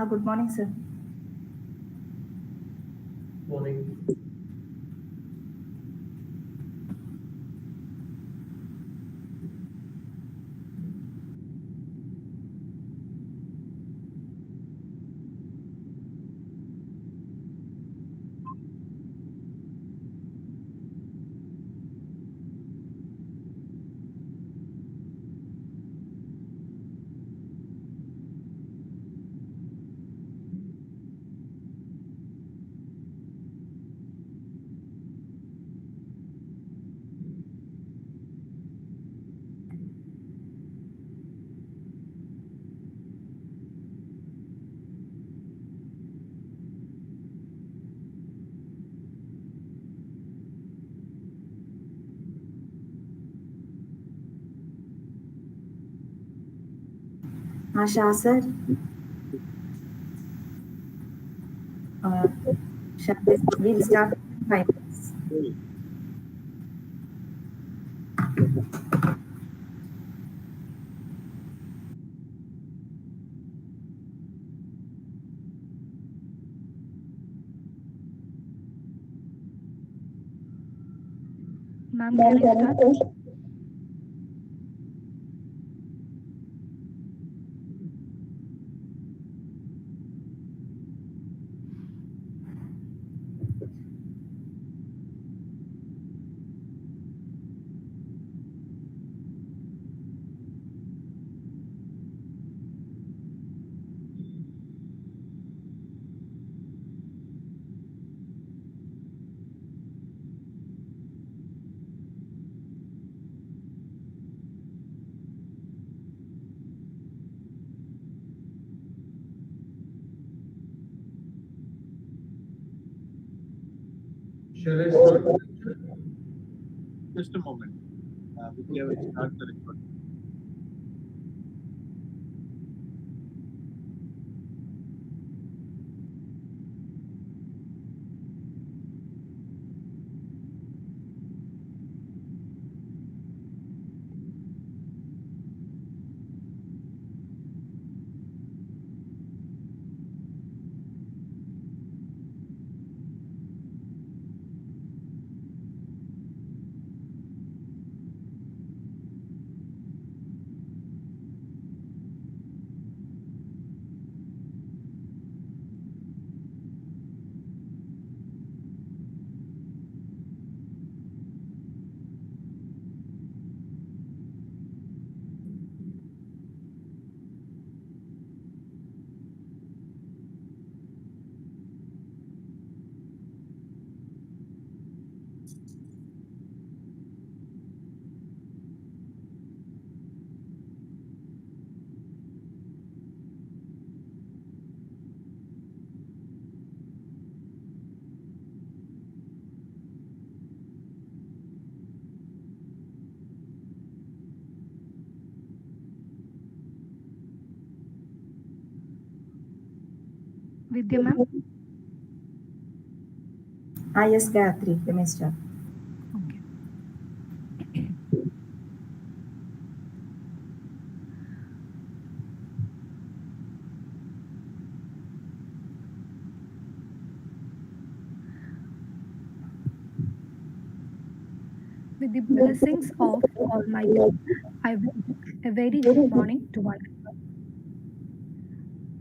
Good morning, sir. Morning. Shah, sir. Uh, we'll start in 5 minutes. Ma'am, can I start? Shall I start? Just a moment. Vidya will start the recording. Vidya, ma'am? Yes, Gayatri, you may start. Okay. With the blessings of Almighty, I wish a very good morning to one.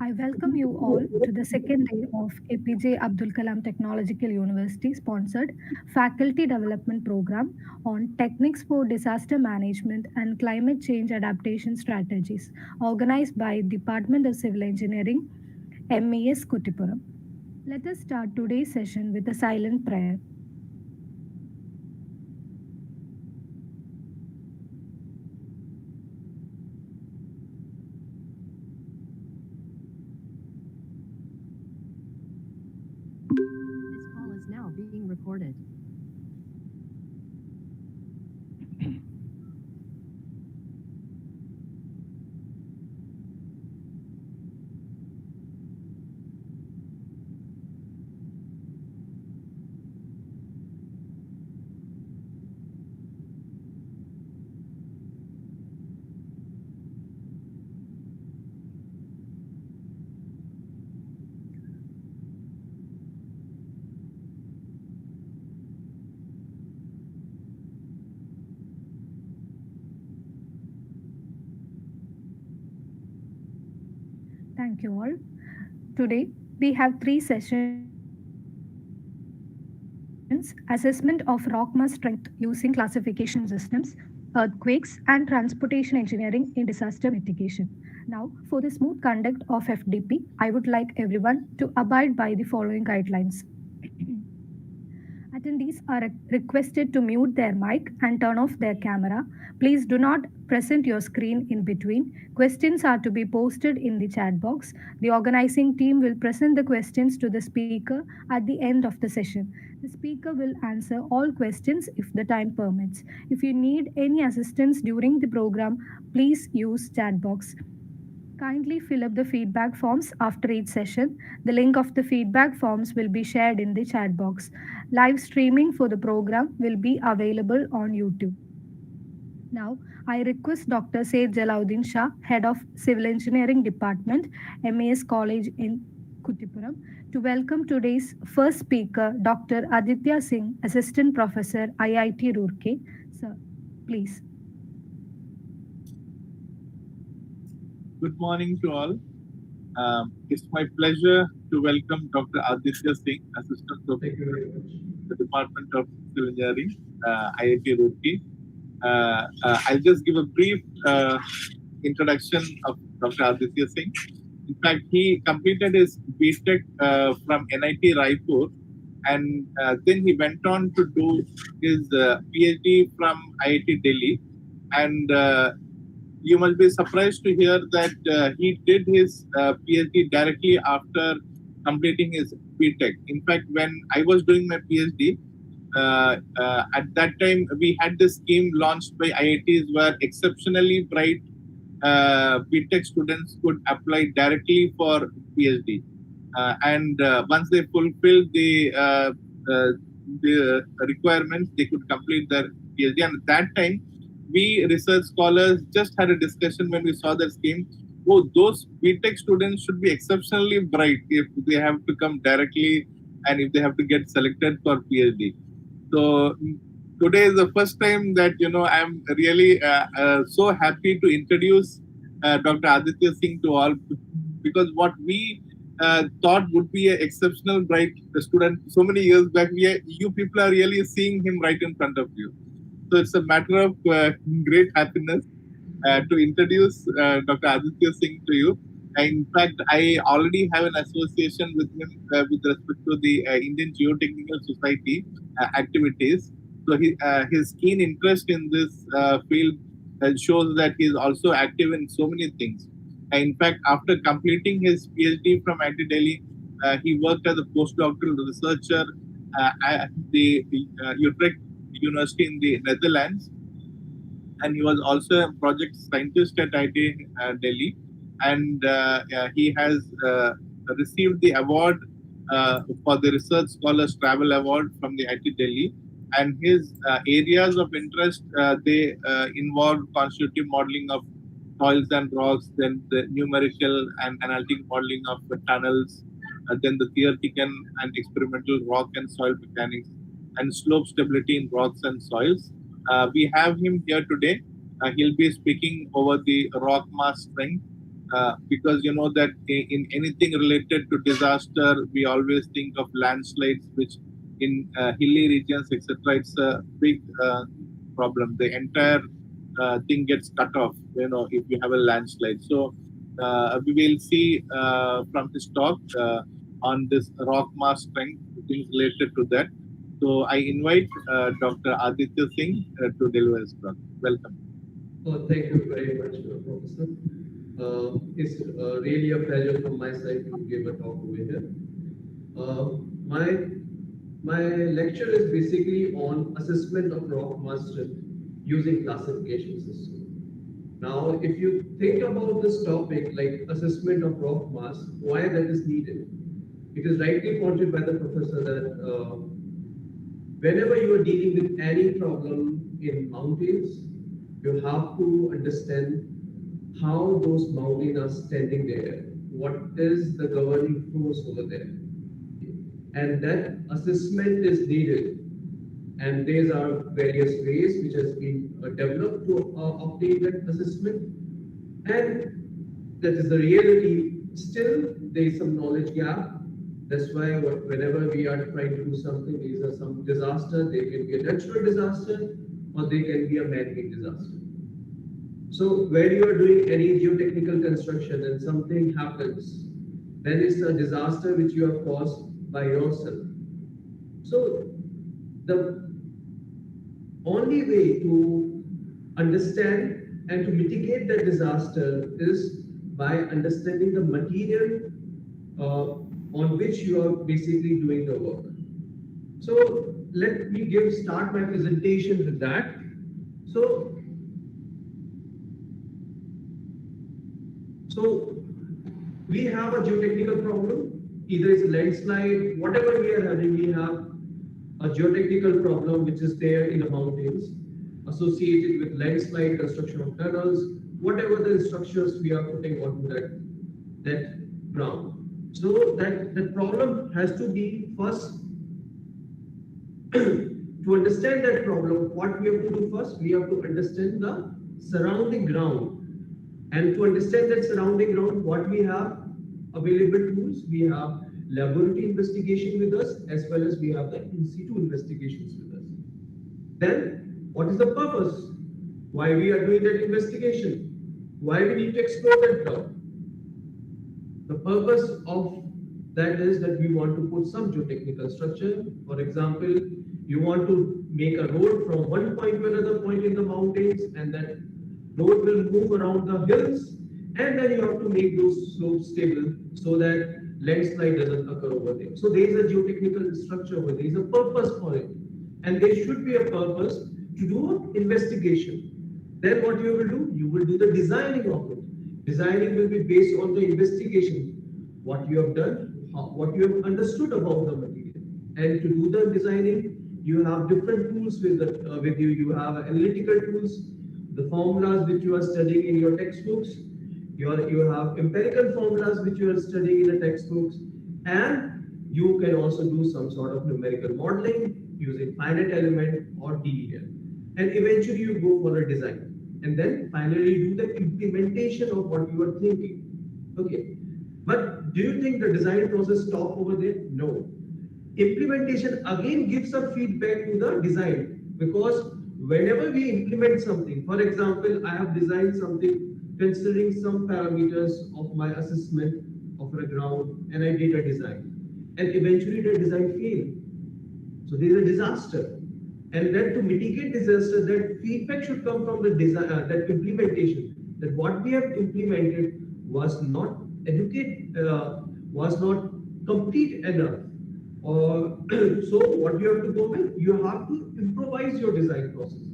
I welcome you all to the second day of APJ Abdul Kalam Technological University sponsored Faculty Development Program on Techniques for Disaster Management and Climate Change Adaptation Strategies, organized by Department of Civil Engineering, MES Kuttippuram. Let us start today's session with a silent prayer. This call is now being recorded. Thank you all. Today, we have three sessions: assessment of rock mass strength using classification systems, earthquakes, and transportation engineering in disaster mitigation. Now, for the smooth conduct of FDP, I would like everyone to abide by the following guidelines. Attendees are requested to mute their mic and turn off their camera. Please do not present your screen in between. Questions are to be posted in the chat box. The organizing team will present the questions to the speaker at the end of the session. The speaker will answer all questions if the time permits. If you need any assistance during the program, please use chat box. Kindly fill up the feedback forms after each session. The link of the feedback forms will be shared in the chat box. Live streaming for the program will be available on YouTube. Now, I request Dr. Said Jalauddin Shah, Head of Civil Engineering Department, MES College in Kuttippuram, to welcome today's first speaker, Dr. Aditya Singh, Assistant Professor, IIT Roorkee. Sir, please. Good morning to all. It's my pleasure to welcome Dr. Aditya Singh, Assistant Thank you Professor very much. in the Department of Civil Engineering, IIT Roorkee. I'll just give a brief introduction of Dr. Aditya Singh. In fact, he completed his B.Tech from NIT Raipur, and then he went on to do his PhD from IIT Delhi. And you must be surprised to hear that he did his PhD directly after completing his B.Tech. In fact, when I was doing my PhD, at that time we had this scheme launched by IITs where exceptionally bright B.Tech students could apply directly for PhD. And once they fulfilled the requirements, they could complete their PhD. And at that time, we research scholars just had a discussion when we saw the scheme. Oh, those B.Tech students should be exceptionally bright if they have to come directly and if they have to get selected for PhD. So today is the first time that I'm really so happy to introduce Dr. Aditya Singh to all, because what we thought would be an exceptional bright student so many years back, you people are really seeing him right in front of you. So it's a matter of great happiness to introduce Dr. Aditya Singh to you. In fact, I already have an association with him with respect to the Indian Geotechnical Society activities. So his keen interest in this field shows that he is also active in so many things. In fact, after completing his PhD from IIT Delhi, he worked as a postdoctoral researcher at the Utrecht University in the Netherlands, and he was also a project scientist at IIT Delhi, and he has received the award for the Research Scholars Travel Award from the IIT Delhi. And his areas of interest, they involve constitutive modeling of soils and rocks, then the numerical and analytic modeling of the tunnels, then the theoretical and experimental rock and soil mechanics, and slope stability in rocks and soils. We have him here today. He'll be speaking over the rock mass strength, because you know that in anything related to disaster, we always think of landslides, which in hilly regions, etc., it's a big problem. The entire thing gets cut off, if you have a landslide. So we will see from his talk on this rock mass strength, things related to that. So I invite Dr. Aditya Singh to deliver his talk. Welcome. Thank you very much, Professor. It's really a pleasure from my side to give a talk over here. My lecture is basically on assessment of rock mass strength using classification system. Now, if you think about this topic, like assessment of rock mass, why that is needed, it is rightly pointed by the professor that whenever you are dealing with any problem in mountains, you have to understand how those mountains are standing there. What is the governing force over there? And that assessment is needed. And there are various ways which has been developed to obtain that assessment. And that is the reality still there is some knowledge gap. That's why whenever we are trying to do something, there is some disaster. There can be a natural disaster, or there can be a man-made disaster. So when you are doing any geotechnical construction and something happens, then it's a disaster which you have caused by yourself. So the only way to understand and to mitigate that disaster is by understanding the material on which you are basically doing the work. So let me start my presentation with that. So we have a geotechnical problem, either it's a landslide, whatever we are having, we have a geotechnical problem which is there in the mountains associated with landslide, construction of tunnels, whatever the structures we are putting onto that ground. So that problem has to be first to understand that problem. What we have to do first, we have to understand the surrounding ground. And to understand that surrounding ground, what we have available tools, we have laboratory investigation with us, as well as we have the in situ investigations with us. Then, what is the purpose? Why we are doing that investigation? Why we need to explore that ground? The purpose of that is that we want to put some geotechnical structure. For example, you want to make a road from one point to another point in the mountains, and that road will move around the hills, and then you have to make those slopes stable so that landslide doesn't occur over there. So there is a geotechnical structure over there. There is a purpose for it, and there should be a purpose to do investigation. Then what you will do? You will do the designing of it. Designing will be based on the investigation, what you have done, what you have understood about the material. And to do the designing, you have different tools with you. You have analytical tools, the formulas which you are studying in your textbooks. You have empirical formulas which you are studying in the textbooks, and you can also do some sort of numerical modeling using finite element or DEL. And eventually you go for a design. And then finally do the implementation of what you are thinking. Okay. But do you think the design process stops over there? No. Implementation again gives a feedback to the design, because whenever we implement something, for example, I have designed something considering some parameters of my assessment of a ground, and I did a design, and eventually the design failed. So there is a disaster. And then to mitigate disaster, that feedback should come from the design, that implementation, that what we have implemented was not was not complete enough. So what you have to go with, you have to improvise your design processes.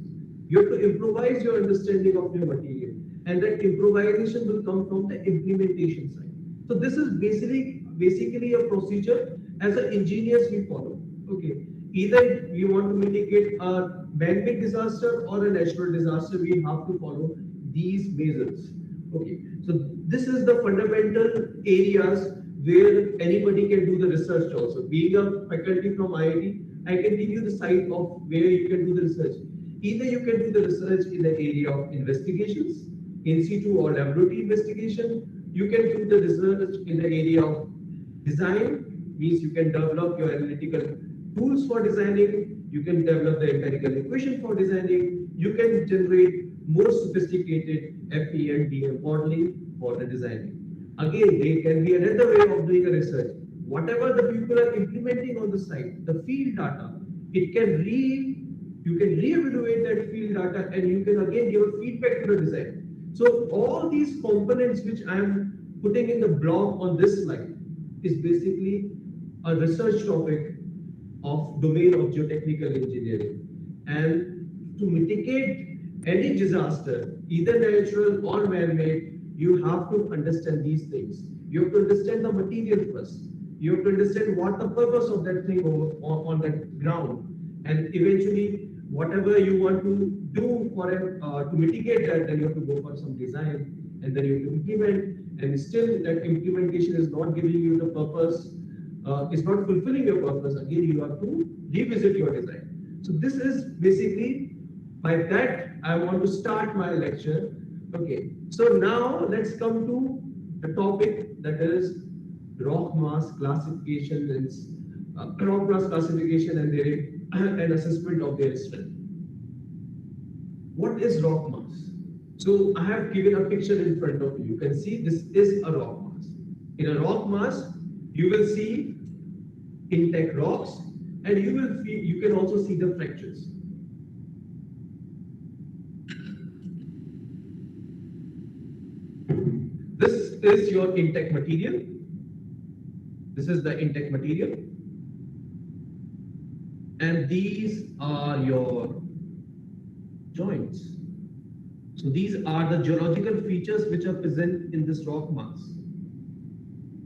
You have to improvise your understanding of your material, and that improvisation will come from the implementation side. So this is basically a procedure as an engineers we follow. Okay. Either we want to mitigate a man-made disaster or a natural disaster, we have to follow these measures. Okay, so this is the fundamental areas where anybody can do the research also. Being a faculty from IIT, I can give you the site of where you can do the research. Either you can do the research in the area of investigations, in situ or laboratory investigation. You can do the research in the area of design, means you can develop your analytical tools for designing, you can develop the empirical equation for designing, you can generate more sophisticated FE and DM modeling for the designing. Again, there can be another way of doing a research. Whatever the people are implementing on the site, the field data, you can re-evaluate that field data, and you can again give a feedback to the design. So all these components which I am putting in the block on this slide is basically a research topic of domain of geotechnical engineering. And to mitigate any disaster, either natural or man-made, you have to understand these things. You have to understand the material first. You have to understand what the purpose of that thing on that ground. And eventually, whatever you want to do for to mitigate that, then you have to go for some design, and then you have to implement. And still, that implementation is not giving you the purpose. Is not fulfilling your purpose. Again, you have to revisit your design. So this is basically, by that, I want to start my lecture. Okay, so now let's come to the topic that is rock mass classification and rock mass classification and their and assessment of their strength. What is rock mass? So I have given a picture in front of you. You can see this is a rock mass. In a rock mass, you will see intact rocks, and you can also see the fractures. This is your intact material. This is the intact material. And these are your joints. So these are the geological features which are present in this rock mass.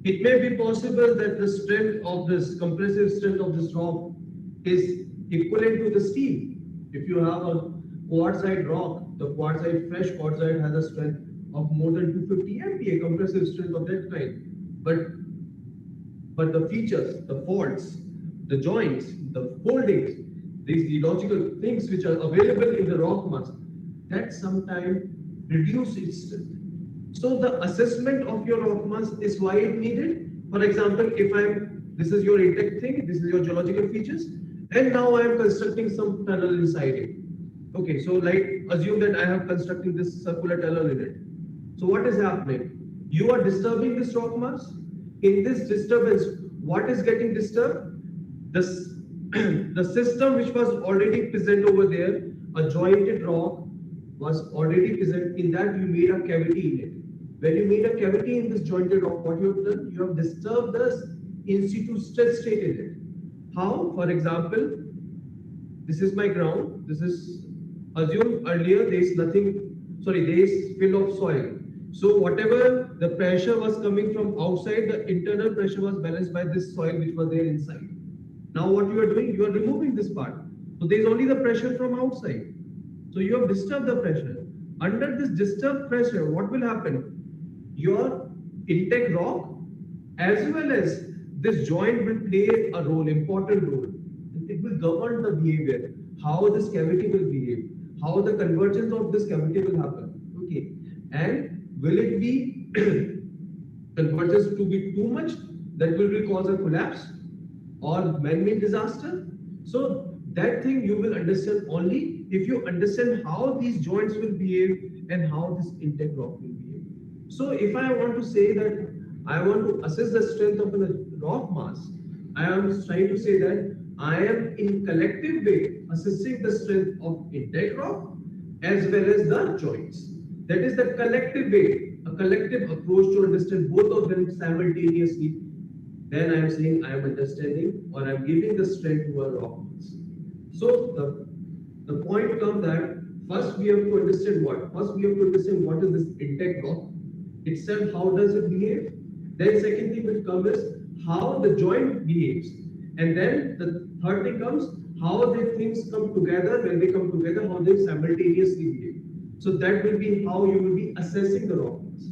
It may be possible that the strength of this, compressive strength of this rock is equivalent to the steel. If you have a quartzite rock, the quartzite, fresh quartzite has a strength of more than 250 MPa, compressive strength of that kind. But the features, the faults, the joints, the foldings, these geological things which are available in the rock mass, that sometimes reduce its strength. So the assessment of your rock mass is why it needed. For example, this is your intact thing, this is your geological features, and now I am constructing some tunnel inside it. Okay, so like assume that I have constructing this circular tunnel in it. So what is happening? You are disturbing this rock mass. In this disturbance, what is getting disturbed? The system which was already present over there, a jointed rock was already present. In that you made a cavity in it. When you made a cavity in this jointed rock, what you have done? You have disturbed the in situ stress state in it. How? For example, this is my ground. This is, assume earlier there is nothing, sorry, there is fill of soil. So whatever the pressure was coming from outside, the internal pressure was balanced by this soil which was there inside. Now what you are doing, you are removing this part. So there is only the pressure from outside. So you have disturbed the pressure. Under this disturbed pressure, what will happen? Your intact rock as well as this joint will play a role, important role. It will govern the behavior, how this cavity will behave, how the convergence of this cavity will happen. Okay, and will it be convergence to be too much that will cause a collapse or man-made disaster? So that thing you will understand only if you understand how these joints will behave and how this intact rock will behave. So if I want to say that I want to assess the strength of a rock mass, I am trying to say that I am in collective way assessing the strength of intact rock as well as the joints. That is the collective way, a collective approach to understand both of them simultaneously. Then I am saying I am understanding or I am giving the strength to a rock mass. So the point comes that first we have to understand what? First we have to understand what is this intact rock itself, how does it behave? Then second thing will come is how the joint behaves. And then the third thing comes how the things come together, when they come together, how they simultaneously behave. So that will be how you will be assessing the rock mass.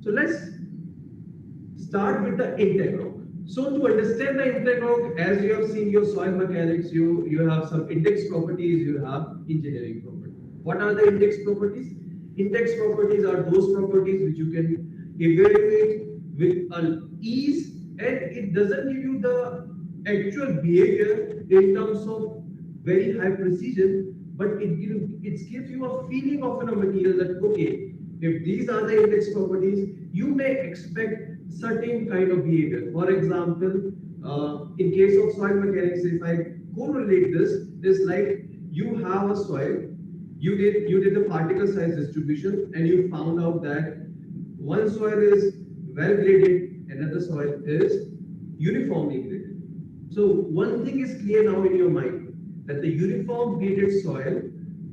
So let's start with the intact rock. So to understand the intact rock, as you have seen your soil mechanics, you have some index properties, you have engineering properties. What are the index properties? Index properties are those properties which you can evaluate with an ease, and it doesn't give you the actual behavior in terms of very high precision, but it gives you a feeling of a material that, okay, if these are the index properties, you may expect certain kind of behavior. For example, in case of soil mechanics, if I correlate this, is like you have a soil, you did the particle size distribution, and you found out that one soil is well graded, another soil is uniformly graded. So one thing is clear now in your mind, that the uniform graded soil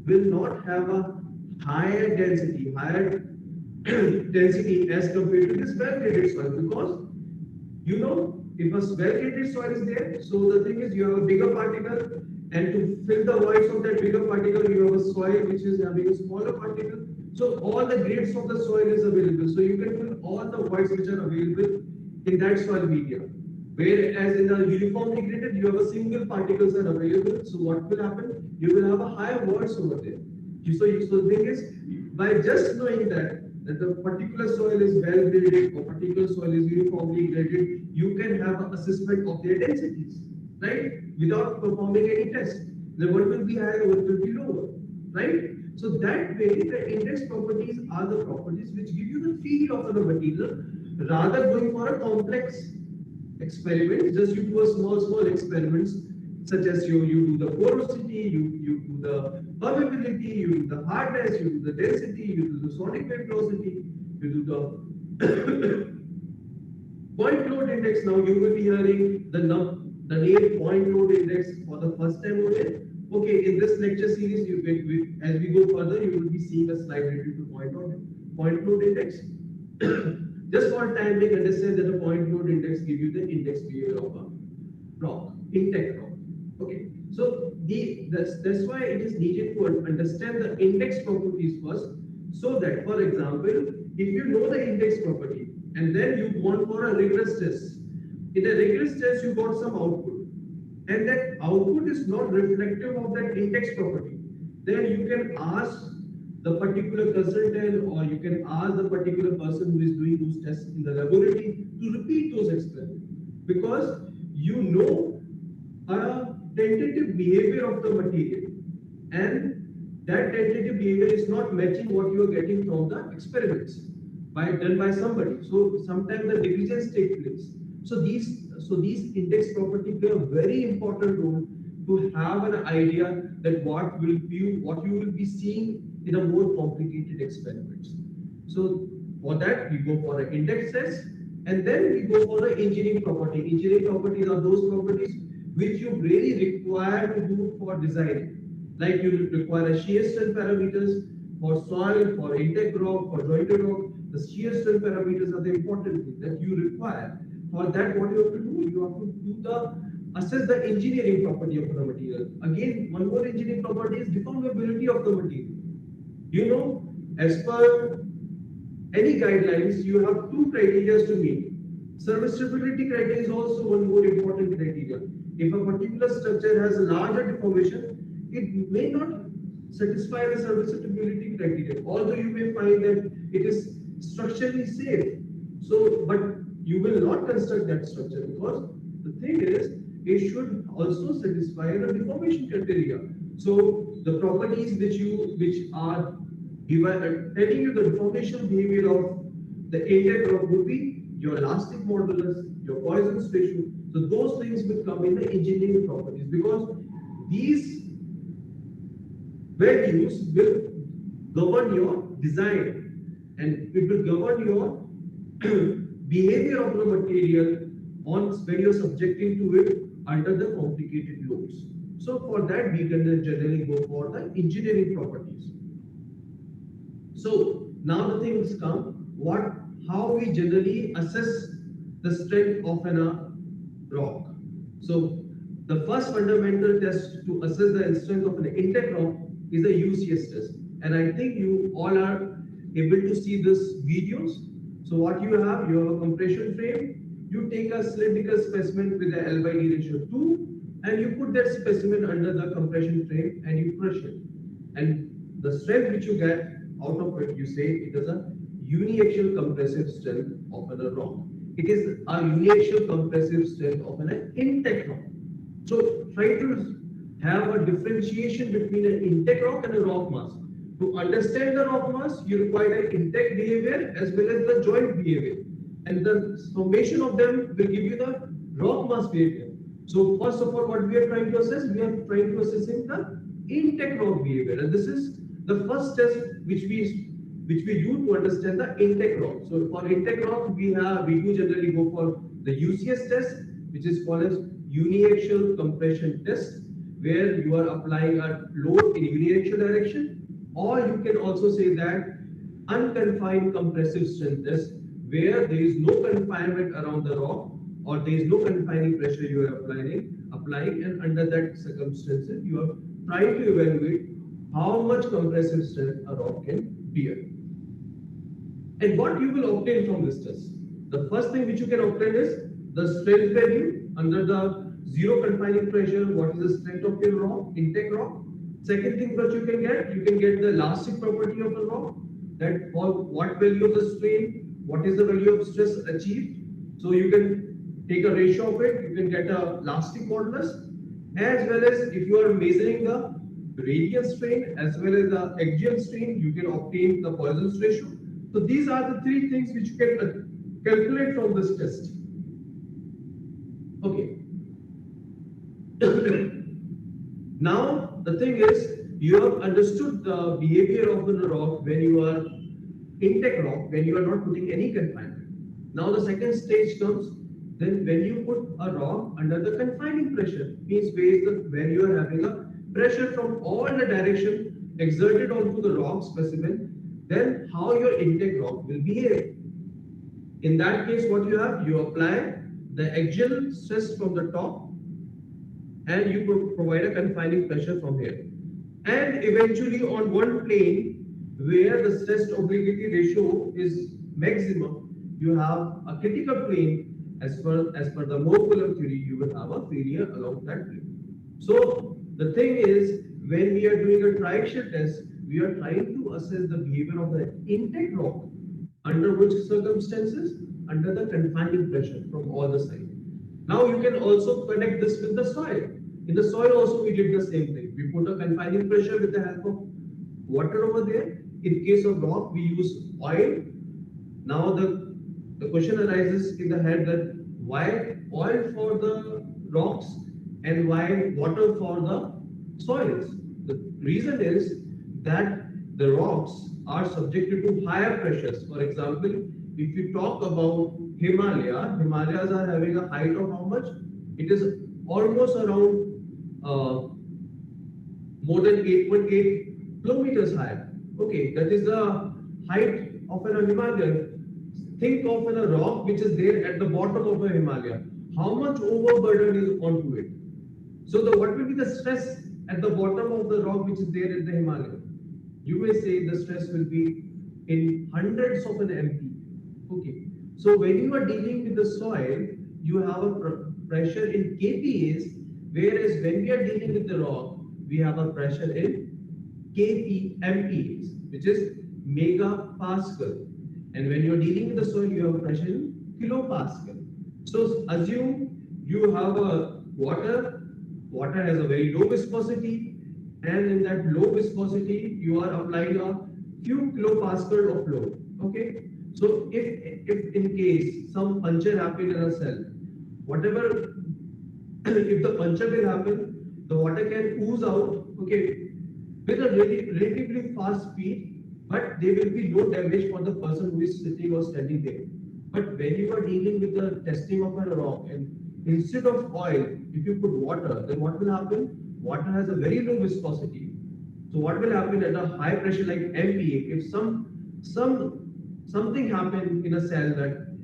will not have a higher density as compared to this well graded soil, because you know if a well graded soil is there, so the thing is you have a bigger particle, and to fill the voids of that bigger particle, you have a soil which is having a smaller particle. So all the grades of the soil is available. So you can fill all the voids which are available in that soil media. Whereas in the uniformly graded, you have a single particles are available. So what will happen? You will have a higher voids over there. So the thing is, by just knowing that that the particular soil is well graded or particular soil is uniformly graded, you can have an assessment of their densities, right? Without performing any test. The one will be higher, one will be lower, right? So that way, the index properties are the properties which give you the feel of the material, rather going for a complex experiment. Just you do a small experiments, such as you do the porosity, you do the permeability, you do the hardness, you do the density, you do the sonic wave velocity, you do the point load index. Now you will be hearing the name point load index for the first time over. Okay, in this lecture series, as we go further, you will be seeing a slide related to point load index. Just for time being, understand that the point load index gives you the index behavior of a rock, intact rock. Okay, so that's why it is needed to understand the index properties first, so that, for example, if you know the index property and then you want for a rigorous test, in a rigorous test you got some output, and that output is not reflective of that index property, then you can ask the particular consultant or you can ask the particular person who is doing those tests in the laboratory to repeat those experiments, because you know a tentative behavior of the material, and that tentative behavior is not matching what you are getting from the experiments done by somebody. So sometimes the divisions take place. So these index property play a very important role to have an idea that what you will be seeing in a more complicated experiments. So for that we go for an index test, and then we go for the engineering property. Engineering properties are those properties which you really require to do for design. Like you require a shear strength parameters for soil, for intake rock, for jointed rock. The shear strength parameters are the important thing that you require. For that, what you have to do? You have to assess the engineering property of the material. Again, one more engineering property is deformability of the material. You know, as per any guidelines, you have two criteria to meet. Serviceability criteria is also one more important criteria. If a particular structure has a larger deformation, it may not satisfy the serviceability criteria, although you may find that it is structurally safe. So, but you will not construct that structure, because the thing is, it should also satisfy the deformation criteria. So the properties which are telling you the deformation behavior of the intake rock would be your elastic modulus, your Poisson's ratio. So those things will come in the engineering properties, because these values will govern your design, and it will govern your behavior of the material when you're subjecting to it under the complicated loads. So for that, we can generally go for the engineering properties. So now the things come, how we generally assess the strength of a rock. So the first fundamental test to assess the strength of an intake rock is the UCS test. And I think you all are able to see this videos. So what you have a compression frame, you take a cylindrical specimen with a L/D ratio 2, and you put that specimen under the compression frame and you crush it. And the strength which you get out of it, you say it is a uniaxial compressive strength of a rock. It is a uniaxial compressive strength of an intake rock. So try to have a differentiation between an intake rock and a rock mass. To understand the rock mass, you require an intake behavior as well as the joint behavior. And the summation of them will give you the rock mass behavior. So first of all, what we are trying to assess? We are trying to assess the intake rock behavior. And this is the first test which we do to understand the intake rock. So for intake rock, we do generally go for the UCS test, which is called as uniaxial compression test, where you are applying a load in uniaxial direction. Or you can also say that unconfined compressive strength test, where there is no confinement around the rock, or there is no confining pressure you are applying, and under that circumstances you are trying to evaluate how much compressive strength a rock can bear. And what you will obtain from this test? The first thing which you can obtain is the strength value under the zero confining pressure. What is the strength of your rock, intake rock? Second thing that you can get the elastic property of the rock. that for what value of the strain, what is the value of stress achieved. So you can take a ratio of it, you can get a elastic modulus, as well as if you are measuring the radial strain as well as the axial strain, you can obtain the Poisson's ratio. So these are the three things which you can calculate from this test. Okay. Now the thing is, you have understood the behavior of the rock when you are intake rock, when you are not putting any confinement. Now the second stage comes, then when you put a rock under the confining pressure, means where you are having a pressure from all the direction exerted onto the rock specimen, then how your intake rock will behave. In that case, what you have, you apply the axial stress from the top and you provide a confining pressure from here. And eventually on one plane where the stress to obliquity ratio is maximum, you have a critical plane. As per the Malappuram theory, you will have a failure along that plane. So the thing is, when we are doing a triaxial test, we are trying to assess the behavior of the intake rock. Under which circumstances? Under the confining pressure from all the sides. Now you can also connect this with the soil. In the soil also we did the same thing. We put a confining pressure with the help of water over there. In case of rock, we use oil. Now the question arises in the head that why oil for the rocks and why water for the soils? The reason is that the rocks are subjected to higher pressures. For example, if you talk about Himalayas are having a height of how much? It is almost around more than 8.8 kilometers high. Okay, that is the height of an Himalaya. Think of a rock which is there at the bottom of a Himalaya. How much overburden is onto it? So what will be the stress at the bottom of the rock which is there at the Himalaya? You may say the stress will be in hundreds of an MP. Okay. So when you are dealing with the soil, you have a pressure in kPas, whereas when we are dealing with the rock, we have a pressure in kPMPas, which is megapascal. And when you are dealing with the soil, you have a pressure in kilopascal. So assume you have a water has a very low viscosity, and in that low viscosity, you are applying a few kilopascal of load. Okay. So if in case some puncture happen in a cell, whatever, if the puncture will happen, the water can ooze out, okay, with a relatively fast speed, but there will be no damage for the person who is sitting or standing there. But when you are dealing with the testing of a rock, and instead of oil, if you put water, then what will happen? Water has a very low viscosity. So what will happen at a high pressure like MPa, if something happened in a cell, that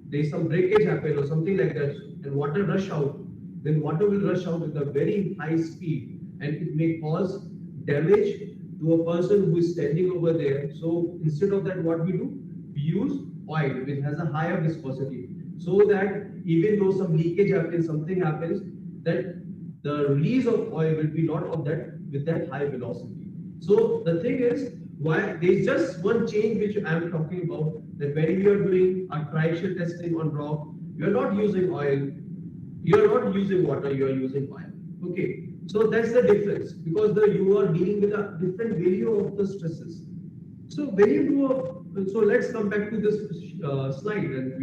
there is some breakage happen or something like that, and water rush out, then water will rush out with a very high speed, and it may cause damage to a person who is standing over there. So instead of that, what we do? We use oil, which has a higher viscosity, so that even though some leakage happens, something happens, that the release of oil will be not of that with that high velocity. So the thing is, why there's just one change which I am talking about, that when you are doing a triaxial testing on rock, you are not using oil, you are not using water, you are using oil. Okay, so that's the difference, because you are dealing with a different value of the stresses. So when you do so let's come back to this slide, and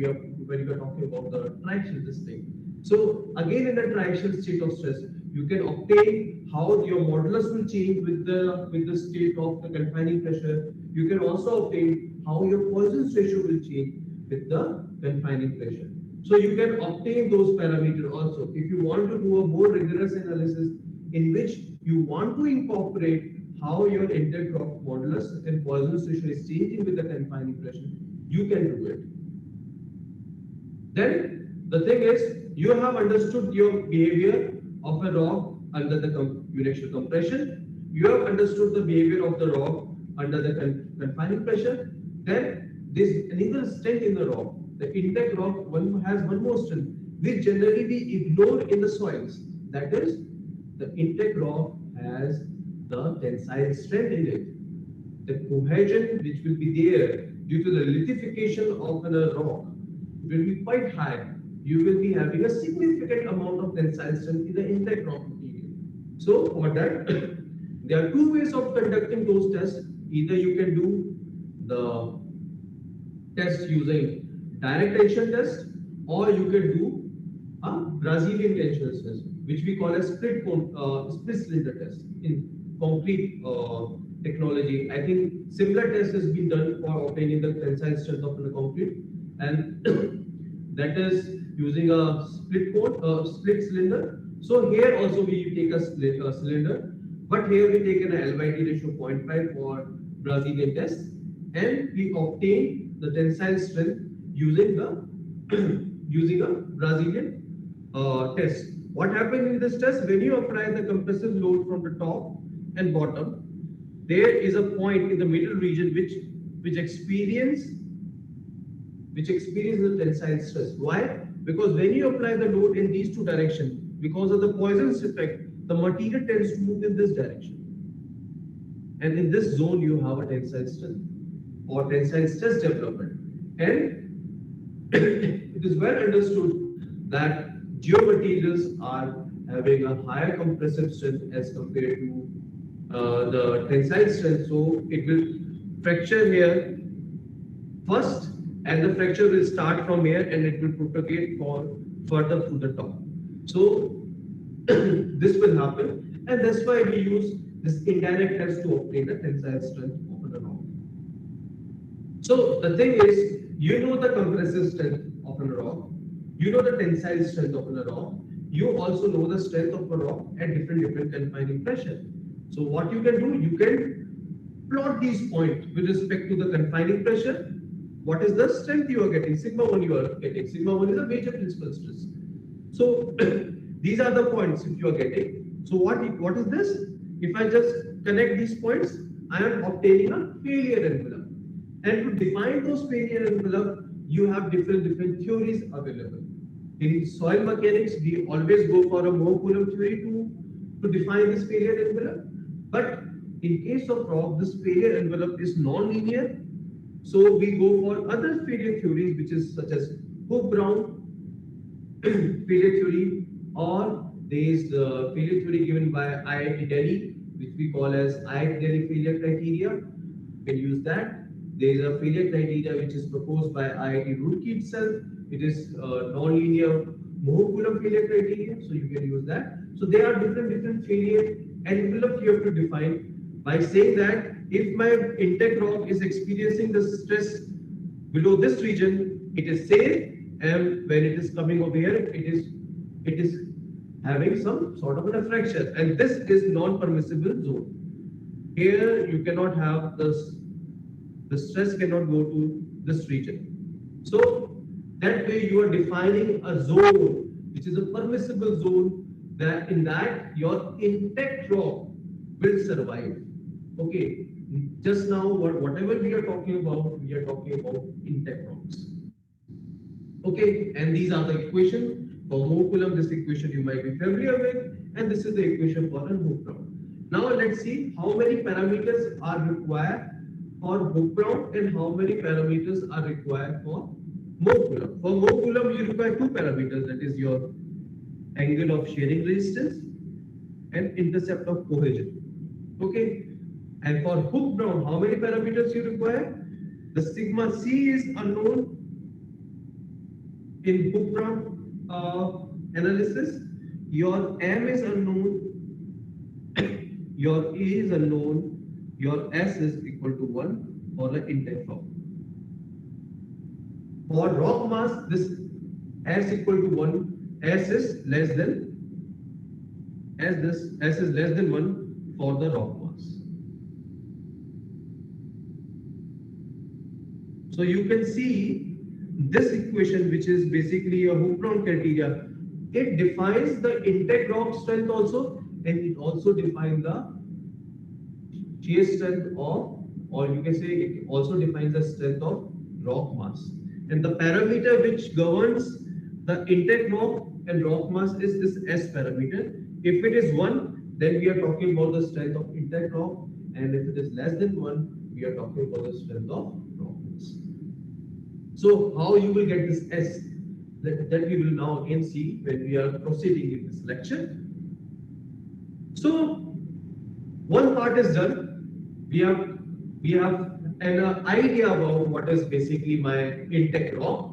when you are talking about the triaxial testing. So again, in the triaxial state of stress, you can obtain how your modulus will change with the state of the confining pressure. You can also obtain how your Poisson's ratio will change with the confining pressure. So you can obtain those parameters also. If you want to do a more rigorous analysis in which you want to incorporate how your intake rock modulus and Poisson's ratio is changing with the confining pressure, you can do it. Then the thing is, you have understood your behavior of a rock under the uniaxial compression. You have understood the behavior of the rock under the confining pressure. Then this another strength in the rock. The intake rock has one more strength, which generally we ignore in the soils. That is, the intake rock has the tensile strength in it. the cohesion which will be there due to the lithification of the rock will be quite high. You will be having a significant amount of tensile strength in the intact rock material. So for that, there are two ways of conducting those tests. Either you can do the test using direct tension test, or you can do a Brazilian tension test, which we call a split cylinder test in concrete technology. I think similar test has been done for obtaining the tensile strength of the concrete, and that is using a split cylinder. So here also we take a split cylinder, but here we take an L/T ratio 0.5 for Brazilian test, and we obtain the tensile strength using the using a Brazilian test. What happens in this test? When you apply the compressive load from the top and bottom, there is a point in the middle region which experience the tensile stress. Why? Because when you apply the load in these two directions, because of the Poisson's effect, the material tends to move in this direction. And in this zone, you have a tensile strength or tensile stress development. And it is well understood that geomaterials are having a higher compressive strength as compared to the tensile strength. So it will fracture here first, and the fracture will start from here and it will propagate further to the top. So this will happen, and that's why we use this indirect test to obtain the tensile strength of a rock. So the thing is, you know the compressive strength of a rock, you know the tensile strength of a rock, you also know the strength of a rock at different confining pressure. So what you can do, you can plot these points with respect to the confining pressure. What is the strength you are getting? Sigma 1 you are getting. Sigma 1 is a major principal stress. So these are the points if you are getting. So what is this? If I just connect these points, I am obtaining a failure envelope. And to define those failure envelope, you have different theories available. In soil mechanics, we always go for a Malappuram theory to define this failure envelope. But in case of rock, this failure envelope is non-linear. So we go for other failure theories, which is such as Hook-Brown failure theory, or there is the failure theory given by IIT Delhi, which we call as IIT Delhi failure criteria. You can use that. There is a failure criteria which is proposed by IIT Roorkee itself. It is non-linear Malappuram failure criteria, so you can use that. So there are different failure envelope you have to define by saying that if my intact rock is experiencing the stress below this region, it is safe, and when it is coming over here, it is having some sort of a fracture, and this is non-permissible zone. Here you cannot have this. The stress cannot go to this region. So that way you are defining a zone which is a permissible zone, that in that your intact rock will survive. Okay, just now whatever we are talking about intact rocks. Okay, and these are the equation for Malappuram. This equation you might be familiar with, and this is the equation for a Hook-Brown. Now let's see how many parameters are required for Hook-Brown and how many parameters are required for Malappuram. For Malappuram, you require two parameters, that is your angle of shearing resistance and intercept of cohesion. Okay, and for Hook-Brown, how many parameters you require? The sigma C is unknown in Hook-Brown analysis. Your M is unknown, your A is unknown, your S is equal to 1 for the intact rock. For rock mass, this S equal to 1, S is less than 1 for the rock mass. So you can see this equation, which is basically a Hook-Brown criteria, it defines the intact rock strength also, and it also defines the shear strength of, or you can say it also defines the strength of rock mass. And the parameter which governs the intact rock and rock mass is this S parameter. If it is 1, then we are talking about the strength of intact rock, and if it is less than 1, we are talking about the strength of rock mass. So how you will get this S, that we will now again see when we are proceeding in this lecture. So one part is done. We have an idea about what is basically my intact rock.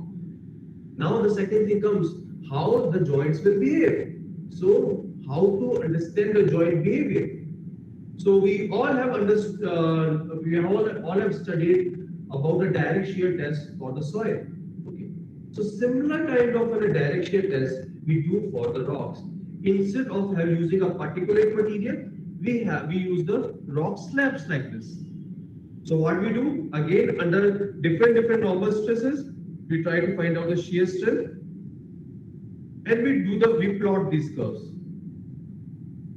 Now the second thing comes, how the joints will behave. So how to understand the joint behavior. So we all have understood, we all have studied about the direct shear test for the soil. Okay. So similar kind of a direct shear test we do for the rocks. Instead of using a particulate material, we use the rock slabs like this. So what we do, again under different normal stresses, we try to find out the shear strength, and we plot these curves.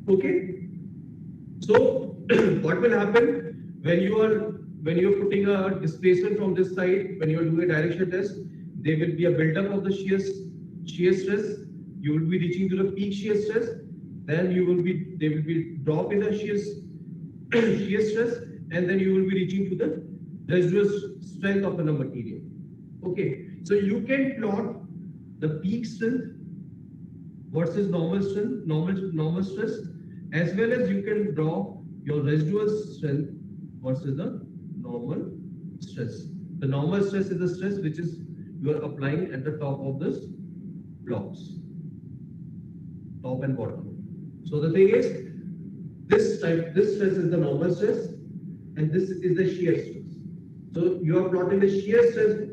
Okay. So what will happen when you are putting a displacement from this side, when you are doing a direct shear test, there will be a buildup of the shear stress. You will be reaching to the peak shear stress. Then there will be drop in the shear stress, and then you will be reaching to the residual strength of the material. Okay, so you can plot the peak strength versus normal strength, normal stress, as well as you can draw your residual strength versus the normal stress. The normal stress is the stress which is you are applying at the top of this blocks, top and bottom. So the thing is, this stress is the normal stress, and this is the shear stress. So you are plotting the shear stress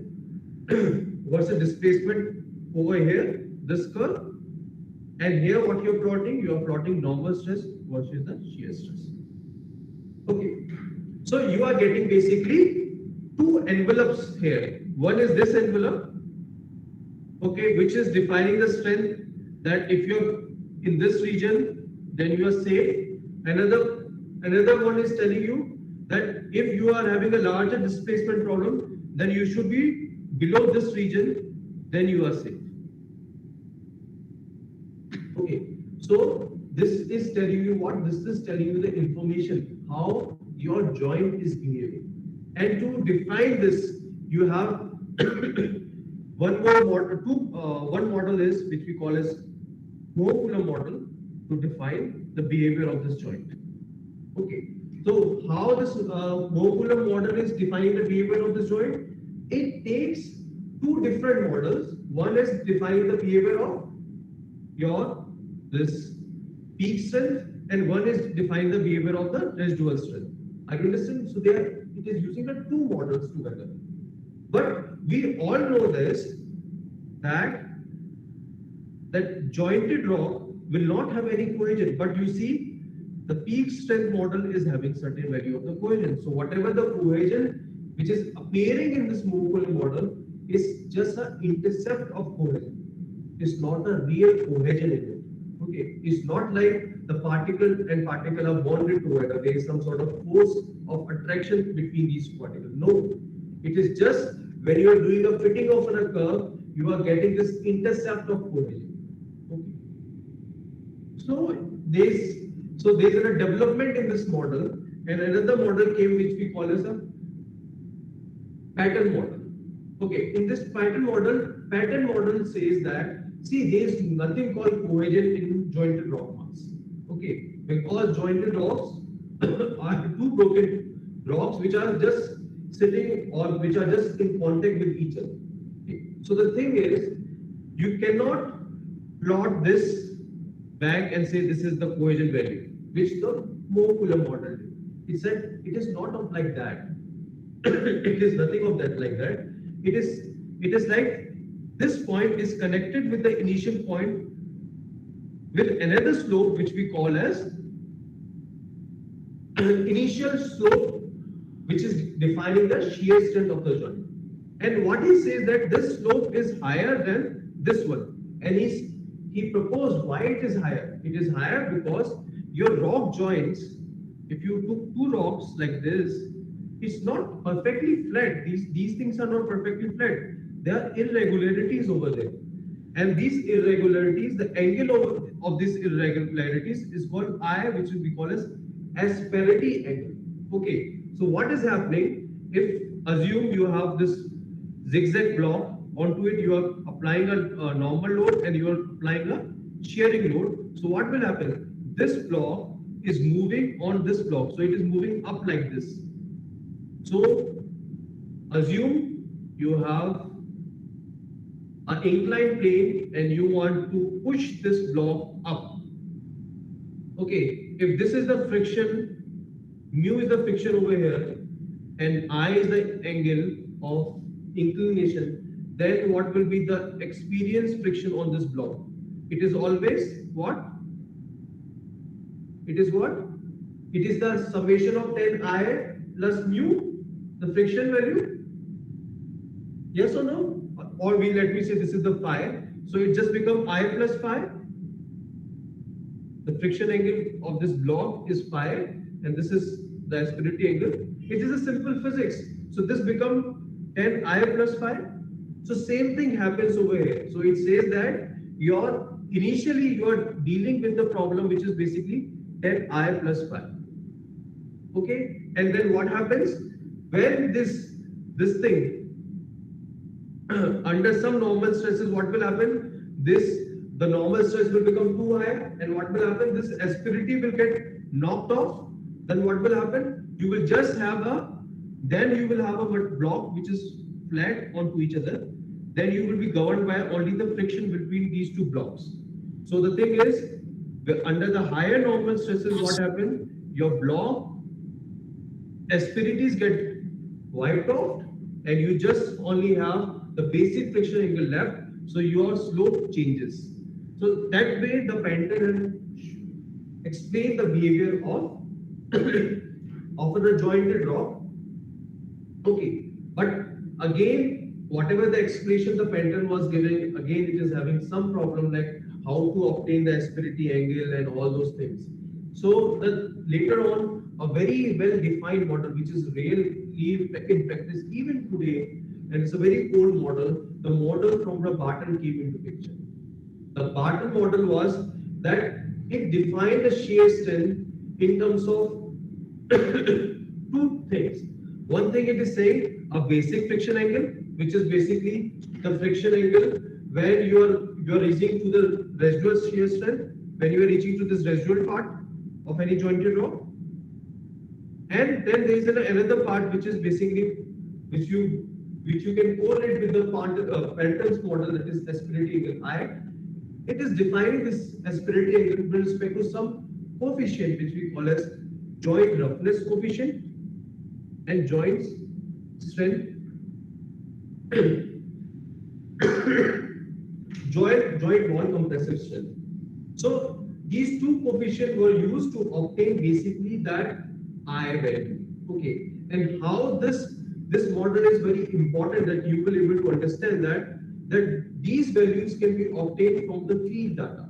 versus displacement over here, this curve, and here what you are plotting normal stress versus the shear stress. Okay, so you are getting basically two envelopes here. One is this envelope, okay, which is defining the strength, that if you're in this region, then you are safe. Another one is telling you that if you are having a larger displacement problem, then you should be below this region, then you are safe. Okay, so this is telling you what? This is telling you the information, how your joint is behaving. And to define this, you have one model is which we call as Malappuram model to define the behavior of this joint. Okay, so how this Malappuram model is defining the behavior of this joint? It takes two different models. One is defining the behavior of this peak strength, and one is defining the behavior of the residual strength. I understand. So it is using the two models together. But we all know this, that jointed rock will not have any cohesion. But you see, the peak strength model is having certain value of the cohesion. So whatever the cohesion which is appearing in this Malappuram model is just an intercept of cohesion. It's not a real cohesion in it. Okay, it's not like the particle and particle are bonded together. There is some sort of force of attraction between these particles. No, it is just when you are doing a fitting of a curve, you are getting this intercept of cohesion. Okay. So there's a development in this model, and another model came which we call as a pattern model. Okay, in this pattern model says that, see, there is nothing called cohesion in jointed rock mass. Okay, because jointed rocks are two broken rocks which are just sitting or which are just in contact with each other. Okay. So the thing is, you cannot plot this back and say this is the cohesion value, which the Malappuram model did. It said it is not like that. It is nothing of that like that. It is like this point is connected with the initial point with another slope which we call as initial slope, which is defining the shear strength of the joint. And what he says that this slope is higher than this one, and he proposed why it is higher. It is higher because your rock joints, if you took two rocks like this, it's not perfectly flat. These things are not perfectly flat. There are irregularities over there. And these irregularities, the angle of these irregularities is called I, which we call as asperity angle. Okay, So what is happening if assume you have this zigzag block, onto it you are applying a normal load and you are applying a shearing load. So what will happen? This block is moving on this block, so it is moving up like this. So assume you have an inclined plane and you want to push this block up. Okay, if this is the friction, mu is the friction over here, and I is the angle of inclination, then what will be the experienced friction on this block? It is always what? It is what? It is the summation of 10I plus mu, the friction value. Yes or no? Or let me say this is the phi. So it just becomes I plus phi. The friction angle of this block is phi, and this is the asperity angle. It is a simple physics. So this becomes 10I plus phi. So same thing happens over here. So it says that initially you are dealing with the problem which is basically 10I plus phi. Okay, and then what happens when this thing under some normal stresses, what will happen? The normal stress will become too high, and what will happen? This asperity will get knocked off. Then what will happen? You will just have a block which is flat onto each other. Then you will be governed by only the friction between these two blocks. So the thing is, under the higher normal stresses, what happens? Your block asperities get wiped out, and you just only have the basic friction angle left. So your slope changes. So that way the painter explained the behavior of the jointed rock. Okay, but again, whatever the explanation the painter was giving, again it is having some problem like how to obtain the asperity angle and all those things. So later on, a very well defined model which is really in practice even today, and it's a very old model. The model from the Barton came into picture. The Barton model was that it defined the shear strength in terms of two things. One thing it is saying a basic friction angle, which is basically the friction angle when you are reaching to the residual shear strength, when you are reaching to this residual part of any jointed rock. And then there is another part which is basically which you can correlate with the Penton's model, that is asperity angle I. It is defining this asperity angle with respect to some coefficient which we call as joint roughness coefficient and joint strength joint wall compressive strength. So these two coefficients were used to obtain basically that I value. Okay, and how this model is very important, that you will be able to understand that these values can be obtained from the field data.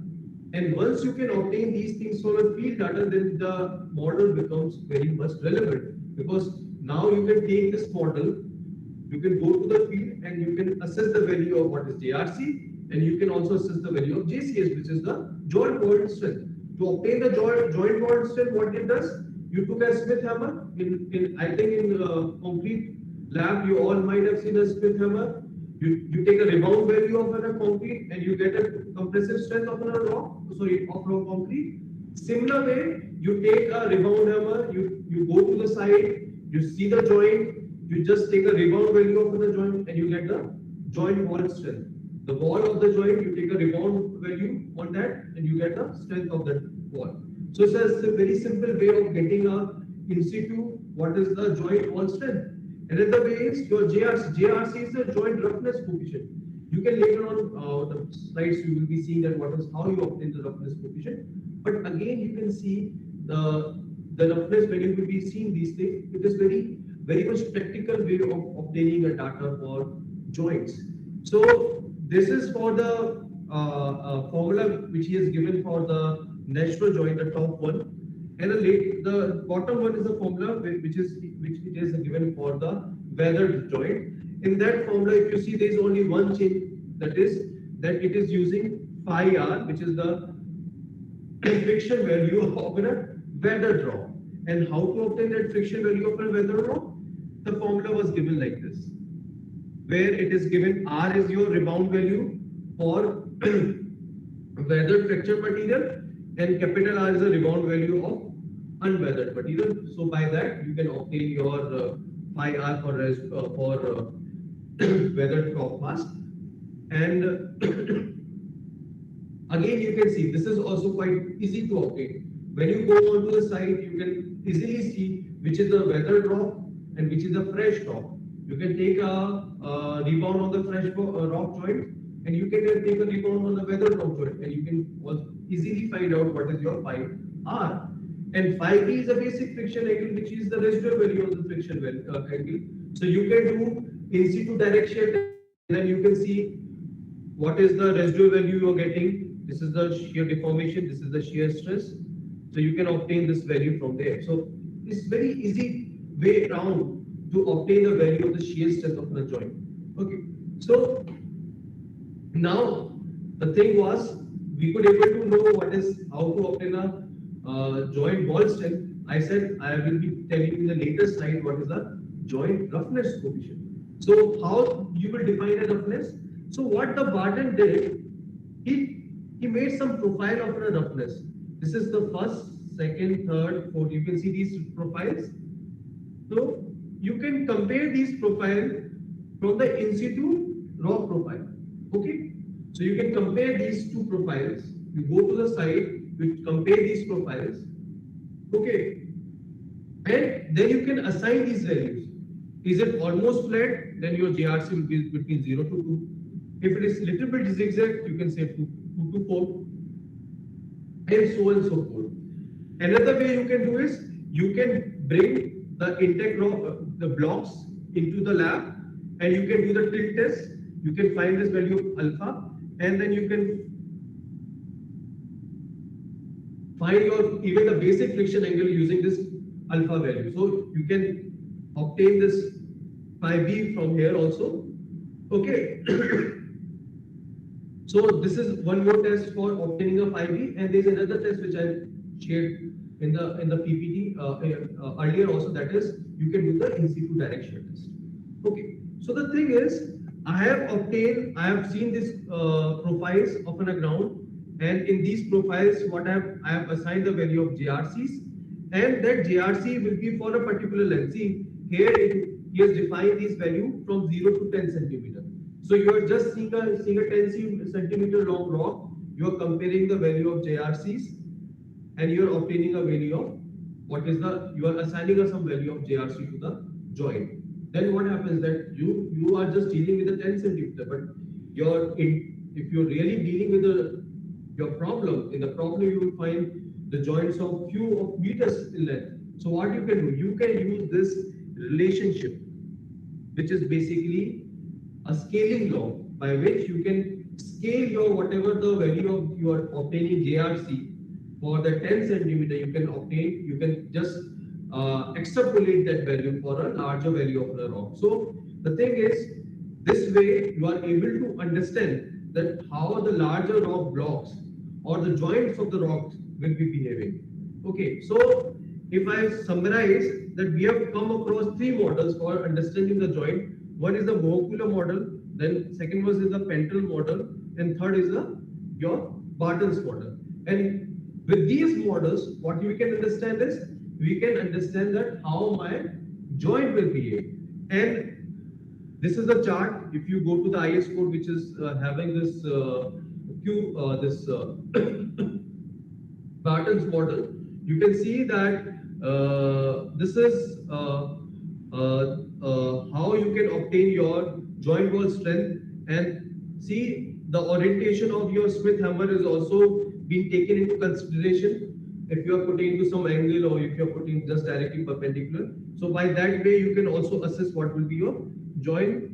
And once you can obtain these things from the field data, then the model becomes very much relevant, because now you can take this model, you can go to the field and you can assess the value of what is JRC, and you can also assess the value of JCS, which is the joint wall strength. To obtain the joint wall strength, what it does? You took a Smith hammer. I think in concrete lab, you all might have seen a Smith hammer. You take a rebound value of a concrete and you get a compressive strength of raw concrete. Similar way, you take a rebound hammer, you go to the side, you see the joint, you just take a rebound value of the joint and you get the joint wall strength. The wall of the joint, you take a rebound value on that and you get the strength of that wall. So it's a very simple way of getting a in situ what is the joint wall strength. Another way is your JRC. JRC is the joint roughness coefficient. You can later on the slides you will be seeing that how you obtain the roughness coefficient. But again, you can see the roughness when you will be seeing these things. It is very much practical way of obtaining a data for joints. So this is for the formula which he has given for the natural joint, the top one. And the bottom one is the formula which it is given for the weathered joint. In that formula, if you see, there is only one change, that it is using phi r, which is the friction value of a weathered rock. And how to obtain that friction value of a weathered rock? The formula was given like this, where it is given R is your rebound value for weathered fractured material, and capital R is the rebound value of unweathered material. So by that you can obtain your phi R for weathered rock mass. And again, you can see this is also quite easy to obtain. When you go onto the site, you can easily see which is the weathered rock and which is the fresh rock. You can take a rebound on the fresh rock joint, and you can then take a rebound on the weathered rock joint, and you can also easily find out what is your phi R. And phi B is a basic friction angle, which is the residual value of the friction angle. So you can do in situ direct shear test, and then you can see what is the residual value you are getting. This is the shear deformation, this is the shear stress. So you can obtain this value from there. So it's very easy way around to obtain the value of the shear strength of the joint. Okay, so now the thing was, we could able to know what is how to obtain a joint wall strength. I said I will be telling you in the later slide what is the joint roughness coefficient. So how you will define a roughness? So what the Barton did, he made some profile of a roughness. This is the first, second, third, fourth. You can see these profiles. So you can compare these profiles from the in situ rock profile. Okay. So you can compare these two profiles. You go to the site, you compare these profiles. Okay. And then you can assign these values. Is it almost flat? Then your JRC will be between 0 to 2. If it is little bit zigzag, you can say 2 to 4, and so on and so forth. Another way you can do is you can bring the intact rock, the blocks into the lab, and you can do the tilt test. You can find this value of alpha, and then you can find your even the basic friction angle using this alpha value. So you can obtain this phi B from here also. Okay. So this is one more test for obtaining a phi B, and there is another test which I shared in the PPT earlier also. That is, you can do the in situ direct shear test. Okay. So the thing is, I have seen these profiles of a ground, and in these profiles, what I have assigned the value of JRCs, and that JRC will be for a particular length. See here, he has defined this value from 0 to 10 centimeter. So you are just seeing a 10 centimeter long rock. You are comparing the value of JRCs, and you are obtaining a value of you are assigning some value of JRC to the joint. Then what happens that you are just dealing with a 10 centimeter, but if you're really dealing with your problem, in the problem you will find the joints of few of meters in length. So what you can do, you can use this relationship, which is basically a scaling law by which you can scale your whatever the value of you are obtaining JRC for the 10 centimeter. You can just extrapolate that value for a larger value of the rock. So the thing is, this way you are able to understand that how the larger rock blocks or the joints of the rocks will be behaving. Okay, so if I summarize that we have come across three models for understanding the joint. One is the molecular model, then second was is the Pentel model, and third is your Barton's model. And with these models, what we can understand is we can understand that how my joint will behave. And this is the chart. If you go to the IS code, which is having this Barton's model, you can see that this is how you can obtain your joint wall strength, and see the orientation of your Smith hammer is also being taken into consideration if you are putting into some angle or if you are putting just directly perpendicular. So by that way you can also assess what will be your joint,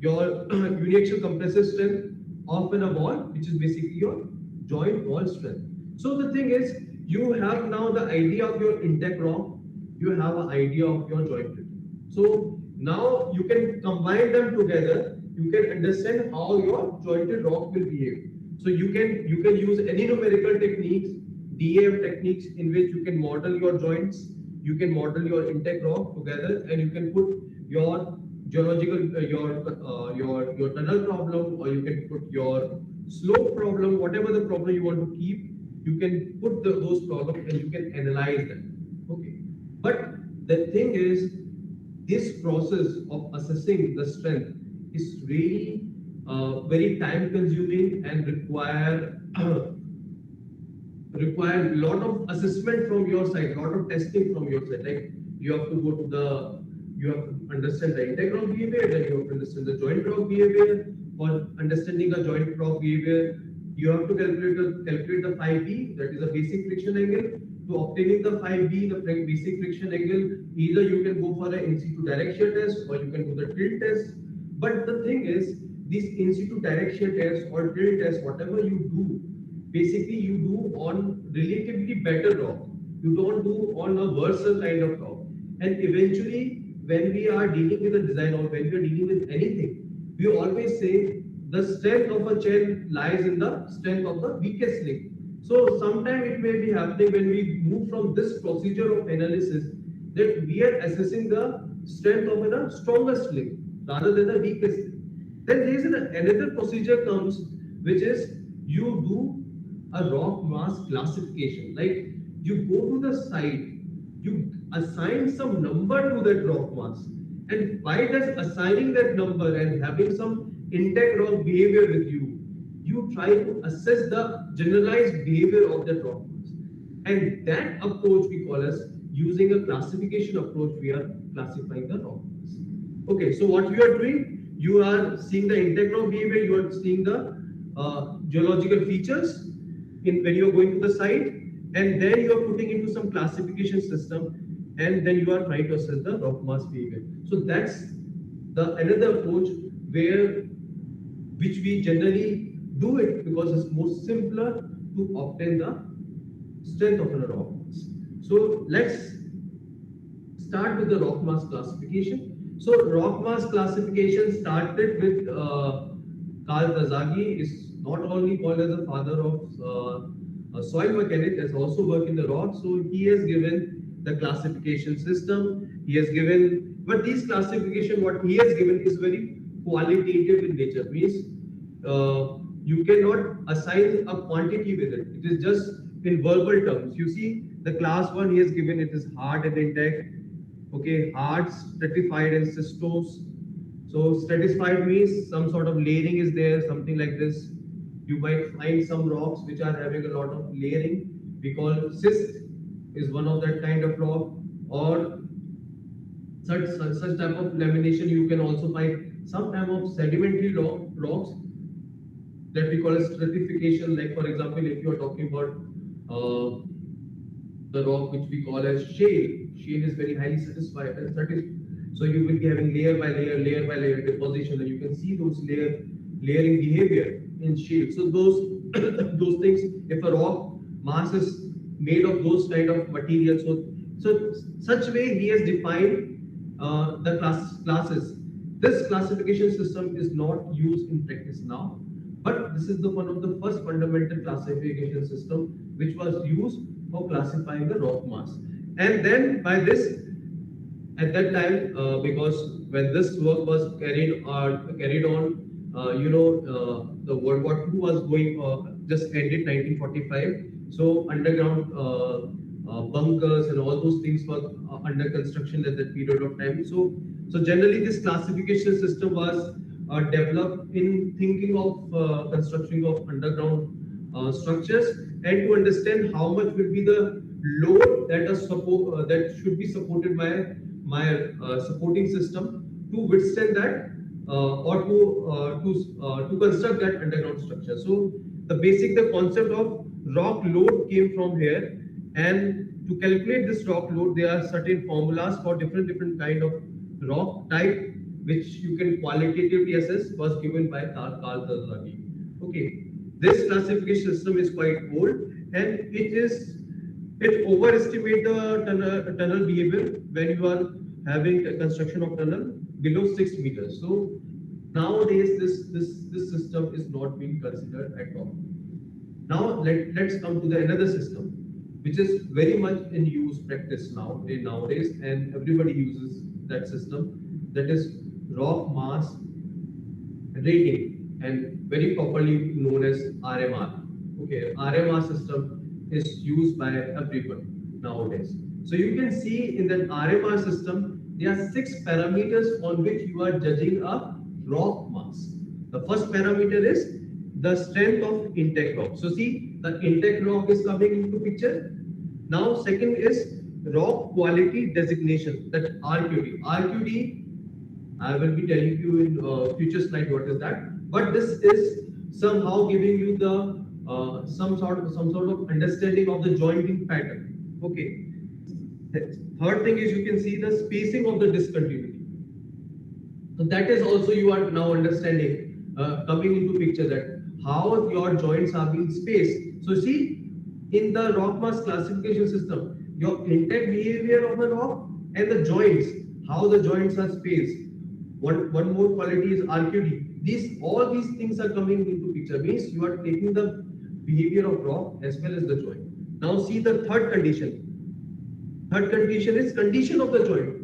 your uniaxial compressive strength of a wall, which is basically your joint wall strength. So the thing is, you have now the idea of your intact rock, you have an idea of your jointed. So now you can combine them together, you can understand how your jointed rock will behave. So you can use any numerical techniques DAM techniques in which you can model your joints, you can model your intake rock together, and you can put your geological your tunnel problem, or you can put your slope problem, whatever the problem you want to keep, you can put those problems and you can analyze them. Okay, but the thing is, this process of assessing the strength is really very time consuming and require a lot of assessment from your side, lot of testing from your side. Like you have to go to you have to understand the integral behavior, then you have to understand the joint rock behavior. For understanding a joint rock behavior, you have to calculate the phi b, that is a basic friction angle. To obtaining the phi b, the basic friction angle, either you can go for an in situ direct shear test or you can do the tilt test. But the thing is, this in situ direct shear test or tilt test, whatever you do, basically you do on relatively better rock. You don't do on a worse kind of rock. And eventually, when we are dealing with a design or when we are dealing with anything, we always say the strength of a chain lies in the strength of the weakest link. So sometimes it may be happening when we move from this procedure of analysis that we are assessing the strength of the strongest link rather than the weakest link. Then there is another procedure comes, which is you do a rock mass classification. Like you go to the site, you assign some number to that rock mass, and by just assigning that number and having some intake rock behavior with you, you try to assess the generalized behavior of that rock mass. And that approach we call as using a classification approach. We are classifying the rock mass. Okay, so what you are doing, you are seeing the intake rock behavior, you are seeing the geological features when you are going to the site, and then you are putting into some classification system, and then you are trying to assess the rock mass behavior. So that's the another approach which we generally do it because it's more simpler to obtain the strength of a rock mass. So let's start with the rock mass classification. So rock mass classification started with Carl Tazagi. Is not only called as the father of soil mechanics, has also worked in the rock. So he has given the classification system. He has given, but these classification, what he has given is very qualitative in nature. Means you cannot assign a quantity with it. It is just in verbal terms. You see, the class 1 he has given, it is hard and intact. Okay, hard, stratified, and cystose. So stratified means some sort of layering is there, something like this. You might find some rocks which are having a lot of layering. We call cyst is one of that kind of rock, or such type of lamination. You can also find some type of sedimentary rocks that we call as stratification. Like for example, if you are talking about the rock which we call as shale. Shale is very highly satisfied and so you will be having layer by layer deposition, and you can see those layering behavior in shale. So those things, if a rock mass is made of those kind of materials, so such way he has defined the classes. This classification system is not used in practice now, but this is one of the first fundamental classification system which was used for classifying the rock mass. And then by this, at that time, because when this work was carried on, the World War II was going, just ended 1945. So underground bunkers and all those things were under construction at that period of time. So generally this classification system was developed in thinking of construction of underground structures, and to understand how much will be the load that should be supported by my supporting system to withstand that or to construct that underground structure. So the concept of rock load came from here, and to calculate this rock load, there are certain formulas for different kind of rock type which you can qualitatively assess, was given by Carl Tazagi. Okay, this classification system is quite old, and it overestimates the tunnel behavior when you are having a construction of tunnel below 6 meters. So nowadays this system is not being considered at all. Now let's come to the another system. which is very much in use practice nowadays, and everybody uses that system. That is rock mass rating, and very properly known as RMR. Okay, RMR system is used by everyone nowadays. So you can see in that RMR system, there are 6 parameters on which you are judging a rock mass. The first parameter is the strength of intact rock. So see, the intact rock is coming into picture. Now, second is rock quality designation, that RQD. RQD, I will be telling you in future slide what is that. But this is somehow giving you the some sort of understanding of the jointing pattern. Okay. The third thing is you can see the spacing of the discontinuity. So that is also you are now understanding, coming into picture, that how your joints are being spaced. So see, in the rock mass classification system, your intact behavior of the rock and the joints, how the joints are spaced. One more quality is RQD. All these things are coming into picture. Means you are taking the behavior of rock as well as the joint. Now see the third condition. Third condition is condition of the joint.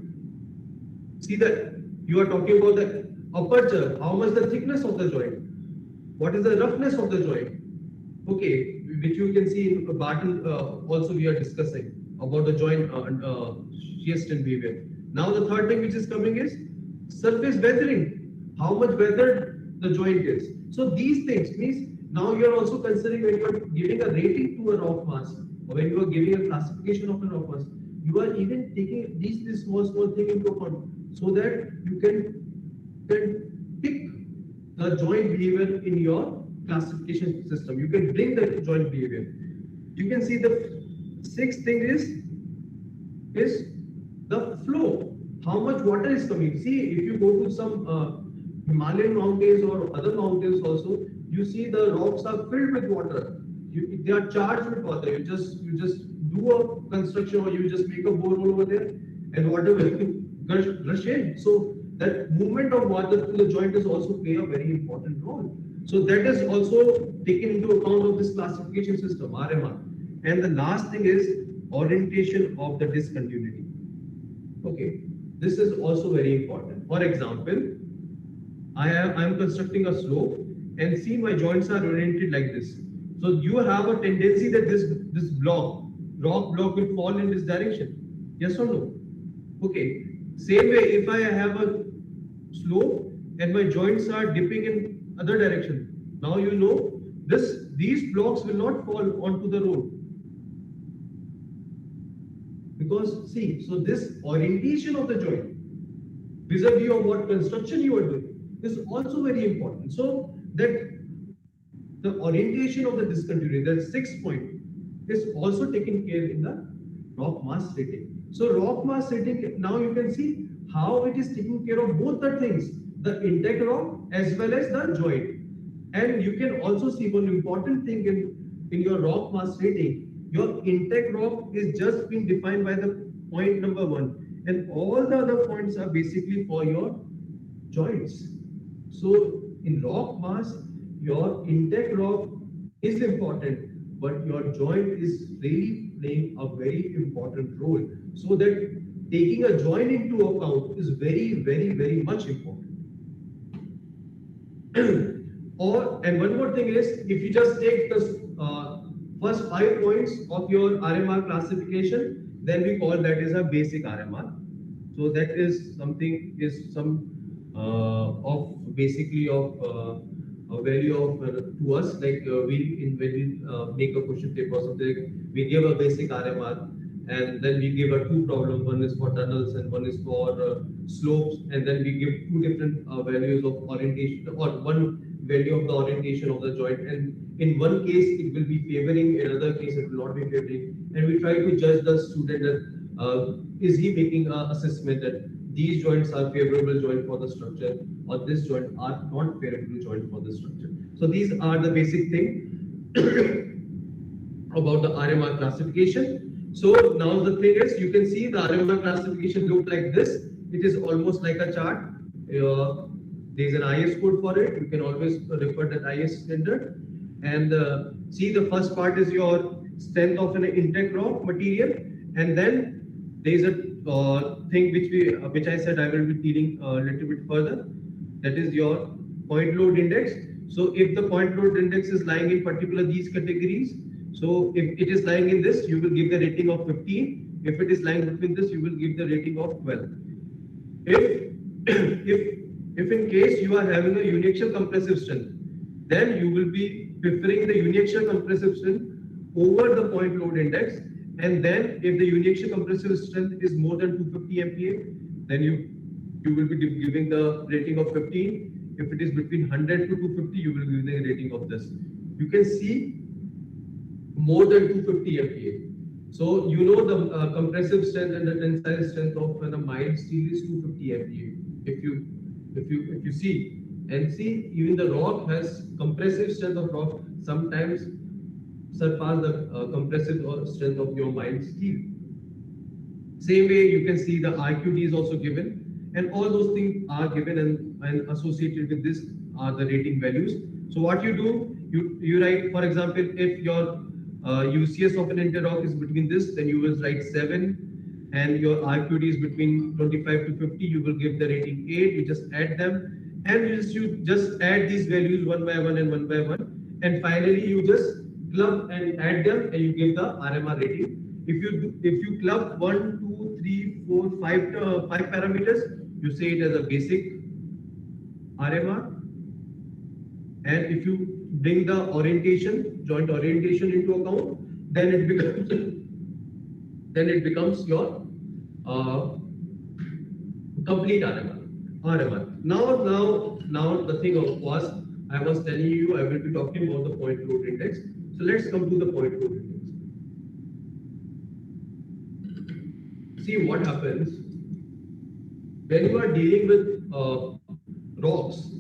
See that you are talking about the aperture, how much the thickness of the joint, what is the roughness of the joint. Okay, which you can see in Barton. Also we are discussing about the joint shear strength behavior. Now the third thing which is coming is surface weathering, how much weathered the joint is. So these things means now you are also considering when you are giving a rating to a rock mass, or when you are giving a classification of a rock mass, you are even taking these small thing into account, so that you can pick the joint behavior in your classification system. You can bring the joint behavior. You can see the sixth thing is the flow. How much water is coming? See, if you go to some Himalayan mountains or other mountains also, you see the rocks are filled with water. They are charged with water. You just do a construction, or you just make a borehole over there, and water will rush in. So that movement of water through the joint is also play a very important role. So that is also taken into account of this classification system, RMR. And the last thing is orientation of the discontinuity. Okay, this is also very important. For example, I am constructing a slope, and see my joints are oriented like this. So you have a tendency that this rock block will fall in this direction. Yes or no? Okay. Same way, if I have a slope and my joints are dipping in other direction, now you know these blocks will not fall onto the road. Because see, so this orientation of the joint vis-a-vis of what construction you are doing is also very important. So that the orientation of the discontinuity, that 6th point, is also taken care in the rock mass rating. So rock mass rating, now you can see how it is taking care of both the things, the intact rock as well as the joint. And you can also see one important thing in your rock mass rating. Your intact rock is just being defined by the point number 1, and all the other points are basically for your joints. So in rock mass, your intact rock is important, but your joint is really playing a very important role. So that taking a joint into account is very, very, very much important. And one more thing is, if you just take the first 5 points of your RMR classification, then we call that as a basic RMR. So that is something of basically of a value of to us, like when we make a question paper or something, we give a basic RMR, and then we give a 2 problem. One is for tunnels and one is for slopes, and then we give 2 different values of orientation, or 1 value of the orientation of the joint, and in one case it will be favoring, in another case it will not be favoring, and we try to judge the student that is he making an assessment that these joints are favorable joint for the structure, or this joint are not favorable joint for the structure. So these are the basic thing about the RMR classification. So now the thing is, you can see the RMR classification look like this. It is almost like a chart. There is an IS code for it. You can always refer that IS standard. And see, the first part is your strength of an intact rock material, and then there is a thing which I said I will be dealing a little bit further. That is your point load index. So if the point load index is lying in particular these categories, so if it is lying in this, you will give the rating of 15. If it is lying between this, you will give the rating of 12. If if in case you are having a uniaxial compressive strength, then you will be preferring the uniaxial compressive strength over the point load index. And then if the uniaxial compressive strength is more than 250 MPa, then you will be giving the rating of 15. If it is between 100 to 250, you will be giving the rating of this. You can see more than 250 MPa. So you know the compressive strength and the tensile strength of a mild steel is 250 MPa. If you see, and see, even the rock has compressive strength of rock sometimes surpass the compressive strength of your mild steel. Same way, you can see the RQD is also given, and all those things are given and associated with this are the rating values. So what you do, you write, for example, if your UCS of an interrock is between this, then you will write 7, and your RQD is between 25 to 50, you will give the rating 8. You just add them, and you just add these values one by one and one by one, and finally you just club and add them, and you give the RMR rating. If you club 1, 2, 3, 4, 5 parameters, you say it as a basic RMR. And if you bring the joint orientation into account, then it becomes your complete RMR. Now the thing was, I was telling you I will be talking about the point load index. So let's come to the point load index. See what happens when you are dealing with rocks.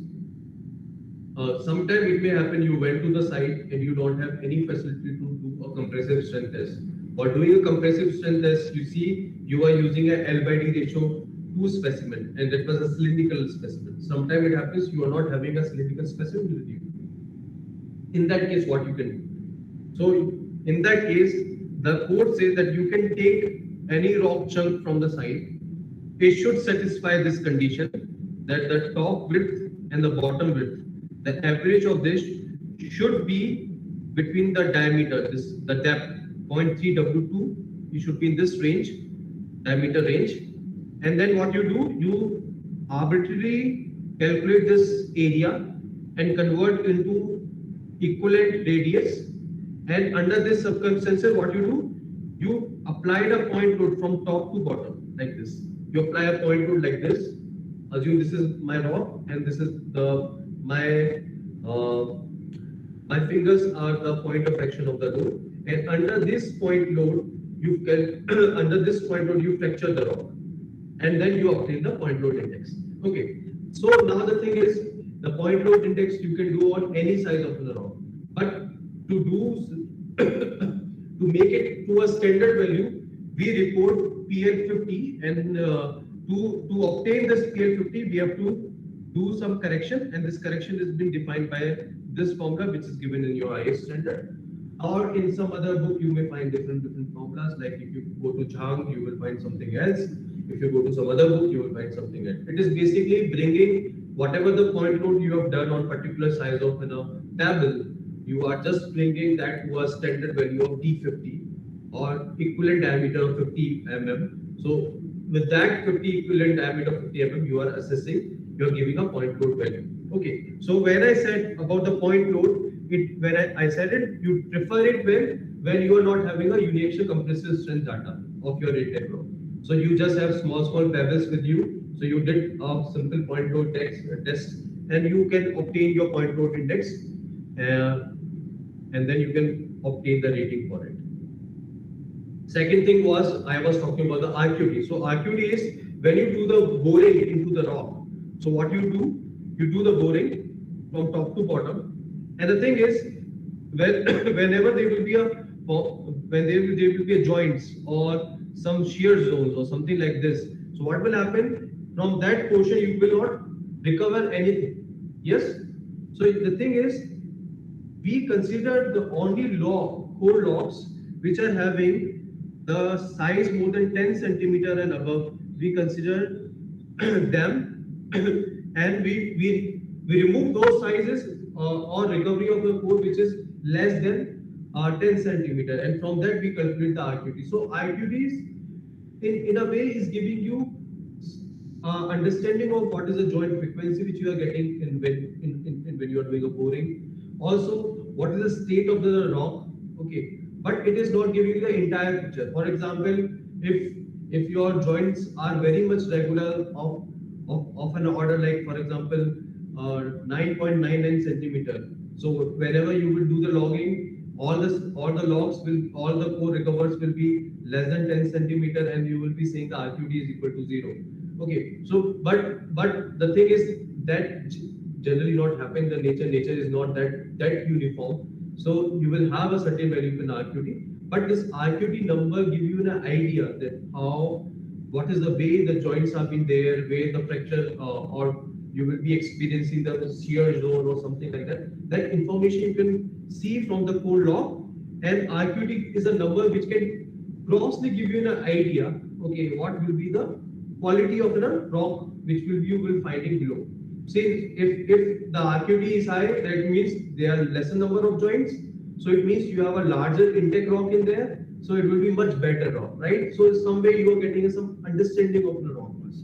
Sometimes it may happen you went to the site and you don't have any facility to do a compressive strength test. Or doing a compressive strength test, you see you are using a L by D ratio 2 specimen, and that was a cylindrical specimen. Sometimes it happens you are not having a cylindrical specimen with you. In that case, what you can do? So in that case, the code says that you can take any rock chunk from the site. It should satisfy this condition that the top width and the bottom width, the average of this should be between the diameter, the depth 0.3 W2. You should be in this range, diameter range. And then what you do, you arbitrarily calculate this area and convert into equivalent radius. And under this circumstances, what you do, you applied a point load from top to bottom like this. You apply a point load like this. Assume this is my rock and this is my fingers are the point of action of the load. And under this point load, you fracture the rock, and then you obtain the point load index. Okay. So now the thing is, the point load index you can do on any size of the rock, but to make it to a standard value, we report PL50, and to obtain this PL50, we have to do some correction, and this correction is being defined by this formula, which is given in your IS standard. Or in some other book, you may find different formulas. Like if you go to Chang, you will find something else. If you go to some other book, you will find something else. It is basically bringing whatever the point load you have done on particular size of a table, you are just bringing that to a standard value of D50 or equivalent diameter of 50 mm. So with that 50 equivalent diameter of 50 mm, you are assessing, you are giving a point load value. Okay. So when I said about the point load, when I said it, you prefer it when you are not having a uniaxial compressive strength data of your rated rock. So you just have small pebbles with you. So you did a simple point load test, and you can obtain your point load index, and then you can obtain the rating for it. Second thing was, I was talking about the RQD. So RQD is when you do the boring into the rock. So what you do the boring from top to bottom. And the thing is, whenever there will be a joints or some shear zones or something like this. So what will happen from that portion? You will not recover anything. Yes. So the thing is, we consider the only core locks which are having the size more than 10 centimeter and above, we consider them and we remove those sizes or recovery of the core which is less than 10 centimeter, and from that we calculate the RQT. So RQT is in a way is giving you understanding of what is the joint frequency which you are getting when you are doing a boring. Also, what is the state of the rock? Okay, but it is not giving you the entire picture. For example, if your joints are very much regular of an order, like for example 9.99 centimeter. So whenever you will do the logging, all the core recovers will be less than 10 centimeter, and you will be saying the RQT is equal to 0. Okay, so but the thing is that generally not happen. The nature is not that uniform. So you will have a certain value in RQT, but this RQT number give you an idea that what is the way the joints have been there, where the fracture or you will be experiencing the shear zone or something like that. That information you can see from the core log, and RQT is a number which can grossly give you an idea. Okay, what will be the quality of the rock which you will finding below. See, if the RQT is high, that means there are lesser number of joints. So it means you have a larger intake rock in there. So it will be much better rock, right? So in some way you are getting some understanding of the rock mass.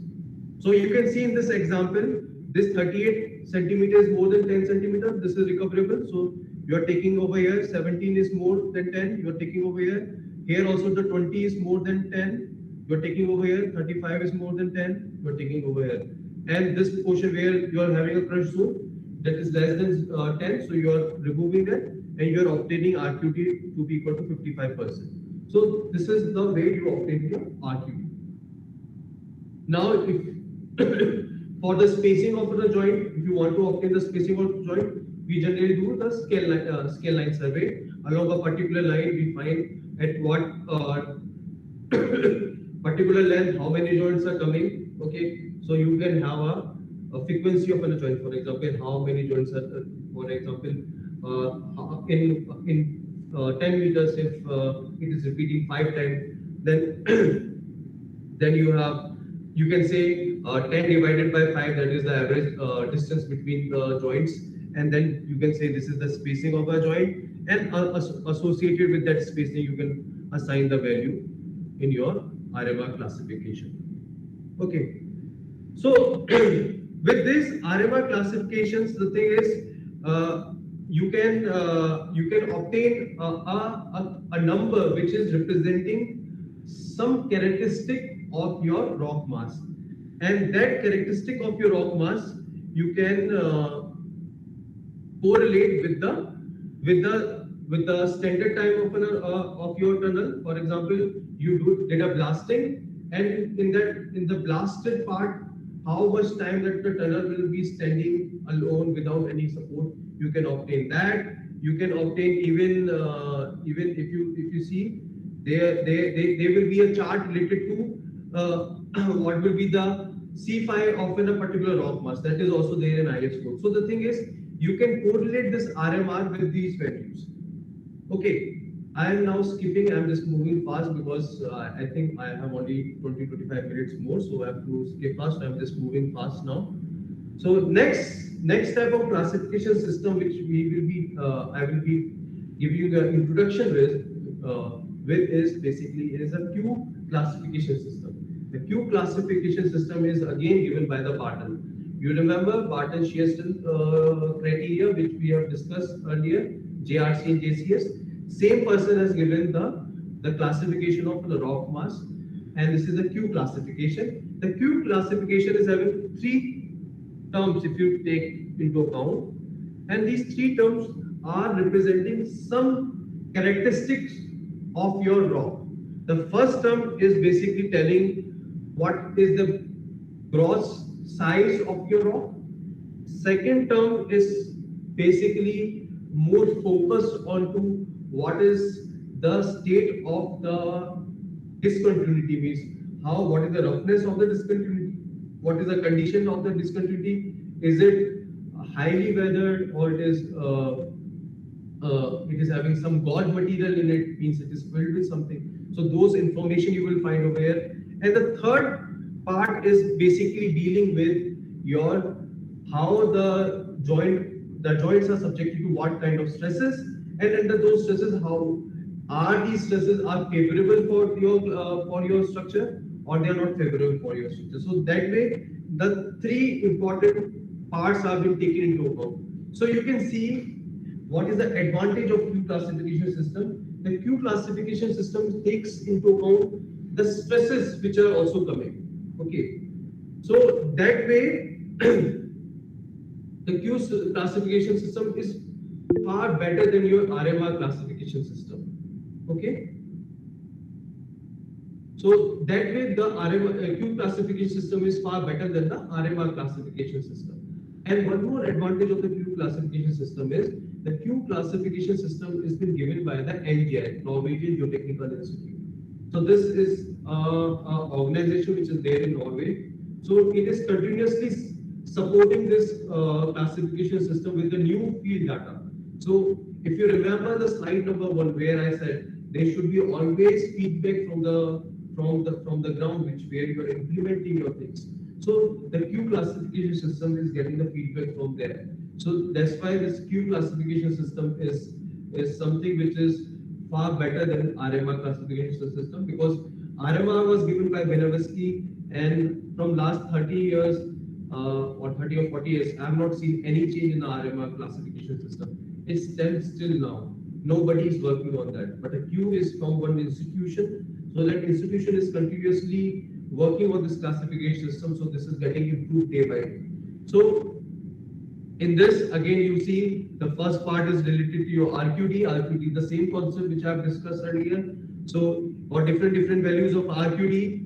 So you can see in this example, this 38 centimeters more than 10 centimeters. This is recoverable. So you are taking over here 17 is more than 10. You are taking over here. Here also the 20 is more than 10. You are taking over here. 35 is more than 10. You are taking over here. And this portion where you are having a crush zone that is less than 10, so you are removing that, and you are obtaining RQT to be equal to 55%. So this is the way you obtain your RQT. Now, if for the spacing of the joint, if you want to obtain the spacing of the joint, we generally do the scale line survey. Along a particular line, we find at what particular length how many joints are coming. Okay, so you can have a frequency of a joint. For example, how many joints are, for example, in 10 meters, if it is repeating 5 times, then then you can say 10 divided by 5, that is the average distance between the joints, and then you can say this is the spacing of a joint, and associated with that spacing you can assign the value in your RMR classification. Okay, so with this RMR classifications, the thing is you can obtain a number which is representing some characteristic of your rock mass, and that characteristic of your rock mass you can correlate with the standard time of your tunnel. For example, you did a blasting, and in the blasted part, how much time that the tunnel will be standing alone without any support, you can obtain that. You can obtain even if you see there will be a chart related to what will be the C5 of a particular rock mass, that is also there in IS code. So the thing is, you can correlate this RMR with these values. Okay, I am now skipping. I am just moving fast because I think I have only 20-25 minutes more, so I have to skip fast. I am just moving fast now. So next type of classification system which I will be giving you the introduction with is basically a Q classification system. The Q classification system is again given by the Barton. You remember Barton-Shearson criteria which we have discussed earlier, JRC and JCS. Same person has given the classification of the rock mass, and this is the Q classification. The Q classification is having 3 terms if you take into account, and these 3 terms are representing some characteristics of your rock. The first term is basically telling what is the gross size of your rock. Second term is basically more focused onto what is the state of the discontinuity, means what is the roughness of the discontinuity, what is the condition of the discontinuity, is it highly weathered or it is it is having some gauge material in it, means it is filled with something. So those information you will find over here. And the third part is basically dealing with your how the joints are subjected to what kind of stresses, and under those stresses, how are these stresses are favorable for your structure, or they are not favorable for your structure. So that way, the three important parts have been taken into account. So you can see what is the advantage of Q classification system. The Q classification system takes into account the stresses which are also coming. Okay, so that way the Q classification system is far better than your RMR classification system. Okay, so that way the Q classification system is far better than the RMR classification system. And one more advantage of the Q classification system is the Q classification system is been given by the NGI, Norwegian Geotechnical Institute. So this is an organization which is there in Norway. So it is continuously supporting this classification system with the new field data. So if you remember the slide number 1 where I said there should be always feedback from the ground which where you are implementing your things. So the Q classification system is getting the feedback from there. So that's why this Q classification system is something which is far better than RMR classification system, because RMR was given by Benevsky, and from last 30 years or 30 or 40 years, I have not seen any change in the RMR classification system. It stands still now. Nobody is working on that. But a Q is from one institution, so that institution is continuously working on this classification system. So this is getting improved day by day. So in this, again, you see the first part is related to your RQD, the same concept which I have discussed earlier. So for different values of RQD,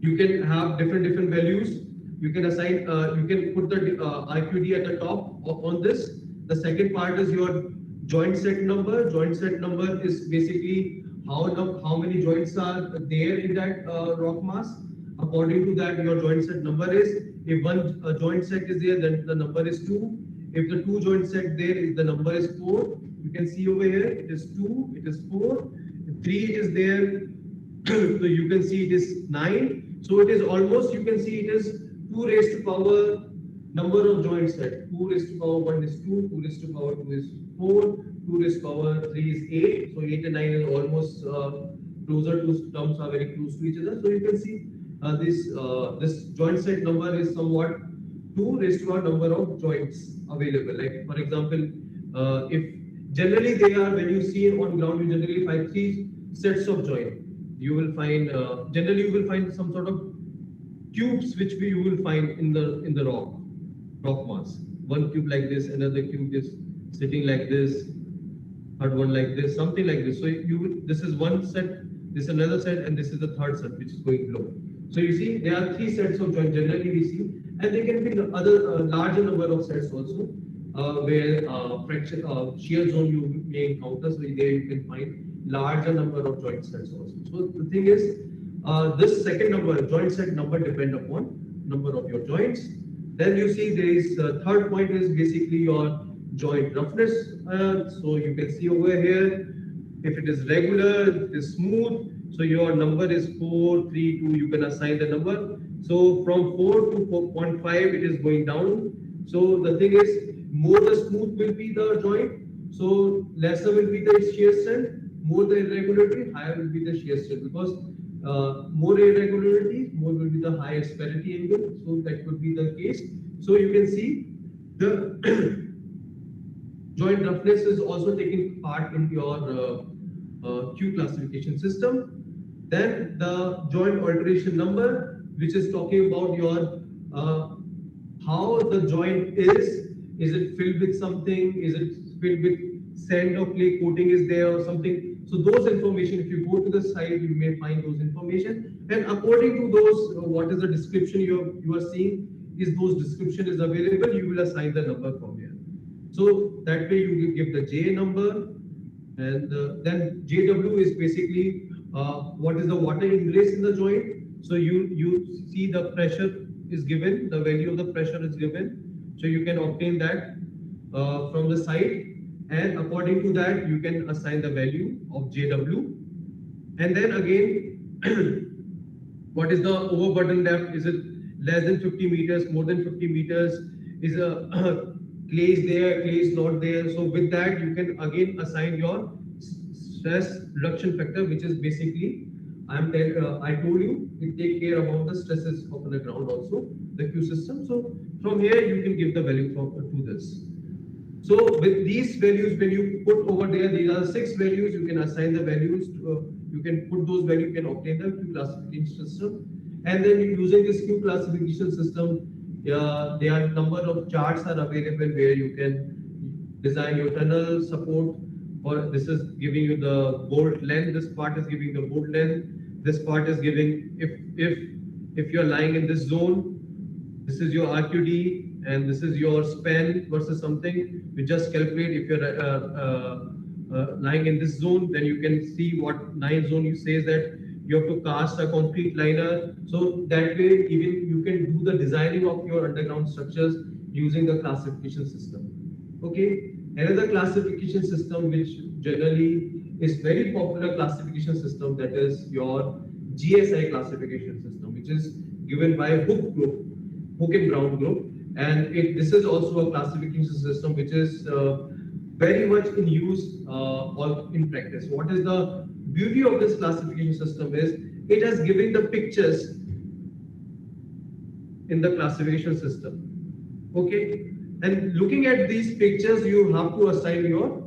you can have different values. You can assign, you can put the RQD at the top on this. The second part is your joint set number. Joint set number is basically how many joints are there in that rock mass. According to that, your joint set number is, if one joint set is there, then the number is 2. If the 2 joint set there, the number is 4. You can see over here, it is 2, it is 4, 3 it is there, so you can see it is 9. So it is almost, you can see it is 2 raised to power number of joint set. 2 raised to power 1 is 2, 2 raised to power 2 is 4, 2 raised to power 3 is 8. So 8 and 9 is almost closer to, terms are very close to each other. So you can see this joint set number is somewhat 2 raised to power number of joints available. Like for example, if generally they are, when you see on ground, you generally find 3 sets of joint. You will find generally you will find some sort of cubes which you will find in the rock mass. One cube like this, another cube is sitting like this, third one like this, something like this. So this is one set, this is another set, and this is the third set which is going below. So you see there are 3 sets of joint generally we see, and there can be other larger number of sets also where fracture shear zone you may encounter. So there you can find larger number of joint sets also. So the thing is, this second number, joint set number, depend upon number of your joints. Then you see there is third point is basically your joint roughness. So you can see over here, if it is regular, if it is smooth, so your number is 4, 3, 2, you can assign the number. So from 4 to 4.5, it is going down. So the thing is, more the smooth will be the joint, so lesser will be the shear strength, more the irregularity, higher will be the shear strength, because more irregularity, more will be the higher asperity angle. So that would be the case. So you can see the joint roughness is also taking part in your Q classification system. Then the joint alteration number, which is talking about your how the joint is it filled with something, is it filled with sand or clay coating is there or something. So those information, if you go to the site, you may find those information, and according to those, what is the description you are seeing, is those description is available, you will assign the number from here. So that way you will give the J number, and then JW is basically what is the water ingress in the joint. So you see the pressure is given, the value of the pressure is given, so you can obtain that. from the site, and according to that you can assign the value of JW. And then again, what is the overburden depth? Is it less than 50 meters, more than 50 meters? Is a clay is there, clay is not there? So with that you can again assign your stress reduction factor, which is basically I told you it take care about the stresses of the ground also, the Q system. So from here you can give the value to this. So with these values, when you put over there, these are 6 values, you can assign the values to, you can put those values, you can obtain the Q classification system. And then using this Q classification system, there are number of charts are available where you can design your tunnel support. Or this is giving you the bolt length, this part is giving the bolt length, this part is giving, if you're lying in this zone, this is your RQD, and this is your span versus something. You just calculate if you're lying in this zone, then you can see what 9 zone you says that you have to cast a concrete liner. So that way even you can do the designing of your underground structures using the classification system. Okay, another classification system which generally is very popular classification system, that is your GSI classification system, which is given by Hook and Brown group. And this is also a classification system which is very much in use or in practice. What is the beauty of this classification system is it has given the pictures in the classification system. Okay, and looking at these pictures, you have to assign your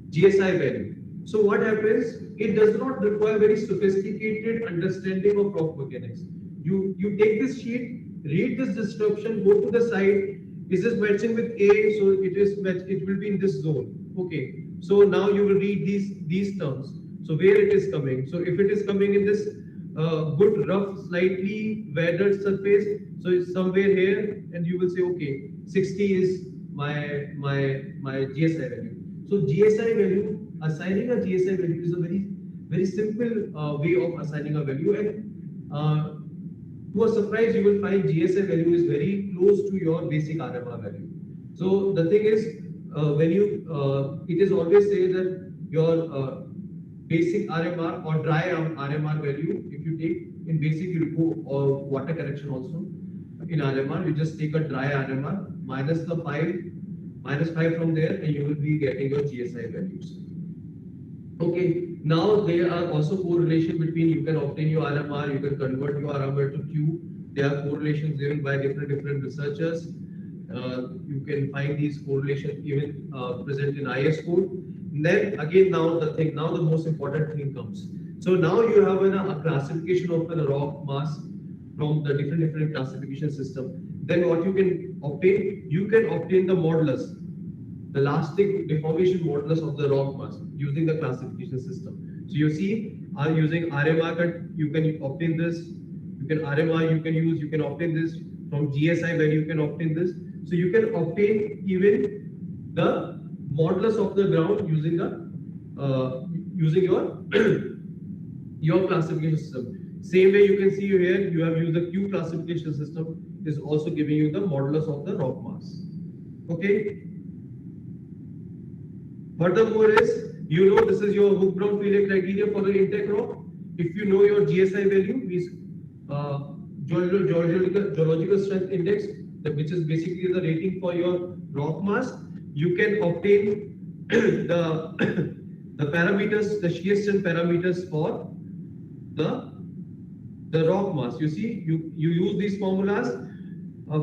GSI value. So what happens? It does not require very sophisticated understanding of rock mechanics. You take this sheet, read this description, go to the site. Is this matching with A? So it will be in this zone. Okay. So now you will read these terms. So where it is coming. So if it is coming in this good rough, slightly weathered surface, so it's somewhere here, and you will say, okay, 60 is my GSI value. So GSI value, assigning a GSI value is a very simple way of assigning a value, and to a surprise, you will find GSI value is very close to your basic RMR value. So the thing is, when you, it is always say that your basic RMR or dry RMR value, if you take in basic, you go or water correction also. In RMR, you just take a dry RMR minus 5 from there, and you will be getting your GSI values. Okay, now there are also correlation between, you can obtain your RMR, you can convert your RMR to Q. There are correlations given by different researchers. You can find these correlations even present in IS code. And then again, now the most important thing comes. So now you have a classification of the rock mass from the different classification system. Then what you can obtain? You can obtain the modulus, the elastic deformation modulus of the rock mass using the classification system. So you see, using RMR, you can obtain this. You can RMR, you can obtain this. From GSI value, you can obtain this. So you can obtain even the modulus of the ground using using your classification system. Same way you can see here, you have used the Q classification system is also giving you the modulus of the rock mass. Okay. Furthermore is, you know, this is your Hook-Brown failure criteria for the intake rock. If you know your GSI value, is geological strength index, which is basically the rating for your rock mass, you can obtain the parameters, the shear strength parameters for the rock mass. You see, you use these formulas.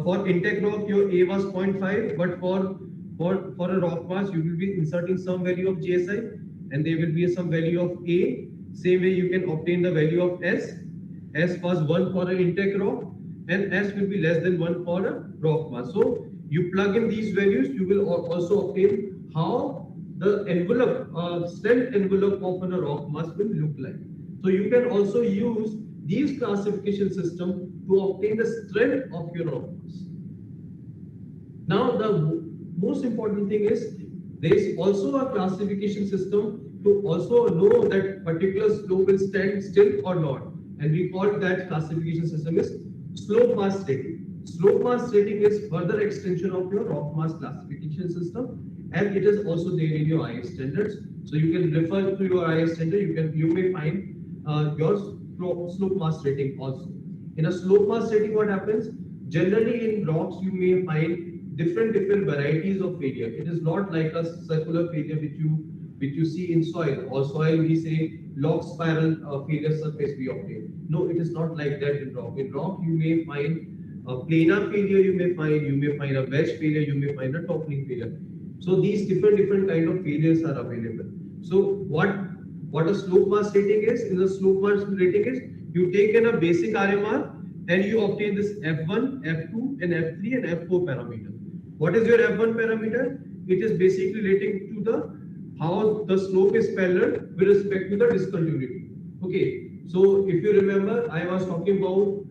For intake rock, your A was 0.5, but for a rock mass, you will be inserting some value of GSI, and there will be some value of A. Same way you can obtain the value of S. S was 1 for an intake rock, and S will be less than 1 for a rock mass. So you plug in these values, you will also obtain how the envelope, strength envelope of a rock mass will look like. So you can also use these classification system to obtain the strength of your rock mass. Now the most important thing is there is also a classification system to also know that particular slope will stand still or not, and we call that classification system is slope mass rating. Slope mass rating is further extension of your rock mass classification classification system, and it is also there in your IS standards. So you can refer to your IS standard. You may find your slope mass rating also. In a slope mass rating, what happens? Generally in rocks, you may find different varieties of failure. It is not like a circular failure which you see in soil. Or soil, we say log spiral failure surface we obtain. No, it is not like that in rock. In rock, you may find a planar failure, you may find a wedge failure, you may find a toppling failure. So these different kind of failures are available. So what a slope mass rating is? In the slope mass rating is you take in a basic RMR and you obtain this F1, F2, and F3 and F4 parameter. What is your F1 parameter? It is basically relating to the how the slope is parallel with respect to the discontinuity. Okay, so if you remember, I was talking about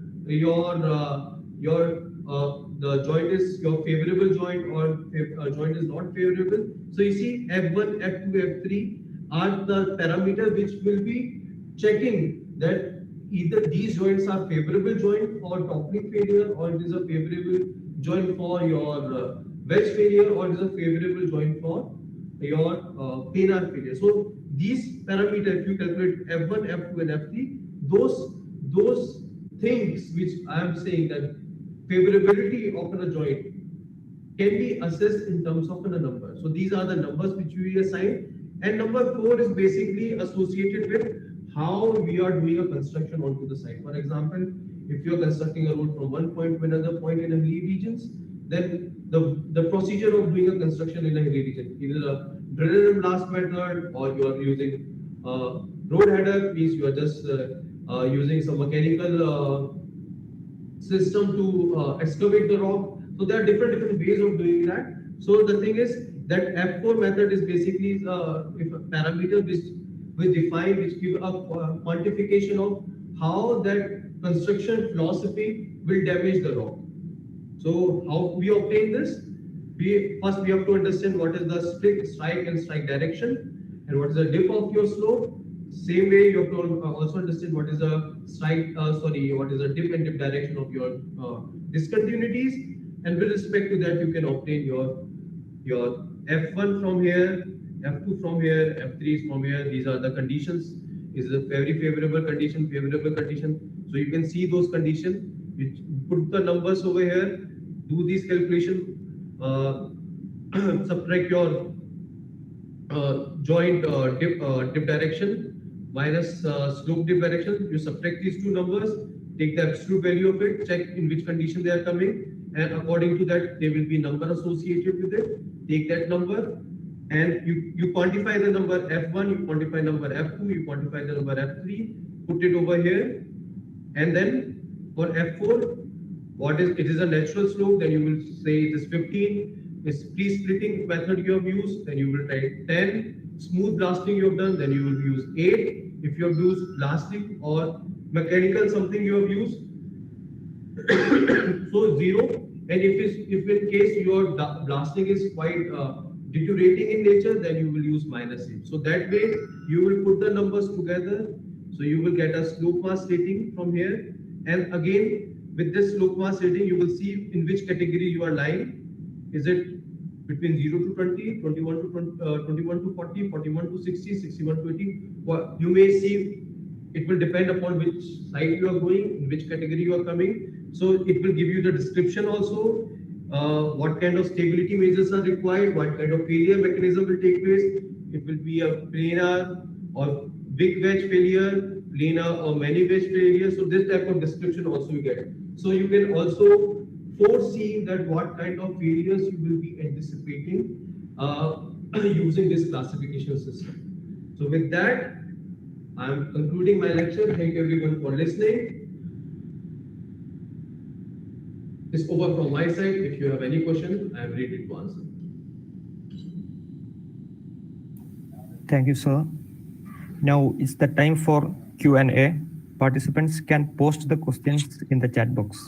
the joint is your favorable joint or joint is not favorable. So you see F1, F2, F3 are the parameters which will be checking that either these joints are favorable joint for toppling failure, or it is a favorable joint for your wedge failure, or it is a favorable joint for your planar failure. So these parameters, if you calculate F1, F2, and F3, those things which I am saying that favorability of a joint can be assessed in terms of a number. So these are the numbers which we assign. And number 4 is basically associated with how we are doing a construction onto the site. For example, if you are constructing a road from one point to another point in a hilly regions, then the procedure of doing a construction in a hilly region, either a drill and blast method, or you are using road header, means you are just using some mechanical system to excavate the rock. So there are different ways of doing that. So the thing is that F4 method is basically if a parameter which define, which give a quantification of how that construction philosophy will damage the rock. So how we obtain this? First we have to understand what is the strike and strike direction, and what is the dip of your slope. Same way you have to also understand what is the what is the dip and dip direction of your discontinuities, and with respect to that you can obtain your F1 from here, F2 from here, F3 is from here. These are the conditions. This is a very favorable condition, favorable condition. So you can see those conditions. You put the numbers over here, do this calculation, subtract your joint dip direction minus slope dip direction. You subtract these two numbers, take the absolute value of it, check in which condition they are coming, and according to that there will be number associated with it. Take that number and you quantify the number F1, you quantify number F2, you quantify the number F3, put it over here, and then for F4, it is a natural slope, then you will say it is 15. Is pre-splitting method you have used, then you will write 10. Smooth blasting you have done, then you will use 8. If you have used blasting or mechanical something you have used, so 0. And if in case your blasting is quite deteriorating in nature, then you will use -8. So that way you will put the numbers together. So you will get a slope mass rating from here. And again, with this slope mass rating, you will see in which category you are lying. Is it between 0 to 20, 21 to 20, 21 to 40, 41 to 60, 61 to 80? Well, you may see it will depend upon which side you are going, in which category you are coming. So it will give you the description also, what kind of stability measures are required, what kind of failure mechanism will take place. It will be a planar or big wedge failure, planar or many wedge failure. So this type of description also you get. So you can also foresee that what kind of failures you will be anticipating using this classification system. So with that, I am concluding my lecture. Thank everyone for listening. It's over from my side. If you have any question, I am ready to answer. Thank you, sir. Now it's the time for Q&A. Participants can post the questions in the chat box.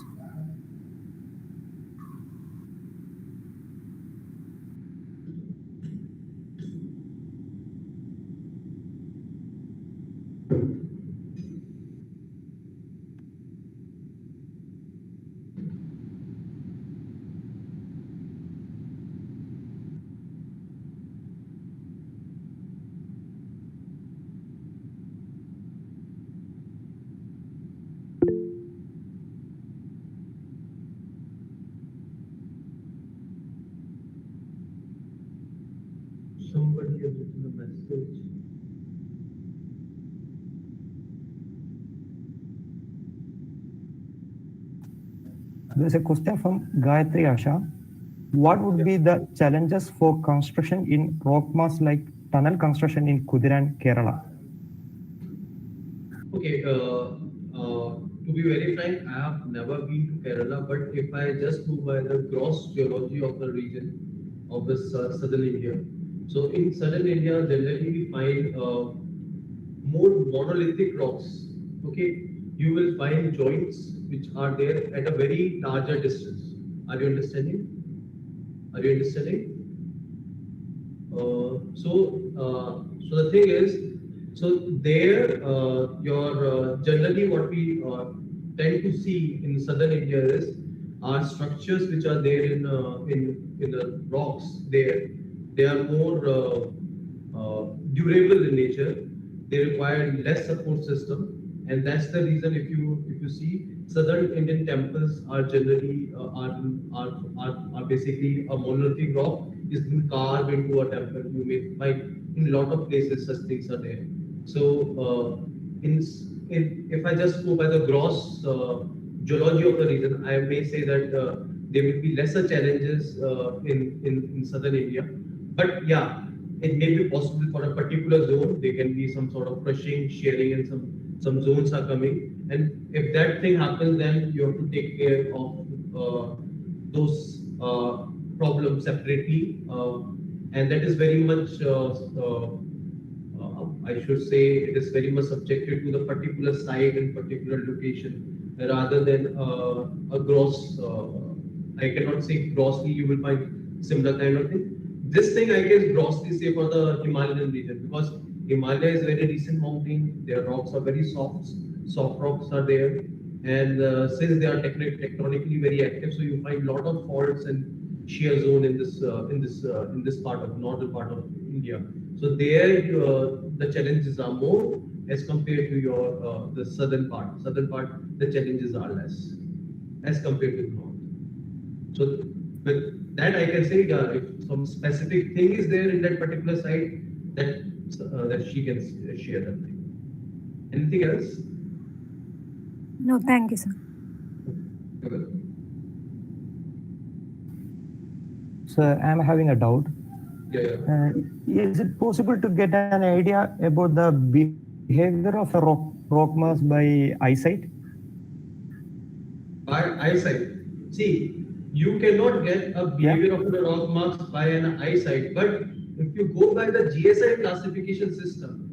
somebody has written a message. There's a question from Gayatri Asha. What would be the challenges for construction in rock mass like tunnel construction in Kuttippuram, Kerala? Okay, to be very frank, I have never been to Kerala, but if I just go by the gross geology of the region of the southern India, so in southern India, generally we find more monolithic rocks. Okay, you will find joints which are there at a very larger distance. Are you understanding? Are you understanding? So the thing is, so there, generally what we tend to see in southern India is are structures which are there in the rocks. They are more durable in nature. They require less support system, and that's the reason if you see southern Indian temples are generally are basically a monolithic rock is been carved into a temple. You may find in a lot of places such things are there. So if I just go by the gross geology of the region, I may say that there will be lesser challenges in southern India. But yeah, it may be possible for a particular zone. There can be some sort of crushing, shearing, and some zones are coming. And if that thing happens, then you have to take care of those problems separately. And that is very much, I should say, it is very much subjected to the particular site and particular location rather than a gross. I cannot say grossly you will find similar kind of thing. This thing I guess grossly say for the Himalayan region because Himalaya is very recent mountain. Their rocks are very soft rocks are there, and since they are tectonically very active, so you find a lot of faults and shear zone in this part of northern part of India. So there the challenges are more as compared to your the southern part. Southern part the challenges are less as compared to the north. So with that I can say if some specific thing is there in that particular site that she can share that thing. Anything else? No, thank you, sir. You're welcome. So I'm having a doubt. Yeah. Is it possible to get an idea about the behavior of a rock mass by eyesight? By eyesight. See, you cannot get a behavior of the rock mass by an eyesight, but if you go by the GSI classification system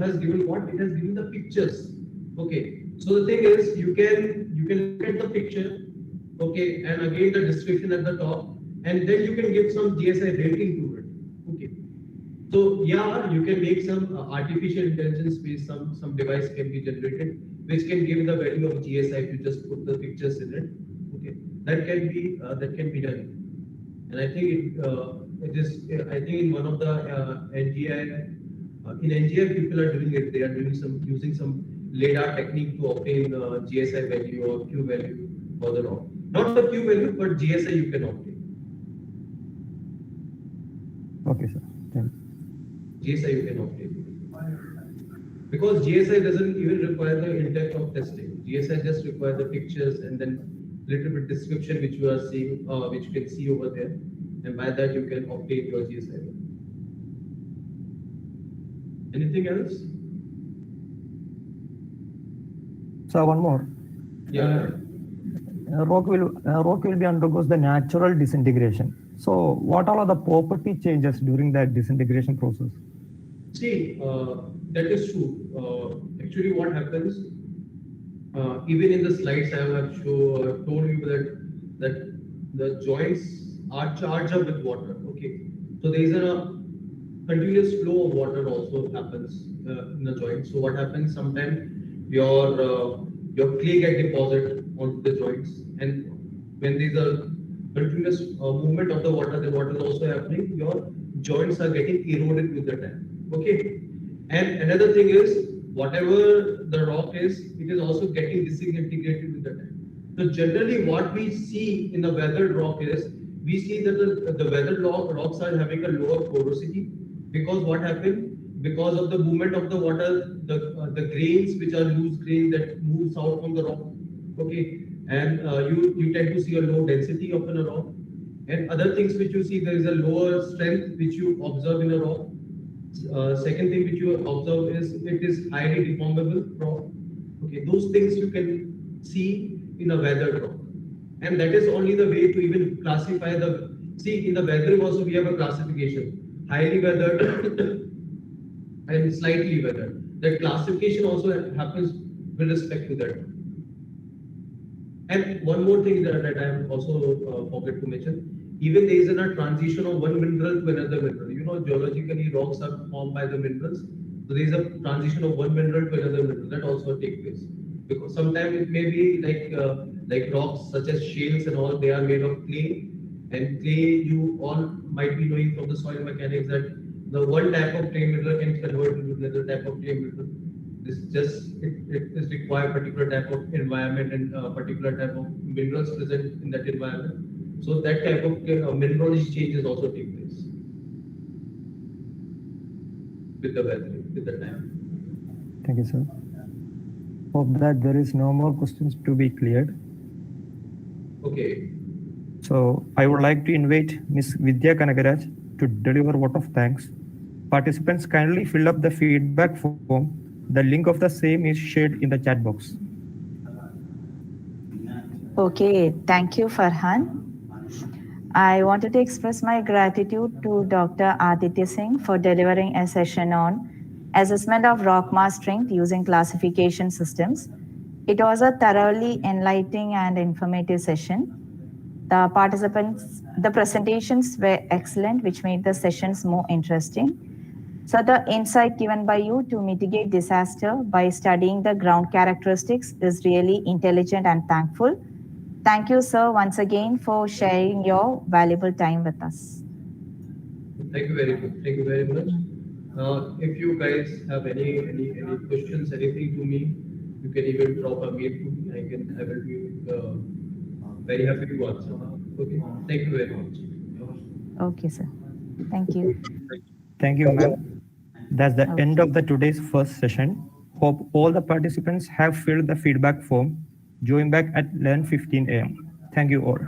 has given what? It has given the pictures. Okay. So the thing is, you can look at the picture, okay, and again the description at the top, and then you can give some GSI rating to it. Okay. So yeah, you can make some artificial intelligence based some device can be generated which can give the value of GSI if you just put the pictures in it. Okay, that can be done, and I think it is. I think in one of the NGI in NGI people are doing it. They are doing using some LiDAR technique to obtain GSI value or Q value for the rock. Not the Q value, but GSI you can obtain. Okay, sir. Thank you. GSI you can obtain. Because GSI doesn't even require the intent of testing. GSI just requires the pictures and then little bit description which you are seeing, which you can see over there, and by that you can obtain your GSI. Anything else? So one more. Yeah. Rock will be undergoes the natural disintegration. So what all are the property changes during that disintegration process? See, that is true. Actually, what happens, even in the slides I have told you that the joints are charged up with water. Okay, so there is a continuous flow of water also happens in the joint. So what happens sometimes your clay get deposited onto the joints, and when there is a continuous movement of the water is also happening. Your joints are getting eroded with the time. Okay, and another thing is whatever the rock is, it is also getting disintegrated with the time. So generally, what we see in the weathered rock is we see that the weathered rocks are having a lower porosity because what happened? Because of the movement of the water, the grains which are loose grains that moves out from the rock, okay, and you tend to see a low density of in a rock, and other things which you see there is a lower strength which you observe in a rock. Second thing which you observe is it is highly deformable rock. Okay, those things you can see in a weathered rock, and that is only the way to even classify the. See, in the weathering also we have a classification: highly weathered and slightly weathered. That classification also happens with respect to that. And one more thing that I am also forget to mention, even there is a transition of one mineral to another mineral. You know, geologically rocks are formed by the minerals. So there is a transition of one mineral to another mineral that also takes place. Because sometimes it may be like rocks such as shales and all, they are made of clay. And clay, you all might be knowing from the soil mechanics that the one type of clay mineral can convert into another type of clay mineral. This just it is require particular type of environment and particular type of minerals present in that environment. So that type of mineralogy changes also take place with the weather, with the time. Thank you, sir. Hope that there is no more questions to be cleared. Okay. So I would like to invite Ms. Vidya Kanagaraj to deliver a vote of thanks. Participants kindly fill up the feedback form. The link of the same is shared in the chat box. Okay, thank you, Farhan. I wanted to express my gratitude to Dr. Aditya Singh for delivering a session on assessment of rock mass strength using classification systems. It was a thoroughly enlightening and informative session. The presentations were excellent, which made the sessions more interesting. So the insight given by you to mitigate disaster by studying the ground characteristics is really intelligent and thankful. Thank you, sir, once again for sharing your valuable time with us. Thank you very much. Thank you very much. If you guys have any questions, anything to me, you can even drop a mail to me. I will be very happy to answer. Okay. Thank you very much. Okay, sir. Thank you. Thank you, ma'am. That's the Okay. end of the today's first session. Hope all the participants have filled the feedback form. Join back at 11:15 a.m. Thank you all.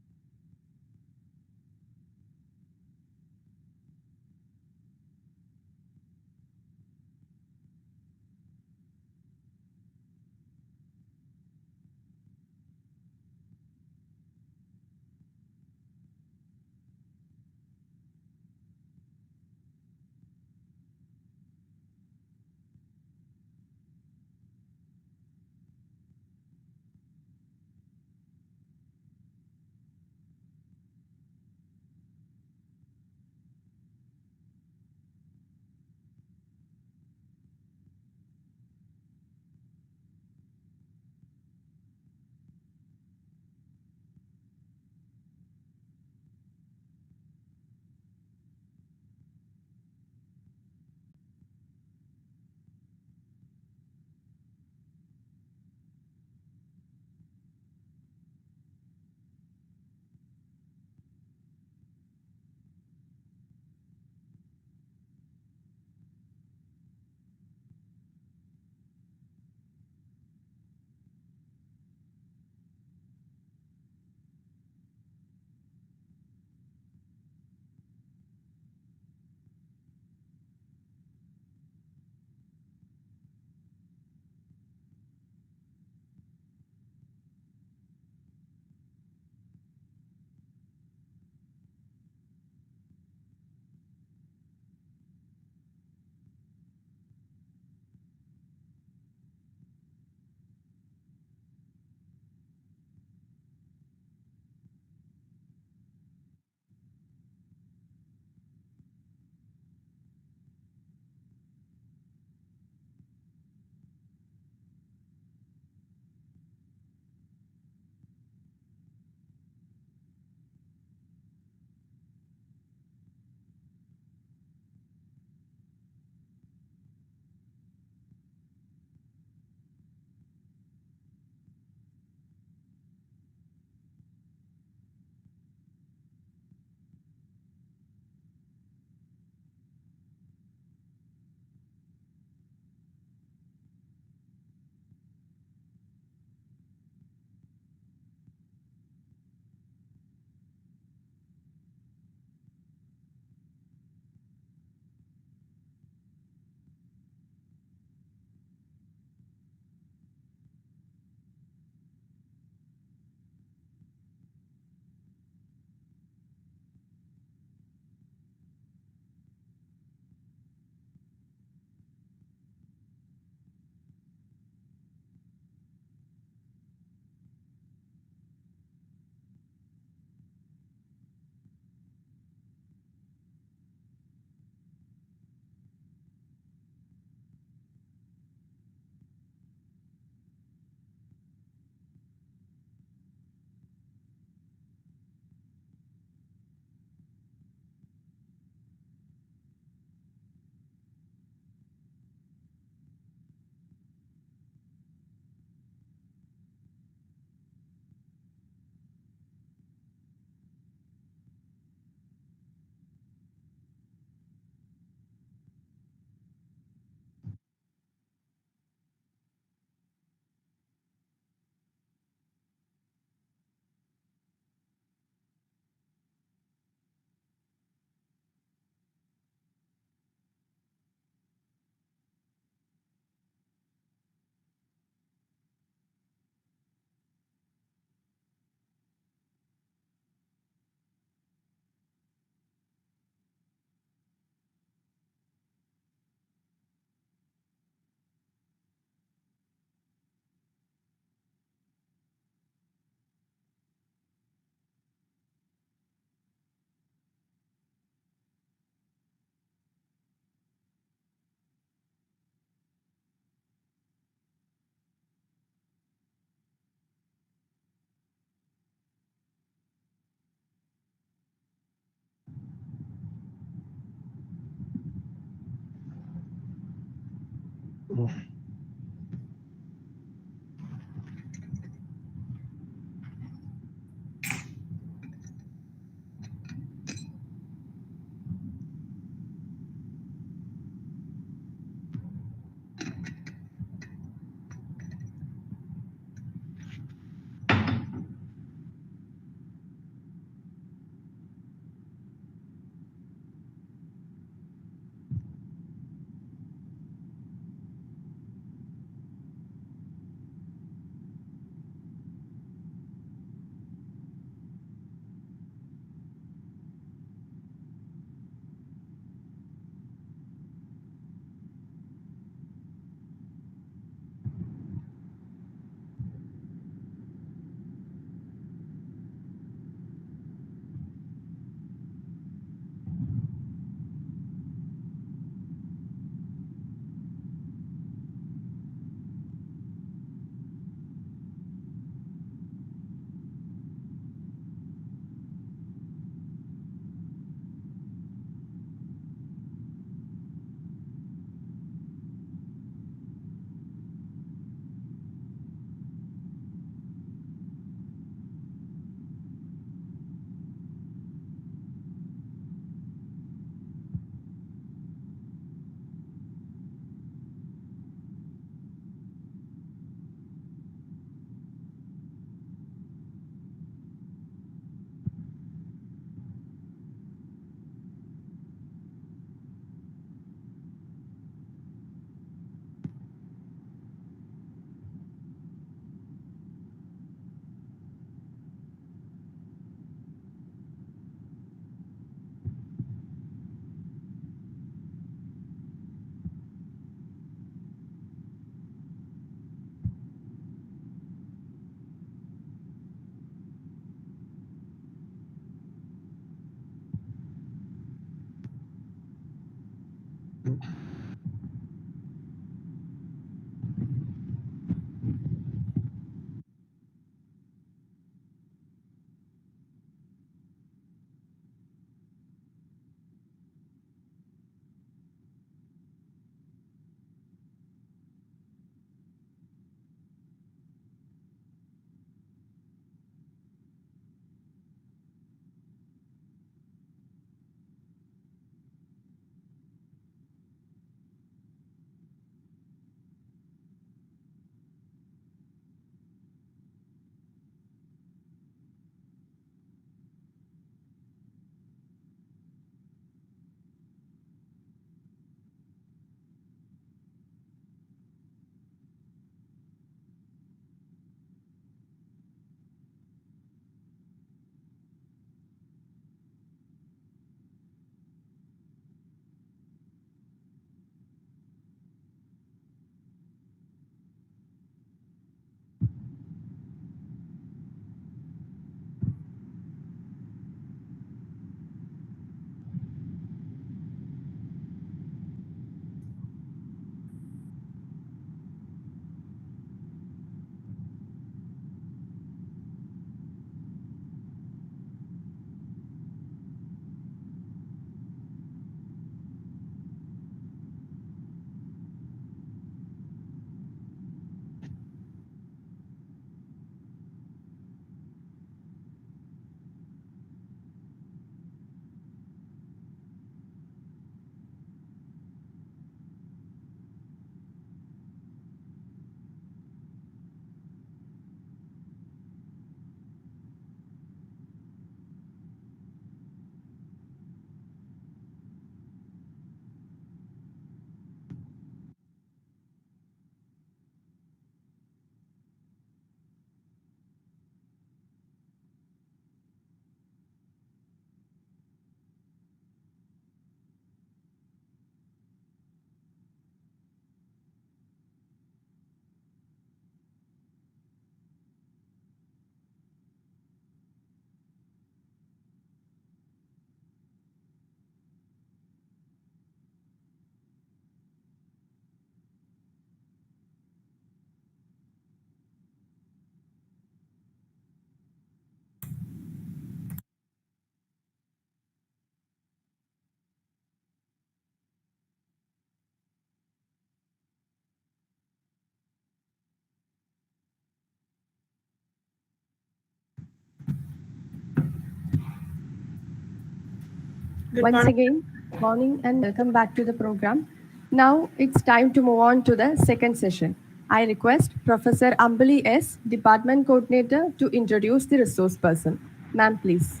Once again, morning and welcome back to the program. Now it's time to move on to the second session. I request Professor Ambali S., Department Coordinator, to introduce the resource person. Ma'am, please.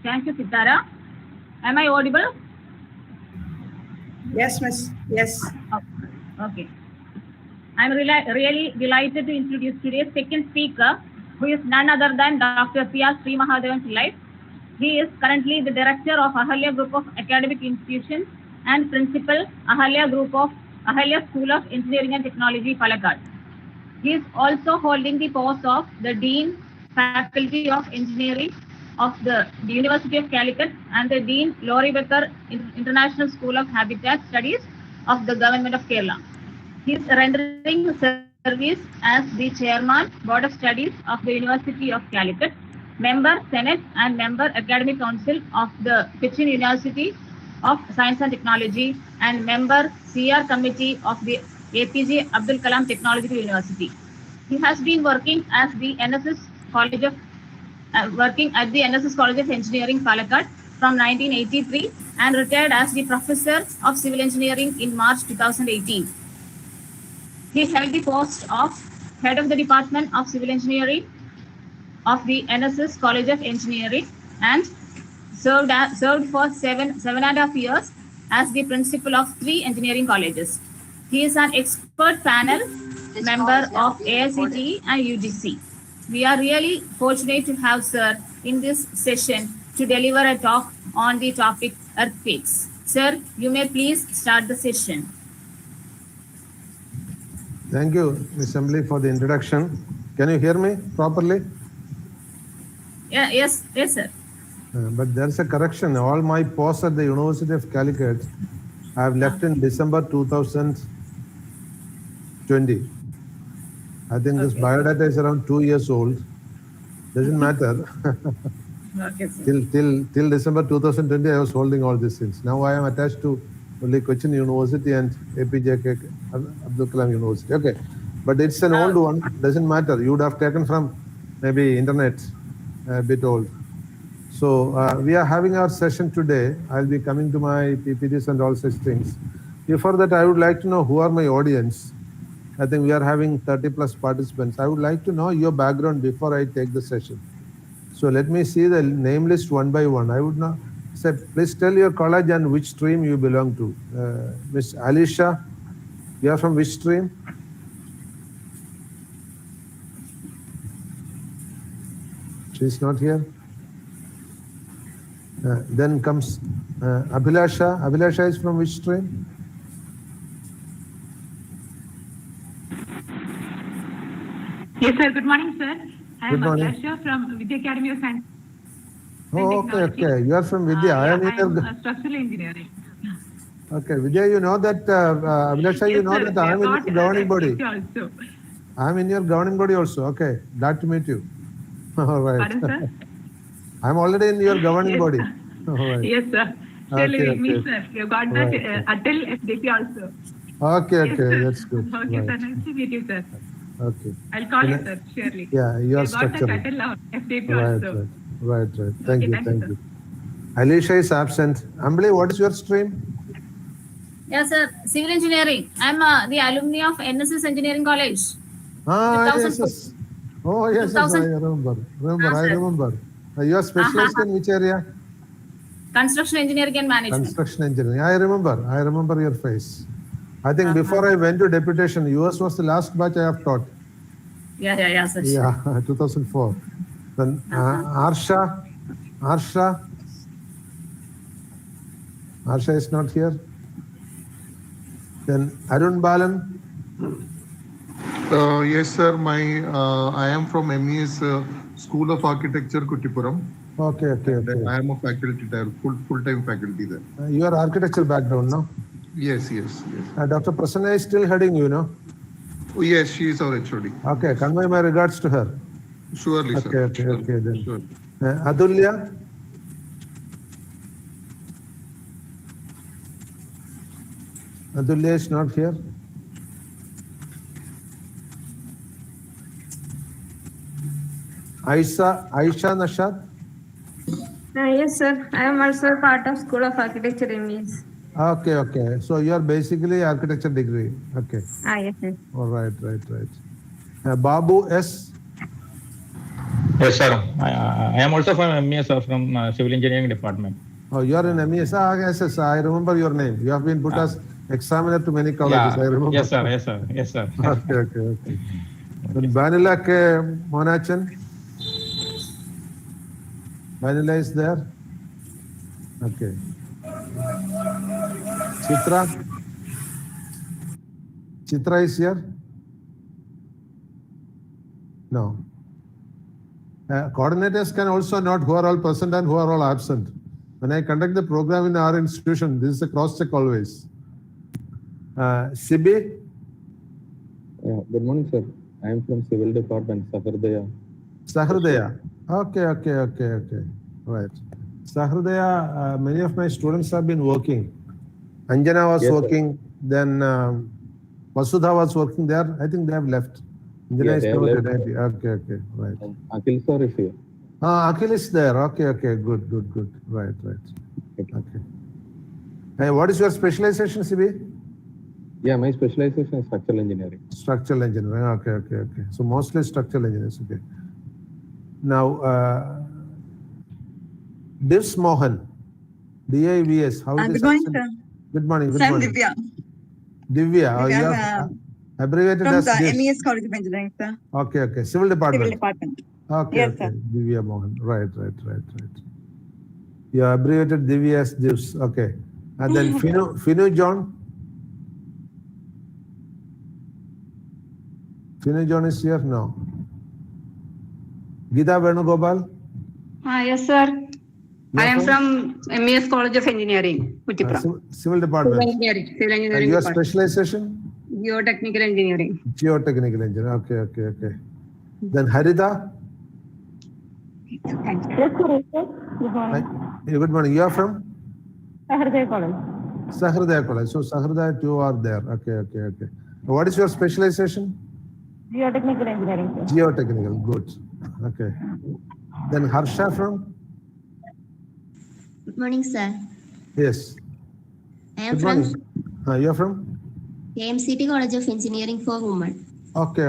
Thank you, Sitara. Am I audible? Yes, miss. Yes. Okay. I'm really delighted to introduce today's second speaker, who is none other than Dr. C.R. Sri Mahadevan Pillai. He is currently the director of Ahalya Group of Academic Institutions and principal Ahalya School of Engineering and Technology, Palakkad. He is also holding the post of the Dean, Faculty of Engineering of the University of Calicut and the Dean Laurie Becker International School of Habitat Studies of the Government of Kerala. He is rendering service as the Chairman, Board of Studies of the University of Calicut, Member, Senate and Member, Academic Council of the Cochin University of Science and Technology and Member, CR Committee of the APJ Abdul Kalam Technological University. He has been working as the NSS College of Engineering, Palakkad from 1983 and retired as the Professor of Civil Engineering in March 2018. He held the post of Head of the Department of Civil Engineering of the NSS College of Engineering and served for seven and a half years as the principal of 3 engineering colleges. He is an expert panel member of AICTE and UGC. We are really fortunate to have Sir in this session to deliver a talk on the topic earthquakes. Sir, you may please start the session. Thank you, Ms. Assembly, for the introduction. Can you hear me properly? Yeah, yes, sir. But there's a correction. All my posts at the University of Calicut I have left in December 2020. I think this biodata is around 2 years old. Doesn't matter. Okay, sir. till December 2020, I was holding all these things. Now I am attached to only Cochin University and APJ Abdul Kalam University. Okay, but it's an old one. Doesn't matter. You would have taken from maybe internet, a bit old. So we are having our session today. I'll be coming to my PPTs and all such things. Before that, I would like to know who are my audience. I think we are having 30 plus participants. I would like to know your background before I take the session. So let me see the name list one by one. I would not say, please tell your college and which stream you belong to. Miss Alisha, you are from which stream? She's not here. Then comes Abhilasha. Abhilasha is from which stream? Yes, sir. Good morning, sir. I am Good morning. Abhilasha from Vidya Academy of Science. Oh, okay. You are from Vidya. I am structural engineering. Okay, Vidya, you know that, Abhilasha, you Yes, know sir. that I am in your governing body. Also. I am in your governing body also. Okay, glad to meet you. All right. Pardon, sir? I am already in your governing Yes, body. sir. All right. Yes, sir. Surely Okay, we'll meet, okay. sir. You got Right, that Atal FDP also. Okay, Yes, okay, sir. that's good. Okay, Right. sir. Nice to meet you, sir. Okay. I'll call you, Can I- sir. Surely. Yeah, you are You got structural. that Atal FDP Right, also. right. Thank Okay, you, thank you, thank sir. you. Alicia is absent. Ambali, what is your stream? Yes, sir. Civil engineering. I'm the alumni of NSS Engineering College. Ah, yes, 2004. yes. Oh, yes, yes, I 2000. remember. I sir. remember. You are specialized in which area? Construction engineering and management. Construction engineering. I remember your face. I think before I went to deputation, yours was the last batch I have taught. Yeah, sir. Yeah, 2004. Then Arsha is not here. Then Arun Balan. Yes, sir. I am from MESCE School of Architecture, Kuttippuram. Okay. I am a faculty there, full-time faculty there. You are architecture background, no? Yes. Dr. Prasanna is still heading you, no? Oh, yes, she is our HOD. Okay, convey my regards to her. Surely, sir. Okay, then. Sure. Adulya? Adulya is not here. Aisha Nashad? Yes, sir. I am also part of School of Architecture MES. Okay. So you are basically architecture degree. Okay. Yes, sir. All right. Babu S. Yes, sir. I am also from MES, sir, from Civil Engineering Department. Oh, you are in MES. Yes. I remember your name. You have been put as examiner to many colleges. Yeah. I remember. Yes, sir. Okay. Then Vanilla K. Monachan. Vanilla is there. Okay. Chitra is here? No. Coordinators can also note who are all present and who are all absent. When I conduct the program in our institution, this is a cross-check always. Sibi? Good morning, sir. I am from Civil Department, Sahridaya. Okay. Right. Sahridaya, many of my students have been working. Anjana was working, then Vasudha was working there. I think they have left. Anjana is now okay, right. Akhil sir is here. Akhil is there. Okay, good. Right. Okay. Hey, what is your specialization, Sibi? Yeah, my specialization is structural engineering. Structural engineering. Okay. So mostly structural engineers. Okay. Now, Divs Mohan, DIVS. How is Good morning, sir. Good morning. I'm Divya. Divya. You have abbreviated From as the Divs. MES College of Engineering, sir. Okay. Civil Department. Civil Department. Okay. Yes, sir. Divya Mohan. Right. You abbreviated Divya as Divs. Okay. And then Finu John. Finu John is here? No. Gita Venugopal? Yes, sir. I am from MES College of Engineering, Kuttippuram. Civil Department. Civil Engineering Your Department. specialization? Geotechnical Engineering. Geotechnical engineering. Okay. Then Harita? Yes, sir. Good morning. Good morning. You are from? Sahridaya College. Sahridaya College. So Sahridaya, you are there. Okay. What is your specialization? Geotechnical Engineering, sir. Geotechnical. Good. Okay. Then Harsha from? Good morning, sir. Yes. I am Good from morning. You are from? AMCT College of Engineering for Women. Okay.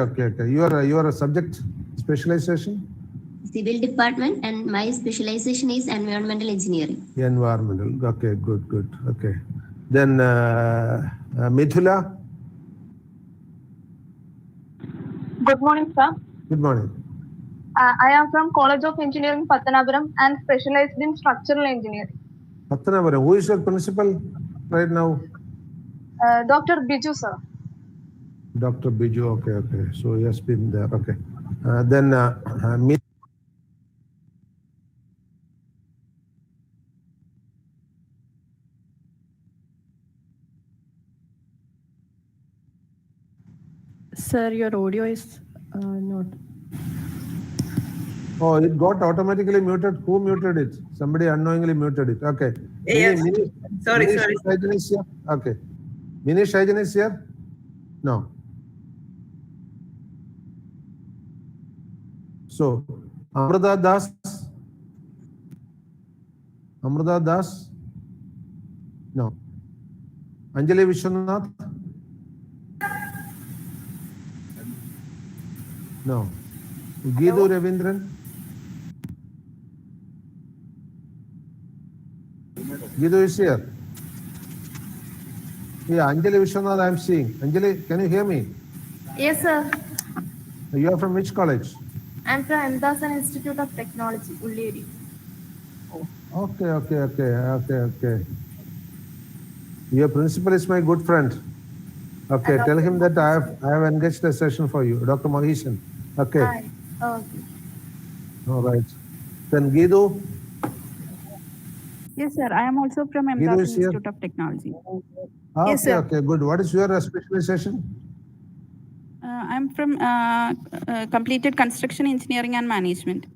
You are a subject specialization? Civil Department, and my specialization is Environmental Engineering. Environmental. Okay, good. Okay. Then Mithula? Good morning, sir. Good morning. I am from College of Engineering, Patanapuram, and specialized in structural engineering. Patanapuram. Who is your principal right now? Dr. Biju, sir. Dr. Biju. Okay. So he has been there. Okay. Then Sir, your audio is not. Oh, it got automatically muted. Who muted it? Somebody unknowingly muted it. Okay. Yes. Sorry. Shaijan is here? Okay. Mini Shaijan is here? No. So, Amrita Das? No. Anjali Vishwanath? No. Gidu Ravindran? Gidu is here. Yeah, Anjali Vishwanath I am seeing. Anjali, can you hear me? Yes, sir. You are from which college? I am from Ahmedabad Institute of Technology, Ulleri. Okay. Your principal is my good friend. Okay, tell him that I have engaged a session for you, Dr. Mahishan. Okay. Hi. Okay. All right. Then Gidu? Yes, sir. I am also from Ahmedabad Institute of Technology. Yes, sir. Okay, good. What is your specialization? I'm from completed construction engineering and management.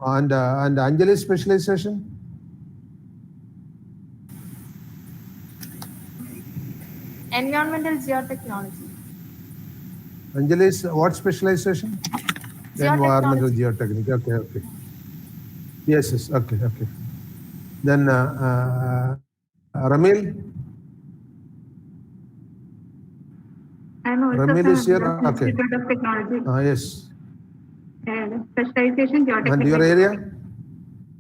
And Anjali's specialization? Environmental Geotechnology. Anjali's what specialization? Geotechnology. Environmental geotechnical. Okay. Yes. Okay. Then Ramil. I'm also Ramil from is here. Adaptation Okay. Institute of Technology. Yes. Specialization geotechnical. And your area?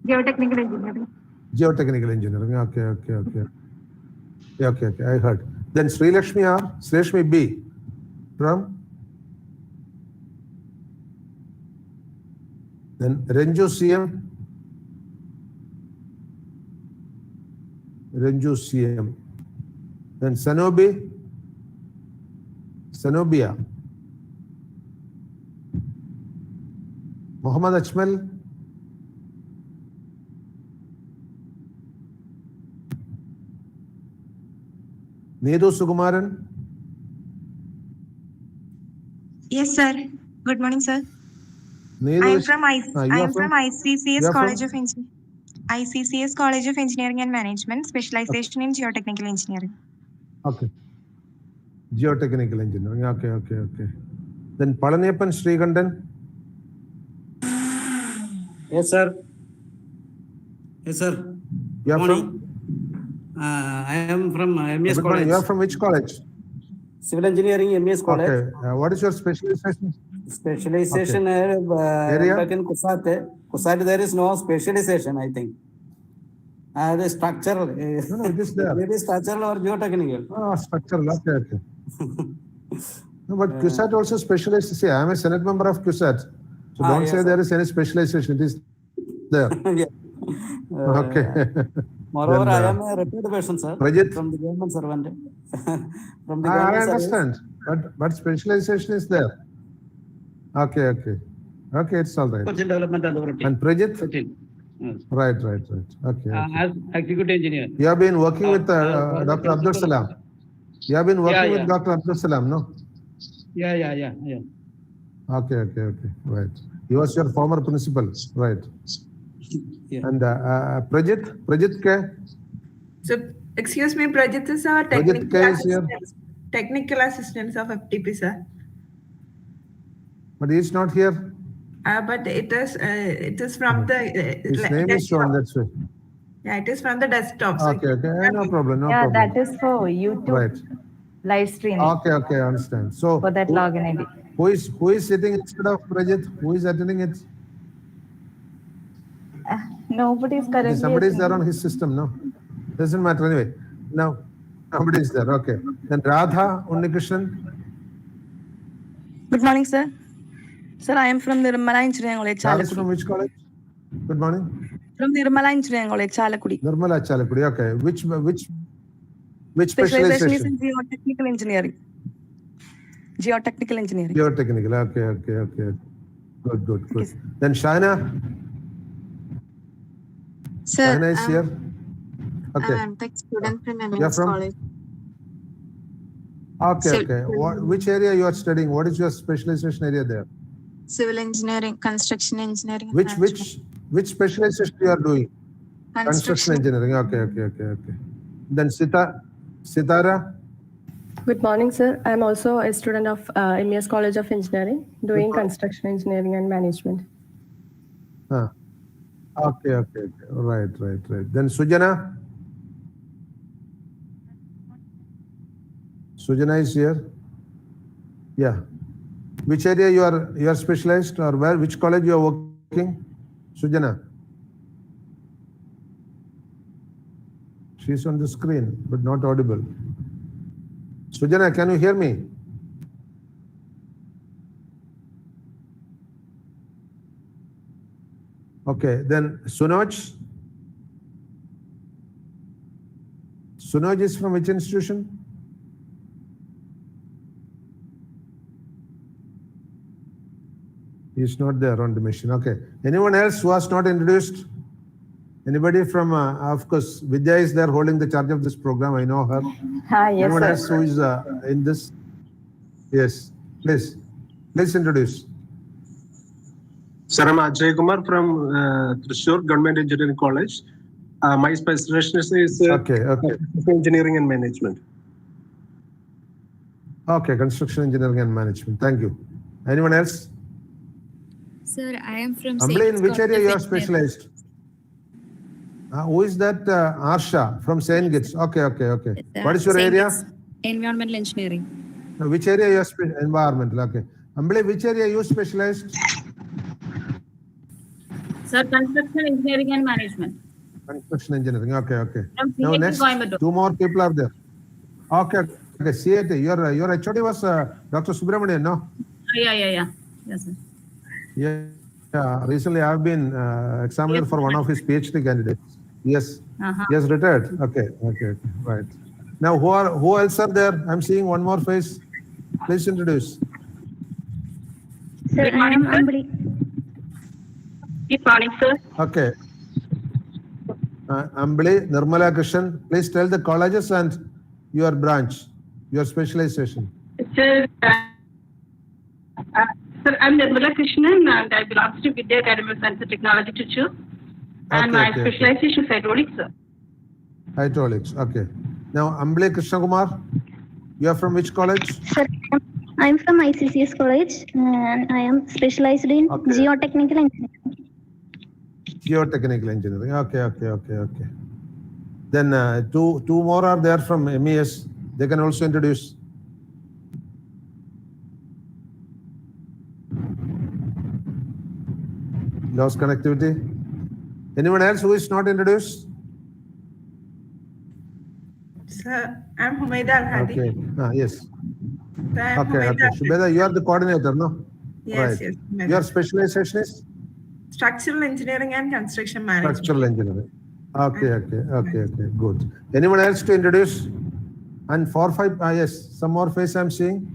Geotechnical engineering. Geotechnical engineering. Okay. Okay. I heard. Then Sri Lakshmi R. Sri Lakshmi B. From? Then Renju CM. Renju CM. Then Sanobi. Sanobia. Muhammad Ajmal. Nedu Sukumaran. Yes, sir. Good morning, sir. Nedu I am is- from you are from ICCS from? College of Engineering. ICCS College of Engineering and Management, specialization in geotechnical engineering. Okay. Geotechnical engineering. Okay. Then Palaniappan Srikandan. Yes, sir. Yes, sir. You are Morning. from? I am from MES Good morning. College. You are from which college? Civil Engineering, MES College. Okay. What is your specialization? Specialization, Area? back in Kusate. Kusate, there is no specialization, I think. The structural. No, it is there. Maybe structural or geotechnical. Oh, structural. Okay. No, but CUSAT also specializes. See, I am a Senate member of CUSAT. So don't yes, say sir. there is any specialization. It is there. Yeah. Okay. Moreover, Then, I am a retired person, sir. Prajit? From the government servant. From the I government service. understand. But specialization is there. Okay. Okay, it's all right. Coaching Development Authority. And Prajit? Coaching. Yes. Right. Okay. As executive engineer. You have been working with Dr. Abdul Salam. You have been working Yeah. with Dr. Abdul Salam, no? Yeah. Okay. Right. He was your former principal, right? Yeah. And Prajit K. So, excuse me, Prajit is our Prajit K is here, technical assistance of FTP, sir. but he is not here. But it is from the. His name is shown, that's why. Yeah, it is from the desktop. So Okay. No problem. Yeah, that is for YouTube Right. live streaming. Okay, I understand. So For that login ID. Who is sitting instead of Prajit? Who is attending it? Nobody is currently. Somebody is there on attending. his system, no? Doesn't matter anyway. No, nobody is there. Okay. Then Radha Unnikrishnan. Good morning, sir. Sir, I am from Nirmala Engineering College, Radha Chalakudi. from which college? Good morning. From Nirmala Engineering College, Chalakudi. Nirmala Chalakudi. Okay. Which Specialization is specialization? in geotechnical engineering. Geotechnical engineering. Geotechnical. Okay. Good. Then Shaina. Sir, Shaina is here. Okay. I'm tech student from You're MES from? College. Okay. Which area you are studying? What is your specialization area there? Civil engineering, construction engineering. and Which management. specialization you are doing? Construction engineering. Okay. Then Sitara. Good morning, sir. I'm also a student of MES College of Engineering, doing construction engineering and management. Okay. Right. Then Sujana. Sujana is here. Yeah. Which area you are specialized, or which college you are working? Sujana. She's on the screen, but not audible. Sujana, can you hear me? Okay, then Sunoj. Sunoj is from which institution? He's not there on the machine. Okay. Anyone else who was not introduced? Anybody from, of course, Vidya is there holding the charge of this program. I know her. Yes, Anyone sir. else who is in this? Yes, please introduce. Sir, I'm Ajay Kumar from Thrissur Government Engineering College. My specialization is engineering and management. Okay, construction engineering and management. Thank you. Anyone else? Sir, I am from Ambli, in which area you are specialized? Who is that? Arsha from St. Kitts. Okay. What is your St. area? Kitts. Environmental engineering. Which area you are environmental? Okay. Ambali, which area you specialized? Sir, construction engineering and management. Construction engineering. Okay. From Now CIT next, Coimbatore. 2 more people are there. Okay. CIT. Your HOD was Dr. Subramanian, no? Yeah. Yes, sir. Yeah. Recently, I have been examiner for one of his PhD candidates. Yes. He has retired. Okay. Right. Now, who else are there? I'm seeing one more face. Please introduce. Sir, I am Ambali. Good morning, sir. Okay. Ambali, Nirmala Krishnan, please tell the colleges and your branch, your specialization. Sir, I'm Nirmala Krishnan and I belong to Vidya Academy of Science and Technology teacher. And my specialization is hydraulics, sir. Hydraulics, okay. Now, Ambali Krishna Kumar, you are from which college? Sir, I am from ICCS college and I am specialized in geotechnical engineering. Geotechnical engineering, okay. Then two more are there from MES. They can also introduce. Lost connectivity. Anyone else who is not introduced? Sir, I'm Humaida Al-Hadi. Okay. Yes. Sir, I'm Okay. Shubeda, you are the coordinator, no? Yes. Your specialization is? Structural engineering and construction management. Structural engineering. Okay. Good. Anyone else to introduce? And 4, 5, yes, some more face I'm seeing.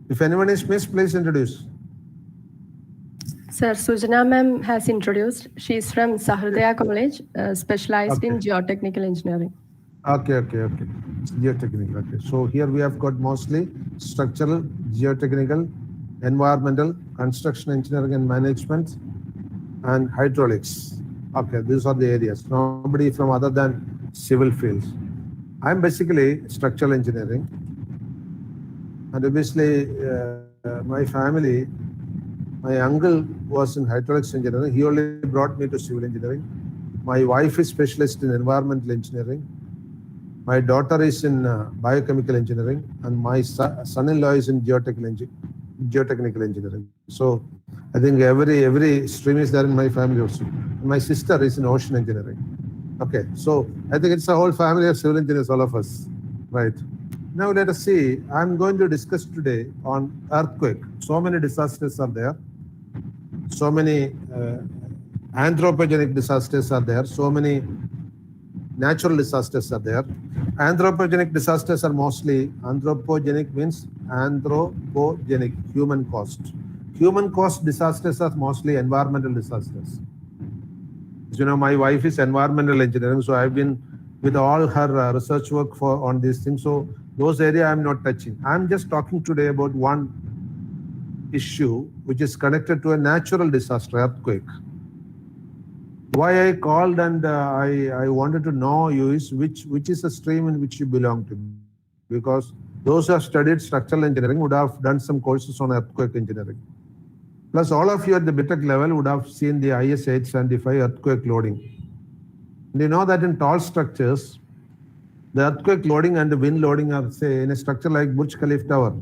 If anyone is missed, please introduce. Sir, Sujana ma'am has introduced. She is from Sahardaya College, specialized in geotechnical engineering. Okay. Geotechnical. Okay. So here we have got mostly structural, geotechnical, environmental, construction engineering and management, and hydraulics. Okay, these are the areas. Nobody from other than civil fields. I'm basically structural engineering. And obviously, my family, my uncle was in hydraulics engineering. He only brought me to civil engineering. My wife is specialist in environmental engineering. My daughter is in biochemical engineering, and my son-in-law is in geotechnical engineering. So I think every stream is there in my family also. My sister is in ocean engineering. Okay, so I think it's a whole family of civil engineers, all of us, right? Now let us see. I'm going to discuss today on earthquake. So many disasters are there. So many anthropogenic disasters are there. So many natural disasters are there. Anthropogenic disasters are mostly, anthropogenic means anthropogenic, human caused. Human caused disasters are mostly environmental disasters. As you know, my wife is environmental engineering, so I've been with all her research work on these things. So those areas I'm not touching. I'm just talking today about one issue which is connected to a natural disaster, earthquake. Why I called and I wanted to know you is which is the stream in which you belong to. Because those who have studied structural engineering would have done some courses on earthquake engineering. Plus all of you at the BTech level would have seen the IS 875 earthquake loading. And you know that in tall structures, the earthquake loading and the wind loading are, say, in a structure like Burj Khalifa Tower,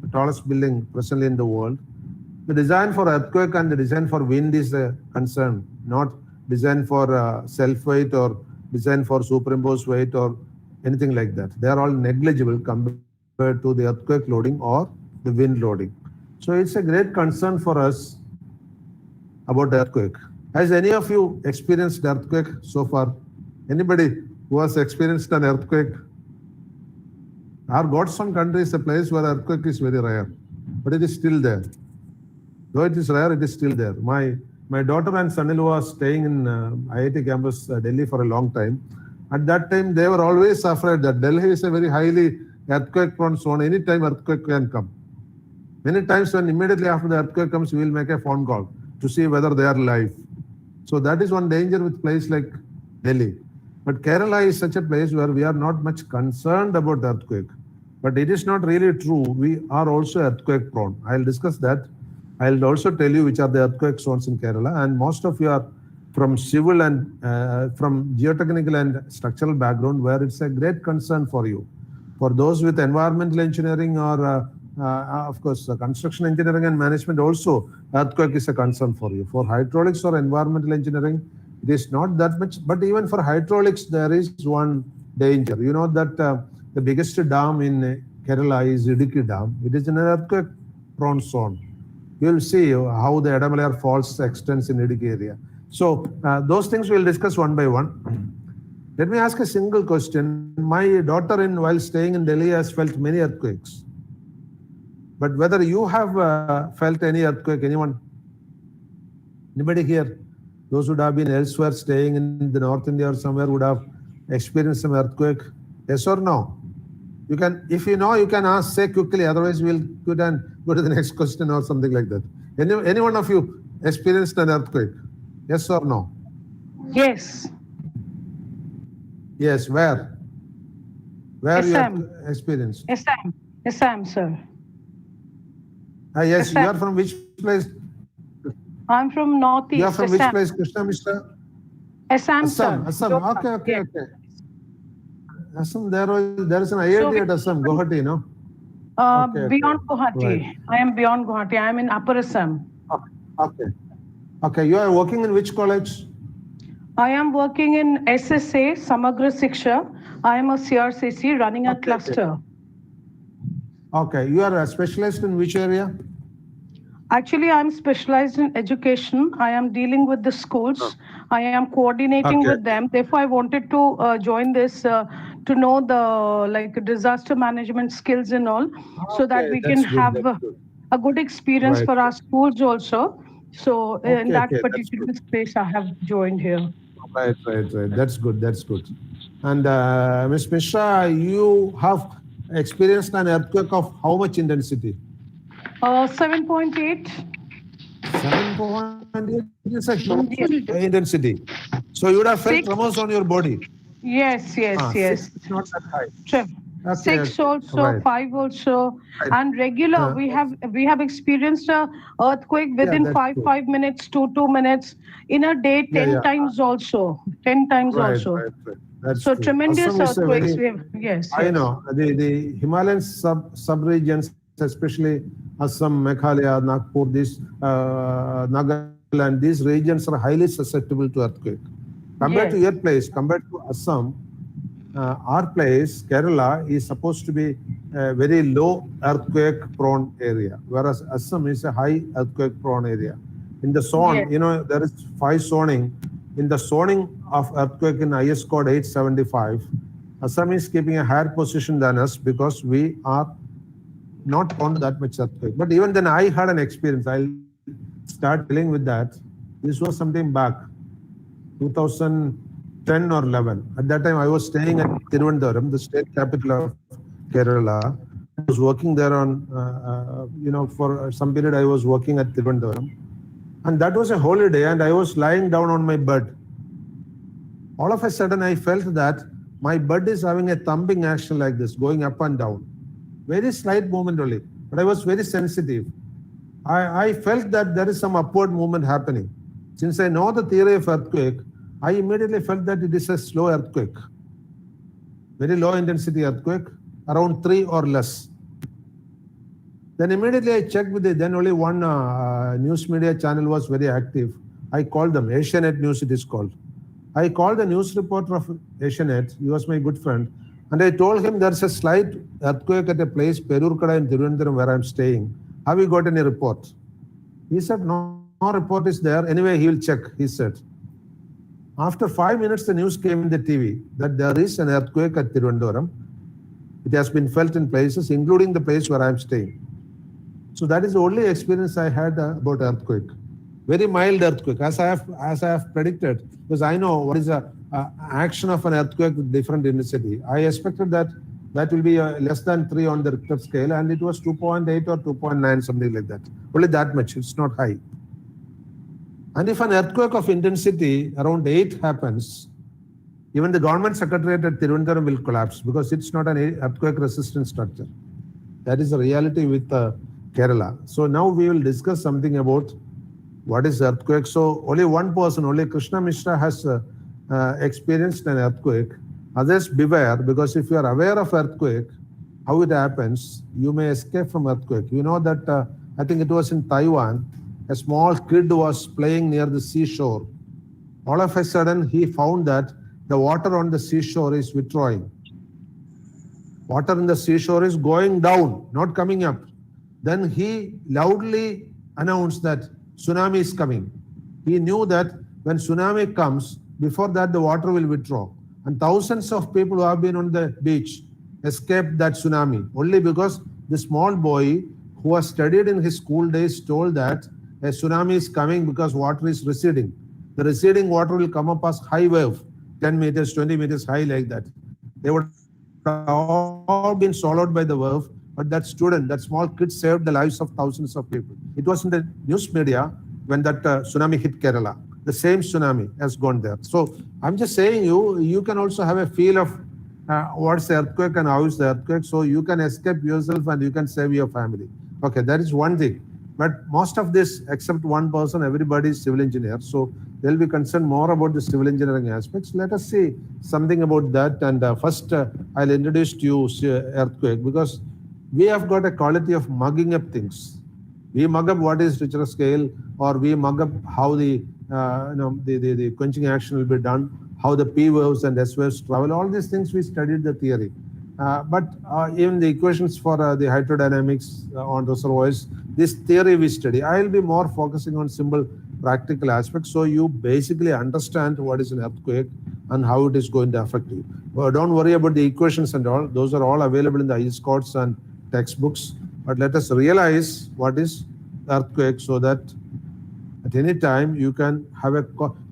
the tallest building presently in the world. The design for earthquake and the design for wind is a concern, not design for self-weight or design for superimposed weight or anything like that. They are all negligible compared to the earthquake loading or the wind loading. So it's a great concern for us about the earthquake. Has any of you experienced earthquake so far? Anybody who has experienced an earthquake? Our Godson country is a place where earthquake is very rare, but it is still there. Though it is rare, it is still there. My daughter and son-in-law are staying in IIT campus, Delhi for a long time. At that time, they were always afraid that Delhi is a very highly earthquake-prone zone. Anytime earthquake can come. Many times when immediately after the earthquake comes, we will make a phone call to see whether they are alive. So that is one danger with place like Delhi. But Kerala is such a place where we are not much concerned about earthquake. But it is not really true. We are also earthquake prone. I'll discuss that. I'll also tell you which are the earthquake zones in Kerala. And most of you are from civil and from geotechnical and structural background, where it's a great concern for you. For those with environmental engineering or of course, construction engineering and management also, earthquake is a concern for you. For hydraulics or environmental engineering, it is not that much. But even for hydraulics, there is one danger. You know that the biggest dam in Kerala is Idukki Dam. It is in an earthquake-prone zone. You will see how the Adamalayar Falls extends in Idukki area. So those things we'll discuss one by one. Let me ask a single question. My daughter, while staying in Delhi, has felt many earthquakes. But whether you have felt any earthquake, anyone? Anybody here? Those who have been elsewhere, staying in the North India or somewhere, would have experienced some earthquake? Yes or no? You can, if you know, you can ask, say quickly. Otherwise, we'll go to the next question or something like that. Any one of you experienced an earthquake? Yes or no? Yes. Yes. Where? Where you have Assam. experienced? Assam, sir. Yes. Assam. You are from which place? I'm from Northeast. You are from Assam. which place, Krishna Mishra? Assam, Assam. sir. Assam. Okay. Assam, there is an IIT at Assam, Guwahati, no? Beyond Guwahati. Right. I am beyond Guwahati. I am in Upper Assam. Okay. You are working in which college? I am working in SSA, Samagra Siksha. I am a CRCC running a cluster. Okay. You are specialized in which area? Actually, I'm specialized in education. I am dealing with the schools. I am coordinating with them. Therefore, I wanted to join this to know the disaster management skills and all, so that we can have a good experience for our schools also. So in that particular space, I have joined here. Right. That's good. And Ms. Mishra, you have experienced an earthquake of how much intensity? 7.8. 7.8 is a huge intensity. So you would have felt tremors on your body. Yes. It's not that high. 6 also, 5 also, and regular. We have experienced a earthquake within 5 minutes to 2 minutes in a day, 10 times also. 10 times also. Right. That's so true. tremendous Assam earthquakes. Yes. I know the Himalayan sub-regions, especially Assam, Meghalaya, Nagpur, Nagaland, these regions are highly susceptible to earthquake. Compared to your place, compared to Assam, our place, Kerala, is supposed to be a very low earthquake-prone area, whereas Assam is a high earthquake-prone area. In the zone, there is 5 zoning. In the zoning of earthquake in IS code 875, Assam is keeping a higher position than us because we are not prone to that much earthquake. But even then, I had an experience. I'll start dealing with that. This was sometime back, 2010 or 11. At that time, I was staying at Tiruvandhuram, the state capital of Kerala. I was working there on, for some period, I was working at Tiruvandhuram. And that was a holiday, and I was lying down on my bed. All of a sudden, I felt that my bed is having a thumping action like this, going up and down. Very slight movement only, but I was very sensitive. I felt that there is some upward movement happening. Since I know the theory of earthquake, I immediately felt that it is a slow earthquake. Very low intensity earthquake, around 3 or less. Then immediately I checked with it. Then only one news media channel was very active. I called them, Asianet News it is called. I called the news reporter of Asianet, he was my good friend, and I told him there's a slight earthquake at a place, Perurkada in Tiruvandhuram, where I'm staying. Have you got any report? He said, no report is there. Anyway, he will check, he said. After 5 minutes, the news came in the TV that there is an earthquake at Tiruvandhuram. It has been felt in places, including the place where I'm staying. So that is the only experience I had about earthquake. Very mild earthquake, as I have predicted, because I know what is the action of an earthquake with different intensity. I expected that will be less than 3 on the Richter scale, and it was 2.8 or 2.9, something like that. Only that much, it's not high. And if an earthquake of intensity around 8 happens, even the government secretariat at Tiruvandhuram will collapse because it's not an earthquake resistant structure. That is the reality with Kerala. So now we will discuss something about what is earthquake. So only one person, only Krishna Mishra has experienced an earthquake. Others beware, because if you are aware of earthquake, how it happens, you may escape from earthquake. You know that I think it was in Taiwan, a small kid was playing near the seashore. All of a sudden, he found that the water on the seashore is withdrawing. Water in the seashore is going down, not coming up. Then he loudly announced that tsunami is coming. He knew that when tsunami comes, before that the water will withdraw. And thousands of people who have been on the beach escaped that tsunami only because the small boy who was studied in his school days told that a tsunami is coming because water is receding. The receding water will come up as high wave, 10 meters, 20 meters high like that. They would all been swallowed by the wave, but that student, that small kid saved the lives of thousands of people. It was in the news media when that tsunami hit Kerala. The same tsunami has gone there. So I'm just saying you can also have a feel of what's the earthquake and how is the earthquake, so you can escape yourself and you can save your family. Okay, that is one thing. But most of this, except one person, everybody is civil engineer. So they'll be concerned more about the civil engineering aspects. Let us see something about that. And first, I'll introduce to you earthquake, because we have got a quality of mugging up things. We mug up what is Richter scale, or we mug up how the quenching action will be done, how the P waves and S waves travel. All these things we studied the theory. But even the equations for the hydrodynamics on reservoirs, this theory we study. I will be more focusing on simple practical aspects, so you basically understand what is an earthquake and how it is going to affect you. Well, don't worry about the equations and all. Those are all available in the IS codes and textbooks. But let us realize what is earthquake, so that at any time you can have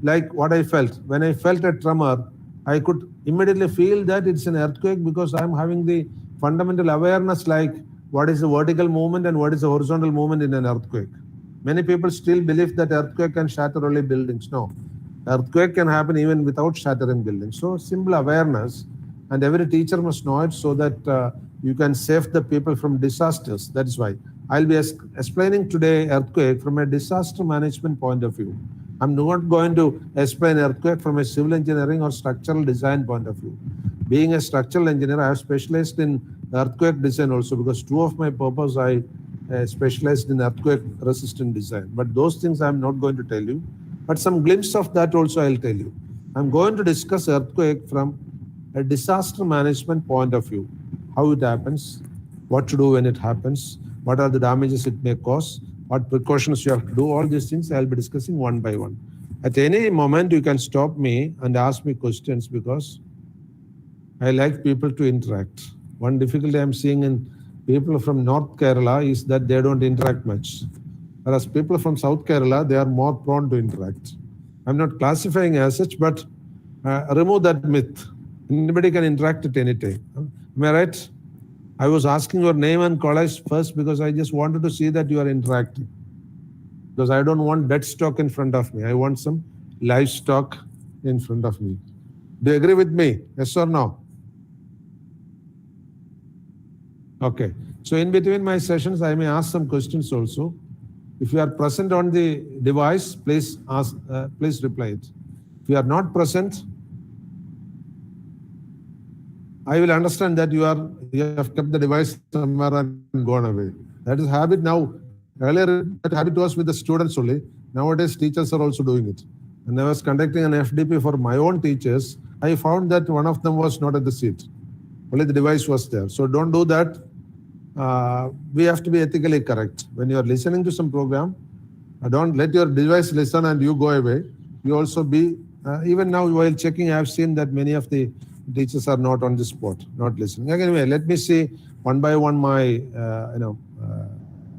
like what I felt. When I felt a tremor, I could immediately feel that it's an earthquake, because I'm having the fundamental awareness like what is the vertical movement and what is the horizontal movement in an earthquake. Many people still believe that earthquake can shatter only buildings. No, earthquake can happen even without shattering buildings. So simple awareness, and every teacher must know it, so that you can save the people from disasters. That is why I'll be explaining today earthquake from a disaster management point of view. I'm not going to explain earthquake from a civil engineering or structural design point of view. Being a structural engineer, I have specialized in earthquake design also, because two of my purpose I specialized in earthquake resistant design. But those things I'm not going to tell you. But some glimpse of that also I'll tell you. I'm going to discuss earthquake from a disaster management point of view. How it happens, what to do when it happens, what are the damages it may cause, what precautions you have to do. All these things I'll be discussing one by one. At any moment, you can stop me and ask me questions, because I like people to interact. One difficulty I'm seeing in people from North Kerala is that they don't interact much. Whereas people from South Kerala, they are more prone to interact. I'm not classifying as such, but remove that myth. Anybody can interact at any time. Am I right? I was asking your name and college first because I just wanted to see that you are interacting. Because I don't want dead stock in front of me. I want some livestock in front of me. Do you agree with me? Yes or no? Okay. So in between my sessions, I may ask some questions also. If you are present on the device, please ask. Please reply it. If you are not present, I will understand that you have kept the device somewhere and gone away. That is habit now. Earlier, that habit was with the students only. Nowadays, teachers are also doing it. When I was conducting an FDP for my own teachers, I found that one of them was not at the seat. Only the device was there. So don't do that. We have to be ethically correct. When you are listening to some program, don't let your device listen and you go away. You also be, even now while checking, I have seen that many of the teachers are not on the spot, not listening. Anyway, let me see one by one my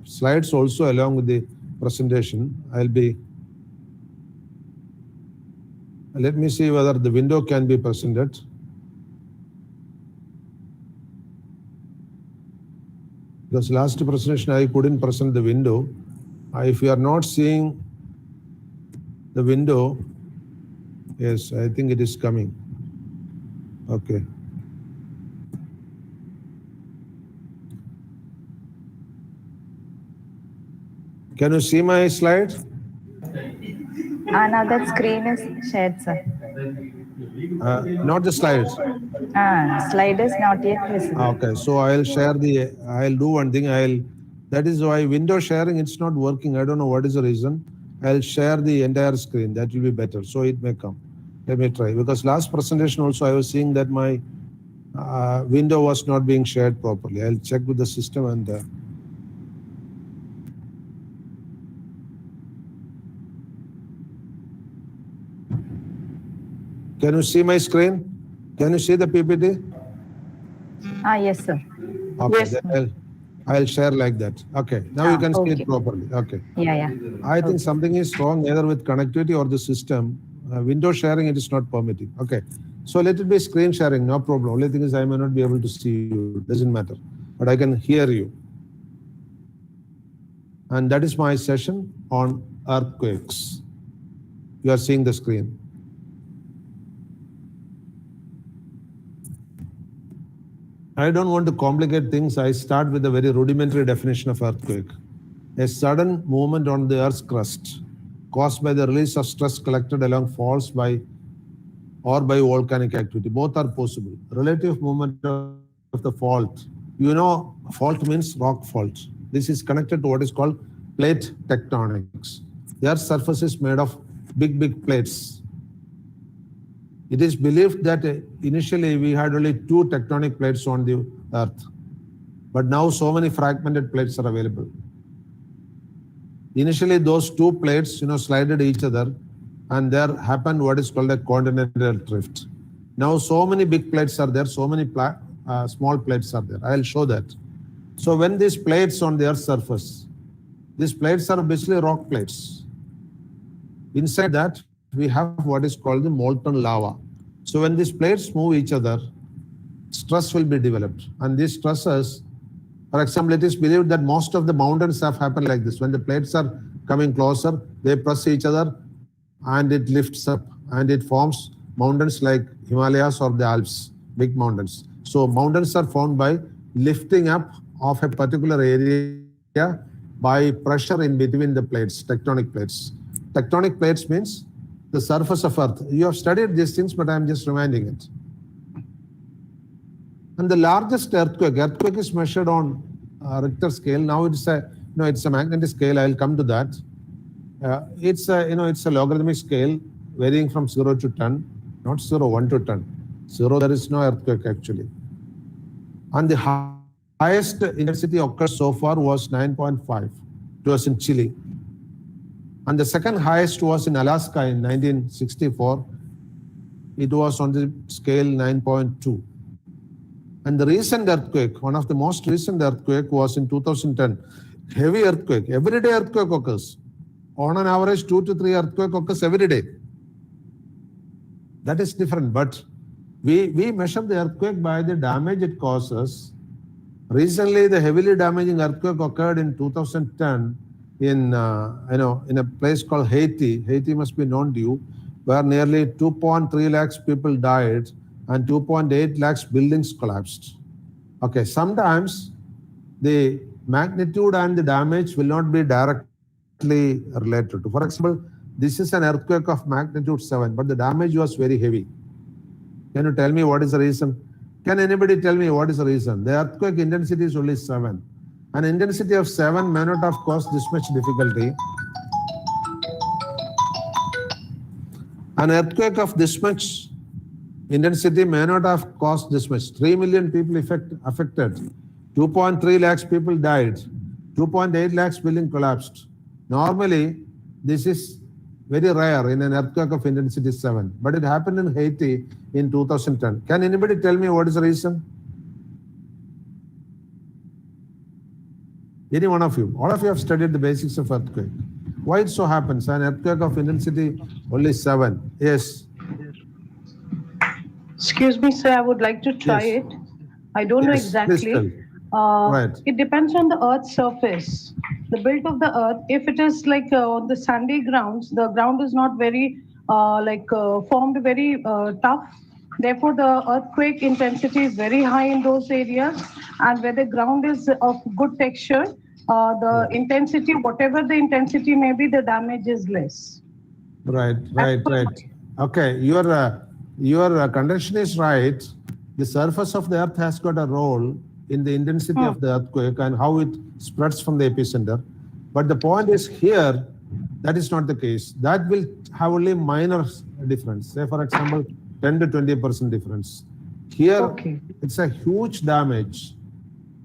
slides also along with the presentation. Let me see whether the window can be presented. Because last presentation I couldn't present the window. If you are not seeing the window, yes, I think it is coming. Okay. Can you see my slide? Now that screen is shared, sir. Not the slides. Slide is not yet visible. Okay, so I'll do one thing. That is why window sharing, it's not working. I don't know what is the reason. I'll share the entire screen. That will be better. So it may come. Let me try. Because last presentation also, I was seeing that my window was not being shared properly. I'll check with the system and can you see my screen? Can you see the PPT? Yes, sir. Okay, Yes, then I'll share like that. Okay, now you can see it properly. Okay. Yeah. I think something is wrong either with connectivity or the system. Window sharing, it is not permitting. Okay, so let it be screen sharing, no problem. Only thing is I may not be able to see you. Doesn't matter, but I can hear you. And that is my session on earthquakes. You are seeing the screen. I don't want to complicate things. I start with a very rudimentary definition of earthquake. A sudden movement on the Earth's crust caused by the release of stress collected along faults or by volcanic activity. Both are possible. Relative movement of the fault. You know, fault means rock fault. This is connected to what is called plate tectonics. The Earth's surface is made of big plates. It is believed that initially we had only 2 tectonic plates on the Earth, but now so many fragmented plates are available. Initially, those 2 plates, slided each other, and there happened what is called a continental drift. Now, so many big plates are there, so many small plates are there. I'll show that. So when these plates on the Earth's surface, these plates are basically rock plates. Inside that, we have what is called the molten lava. So when these plates move each other, stress will be developed. And these stresses, for example, it is believed that most of the mountains have happened like this. When the plates are coming closer, they press each other and it lifts up and it forms mountains like Himalayas or the Alps, big mountains. So mountains are formed by lifting up of a particular area by pressure in between the plates, tectonic plates. Tectonic plates means the surface of Earth. You have studied these things, but I'm just reminding it. And the largest earthquake is measured on Richter scale. Now it's a magnetic scale. I'll come to that. It's a logarithmic scale varying from 0 to 10, not 0, 1 to 10. 0, there is no earthquake actually. And the highest intensity occurred so far was 9.5. It was in Chile. And the second highest was in Alaska in 1964. It was on the scale 9.2. And the recent earthquake, one of the most recent earthquake was in 2010. Heavy earthquake, everyday earthquake occurs. On an average, 2 to 3 earthquake occurs every day. That is different, but we measure the earthquake by the damage it causes. Recently, the heavily damaging earthquake occurred in 2010 in a place called Haiti. Haiti must be known to you, where nearly 2.3 lakhs people died and 2.8 lakhs buildings collapsed. Okay, sometimes the magnitude and the damage will not be directly related to. For example, this is an earthquake of magnitude 7, but the damage was very heavy. Can you tell me what is the reason? Can anybody tell me what is the reason? The earthquake intensity is only 7. An intensity of 7 may not have caused this much difficulty. An earthquake of this much intensity may not have caused this much. 3 million people affected. 2.3 lakhs people died. 2.8 lakhs building collapsed. Normally, this is very rare in an earthquake of intensity 7. But it happened in Haiti in 2010. Can anybody tell me what is the reason? Any one of you? All of you have studied the basics of earthquake. Why it so happens? An earthquake of intensity only 7. Yes. Excuse me, sir, I would like to try it. I don't know exactly. Right. It depends on the Earth's surface. The build of the Earth, if it is like the sandy grounds, the ground is not very formed very tough. Therefore, the earthquake intensity is very high in those areas. And where the ground is of good texture, the intensity, whatever the intensity may be, the damage is less. Right. Okay, your contention is right. The surface of the earth has got a role in the intensity of the earthquake and how it spreads from the epicenter. But the point is here, that is not the case. That will have only minor difference. Say, for example, 10 to 20% difference. Here, it's a huge damage.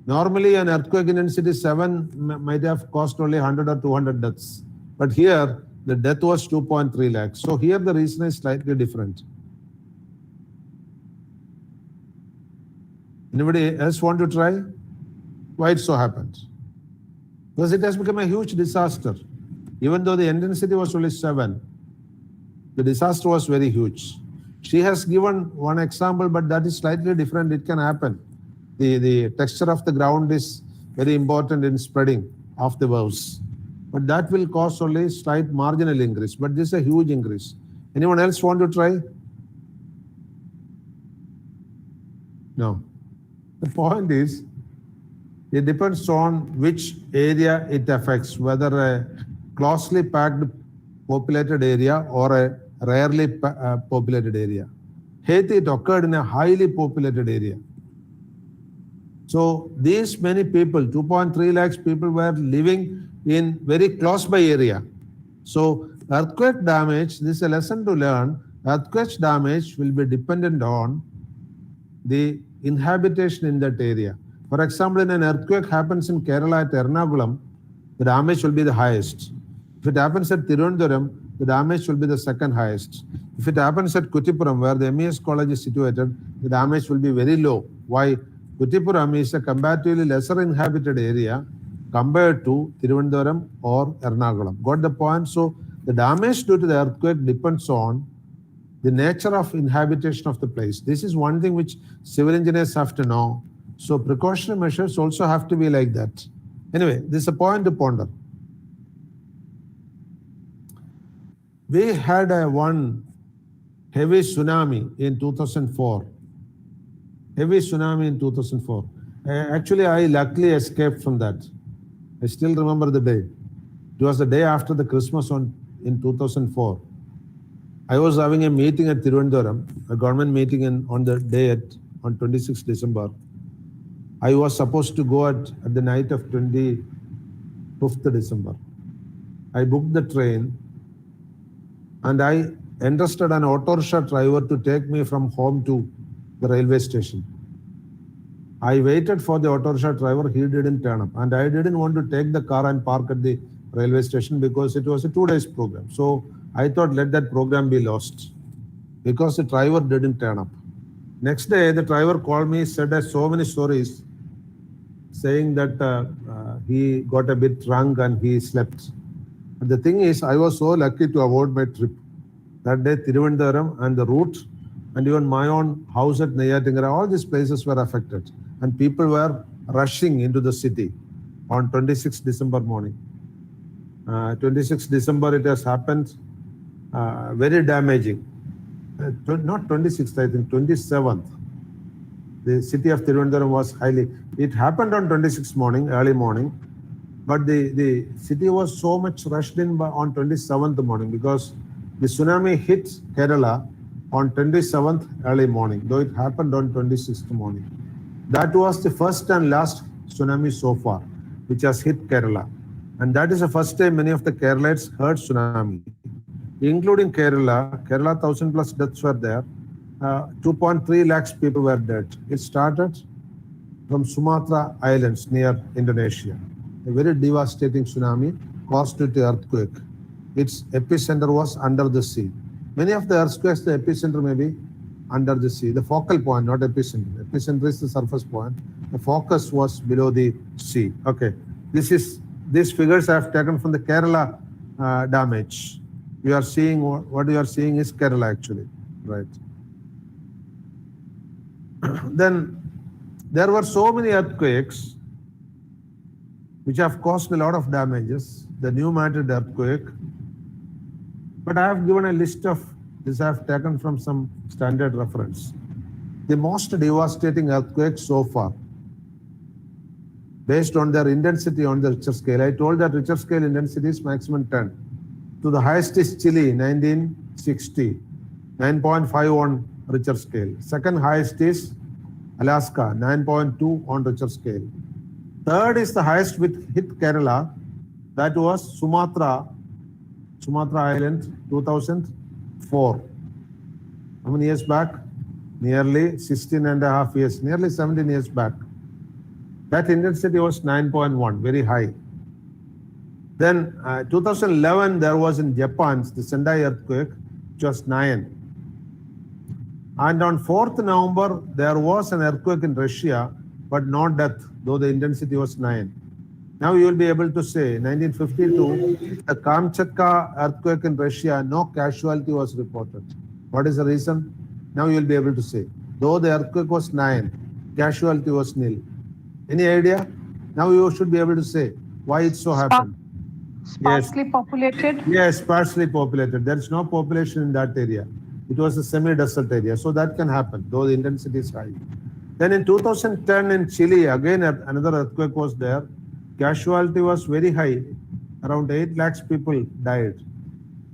Normally, an earthquake intensity 7 might have caused only 100 or 200 deaths. But here, the death was 2.3 lakhs. So here, the reason is slightly different. Anybody else want to try? Why it so happened? Because it has become a huge disaster. Even though the intensity was only 7, the disaster was very huge. She has given one example, but that is slightly different. It can happen. The texture of the ground is very important in spreading of the waves. But that will cause only slight marginal increase. But this is a huge increase. Anyone else want to try? No. The point is, it depends on which area it affects, whether a closely packed populated area or a rarely populated area. Haiti, it occurred in a highly populated area. So these many people, 2.3 lakhs people were living in very close by area. So earthquake damage, this is a lesson to learn. Earthquake damage will be dependent on the inhabitation in that area. For example, when an earthquake happens in Kerala at Ernakulam, the damage will be the highest. If it happens at Tirunelveli, the damage will be the second highest. If it happens at Kuttippuram, where the MES college is situated, the damage will be very low. Why? Kuttippuram is a comparatively lesser inhabited area compared to Tirunelveli or Ernakulam. Got the point? So the damage due to the earthquake depends on the nature of inhabitation of the place. This is one thing which civil engineers have to know. So precautionary measures also have to be like that. Anyway, this is a point to ponder. We had one heavy tsunami in 2004. Heavy tsunami in 2004. Actually, I luckily escaped from that. I still remember the day. It was the day after the Christmas in 2004. I was having a meeting at Tirunelveli, a government meeting on the day on 26 December. I was supposed to go at the night of 25th December. I booked the train and I entrusted an auto rickshaw driver to take me from home to the railway station. I waited for the auto rickshaw driver, he didn't turn up. And I didn't want to take the car and park at the railway station because it was a 2 days program. So I thought let that program be lost because the driver didn't turn up. Next day, the driver called me, said so many stories saying that he got a bit drunk and he slept. But the thing is, I was so lucky to avoid my trip. That day, Tirunelveli and the route and even my own house at Neyyatingara, all these places were affected. And people were rushing into the city on 26 December morning. 26 December, it has happened, very damaging. Not 26th, I think 27th. The city of Tirunelveli was highly, it happened on 26th morning, early morning, but the city was so much rushed in on 27th morning because the tsunami hit Kerala on 27th early morning, though it happened on 26th morning. That was the first and last tsunami so far, which has hit Kerala. And that is the first time many of the Keralites heard tsunami, including Kerala. Kerala, 1,000 plus deaths were there. 2.3 lakhs people were dead. It started from Sumatra Islands near Indonesia. A very devastating tsunami caused due to earthquake. Its epicenter was under the sea. Many of the earthquakes, the epicenter may be under the sea. The focal point, not epicenter. Epicenter is the surface point. The focus was below the sea. Okay, these figures I have taken from the Kerala damage. You are seeing what you are seeing is Kerala actually, right? Then there were so many earthquakes which have caused a lot of damages. The New Madrid earthquake. But I have given a list of this I have taken from some standard reference. The most devastating earthquake so far. based on their intensity on the Richter scale. I told that Richter scale intensity is maximum 10. So the highest is Chile, 1960, 9.5 on Richter scale. Second highest is Alaska, 9.2 on Richter scale. Third is the highest which hit Kerala. That was Sumatra Island, 2004. How many years back? Nearly 16 and a half years, nearly 17 years back. That intensity was 9.1, very high. Then 2011, there was in Japan, the Sendai earthquake, which was 9. And on 4th November, there was an earthquake in Russia, but not death, though the intensity was 9. Now you will be able to say, 1952, the Kamchatka earthquake in Russia, no casualty was reported. What is the reason? Now you will be able to say, though the earthquake was 9, casualty was nil. Any idea? Now you should be able to say why it so happened. Sparsely populated? Yes, sparsely populated. There is no population in that area. It was a semi-desert area, so that can happen, though the intensity is high. Then in 2010 in Chile, again another earthquake was there. Casualty was very high. Around 8 lakhs people died.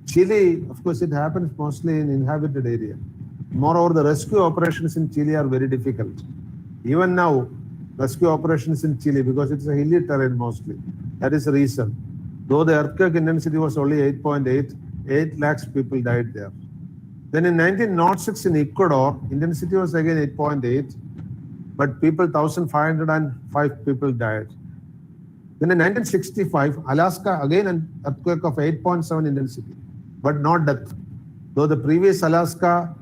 Chile, of course, it happens mostly in inhabited area. Moreover, the rescue operations in Chile are very difficult. Even now, rescue operations in Chile, because it's a hilly terrain mostly. That is the reason. Though the earthquake intensity was only 8.8, 8 lakhs people died there. Then in 1906 in Ecuador, intensity was again 8.8, but 1,505 people died. Then in 1965, Alaska, again an earthquake of 8.7 intensity, but not death. Though the previous Alaska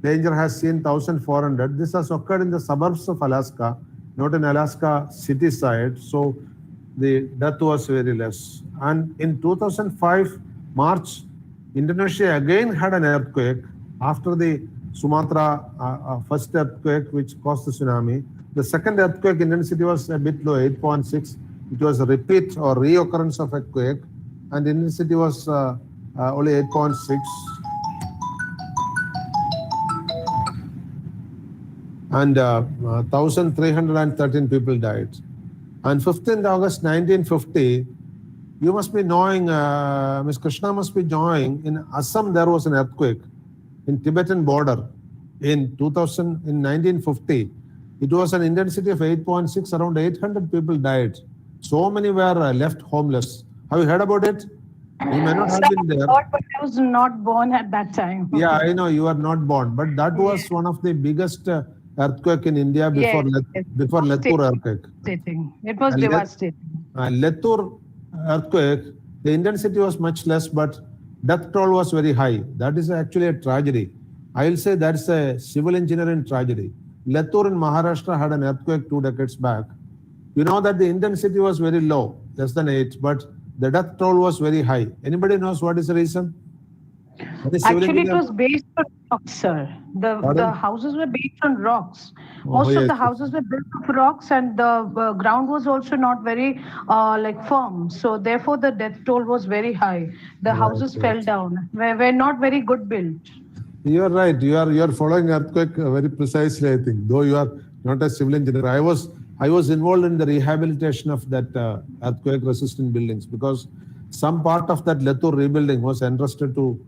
danger has seen 1,400, this has occurred in the suburbs of Alaska, not in Alaska city side, so the death was very less. And in 2005, March, Indonesia again had an earthquake after the Sumatra first earthquake which caused the tsunami. The second earthquake intensity was a bit low, 8.6. It was a repeat or reoccurrence of earthquake, and intensity was only 8.6. And 1,313 people died. On 15th August 1950, you must be knowing, Ms. Krishna must be knowing, in Assam there was an earthquake in Tibetan border in 1950. It was an intensity of 8.6, around 800 people died. So many were left homeless. Have you heard about it? You may not have been there. But I was not born at that time. Yeah, I know you are not born, but that was one of the biggest earthquake in India before before Lettur earthquake. It was devastating. Lettur earthquake, the intensity was much less, but death toll was very high. That is actually a tragedy. I will say that's a civil engineering tragedy. Lettur in Maharashtra had an earthquake 2 decades back. You know that the intensity was very low, less than 8, but the death toll was very high. Anybody knows what is the reason? Actually, it was based on rocks, sir. The houses were based on rocks. Most of the houses were built of rocks, and the ground was also not very firm. So therefore, the death toll was very high. The houses fell down. Were not very good built. You are right. You are following earthquake very precisely, I think. Though you are not a civil engineer, I was involved in the rehabilitation of that earthquake-resistant buildings, because some part of that Lettur rebuilding was entrusted to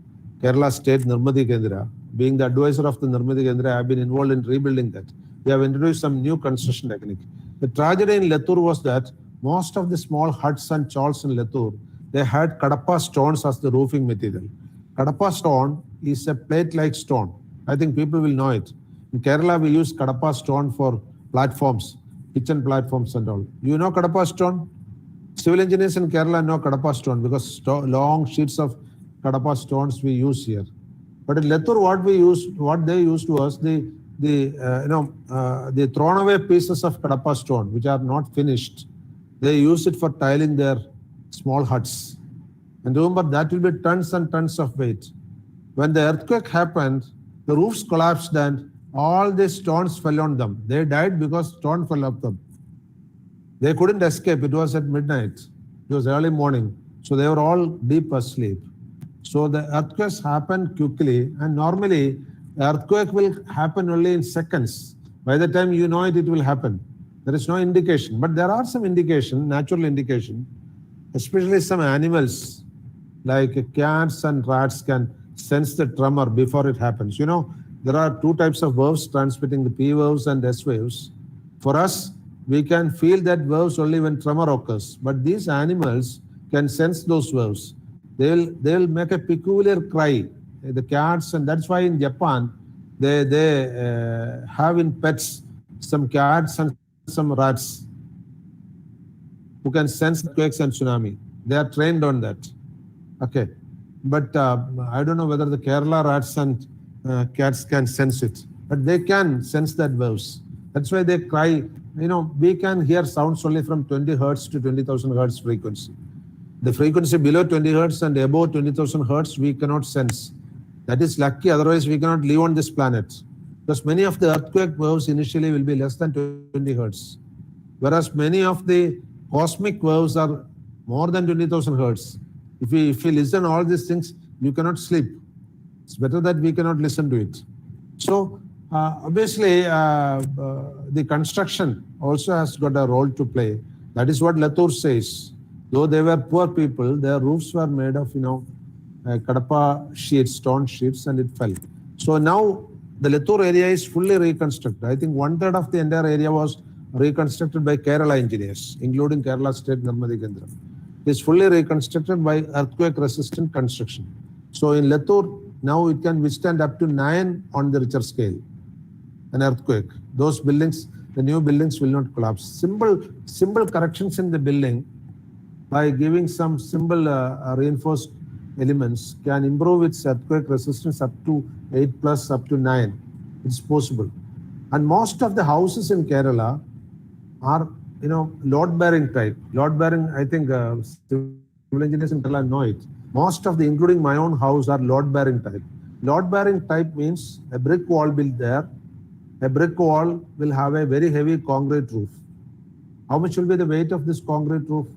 Kerala State Nirmati Kendra. Being the advisor of the Nirmati Kendra, I have been involved in rebuilding that. We have introduced some new construction technique. The tragedy in Lettur was that most of the small huts and chawls in Lettur, they had Kadapa stones as the roofing material. Kadapa stone is a plate-like stone. I think people will know it. In Kerala, we use Kadapa stone for platforms, kitchen platforms and all. You know Kadapa stone? Civil engineers in Kerala know Kadapa stone because long sheets of Kadapa stones we use here. But in Lettur, what they used was the thrown away pieces of Kadapa stone, which are not finished. They use it for tiling their small huts. And remember, that will be tons and tons of weight. When the earthquake happened, the roofs collapsed and all the stones fell on them. They died because stone fell off them. They couldn't escape. It was at midnight. It was early morning. So they were all deep asleep. So the earthquakes happened quickly, and normally the earthquake will happen only in seconds. By the time you know it, it will happen. There is no indication, but there are some indication, natural indication, especially some animals like cats and rats can sense the tremor before it happens. You know, there are two types of waves transmitting, the P waves and S waves. For us, we can feel that waves only when tremor occurs, but these animals can sense those waves. They'll make a peculiar cry, the cats, and that's why in Japan, they have in pets some cats and some rats who can sense earthquakes and tsunami. They are trained on that. Okay, but I don't know whether the Kerala rats and cats can sense it, but they can sense that waves. That's why they cry. You know, we can hear sounds only from 20 hertz to 20,000 hertz frequency. The frequency below 20 hertz and above 20,000 hertz, we cannot sense. That is lucky, otherwise we cannot live on this planet. Because many of the earthquake waves initially will be less than 20 hertz. Whereas many of the cosmic waves are more than 20,000 hertz. If we listen all these things, you cannot sleep. It's better that we cannot listen to it. So obviously, the construction also has got a role to play. That is what Latour says. Though they were poor people, their roofs were made of, kadapa sheets, stone sheets, and it fell. So now the Latour area is fully reconstructed. I think 1/3 of the entire area was reconstructed by Kerala engineers, including Kerala State Nirmadi Kendra. It is fully reconstructed by earthquake-resistant construction. So in Latour, now it can withstand up to 9 on the Richter scale. An earthquake. Those buildings, the new buildings will not collapse. Simple corrections in the building by giving some simple reinforced elements can improve its earthquake resistance up to 8+, up to 9. It's possible. And most of the houses in Kerala are, load-bearing type. Load-bearing, I think civil engineers in Kerala know it. Most of the, including my own house, are load-bearing type. Load-bearing type means a brick wall built there. A brick wall will have a very heavy concrete roof. How much will be the weight of this concrete roof?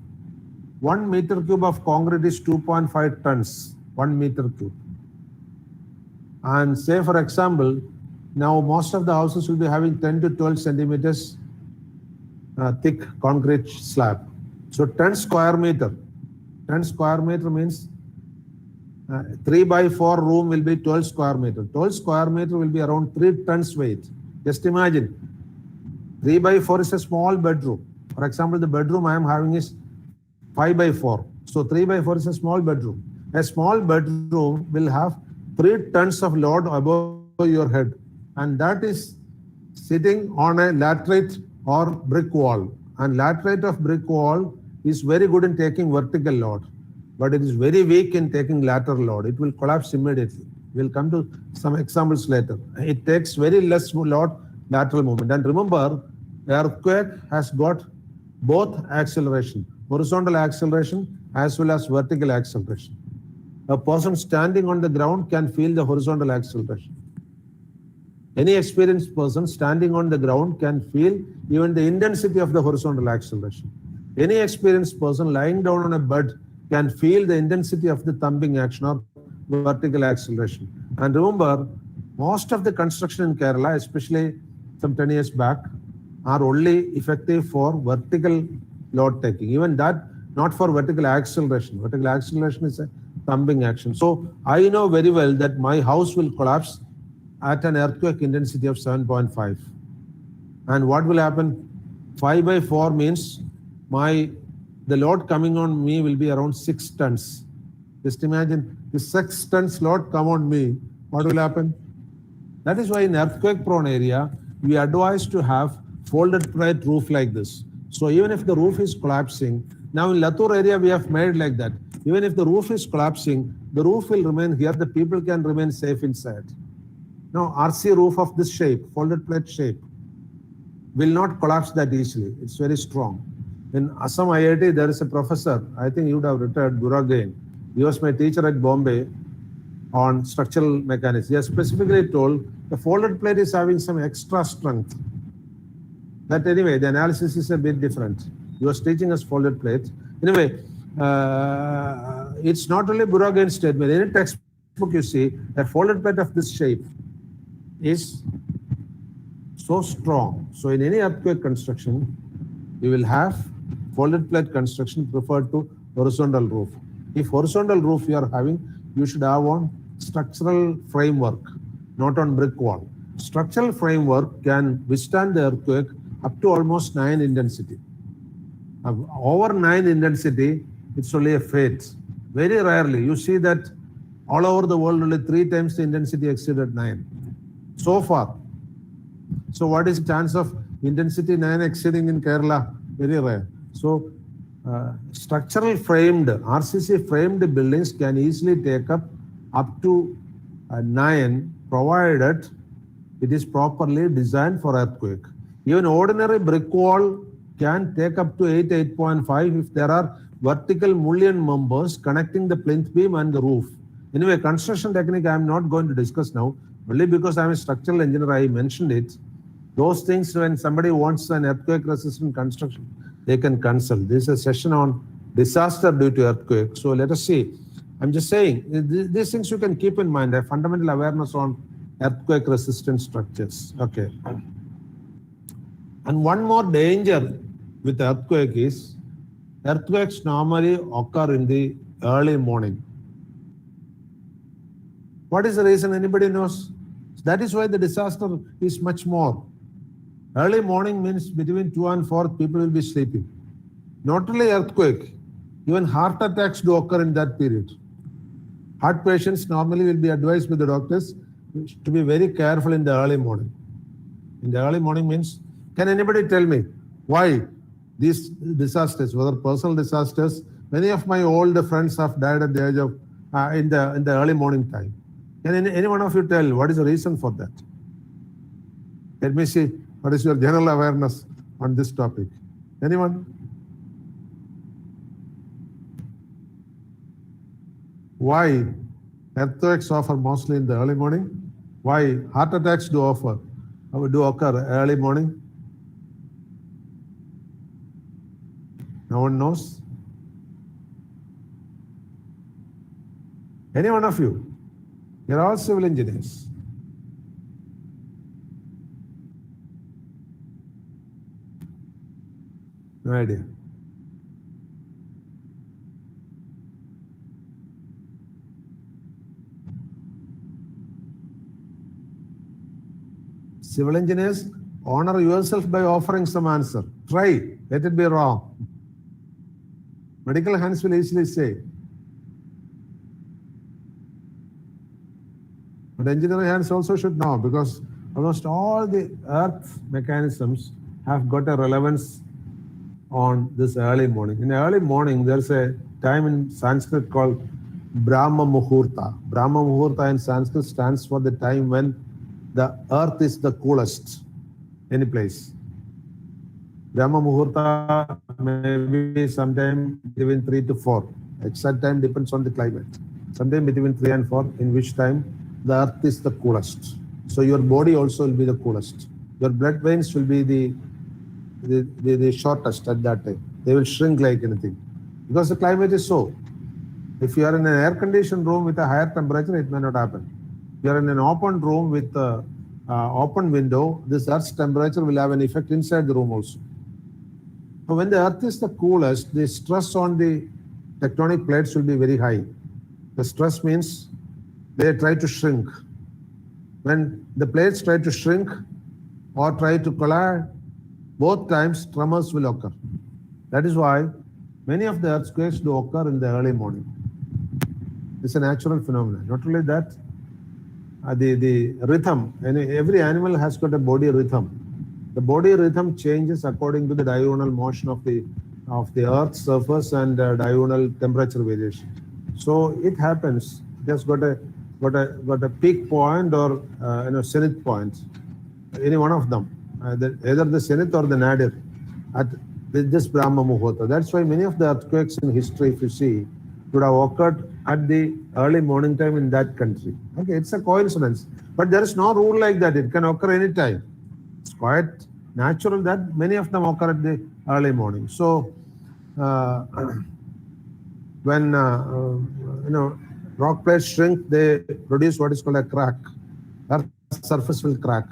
1 meter cube of concrete is 2.5 tons, 1 meter cube. And say, for example, now most of the houses will be having 10 to 12 centimeters thick concrete slab. So 10 square meter. 10 square meter means 3x4 room will be 12 square meter. 12 square meter will be around 3 tons weight. Just imagine, 3x4 is a small bedroom. For example, the bedroom I am having is 5x4. So 3x4 is a small bedroom. A small bedroom will have 3 tons of load above your head. And that is sitting on a laterite or brick wall. And laterite of brick wall is very good in taking vertical load, but it is very weak in taking lateral load. It will collapse immediately. We'll come to some examples later. It takes very less load, lateral movement. And remember, the earthquake has got both acceleration, horizontal acceleration as well as vertical acceleration. A person standing on the ground can feel the horizontal acceleration. Any experienced person standing on the ground can feel even the intensity of the horizontal acceleration. Any experienced person lying down on a bed can feel the intensity of the thumping action or vertical acceleration. And remember, most of the construction in Kerala, especially some 10 years back, are only effective for vertical load taking. Even that, not for vertical acceleration. Vertical acceleration is a thumping action. So I know very well that my house will collapse at an earthquake intensity of 7.5. And what will happen? 5x4 means the load coming on me will be around 6 tons. Just imagine, the 6 tons load come on me, what will happen? That is why in earthquake prone area, we advise to have folded plate roof like this. So even if the roof is collapsing, now in Latour area we have made like that. Even if the roof is collapsing, the roof will remain here, the people can remain safe inside. Now RC roof of this shape, folded plate shape, will not collapse that easily. It's very strong. In Assam IIT, there is a professor, I think you would have retired, Buragain. He was my teacher at Bombay on structural mechanics. He has specifically told the folded plate is having some extra strength. But anyway, the analysis is a bit different. He was teaching us folded plate. Anyway, it's not only Buragain's statement. In any textbook you see, a folded plate of this shape is so strong. So in any earthquake construction, you will have folded plate construction preferred to horizontal roof. If horizontal roof you are having, you should have on structural framework, not on brick wall. Structural framework can withstand the earthquake up to almost 9 intensity. Over 9 intensity, it's only a fate. Very rarely, you see that all over the world only 3 times the intensity exceeded 9 so far. So what is the chance of intensity 9 exceeding in Kerala? Very rare. So structural framed, RCC framed buildings can easily take up to 9, provided it is properly designed for earthquake. Even ordinary brick wall can take up to 8, 8.5 if there are vertical mullion members connecting the plinth beam and the roof. Anyway, construction technique I am not going to discuss now, only because I am a structural engineer, I mentioned it. Those things, when somebody wants an earthquake resistant construction, they can consult. This is a session on disaster due to earthquake. So let us see. I'm just saying, these things you can keep in mind, a fundamental awareness on earthquake resistant structures. Okay. And one more danger with earthquake is, earthquakes normally occur in the early morning. What is the reason? Anybody knows? That is why the disaster is much more. Early morning means between 2 and 4 people will be sleeping. Not only earthquake, even heart attacks do occur in that period. Heart patients normally will be advised by the doctors to be very careful in the early morning. In the early morning means, can anybody tell me why these disasters, whether personal disasters, many of my old friends have died at the age of, in the early morning time. Can any one of you tell what is the reason for that? Let me see, what is your general awareness on this topic? Anyone? Why earthquakes offer mostly in the early morning? Why heart attacks do occur early morning? No one knows? Any one of you? You're all civil engineers. No idea. Civil engineers, honor yourself by offering some answer. Try, let it be wrong. Medical hands will easily say. But engineering hands also should know, because almost all the earth mechanisms have got a relevance on this early morning. In early morning, there's a time in Sanskrit called Brahma Muhurta. Brahma Muhurta in Sanskrit stands for the time when the earth is the coolest any place. Brahma Muhurta may be sometime between 3 to 4. Exact time depends on the climate. Sometime between 3 and 4, in which time the earth is the coolest. So your body also will be the coolest. Your blood veins will be the shortest at that time. They will shrink like anything, because the climate is so. If you are in an air-conditioned room with a higher temperature, it may not happen. If you are in an open room with an open window, this earth's temperature will have an effect inside the room also. So when the earth is the coolest, the stress on the tectonic plates will be very high. The stress means they try to shrink. When the plates try to shrink or try to collide, both times tremors will occur. That is why many of the earthquakes do occur in the early morning. It's a natural phenomenon. Not only that, the rhythm, and every animal has got a body rhythm. The body rhythm changes according to the diurnal motion of the Earth's surface and diurnal temperature variation. So it happens. It has got a peak point or zenith point. Any one of them, either the zenith or the nadir, at this Brahma Muhurta. That's why many of the earthquakes in history, if you see, would have occurred at the early morning time in that country. Okay, it's a coincidence, but there is no rule like that. It can occur any time. It's quite natural that many of them occur at the early morning. So when rock plates shrink, they produce what is called a crack. Earth's surface will crack.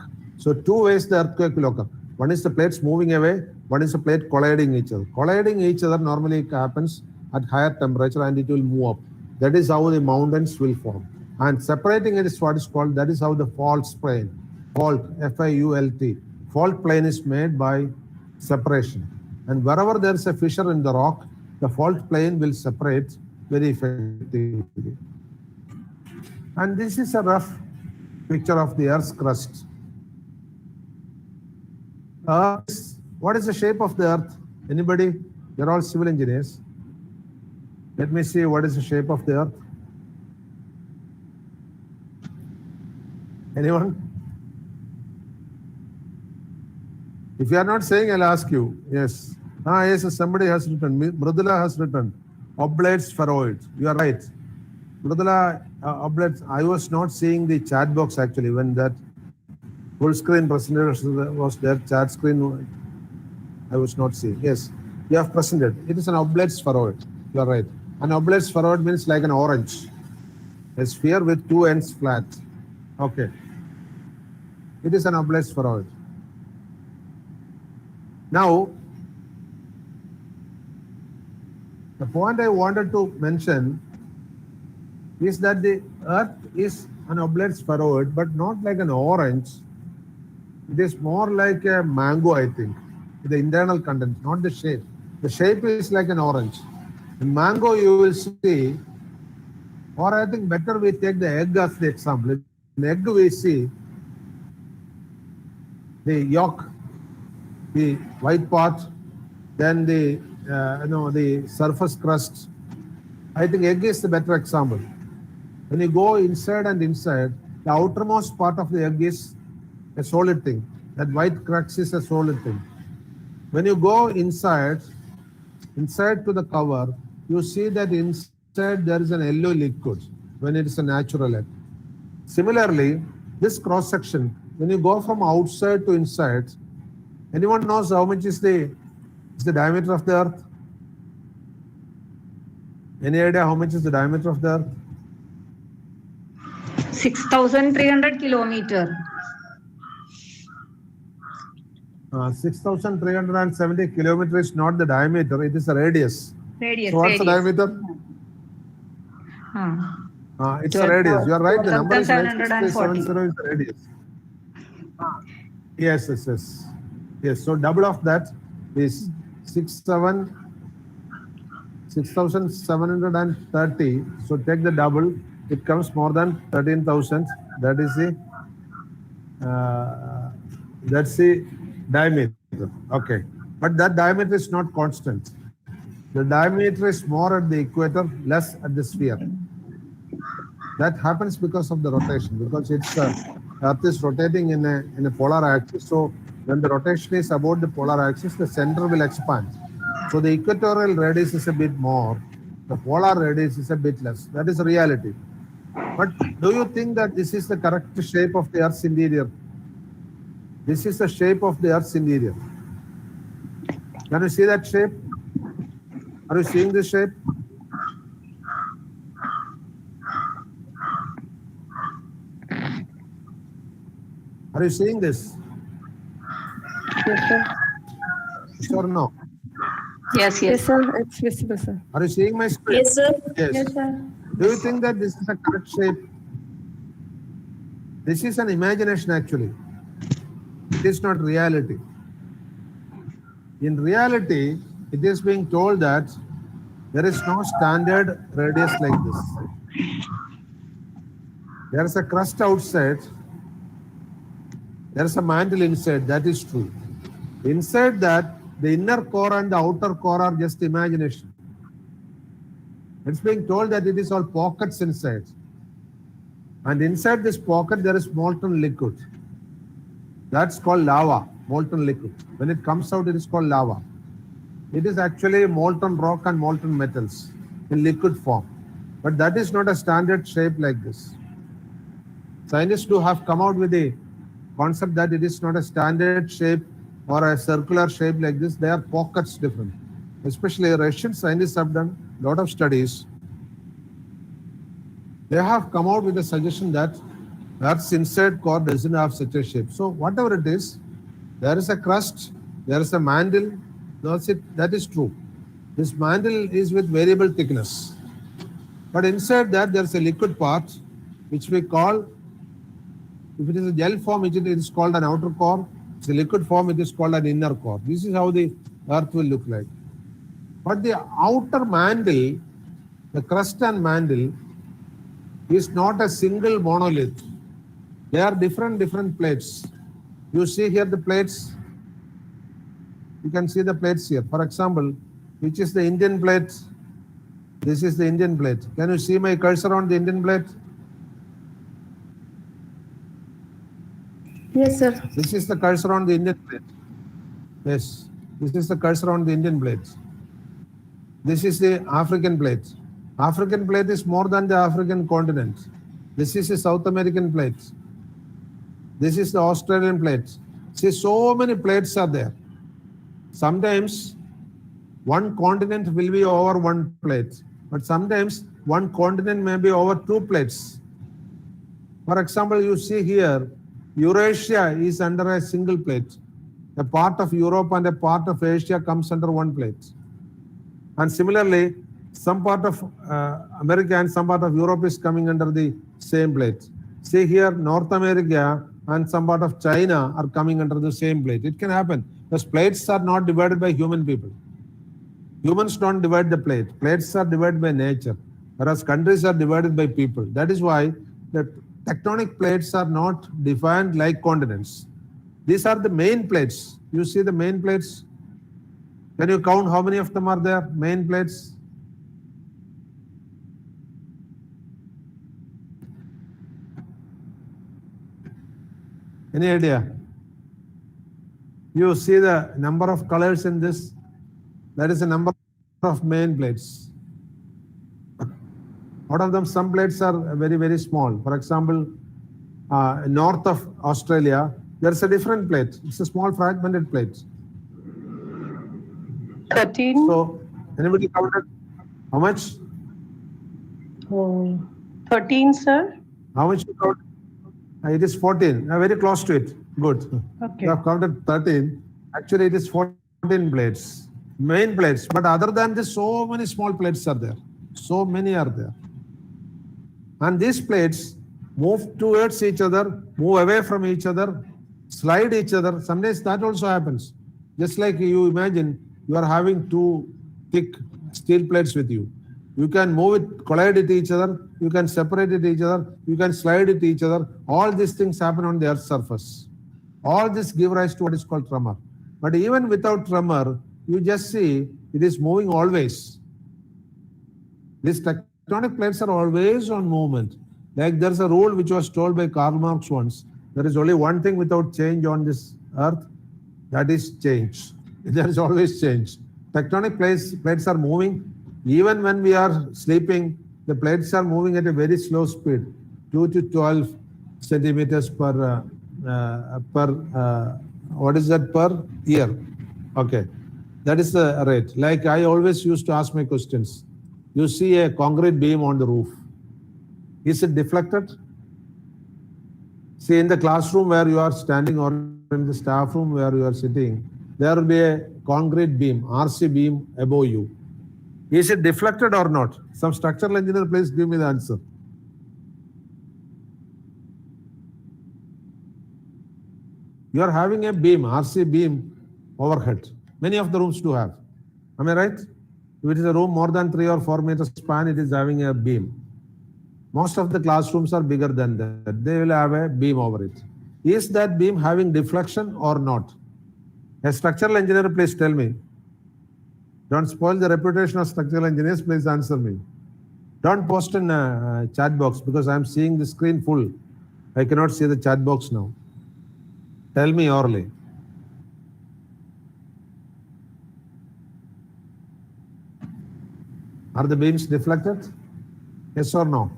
So two ways the earthquake will occur. One is the plates moving away, one is the plate colliding each other. Colliding each other normally happens at higher temperature and it will move up. That is how the mountains will form. And separating it is what is called, that is how the fault plane, fault, F-I-U-L-T, fault plane is made by separation. And wherever there is a fissure in the rock, the fault plane will separate very effectively. And this is a rough picture of the Earth's crust. What is the shape of the Earth? Anybody? You're all civil engineers. Let me see what is the shape of the Earth. Anyone? If you are not saying, I'll ask you. Yes. Yes, somebody has written. Mridula has written. Oblate spheroid. You are right. Mridula, oblates. I was not seeing the chat box actually when that full screen presentation was there. Chat screen, I was not seeing. Yes, you have presented. It is an oblate spheroid. You are right. An oblate spheroid means like an orange. A sphere with two ends flat. Okay. It is an oblate spheroid. Now, the point I wanted to mention is that the Earth is an oblate spheroid, but not like an orange. It is more like a mango, I think. The internal content, not the shape. The shape is like an orange. In mango, you will see, or I think better we take the egg as the example. In egg, we see the yolk, the white part, then the the surface crust. I think egg is the better example. When you go inside and inside, the outermost part of the egg is a solid thing. That white crust is a solid thing. When you go inside to the cover, you see that inside there is an yellow liquid when it is a natural egg. Similarly, this cross section, when you go from outside to inside, anyone knows how much is the diameter of the Earth? Any idea how much is the diameter of the Earth? 6,300 kilometers. 6,370 kilometers is not the diameter, it is the radius. Radius. So what's the diameter? It's a radius. You are right. The number is right. 6,370 is the radius. Yes. So double of that is 6,730. So take the double. It comes more than 13,000. That is that's the diameter. Okay. But that diameter is not constant. The diameter is more at the equator, less at the sphere. That happens because of the rotation, because it's Earth is rotating in a polar axis. So when the rotation is about the polar axis, the center will expand. So the equatorial radius is a bit more, the polar radius is a bit less. That is reality. But do you think that this is the correct shape of the Earth's interior? This is the shape of the Earth's interior. Can you see that shape? Are you seeing this shape? Are you seeing this? Yes, sir. Yes or no? Yes, sir. It's visible, sir. Are you seeing my screen? Yes, sir. Yes, sir. Do you think that this is a correct shape? This is an imagination actually. It is not reality. In reality, it is being told that there is no standard radius like this. There is a crust outside. There is a mantle inside. That is true. Inside that, the inner core and the outer core are just imagination. It's being told that it is all pockets inside. And inside this pocket, there is molten liquid. That's called lava, molten liquid. When it comes out, it is called lava. It is actually molten rock and molten metals in liquid form. But that is not a standard shape like this. Scientists do have come out with the concept that it is not a standard shape or a circular shape like this. They are pockets different. Especially Russian scientists have done a lot of studies. They have come out with a suggestion that Earth's inside core doesn't have such a shape. So whatever it is, there is a crust, there is a mantle. That's it. That is true. This mantle is with variable thickness. But inside that, there is a liquid part, which we call, if it is a gel form, it is called an outer core. If it's a liquid form, it is called an inner core. This is how the Earth will look like. But the outer mantle, the crust and mantle, is not a single monolith. They are different plates. You see here the plates. You can see the plates here. For example, which is the Indian plate? This is the Indian plate. Can you see my cursor on the Indian plate? Yes, sir. This is the cursor on the Indian plate. Yes, this is the cursor on the Indian plate. This is the African plate. African plate is more than the African continent. This is the South American plate. This is the Australian plate. See, so many plates are there. Sometimes one continent will be over one plate, but sometimes one continent may be over two plates. For example, you see here, Eurasia is under a single plate. A part of Europe and a part of Asia comes under one plate. And similarly, some part of America and some part of Europe is coming under the same plate. See here, North America and some part of China are coming under the same plate. It can happen because plates are not divided by human people. Humans don't divide the plate. Plates are divided by nature, whereas countries are divided by people. That is why the tectonic plates are not defined like continents. These are the main plates. You see the main plates? Can you count how many of them are there? Main plates? Any idea? You see the number of colors in this? That is the number of main plates. Out of them, some plates are very small. For example, north of Australia, there's a different plate. It's a small fragmented plate. 13. So, anybody counted? How much? 13, sir. How much you counted? It is 14. Very close to it. Good. Okay. You have counted 13. Actually, it is 14 plates. Main plates. But other than this, so many small plates are there. So many are there. And these plates move towards each other, move away from each other, slide each other. Sometimes that also happens. Just like you imagine, you are having two thick steel plates with you. You can move it, collide it each other, you can separate it each other, you can slide it each other. All these things happen on the Earth's surface. All this give rise to what is called tremor. But even without tremor, you just see it is moving always. These tectonic plates are always on movement. Like there's a rule which was told by Karl Marx once. There is only one thing without change on this Earth, that is change. There is always change. Tectonic plates are moving. Even when we are sleeping, the plates are moving at a very slow speed, 2 to 12 centimeters per what is that, per year? Okay, that is the rate. Like I always used to ask my questions. You see a concrete beam on the roof. Is it deflected? See, in the classroom where you are standing or in the staff room where you are sitting, there will be a concrete beam, RC beam above you. Is it deflected or not? Some structural engineer, please give me the answer. You are having a beam, RC beam overhead. Many of the rooms do have. Am I right? If it is a room more than 3 or 4 meters span, it is having a beam. Most of the classrooms are bigger than that. They will have a beam over it. Is that beam having deflection or not? A structural engineer, please tell me. Don't spoil the reputation of structural engineers, please answer me. Don't post in a chat box because I'm seeing the screen full. I cannot see the chat box now. Tell me orally. Are the beams deflected? Yes or no?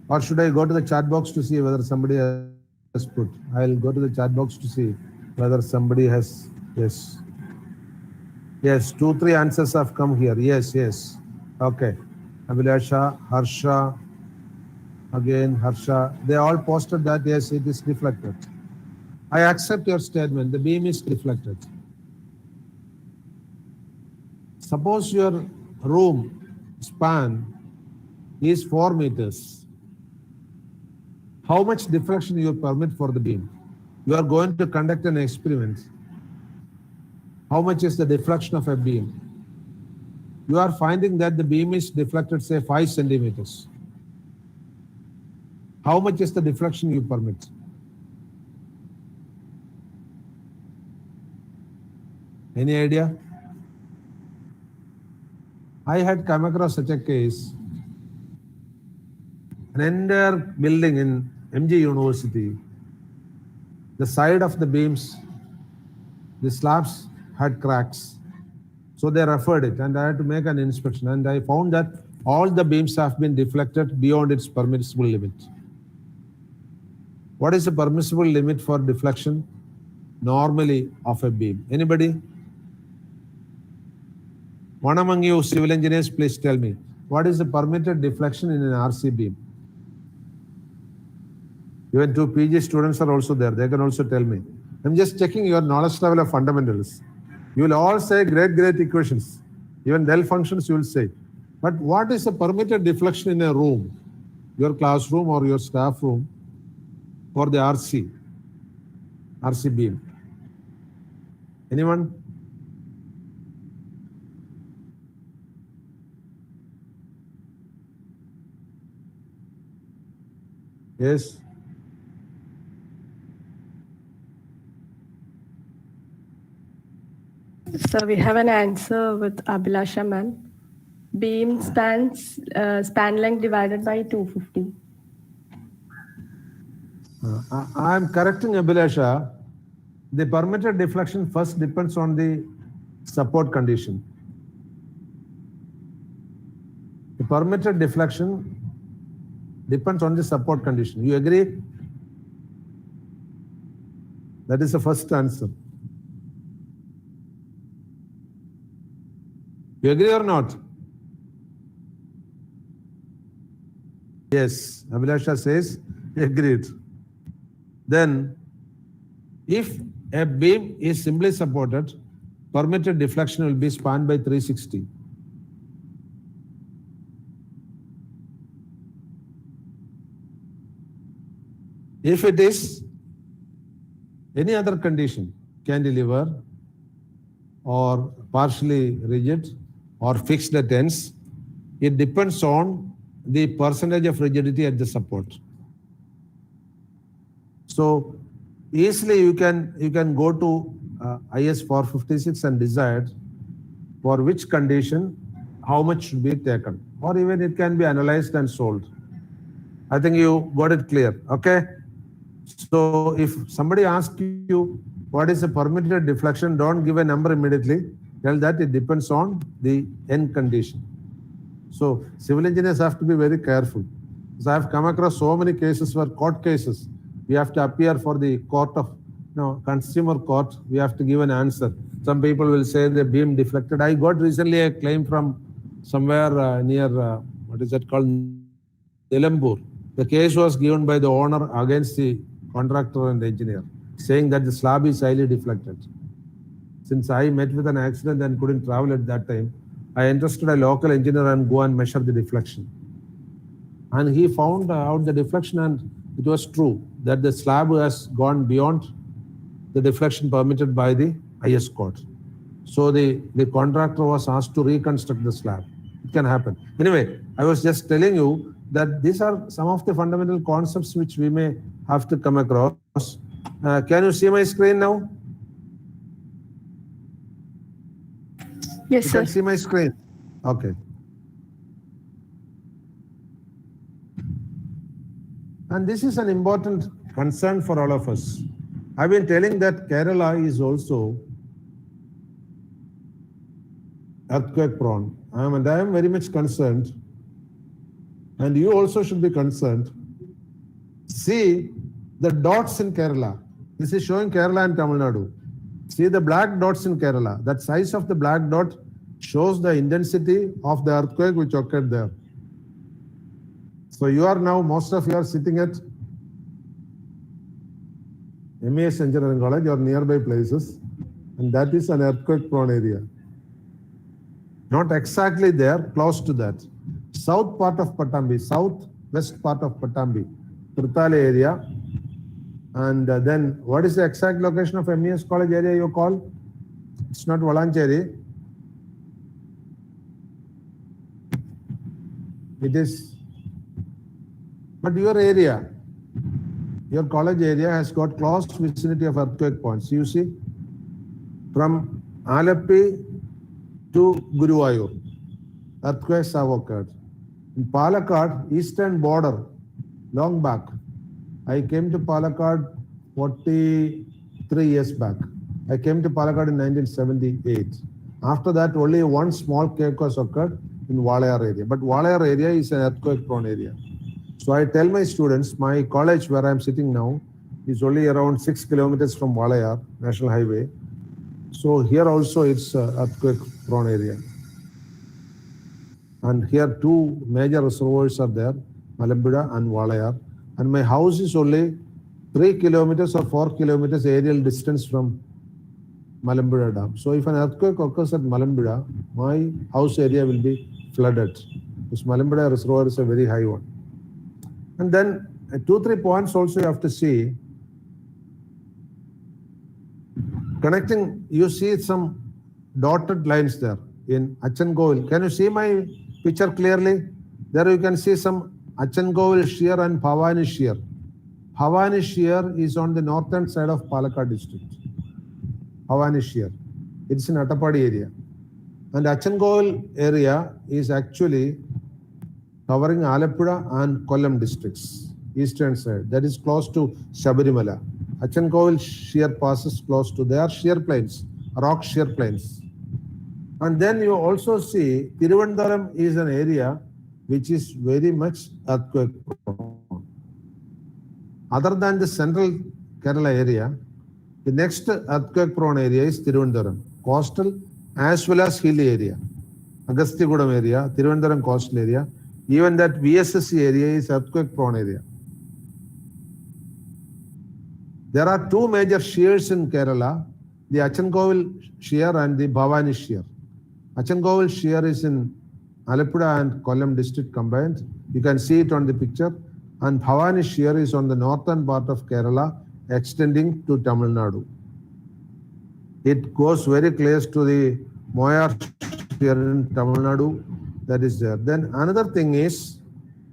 Or should I go to the chat box to see whether somebody has put? I'll go to the chat box to see whether somebody has. Yes. Yes, 2-3 answers have come here. Yes. Okay. Abhilasha, Harsha, again, Harsha, they all posted that yes, it is deflected. I accept your statement, the beam is deflected. Suppose your room span is 4 meters. How much deflection you permit for the beam? You are going to conduct an experiment. How much is the deflection of a beam? You are finding that the beam is deflected, say 5 centimeters. How much is the deflection you permit? Any idea? I had come across such a case. An entire building in MG University, the side of the beams, the slabs had cracks. So they referred it and I had to make an inspection and I found that all the beams have been deflected beyond its permissible limit. What is the permissible limit for deflection normally of a beam? Anybody? One among you civil engineers, please tell me, what is the permitted deflection in an RC beam? Even 2 PG students are also there. They can also tell me. I'm just checking your knowledge level of fundamentals. You will all say great equations. Even Dell functions you will say. But what is the permitted deflection in a room, your classroom or your staff room for the RC beam? Anyone? Yes. So we have an answer with Abhilasha ma'am. Beam span length divided by 250. I am correcting Abhilasha. The permitted deflection first depends on the support condition. The permitted deflection depends on the support condition. You agree? That is the first answer. You agree or not? Yes, Abhilasha says agreed. Then, if a beam is simply supported, permitted deflection will be spanned by 360. If it is any other condition, cantilever or partially rigid or fixed at ends, it depends on the percentage of rigidity at the support. So easily you can go to IS 456 and decide for which condition how much should be taken, or even it can be analyzed and solved. I think you got it clear. Okay. So if somebody asks you what is the permitted deflection, don't give a number immediately. Tell that it depends on the end condition. So civil engineers have to be very careful. So I have come across so many cases where court cases, we have to appear for the court of consumer court. We have to give an answer. Some people will say the beam deflected. I got recently a claim from somewhere near what is that called, Nilambur. The case was given by the owner against the contractor and engineer, saying that the slab is highly deflected. Since I met with an accident and couldn't travel at that time, I entrusted a local engineer and go and measure the deflection. And he found out the deflection, and it was true that the slab has gone beyond the deflection permitted by the IS court. So the contractor was asked to reconstruct the slab. It can happen. Anyway, I was just telling you that these are some of the fundamental concepts which we may have to come across. Can you see my screen now? Yes, you sir. Can see my screen? Okay. And this is an important concern for all of us. I've been telling that Kerala is also earthquake prone. I am very much concerned, and you also should be concerned. See the dots in Kerala. This is showing Kerala and Tamil Nadu. See the black dots in Kerala. That size of the black dot shows the intensity of the earthquake which occurred there. So you are now, most of you are sitting at MESCE Engineering College or nearby places, and that is an earthquake-prone area. Not exactly there, close to that. South part of Pattambi, southwest part of Pattambi, Tirthala area. And then what is the exact location of MESCE College area you call? It's not Valancheri. It is, but your area, your college area has got close vicinity of earthquake points. You see, from Alappi to Guruvayur, earthquakes have occurred. In Palakkad, eastern border, long back, I came to Palakkad 43 years back. I came to Palakkad in 1978. After that, only one small quake was occurred in Walayar area. But Walayar area is an earthquake-prone area. So I tell my students, my college where I am sitting now is only around 6 kilometers from Walayar National Highway. So here also it's earthquake-prone area. And here two major reservoirs are there, Malappuram and Walayar. And my house is only 3 kilometers or 4 kilometers aerial distance from Malappuram Dam. So if an earthquake occurs at Malappuram, my house area will be flooded. This Malappuram reservoir is a very high one. And then 2-3 points also you have to see. Connecting, you see some dotted lines there in Achankovil. Can you see my picture clearly? There you can see some Achankovil shear and Bhavani shear. Bhavani shear is on the northern side of Palakkad district. Bhavani shear. It's in Attapadi area. And Achankovil area is actually covering Alappuzha and Kollam districts, eastern side. That is close to Sabarimala. Achankovil shear passes close to their shear plains, rock shear plains. And then you also see Tiruvandhuram is an area which is very much earthquake prone. Other than the central Kerala area, the next earthquake prone area is Tiruvandhuram, coastal as well as hilly area. Agasthyagudam area, Tiruvandhuram coastal area, even that VSSC area is earthquake prone area. There are two major shears in Kerala, the Achankovil shear and the Bhavani shear. Achankovil shear is in Alappuzha and Kollam district combined. You can see it on the picture. And Bhavani shear is on the northern part of Kerala, extending to Tamil Nadu. It goes very close to the Moyar shear in Tamil Nadu. That is there. Then another thing is,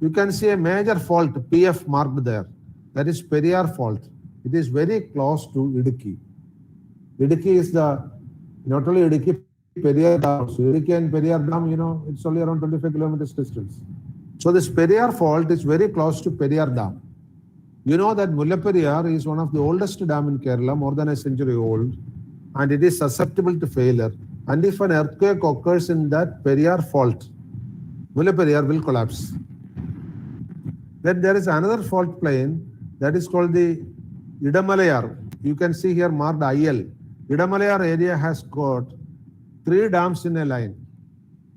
you can see a major fault, PF marked there. That is Periyar fault. It is very close to Idukki. Idukki is the, not only Idukki, Periyar Dam. So Idukki and Periyar Dam, you know, it's only around 25 kilometers distance. So this Periyar fault is very close to Periyar Dam. You know that Malappuram is one of the oldest dam in Kerala, more than a century old, and it is susceptible to failure. And if an earthquake occurs in that Periyar fault, Malappuram will collapse. Then there is another fault plain that is called the Idamalayar. You can see here marked IL. Idamalayar area has got 3 dams in a line.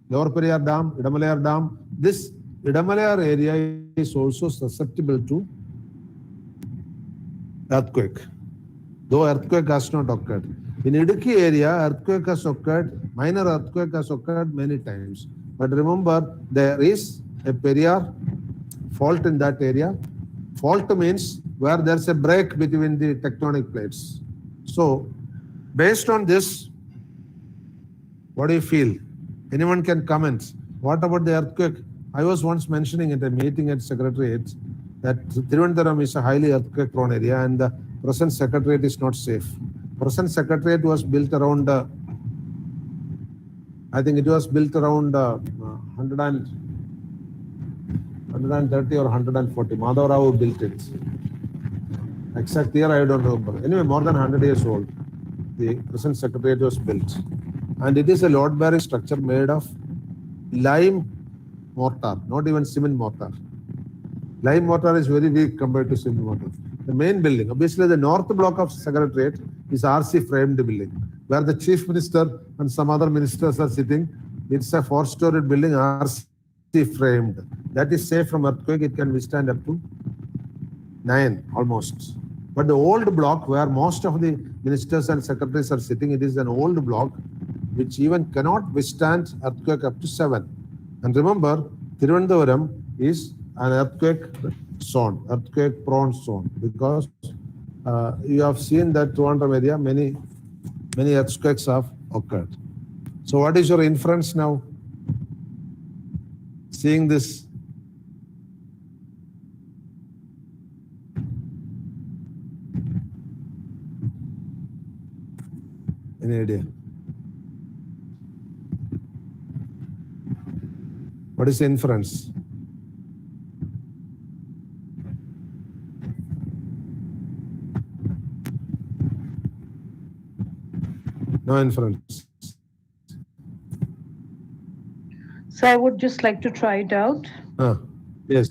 Lower Periyar Dam, Idamalayar Dam. This Idamalayar area is also susceptible to earthquake, though earthquake has not occurred. In Idukki area, earthquake has occurred, minor earthquake has occurred many times. But remember, there is a Periyar fault in that area. Fault means where there's a break between the tectonic plates. So, based on this, what do you feel? Anyone can comment. What about the earthquake? I was once mentioning at a meeting at Secretariat that Tiruvandhuram is a highly earthquake prone area and the present Secretariat is not safe. Present Secretariat was built around, I think it was built around 130 or 140. Madhav Rao built it. Exact year I don't remember. Anyway, more than 100 years old. The present Secretariat was built. And it is a load-bearing structure made of lime mortar, not even cement mortar. Lime mortar is very weak compared to cement mortar. The main building, obviously the north block of Secretariat is RC framed building, where the Chief Minister and some other ministers are sitting. It's a 4-storied building, RC framed. That is safe from earthquake. It can withstand up to 9 almost. But the old block where most of the ministers and secretaries are sitting, it is an old block which even cannot withstand earthquake up to 7. And remember, Thiruvananthapuram is an earthquake zone, earthquake prone zone, because you have seen that Trivandrum area, many earthquakes have occurred. So what is your inference now? Seeing this? Any idea? What is the inference? No inference. So I would just like to try it out. Yes.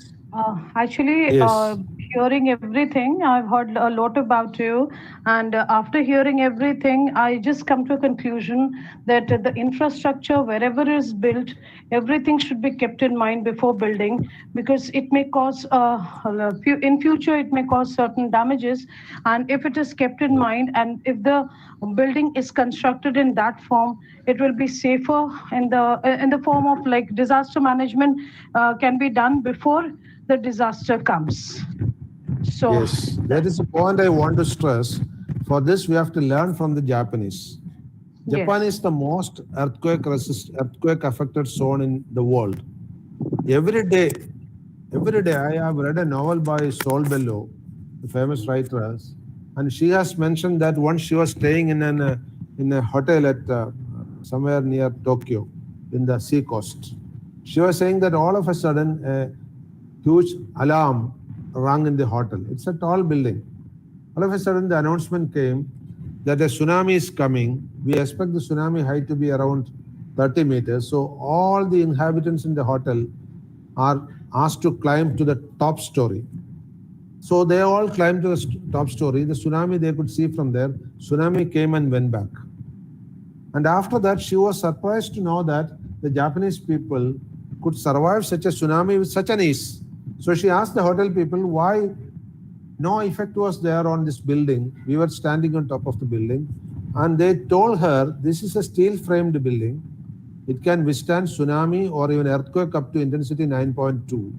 Actually, Yes. Hearing everything, I've heard a lot about you. And after hearing everything, I just come to a conclusion that the infrastructure, wherever is built, everything should be kept in mind before building, because it may cause, in future, it may cause certain damages. And if it is kept in mind, and if the building is constructed in that form, it will be safer in the form of like disaster management can be done before the disaster comes. So Yes, that is a point I want to stress. For this, we have to learn from the Japanese. Japan is the most earthquake affected zone in the world. Every day, I have read a novel by Sol Bellow, the famous writer, and she has mentioned that once she was staying in a hotel at somewhere near Tokyo, in the sea coast. She was saying that all of a sudden a huge alarm rang in the hotel. It's a tall building. All of a sudden the announcement came that a tsunami is coming. We expect the tsunami height to be around 30 meters. So all the inhabitants in the hotel are asked to climb to the top story. So they all climbed to the top story. The tsunami they could see from there. Tsunami came and went back. And after that, she was surprised to know that the Japanese people could survive such a tsunami with such an ease. So she asked the hotel people why no effect was there on this building. We were standing on top of the building. And they told her, this is a steel-framed building. It can withstand tsunami or even earthquake up to intensity 9.2.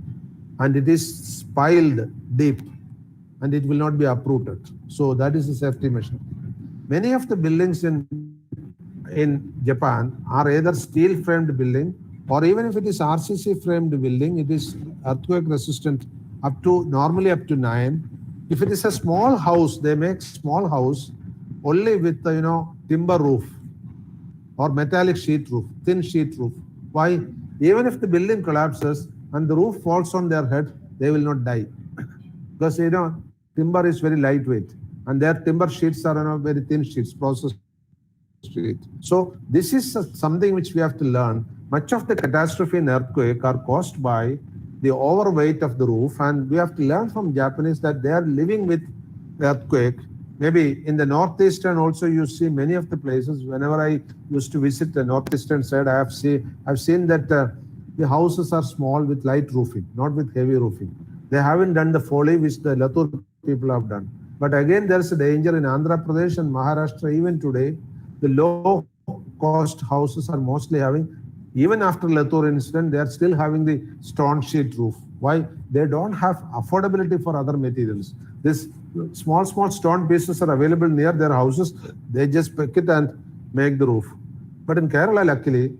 And it is piled deep. And it will not be uprooted. So that is a safety measure. Many of the buildings in Japan are either steel-framed building, or even if it is RCC framed building, it is earthquake resistant normally up to 9. If it is a small house, they make small house only with timber roof or metallic sheet roof, thin sheet roof. Why? Even if the building collapses and the roof falls on their head, they will not die. Because timber is very lightweight and their timber sheets are very thin sheets, processed sheet. So this is something which we have to learn. Much of the catastrophe in earthquake are caused by the overweight of the roof, and we have to learn from Japanese that they are living with earthquake. Maybe in the northeastern also you see many of the places. Whenever I used to visit the northeastern side, I've seen that the houses are small with light roofing, not with heavy roofing. They haven't done the folly which the Latur people have done. But again, there's a danger in Andhra Pradesh and Maharashtra. Even today, the low-cost houses are mostly having, even after Latur incident, they are still having the stone sheet roof. Why? They don't have affordability for other materials. This small stone pieces are available near their houses. They just pick it and make the roof. But in Kerala, luckily,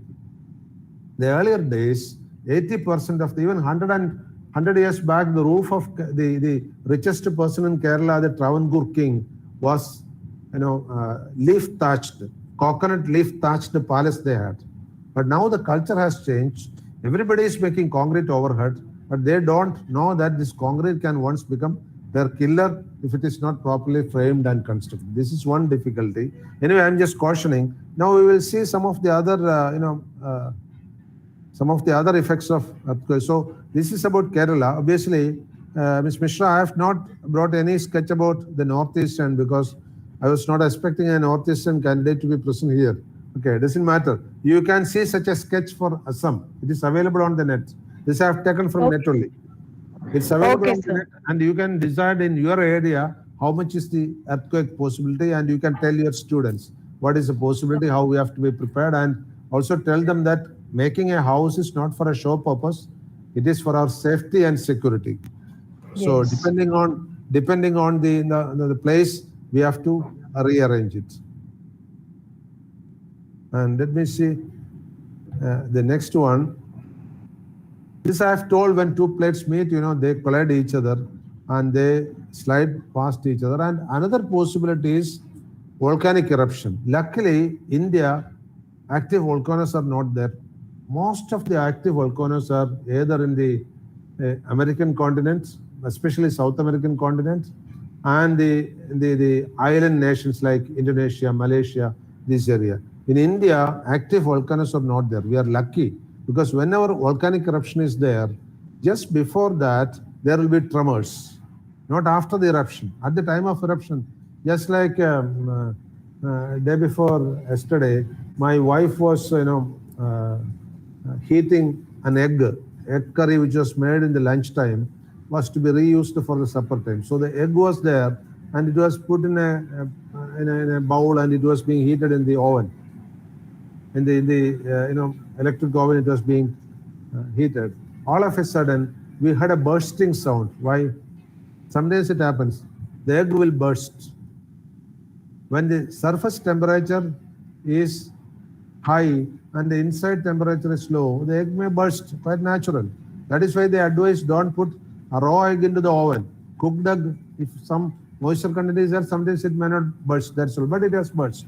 the earlier days, 80% of even 100 years back, the roof of the richest person in Kerala, the Travancore king, was leaf thatched, coconut leaf thatched palace they had. But now the culture has changed. Everybody is making concrete overhead, but they don't know that this concrete can once become their killer if it is not properly framed and constructed. This is one difficulty. Anyway, I'm just cautioning. Now we will see some of the other effects of earthquake. So this is about Kerala. Obviously, Ms. Mishra, I have not brought any sketch about the Northeastern because I was not expecting a Northeastern candidate to be present here. Okay, it doesn't matter. You can see such a sketch for Assam. It is available on the net. This I have taken from net only. It's available on the net, and you can decide in your area how much is the earthquake possibility, and you can tell your students what is the possibility, how we have to be prepared, and also tell them that making a house is not for a show purpose, it is for our safety and security. So depending on the place, we have to rearrange it. And let me see the next one. This I have told, when two plates meet, they collide each other and they slide past each other. And another possibility is volcanic eruption. Luckily, India, active volcanoes are not there. Most of the active volcanoes are either in the American continent, especially South American continent, and the island nations like Indonesia, Malaysia, this area. In India, active volcanoes are not there. We are lucky, because whenever volcanic eruption is there, just before that, there will be tremors, not after the eruption. At the time of eruption, just like day before yesterday, my wife was, heating an egg curry which was made in the lunchtime, was to be reused for the supper time. So the egg was there, and it was put in a bowl, and it was being heated in the oven. In the electric oven, it was being heated. All of a sudden, we heard a bursting sound. Why? Sometimes it happens. The egg will burst. When the surface temperature is high and the inside temperature is low, the egg may burst, quite natural. That is why they advise don't put a raw egg into the oven. Cooked egg, if some moisture content is there, sometimes it may not burst, that's all, but it has burst.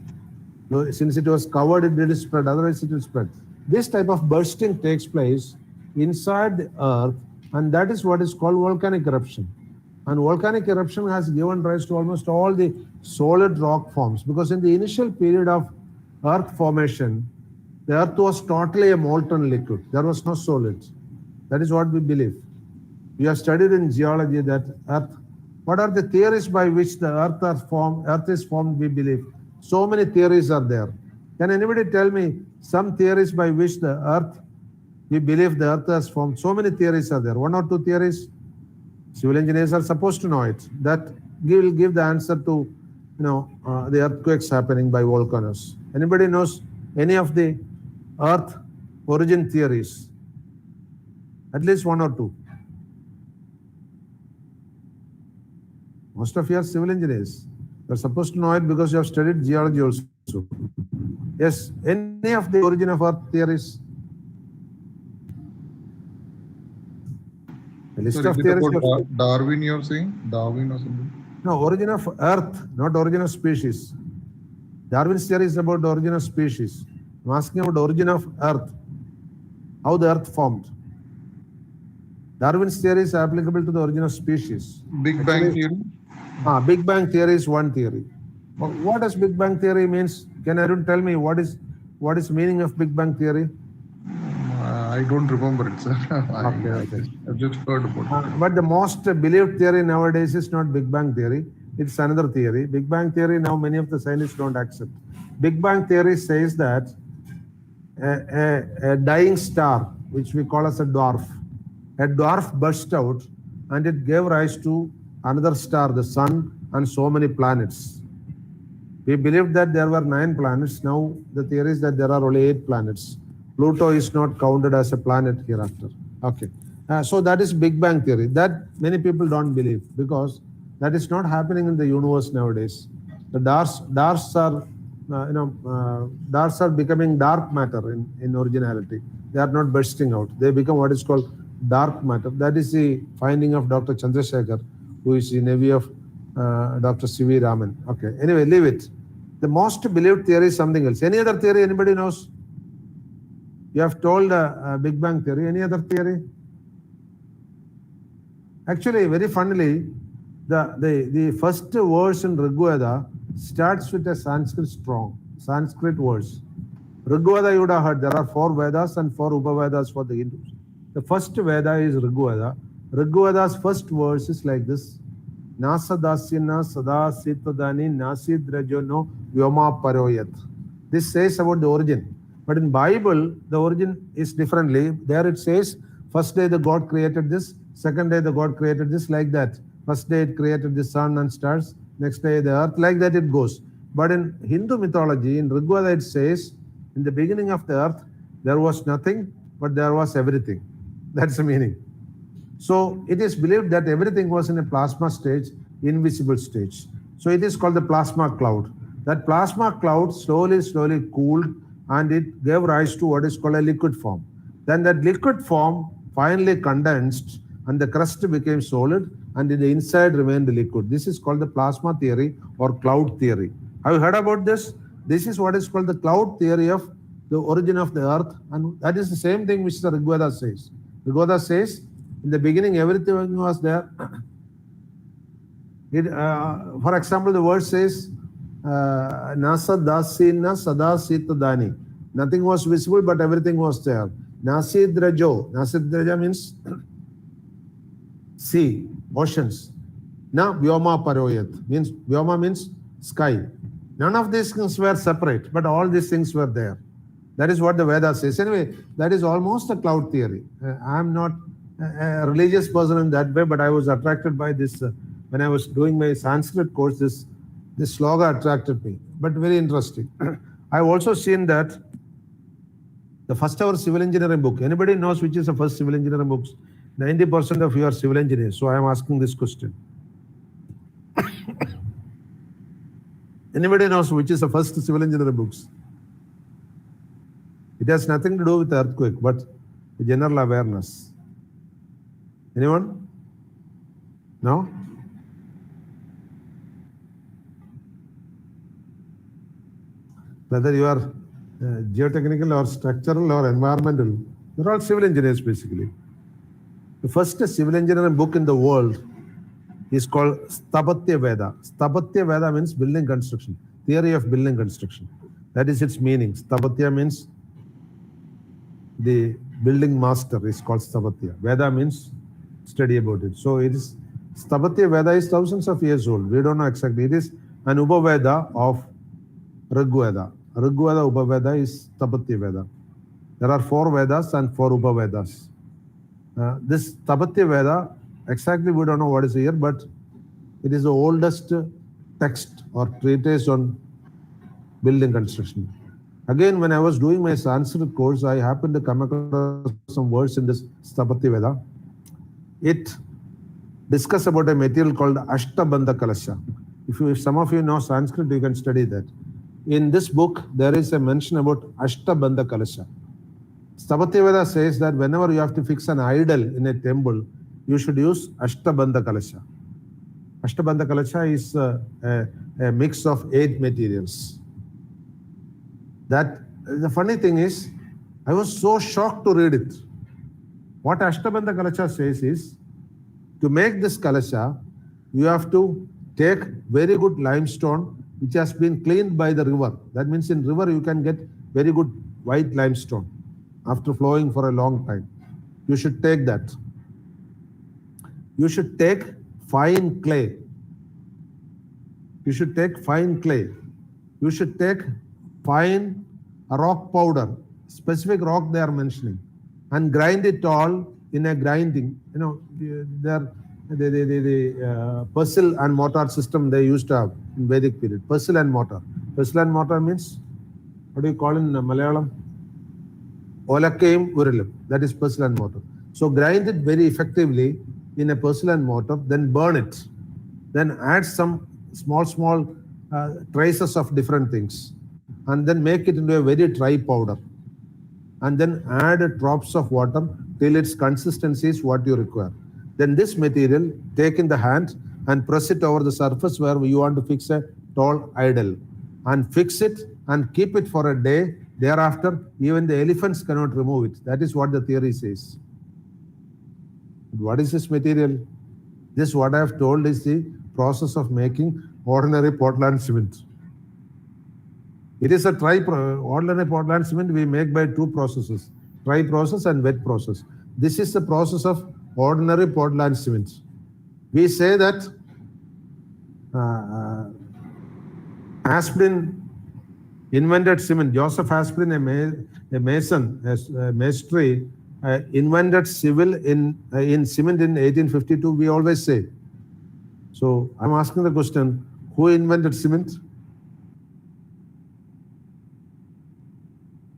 Since it was covered, it did spread, otherwise it will spread. This type of bursting takes place inside the earth, and that is what is called volcanic eruption. And volcanic eruption has given rise to almost all the solid rock forms, because in the initial period of earth formation, the earth was totally a molten liquid. There was no solids. That is what we believe. We have studied in geology that earth, what are the theories by which the earth is formed, we believe. So many theories are there. Can anybody tell me some theories by which the earth, we believe the earth has formed? So many theories are there. One or two theories? Civil engineers are supposed to know it. That will give the answer to the earthquakes happening by volcanoes. Anybody knows any of the earth origin theories? At least one or two. Most of you are civil engineers. You are supposed to know it because you have studied geology also. Yes, any of the origin of earth theories? A list of theories. Darwin, you are saying? Darwin or something? No, origin of earth, not origin of species. Darwin's theory is about the origin of species. I'm asking about the origin of earth, how the earth formed. Darwin's theory is applicable to the origin of species. Big Bang theory? Big Bang theory is one theory. What does Big Bang theory means? Can Arun tell me what is meaning of Big Bang theory? I don't remember it, sir. I've just heard about it. But the most believed theory nowadays is not Big Bang theory. It's another theory. Big Bang theory now many of the scientists don't accept. Big Bang theory says that a dying star, which we call as a dwarf burst out, and it gave rise to another star, the sun, and so many planets. We believed that there were 9 planets. Now the theory is that there are only 8 planets. Pluto is not counted as a planet hereafter. Okay. So that is Big Bang theory. That many people don't believe, because that is not happening in the universe nowadays. The stars are becoming dark matter in originality. They are not bursting out. They become what is called dark matter. That is the finding of Dr. Chandrasekhar, who is the nephew of Dr. C.V. Raman. Okay. Anyway, leave it. The most believed theory is something else. Any other theory anybody knows? You have told Big Bang theory. Any other theory? Actually, very funnily, the first verse in Rig Veda starts with a Sanskrit verse. Rig Veda you would have heard. There are 4 Vedas and 4 Upavedas for the Hindus. The first Veda is Rig Veda. Rig Veda's first verse is like this. Nasadasina sada sitadani nasidrajono vyoma paroyat. This says about the origin. But in Bible, the origin is differently. There it says, First day the God created this, second day the God created this, like that. First day it created the sun and stars, next day the earth, like that it goes. But in Hindu mythology, in Rig Veda it says, in the beginning of the earth, there was nothing, but there was everything. That's the meaning. So it is believed that everything was in a plasma stage, invisible stage. So it is called the plasma cloud. That plasma cloud slowly cooled, and it gave rise to what is called a liquid form. Then that liquid form finally condensed, and the crust became solid, and the inside remained liquid. This is called the plasma theory or cloud theory. Have you heard about this? This is what is called the cloud theory of the origin of the earth, and that is the same thing which the Rig Veda says. Rig Veda says, in the beginning everything was there. For example, the word says, Nasa dasina sadasita dani. Nothing was visible, but everything was there. Nasidrajo. Nasidraja means sea, oceans. Na vyoma paroyat means vyoma means sky. None of these things were separate, but all these things were there. That is what the Veda says. Anyway, that is almost a cloud theory. I am not a religious person in that way, but I was attracted by this when I was doing my Sanskrit course. This sloga attracted me, but very interesting. I've also seen that the first ever civil engineering book. Anybody knows which is the first civil engineering books? 90% of you are civil engineers, so I am asking this question. Anybody knows which is the first civil engineering books? It has nothing to do with earthquake, but general awareness. Anyone? No? Whether you are geotechnical or structural or environmental, you're all civil engineers basically. The first civil engineering book in the world is called Sthapatya Veda. Sthapatya Veda means building construction, theory of building construction. That is its meaning. Sthapatya means the building master is called Sthapatya. Veda means study about it. So it is Sthapatya Veda is thousands of years old. We don't know exactly. It is an Upaveda of Rig Veda. Rig Veda Upaveda is Sthapatya Veda. There are 4 Vedas and 4 Upavedas. This Sthapatya Veda, exactly we don't know what is here, but it is the oldest text or treatise on building construction. Again, when I was doing my Sanskrit course, I happened to come across some words in this Sthapatya Veda. It discusses about a material called Ashtabandha Kalasha. If some of you know Sanskrit, you can study that. In this book, there is a mention about Ashtabandha Kalasha. Sthapatya Veda says that whenever you have to fix an idol in a temple, you should use Ashtabandha Kalasha. Ashtabandha Kalasha is a mix of 8 materials. That the funny thing is, I was so shocked to read it. What Ashtabandha Kalasha says is, to make this Kalasha, you have to take very good limestone which has been cleaned by the river. That means in river you can get very good white limestone after flowing for a long time. You should take that. You should take fine clay. You should take fine clay. You should take fine rock powder, specific rock they are mentioning, and grind it all in a grinding. You know, the pestle and mortar system they used to have in Vedic period. Pestle and mortar. Pestle and mortar means, what do you call in Malayalam? Olakayum Urilam. That is pestle and mortar. So grind it very effectively in a pestle and mortar, then burn it. Then add some small traces of different things, and then make it into a very dry powder. And then add drops of water till its consistency is what you require. Then this material, take in the hand and press it over the surface where you want to fix a tall idol. And fix it and keep it for a day. Thereafter, even the elephants cannot remove it. That is what the theory says. What is this material? This, what I have told, is the process of making ordinary Portland cement. It is a ordinary Portland cement we make by 2 processes, dry process and wet process. This is the process of ordinary Portland cement. We say that Aspirin invented cement. Joseph Aspirin, a mason, a masonry, invented civil in cement in 1852, we always say. So I'm asking the question, who invented cement?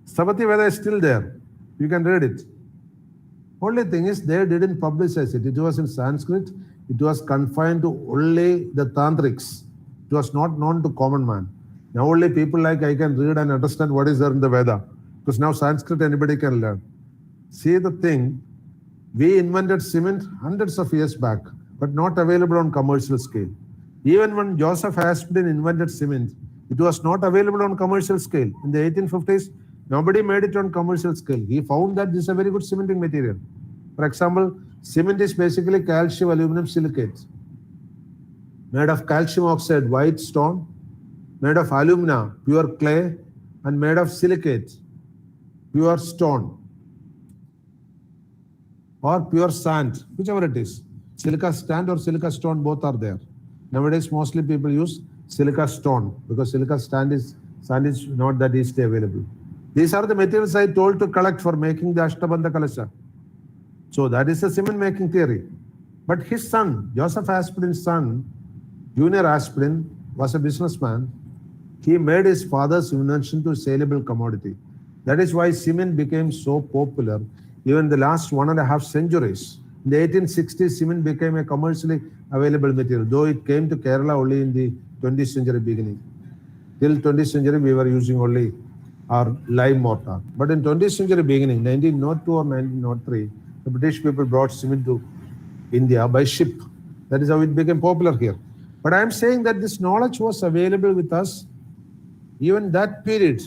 Sabati Veda is still there. You can read it. Only thing is they didn't publicize it. It was in Sanskrit. It was confined to only the tantrics. It was not known to common man. Now only people like I can read and understand what is there in the Veda. Because now Sanskrit anybody can learn. See the thing, we invented cement hundreds of years back, but not available on commercial scale. Even when Joseph Aspdin invented cement, it was not available on commercial scale. In the 1850s, nobody made it on commercial scale. He found that this is a very good cementing material. For example, cement is basically calcium aluminum silicate, made of calcium oxide, white stone, made of alumina, pure clay, and made of silicate, pure stone, or pure sand, whichever it is. Silica sand or silica stone, both are there. Nowadays, mostly people use silica stone because silica sand is not that easily available. These are the materials I told to collect for making the Ashtabandha Kalasha. So that is the cement making theory. But his son, Joseph Aspdin's son, Junior Aspdin, was a businessman. He made his father's invention to a saleable commodity. That is why cement became so popular even the last 1.5 centuries. In the 1860s, cement became a commercially available material, though it came to Kerala only in the 20th century beginning. Till 20th century, we were using only our lime mortar. But in 20th century beginning, 1902 or 1903, the British people brought cement to India by ship. That is how it became popular here. But I am saying that this knowledge was available with us even that period.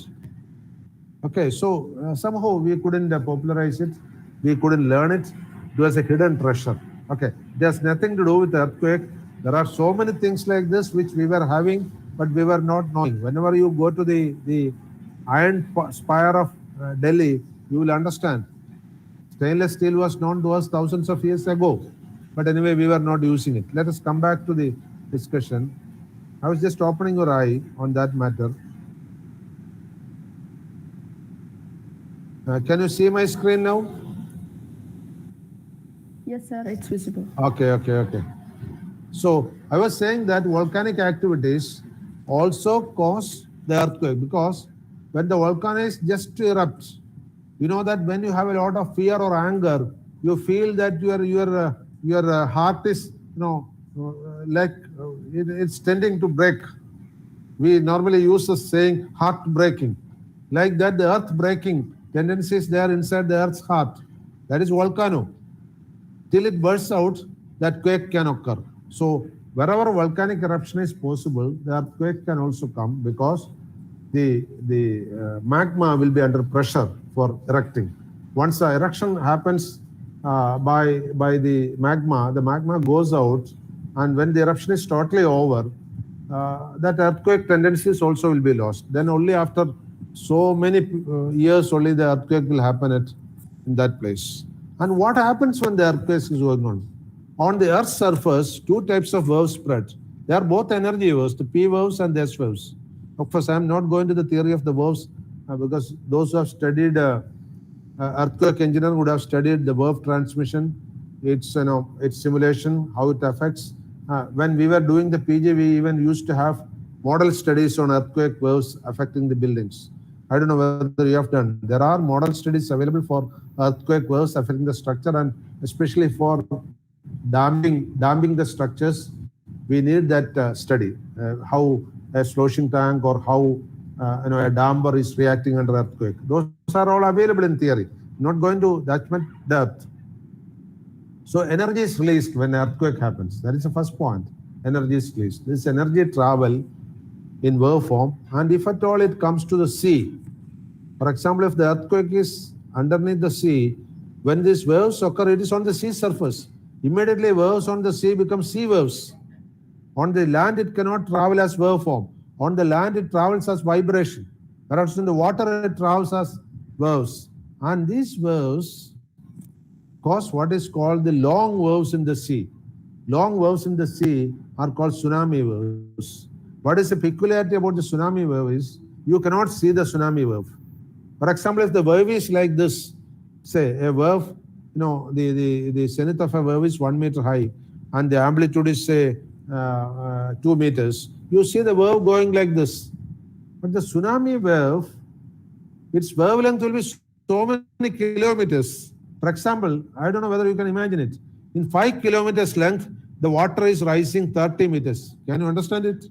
Okay, so somehow we couldn't popularize it. We couldn't learn it. It was a hidden treasure. Okay, it has nothing to do with the earthquake. There are so many things like this which we were having, but we were not knowing. Whenever you go to the Iron Spire of Delhi, you will understand. Stainless steel was known to us thousands of years ago. But anyway, we were not using it. Let us come back to the discussion. I was just opening your eye on that matter. Can you see my screen now? Yes, sir, it's visible. Okay. So I was saying that volcanic activities also cause the earthquake, because when the volcano is just to erupt, you know that when you have a lot of fear or anger, you feel that your heart is, it's tending to break. We normally use the saying heart breaking. Like that, the earth breaking tendency is there inside the earth's heart. That is volcano. Till it bursts out, that quake can occur. So wherever volcanic eruption is possible, the earthquake can also come, because the magma will be under pressure for erupting. Once the eruption happens by the magma goes out, and when the eruption is totally over, that earthquake tendencies also will be lost. Then only after so many years only the earthquake will happen in that place. And what happens when the earthquake is going on? On the Earth's surface, two types of waves spread. They are both energy waves, the P waves and the S waves. Of course, I am not going to the theory of the waves because those who have studied earthquake engineer would have studied the wave transmission, its simulation, how it affects. When we were doing the PG, we even used to have model studies on earthquake waves affecting the buildings. I don't know whether you have done. There are model studies available for earthquake waves affecting the structure, and especially for damping the structures, we need that study. How a sloshing tank or how a damper is reacting under earthquake. Those are all available in theory. Not going to that much depth. So energy is released when earthquake happens. That is the first point. Energy is released. This energy travel in wave form, and if at all it comes to the sea, for example, if the earthquake is underneath the sea, when these waves occur, it is on the sea surface. Immediately waves on the sea become sea waves. On the land, it cannot travel as wave form. On the land, it travels as vibration. Whereas in the water, it travels as waves. And these waves cause what is called the long waves in the sea. Long waves in the sea are called tsunami waves. What is the peculiarity about the tsunami wave is you cannot see the tsunami wave. For example, if the wave is like this, say a wave, the zenith of a wave is 1 meter high and the amplitude is say 2 meters, you see the wave going like this. But the tsunami wave, its wavelength will be so many kilometers. For example, I don't know whether you can imagine it. In 5 kilometers length, the water is rising 30 meters. Can you understand it?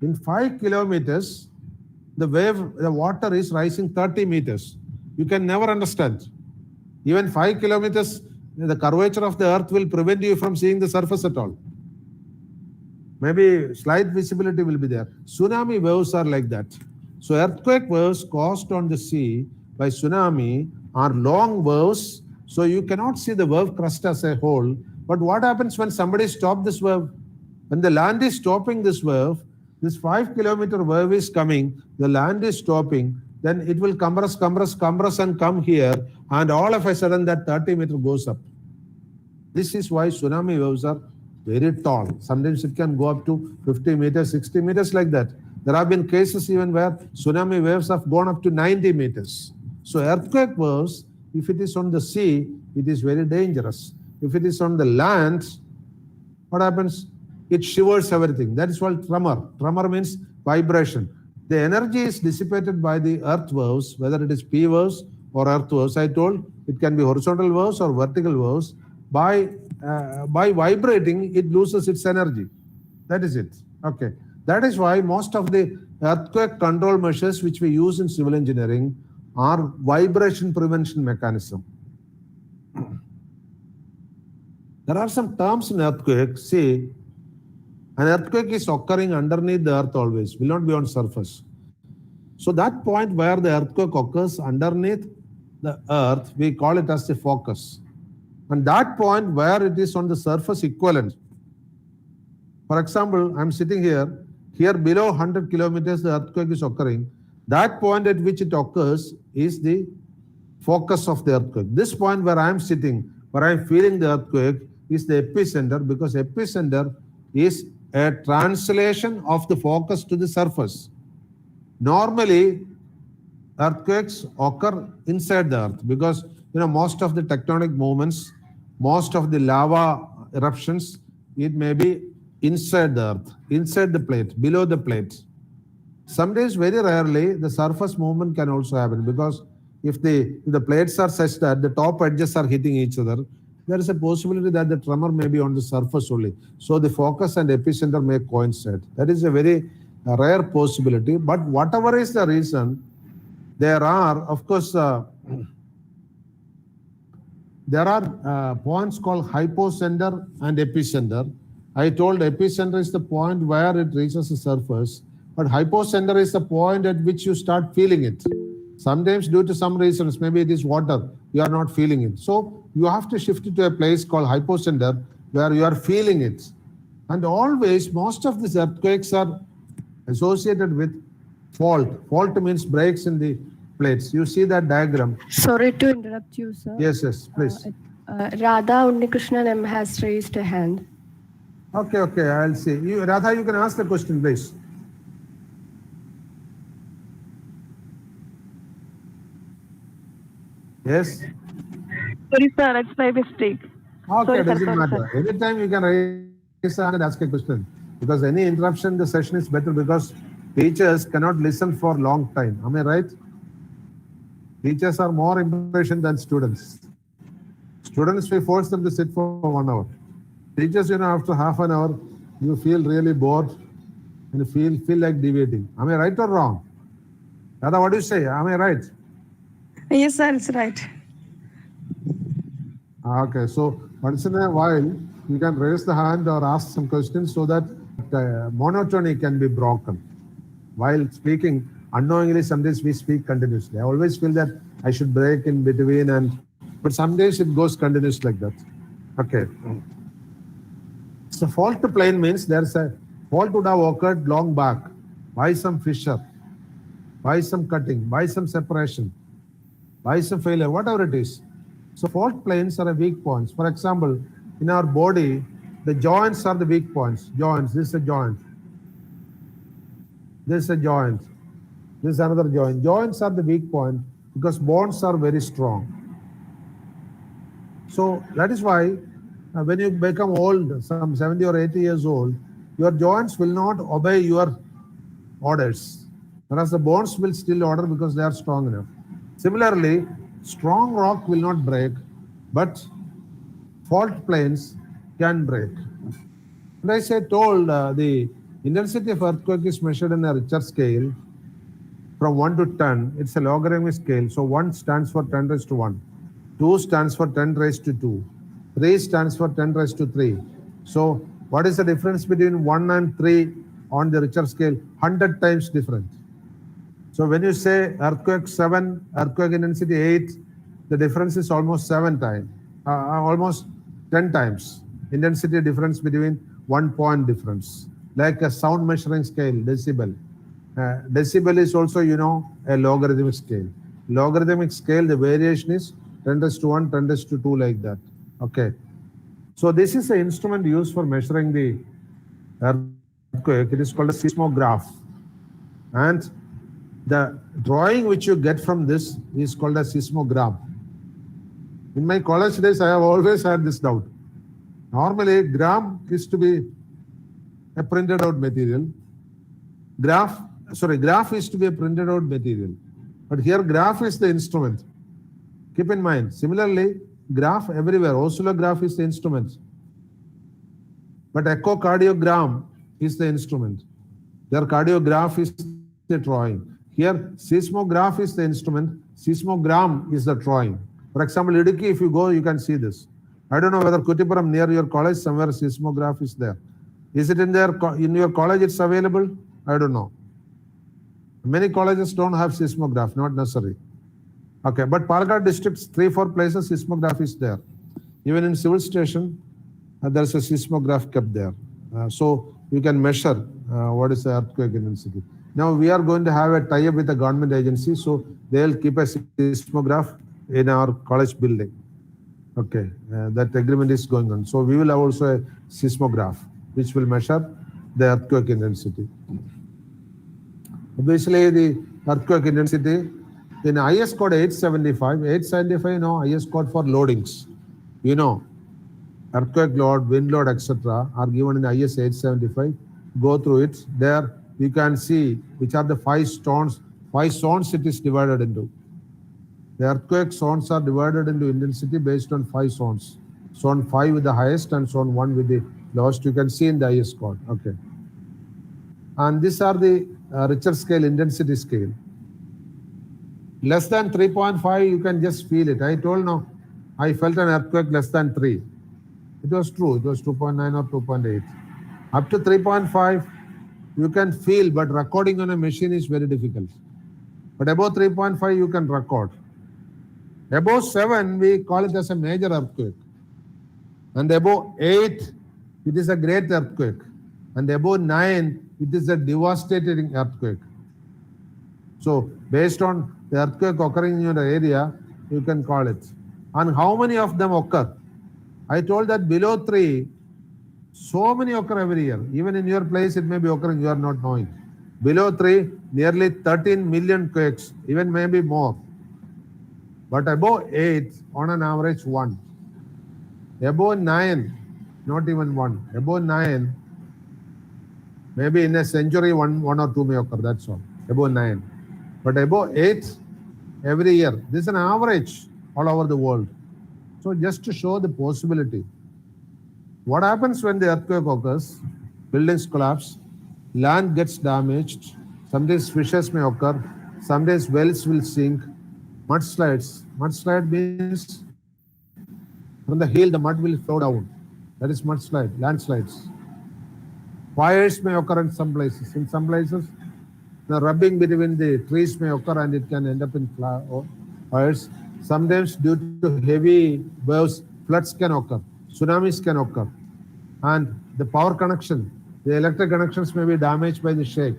In 5 kilometers, the water is rising 30 meters. You can never understand. Even 5 kilometers, the curvature of the earth will prevent you from seeing the surface at all. Maybe slight visibility will be there. Tsunami waves are like that. So earthquake waves caused on the sea by tsunami are long waves. So you cannot see the wave crest as a whole. But what happens when somebody stops this wave? When the land is stopping this wave, this 5 kilometer wave is coming, the land is stopping, then it will compress and come here, and all of a sudden that 30 meter goes up. This is why tsunami waves are very tall. Sometimes it can go up to 50 meters, 60 meters like that. There have been cases even where tsunami waves have gone up to 90 meters. So earthquake waves, if it is on the sea, it is very dangerous. If it is on the land, what happens? It shivers everything. That is called tremor. Tremor means vibration. The energy is dissipated by the earth waves, whether it is P waves or earth waves. I told it can be horizontal waves or vertical waves. By vibrating, it loses its energy. That is it. Okay. That is why most of the earthquake control measures which we use in civil engineering are vibration prevention mechanism. There are some terms in earthquake. See, an earthquake is occurring underneath the earth always, will not be on surface. So that point where the earthquake occurs underneath the earth, we call it as the focus. And that point where it is on the surface equivalent. For example, I'm sitting here below 100 kilometers, the earthquake is occurring. That point at which it occurs is the focus of the earthquake. This point where I'm sitting, where I'm feeling the earthquake, is the epicenter, because epicenter is a translation of the focus to the surface. Normally, earthquakes occur inside the earth because most of the tectonic movements, most of the lava eruptions, it may be inside the earth, inside the plate, below the plate. Sometimes, very rarely, the surface movement can also happen because if the plates are such that the top edges are hitting each other, there is a possibility that the tremor may be on the surface only. So the focus and epicenter may coincide. That is a very rare possibility. But whatever is the reason, there are, of course, there are points called hypocenter and epicenter. I told epicenter is the point where it reaches the surface, but hypocenter is the point at which you start feeling it. Sometimes due to some reasons, maybe it is water, you are not feeling it. So you have to shift it to a place called hypocenter where you are feeling it. And always, most of these earthquakes are associated with fault. Fault means breaks in the plates. You see that diagram. Sorry to interrupt you, sir. Yes, please. Radha Unnikrishnan M has raised a hand. Okay, I'll see. Radha, you can ask the question, please. Yes? Sorry, sir, it's my mistake. Okay, doesn't matter. Anytime you can raise a hand and ask a question. Because any interruption in the session is better because teachers cannot listen for a long time. Am I right? Teachers are more impatient than students. Students, we force them to sit for 1 hour. Teachers, after half an hour, you feel really bored and you feel like deviating. Am I right or wrong? Radha, what do you say? Am I right? Yes, sir, it's right. Okay, so once in a while, you can raise the hand or ask some questions so that monotony can be broken. While speaking, unknowingly, sometimes we speak continuously. I always feel that I should break in between, but some days it goes continuous like that. Okay. So fault plane means there's a fault would have occurred long back by some fissure, by some cutting, by some separation, by some failure, whatever it is. So fault planes are weak points. For example, in our body, the joints are the weak points. Joints, this is a joint. This is a joint. This is another joint. Joints are the weak point. because bones are very strong. So that is why when you become old, some 70 or 80 years old, your joints will not obey your orders, whereas the bones will still order because they are strong enough. Similarly, strong rock will not break, but fault planes can break. And as I told, the intensity of earthquake is measured in a Richter scale from 1 to 10. It's a logarithmic scale. So 1 stands for 10 raised to 1. 2 stands for 10 raised to 2. 3 stands for 10 raised to 3. So what is the difference between 1 and 3 on the Richter scale? 100 times different. So when you say earthquake 7, earthquake intensity 8, the difference is almost 7 times, almost 10 times intensity difference between 1 point difference. Like a sound measuring scale, decibel. Decibel is also, a logarithmic scale. Logarithmic scale, the variation is 10 raised to 1, 10 raised to 2, like that. Okay. So this is an instrument used for measuring the earthquake. It is called a seismograph. And the drawing which you get from this is called a seismogram. In my college days, I have always had this doubt. Normally, gram is to be a printed out material. Graph is to be a printed out material. But here, graph is the instrument. Keep in mind, similarly, graph everywhere. Oscillograph is the instrument. But echocardiogram is the instrument. Their cardiograph is the drawing. Here, seismograph is the instrument. Seismogram is the drawing. For example, Idukki, if you go, you can see this. I don't know whether Kuttippuram near your college, somewhere seismograph is there. Is it in your college it's available? I don't know. Many colleges don't have seismograph, not necessary. Okay, but Palakkad districts, 3-4 places seismograph is there. Even in civil station, there's a seismograph kept there. So you can measure what is the earthquake intensity. Now we are going to have a tie-up with a government agency, so they'll keep a seismograph in our college building. Okay, that agreement is going on. So we will have also a seismograph which will measure the earthquake intensity. Obviously, the earthquake intensity in IS code 875, IS code for loadings. Earthquake load, wind load, etc. are given in IS 875. Go through it. There you can see which are the 5 zones it is divided into. The earthquake zones are divided into intensity based on 5 zones. Zone 5 with the highest and zone 1 with the lowest. You can see in the IS code. Okay. And these are the Richter scale, intensity scale. Less than 3.5, you can just feel it. I told no, I felt an earthquake less than 3. It was true. It was 2.9 or 2.8. Up to 3.5, you can feel, but recording on a machine is very difficult. But above 3.5, you can record. Above 7, we call it as a major earthquake. And above 8, it is a great earthquake. And above 9, it is a devastating earthquake. So based on the earthquake occurring in your area, you can call it. And how many of them occur? I told that below 3, so many occur every year. Even in your place, it may be occurring, you are not knowing. Below 3, nearly 13 million quakes, even maybe more. But above 8, on an average 1. Above 9, not even 1. Above 9, maybe in a century, one or two may occur, that's all. Above 9. But above 8, every year. This is an average all over the world. So just to show the possibility. What happens when the earthquake occurs? Buildings collapse, land gets damaged, sometimes fissures may occur, sometimes wells will sink, mudslides. Mudslide means from the hill, the mud will flow down. That is mudslide, landslides. Fires may occur in some places. In some places, the rubbing between the trees may occur and it can end up in fires. Sometimes due to heavy waves, floods can occur, tsunamis can occur. And the power connection, the electric connections may be damaged by the shake.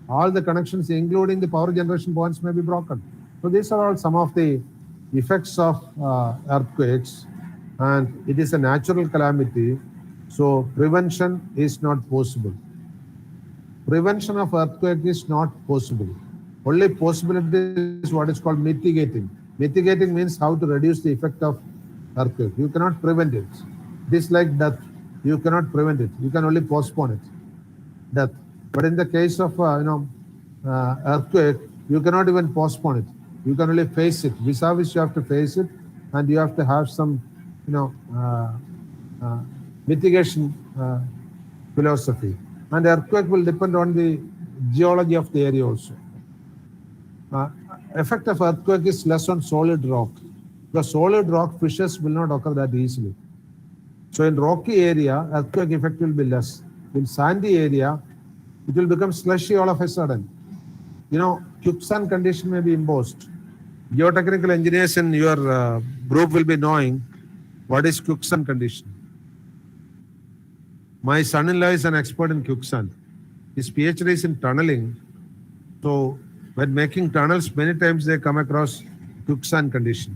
All the connections, including the power generation points, may be broken. So these are all some of the effects of earthquakes, and it is a natural calamity. So prevention is not possible. Prevention of earthquake is not possible. only possibility is what is called mitigating. Mitigating means how to reduce the effect of earthquake. You cannot prevent it. It is like death. You cannot prevent it. You can only postpone it. Death. But in the case of earthquake, you cannot even postpone it. You can only face it. Vis-a-vis, you have to face it, and you have to have some, mitigation philosophy. And earthquake will depend on the geology of the area also. Effect of earthquake is less on solid rock. Because solid rock fissures will not occur that easily. So in rocky area, earthquake effect will be less. In sandy area, it will become slushy all of a sudden. Quicksand condition may be imposed. Geotechnical engineers in your group will be knowing what is quicksand condition. My son-in-law is an expert in quicksand. His PhD is in tunneling. So when making tunnels, many times they come across quicksand condition.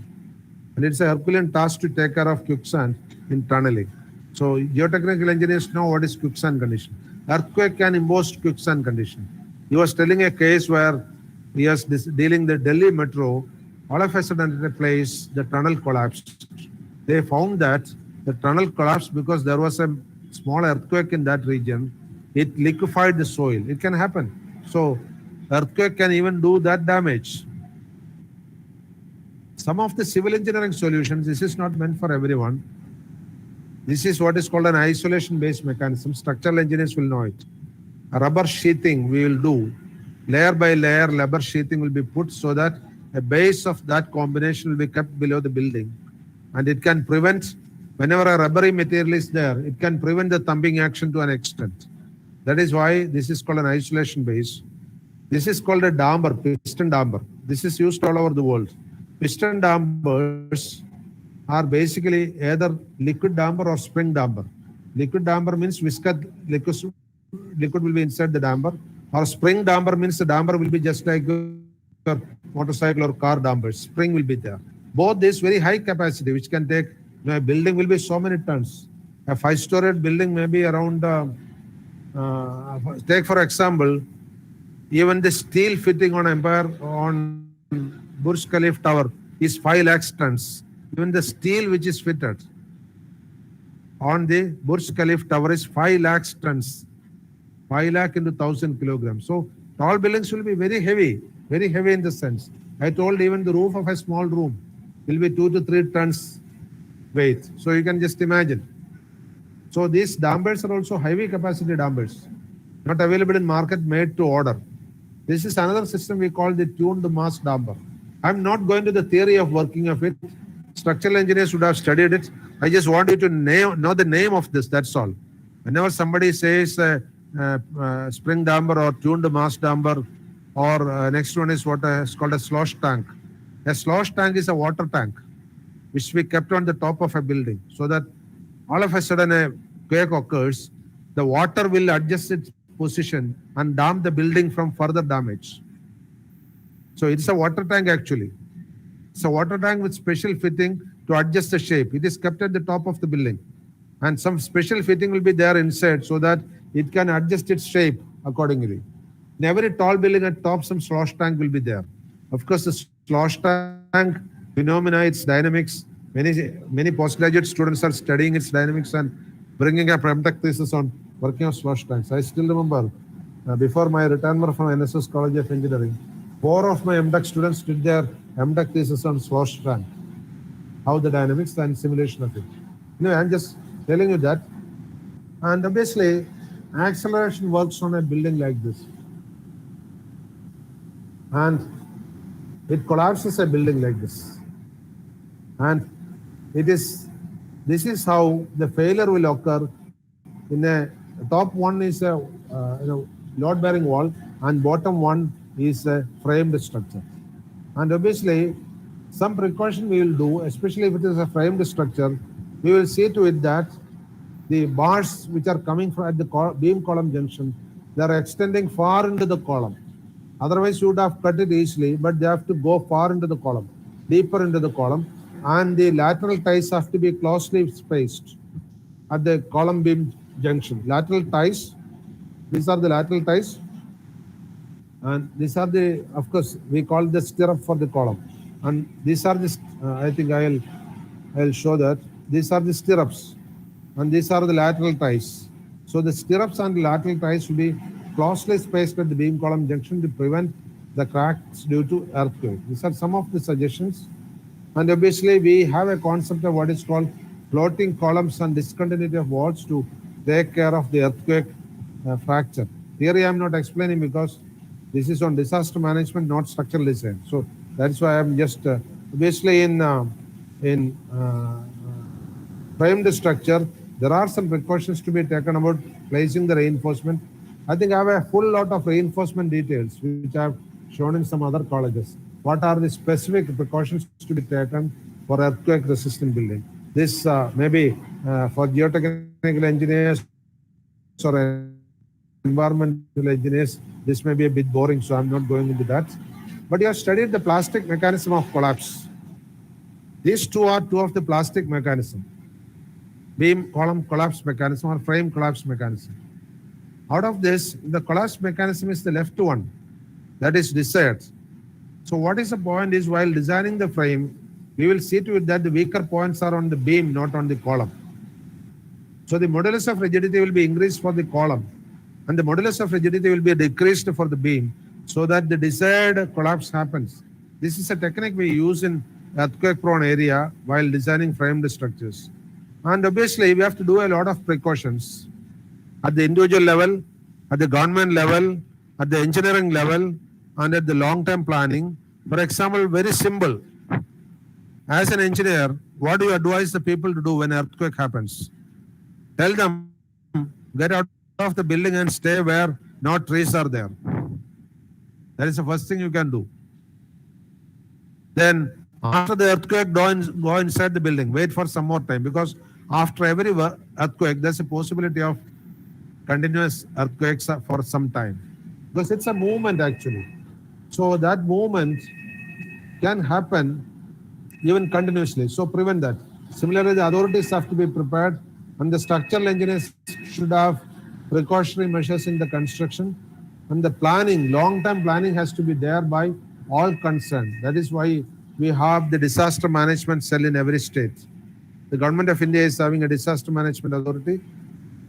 And it's a Herculean task to take care of quicksand in tunneling. So geotechnical engineers know what is quicksand condition. Earthquake can impose quicksand condition. He was telling a case where he was dealing the Delhi metro. All of a sudden at a place, the tunnel collapsed. They found that the tunnel collapsed because there was a small earthquake in that region. It liquefied the soil. It can happen. So earthquake can even do that damage. Some of the civil engineering solutions, this is not meant for everyone. This is what is called an isolation-based mechanism. Structural engineers will know it. A rubber sheathing we will do. Layer by layer, rubber sheathing will be put so that a base of that combination will be kept below the building. And it can prevent, whenever a rubbery material is there, it can prevent the thumping action to an extent. That is why this is called an isolation base. This is called a damper, piston damper. This is used all over the world. Piston dampers are basically either liquid damper or spring damper. Liquid damper means viscous liquid will be inside the damper, or spring damper means the damper will be just like your motorcycle or car dampers. Spring will be there. Both this very high capacity, which can take, a building will be so many tons. A 5-story building may be around, take for example, even the steel fitting on Burj Khalifa Tower is 5 lakhs tons. Even the steel which is fitted on the Burj Khalifa Tower is 5 lakhs tons. 5 lakh into 1,000 kilograms. So tall buildings will be very heavy in the sense. I told even the roof of a small room will be 2 to 3 tons weight. So you can just imagine. So these dampers are also heavy capacity dampers, not available in market, made to order. This is another system we call the tuned mass damper. I'm not going to the theory of working of it. Structural engineers would have studied it. I just want you to know the name of this, that's all. Whenever somebody says spring damper or tuned mass damper, or next one is what is called a slosh tank. A slosh tank is a water tank which we kept on the top of a building so that all of a sudden a quake occurs, the water will adjust its position and dam the building from further damage. So it's a water tank actually. It's a water tank with special fitting to adjust the shape. It is kept at the top of the building. And some special fitting will be there inside so that it can adjust its shape accordingly. In every tall building at top, some slosh tank will be there. Of course, the slosh tank phenomena, its dynamics, many postgraduate students are studying its dynamics and bringing up MTech thesis on working on slosh tanks. I still remember before my retirement from NSS College of Engineering, 4 of my MTech students did their MTech thesis on slosh tank, how the dynamics and simulation of it. I'm just telling you that. And obviously, acceleration works on a building like this. And it collapses a building like this. And this is how the failure will occur. In a top one is a load-bearing wall, and bottom one is a framed structure. And obviously, some precaution we will do, especially if it is a framed structure, we will see to it that the bars which are coming from at the beam column junction, they are extending far into the column. Otherwise, you would have cut it easily, but they have to go far into the column, deeper into the column, and the lateral ties have to be closely spaced at the column beam junction. Lateral ties, these are the lateral ties. And these are the, of course, we call the stirrup for the column. And these are the, I think I'll show that. These are the stirrups. And these are the lateral ties. So the stirrups and the lateral ties should be closely spaced at the beam column junction to prevent the cracks due to earthquake. These are some of the suggestions. And obviously, we have a concept of what is called floating columns and discontinuity of walls to take care of the earthquake fracture. Theory I am not explaining because this is on disaster management, not structural design. So that's why I'm just obviously in framed structure, there are some precautions to be taken about placing the reinforcement. I think I have a full lot of reinforcement details, which I have shown in some other colleges. What are the specific precautions to be taken for earthquake resistant building? This maybe for geotechnical engineers or environmental engineers, this may be a bit boring, so I'm not going into that. But you have studied the plastic mechanism of collapse. These two are two of the plastic mechanism. Beam column collapse mechanism or frame collapse mechanism. Out of this, the collapse mechanism is the left one, that is desired. So what is the point is, while designing the frame, we will see to it that the weaker points are on the beam, not on the column. So the modulus of rigidity will be increased for the column, and the modulus of rigidity will be decreased for the beam, so that the desired collapse happens. This is a technique we use in earthquake-prone area while designing framed structures. And obviously, we have to do a lot of precautions at the individual level, at the government level, at the engineering level, and at the long-term planning. For example, very simple. As an engineer, what do you advise the people to do when earthquake happens? Tell them, get out of the building and stay where no trees are there. That is the first thing you can do. Then, after the earthquake, go inside the building. Wait for some more time, because after every earthquake, there's a possibility of continuous earthquakes for some time. Because it's a movement actually. So that movement can happen even continuously. So prevent that. Similarly, the authorities have to be prepared, and the structural engineers should have precautionary measures in the construction. And the planning, long-term planning has to be there by all concerned. That is why we have the disaster management cell in every state. The government of India is having a disaster management authority.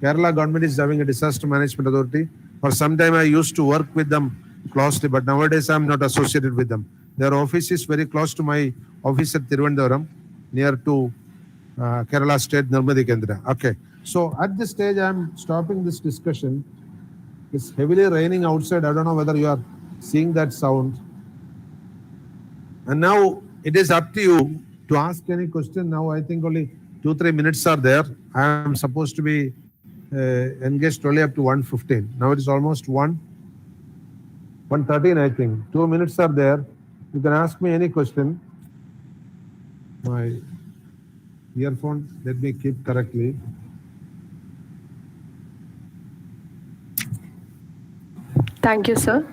Kerala government is having a disaster management authority. For some time I used to work with them closely, but nowadays I'm not associated with them. Their office is very close to my office at Tiruvandhuram, near to Kerala State Nirmadi Kendra. Okay, so at this stage I'm stopping this discussion. It's heavily raining outside. I don't know whether you are seeing that sound. And now it is up to you to ask any question. Now I think only 2-3 minutes are there. I am supposed to be engaged only up to 1:15. Now it is almost 1:13, I think. 2 minutes are there. You can ask me any question. My earphone, let me keep correctly. Thank you, sir.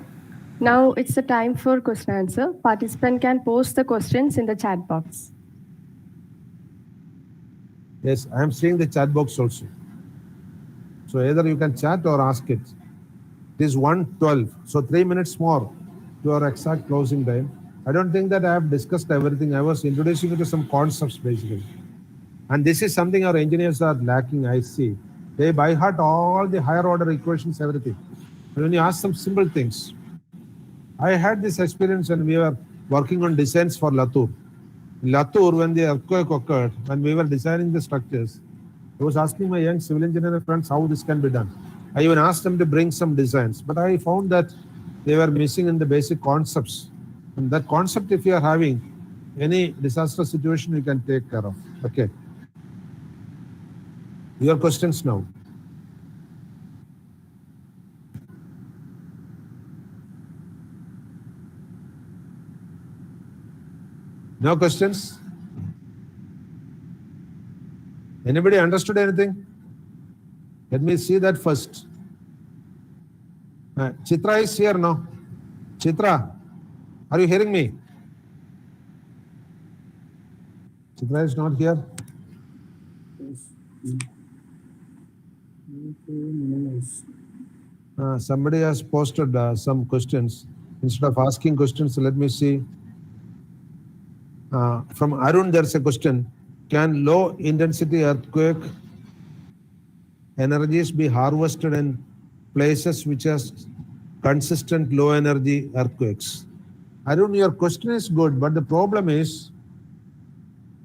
Now it's the time for question answer. Participant can post the questions in the chat box. Yes, I am seeing the chat box also. So either you can chat or ask it. It is 1:12, so 3 minutes more to our exact closing time. I don't think that I have discussed everything. I was introducing you to some concepts basically. And this is something our engineers are lacking, I see. They by heart all the higher order equations, everything. And when you ask some simple things, I had this experience when we were working on designs for Latur. In Latur, when the earthquake occurred, when we were designing the structures, I was asking my young civil engineer friends how this can be done. I even asked them to bring some designs, but I found that they were missing in the basic concepts. And that concept, if you are having any disaster situation, you can take care of. Okay. Your questions now. No questions? Anybody understood anything? Let me see that first. Chitra is here now. Chitra, are you hearing me? Chitra is not here. somebody has posted some questions. Instead of asking questions, let me see. From Arun, there's a question. Can low intensity earthquake energies be harvested in places which has consistent low energy earthquakes? Arun, your question is good, but the problem is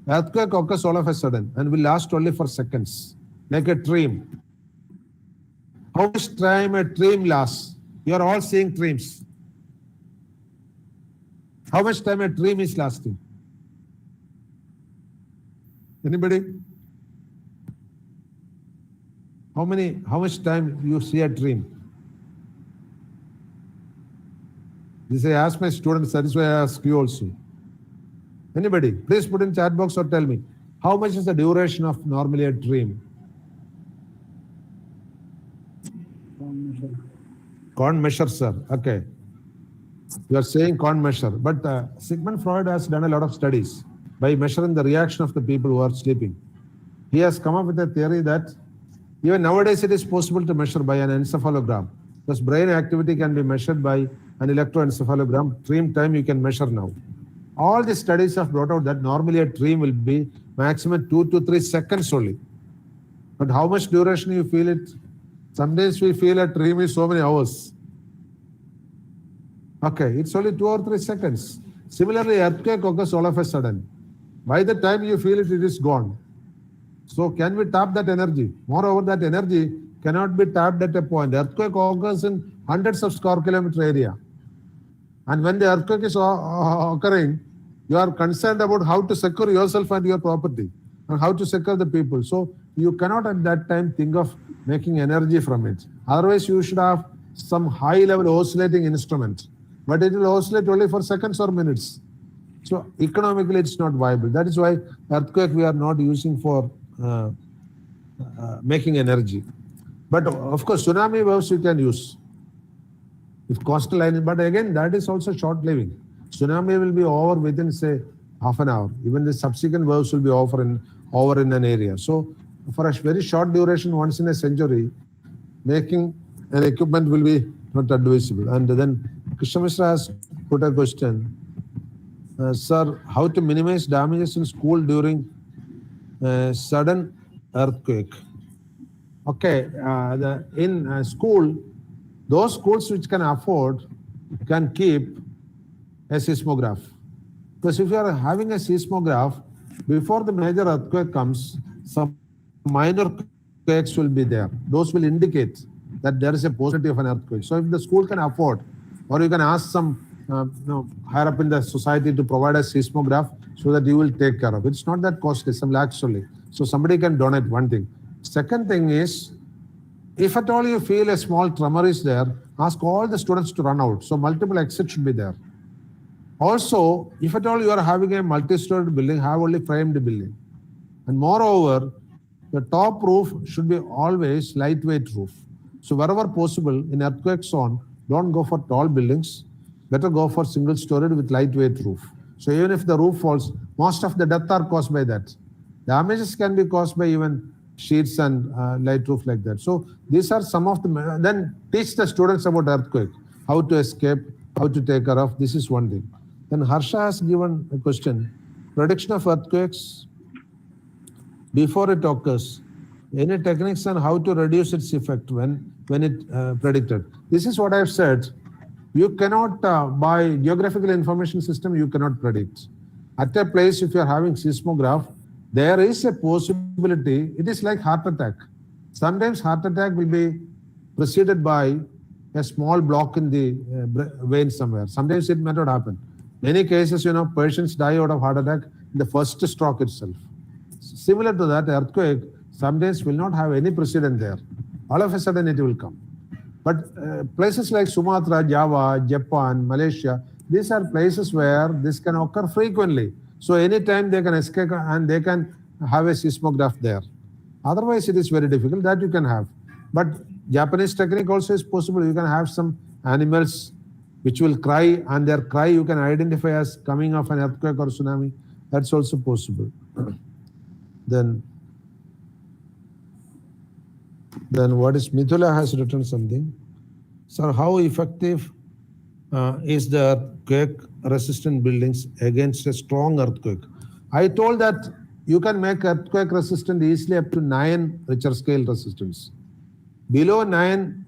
earthquake occurs all of a sudden and will last only for seconds, like a dream. How much time a dream lasts? You are all seeing dreams. How much time a dream is lasting? Anybody? How much time you see a dream? This I ask my students, that is why I ask you also. Anybody? Please put in chat box or tell me, how much is the duration of normally a dream? Can't measure, sir. Okay. You are saying can't measure. But Sigmund Freud has done a lot of studies by measuring the reaction of the people who are sleeping. He has come up with a theory that even nowadays it is possible to measure by an encephalogram. Because brain activity can be measured by an electroencephalogram. Dream time you can measure now. All the studies have brought out that normally a dream will be maximum 2 to 3 seconds only. But how much duration you feel it? Sometimes we feel a dream is so many hours. Okay, it's only 2 or 3 seconds. Similarly, earthquake occurs all of a sudden. By the time you feel it, it is gone. So can we tap that energy? Moreover, that energy cannot be tapped at a point. Earthquake occurs in hundreds of square kilometer area. And when the earthquake is occurring, you are concerned about how to secure yourself and your property and how to secure the people. So you cannot at that time think of making energy from it. Otherwise, you should have some high level oscillating instrument, but it will oscillate only for seconds or minutes. So economically, it's not viable. That is why earthquake we are not using for making energy. But of course, tsunami waves you can use. If coastal line, but again, that is also short-living. Tsunami will be over within, say, half an hour. Even the subsequent waves will be over in an area. So for a very short duration, once in a century, making an equipment will be not advisable. And then Krishna Mishra has put a question. Sir, how to minimize damages in school during sudden earthquake? Okay, in school, those schools which can afford can keep a seismograph. Because if you are having a seismograph, before the major earthquake comes, some minor quakes will be there. Those will indicate that there is a possibility of an earthquake. So if the school can afford, or you can ask some higher up in the society to provide a seismograph so that you will take care of it. It's not that costly, some lakhs only. So somebody can donate, one thing. Second thing is, if at all you feel a small tremor is there, ask all the students to run out. So multiple exits should be there. Also, if at all you are having a multi-storied building, have only framed building. And moreover, the top roof should be always lightweight roof. So wherever possible in earthquake zone, don't go for tall buildings. Better go for single storied with lightweight roof. So even if the roof falls, most of the deaths are caused by that. Damages can be caused by even sheets and light roof like that. So these are some of the, then teach the students about earthquake, how to escape, how to take care of. This is one thing. Then Harsha has given a question. Prediction of earthquakes before it occurs. Any techniques on how to reduce its effect when it predicted. This is what I've said. You cannot, by geographical information system, you cannot predict. At a place, if you're having seismograph, there is a possibility, it is like heart attack. Sometimes heart attack will be preceded by a small block in the vein somewhere. Sometimes it may not happen. Many cases, patients die out of heart attack in the first stroke itself. Similar to that, earthquake sometimes will not have any precedent there. All of a sudden it will come. But places like Sumatra, Java, Japan, Malaysia, these are places where this can occur frequently. So anytime they can escape and they can have a seismograph there. Otherwise, it is very difficult. That you can have. But Japanese technique also is possible. You can have some animals which will cry, and their cry you can identify as coming of an earthquake or tsunami. That's also possible. Then what is Mithula has written something. Sir, how effective is the earthquake-resistant buildings against a strong earthquake? I told that you can make earthquake-resistant easily up to 9 Richter scale resistance. Beyond 9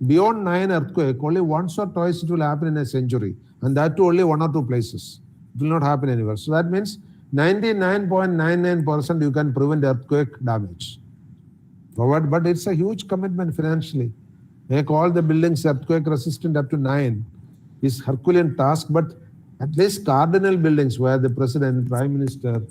earthquake, only once or twice it will happen in a century, and that too only 1 or 2 places. It will not happen anywhere. So that means 99.99% you can prevent earthquake damage. But it's a huge commitment financially. Make all the buildings earthquake resistant up to 9 is Herculean task, but at least cardinal buildings where the president, prime minister,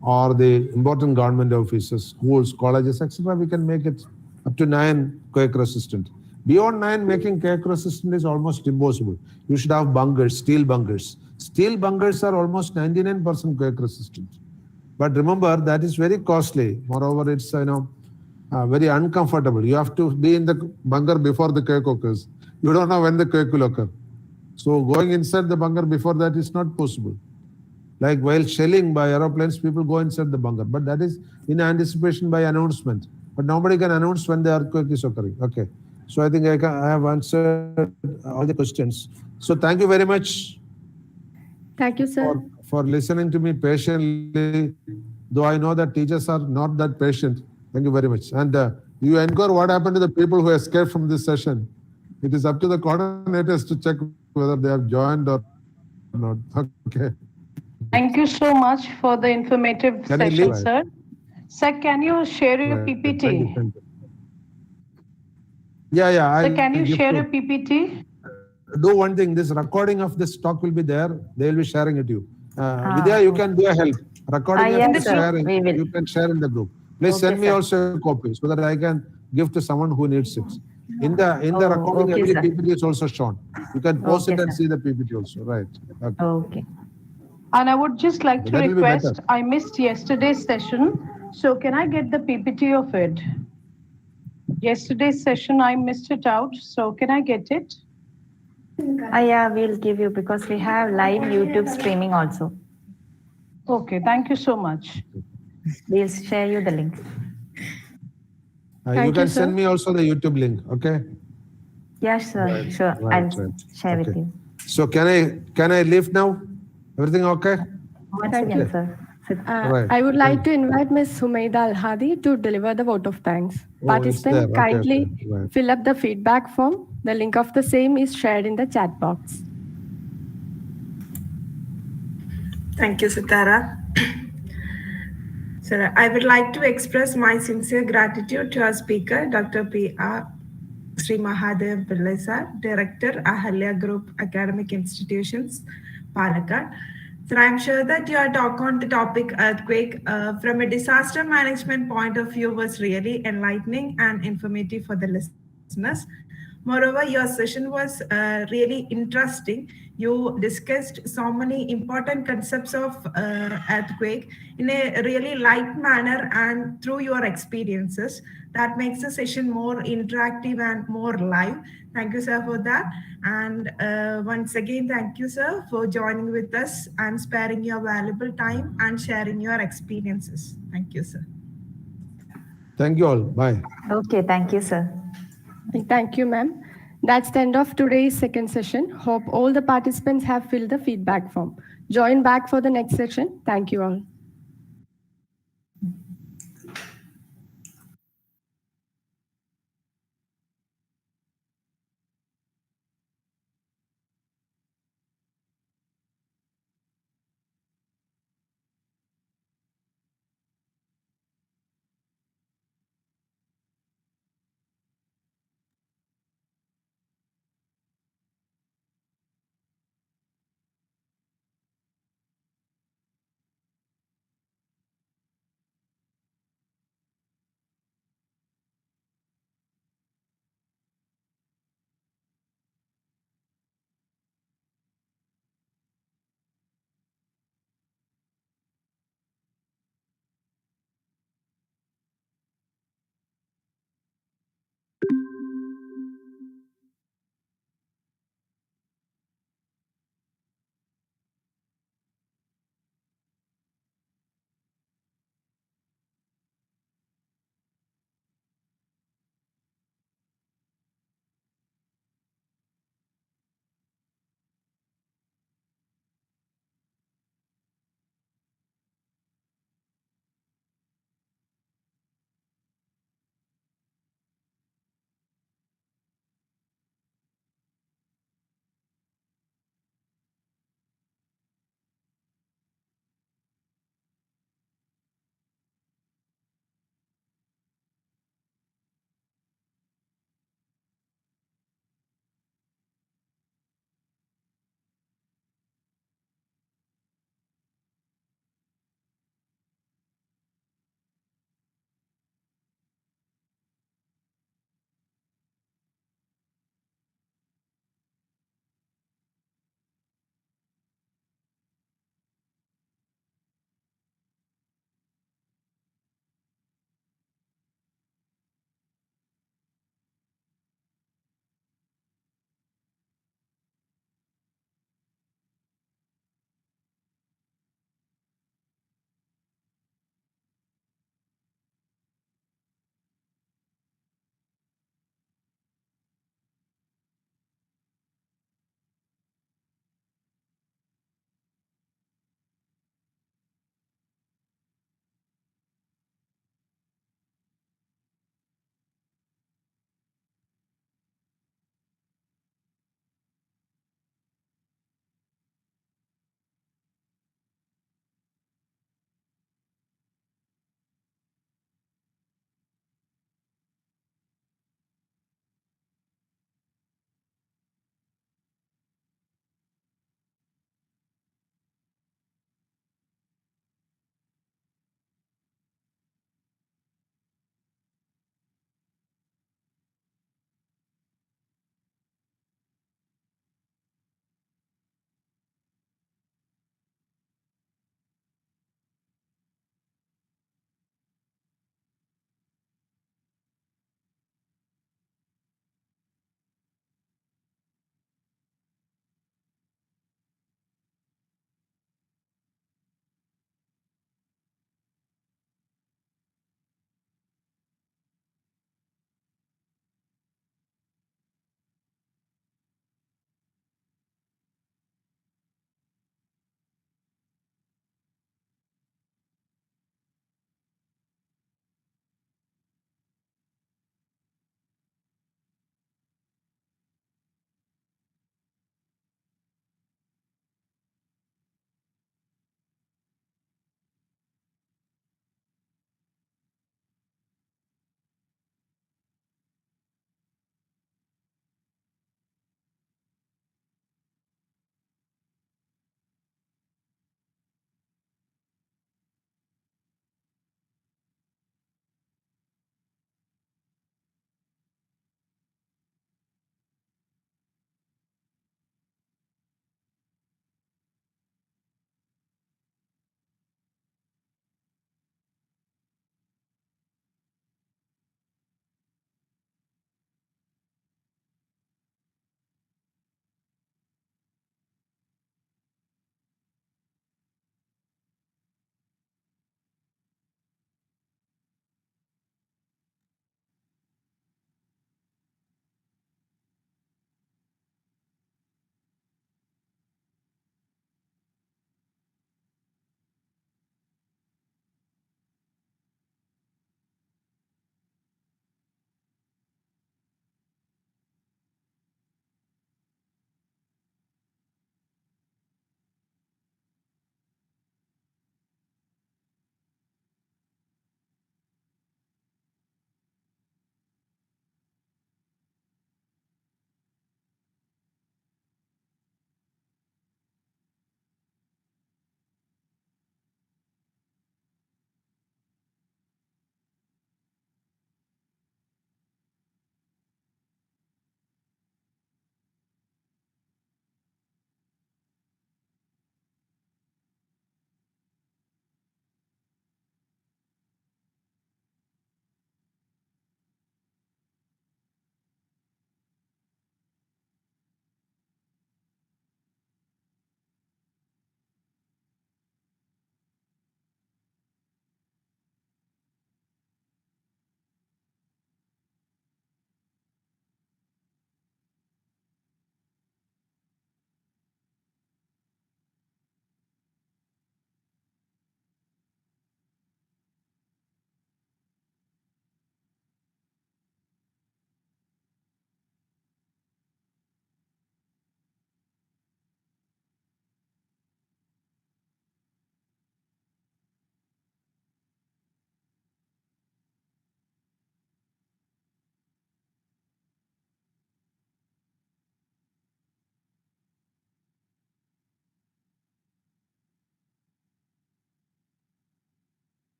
or the important government offices, schools, colleges, etc., we can make it up to 9 quake resistant. Beyond 9, making quake resistant is almost impossible. You should have bunkers, steel bunkers. Steel bunkers are almost 99% quake resistant. But remember, that is very costly. Moreover, it's very uncomfortable. You have to be in the bunker before the quake occurs. You don't know when the quake will occur. So going inside the bunker before that is not possible. Like while shelling by aeroplanes, people go inside the bunker. But that is in anticipation by announcement. But nobody can announce when the earthquake is occurring. Okay. So I think I have answered all the questions. So thank you very much. Thank you, sir. For listening to me patiently, though I know that teachers are not that patient. Thank you very much. And you inquire what happened to the people who escaped from this session. It is up to the coordinators to check whether they have joined or not. Okay. Thank you so much for the informative Can I session, leave? sir. Sir, can you share your Right. PPT? Thank you. Yeah. Sir, can you share your PPT? Do one thing. This recording of this talk will be there. They will be sharing it to you. Vidya, you can do a help. Recording yes, and sir. sharing. We will. You can share in the group. Please Okay, send me sir. also a copy so that I can give to someone who needs it. In the recording, okay, every sir. PPT is also shown. You can pause Okay, it and sir. see the PPT also. Right. Okay. Okay. And I would just like to That will be better. request, I missed yesterday's session, so can I get the PPT of it? Yesterday's session, I missed it out, so can I get it? Yeah, we'll give you because we have live YouTube streaming also. Okay, thank you so much. We'll share you the link. You Thank can you, sir. send me also the YouTube link. Okay. Yes, sir. Sure. I'll share with you. So can I leave now? Everything okay? Once Thank again, you. sir. Right. I would like to invite Ms. Humaida Al-Hadi to deliver the vote of thanks. Oh, Participants, it's there. Okay, kindly okay. Right. fill up the feedback form. The link of the same is shared in the chat box. Thank you, Sitara. Sir, I would like to express my sincere gratitude to our speaker, Dr. P.R. Sri Mahadev Pillai sir, Director, Ahalya Group Academic Institutions, Palakkad. Sir, I'm sure that your talk on the topic earthquake from a disaster management point of view was really enlightening and informative for the listeners. Moreover, your session was really interesting. You discussed so many important concepts of earthquake in a really light manner and through your experiences. That makes the session more interactive and more live. Thank you, sir, for that. And once again, thank you, sir, for joining with us and sparing your valuable time and sharing your experiences. Thank you, sir. Thank you all. Bye. Okay, thank you, sir. Thank you, ma'am. That's the end of today's second session. Hope all the participants have filled the feedback form. Join back for the next session. Thank you all.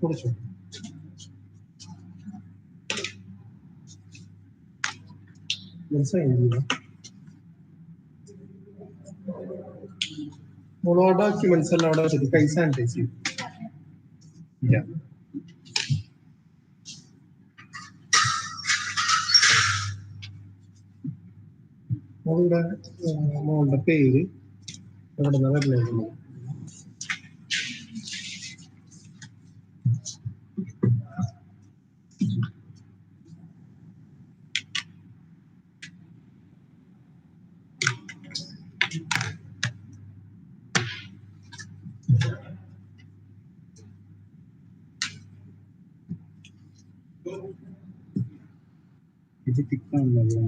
കുറച്ചു മനസ്സിലായില്ല മോളോ documents എല്ലാം അവിടെ വെച്ചിട്ട് കൈ sanitise ചെയ്യും ഇല്ല മോളുടെ മോളുടെ പേര് എവിടെ നിന്ന് വരുന്നത് ഇത് ടിക്കാണല്ലോ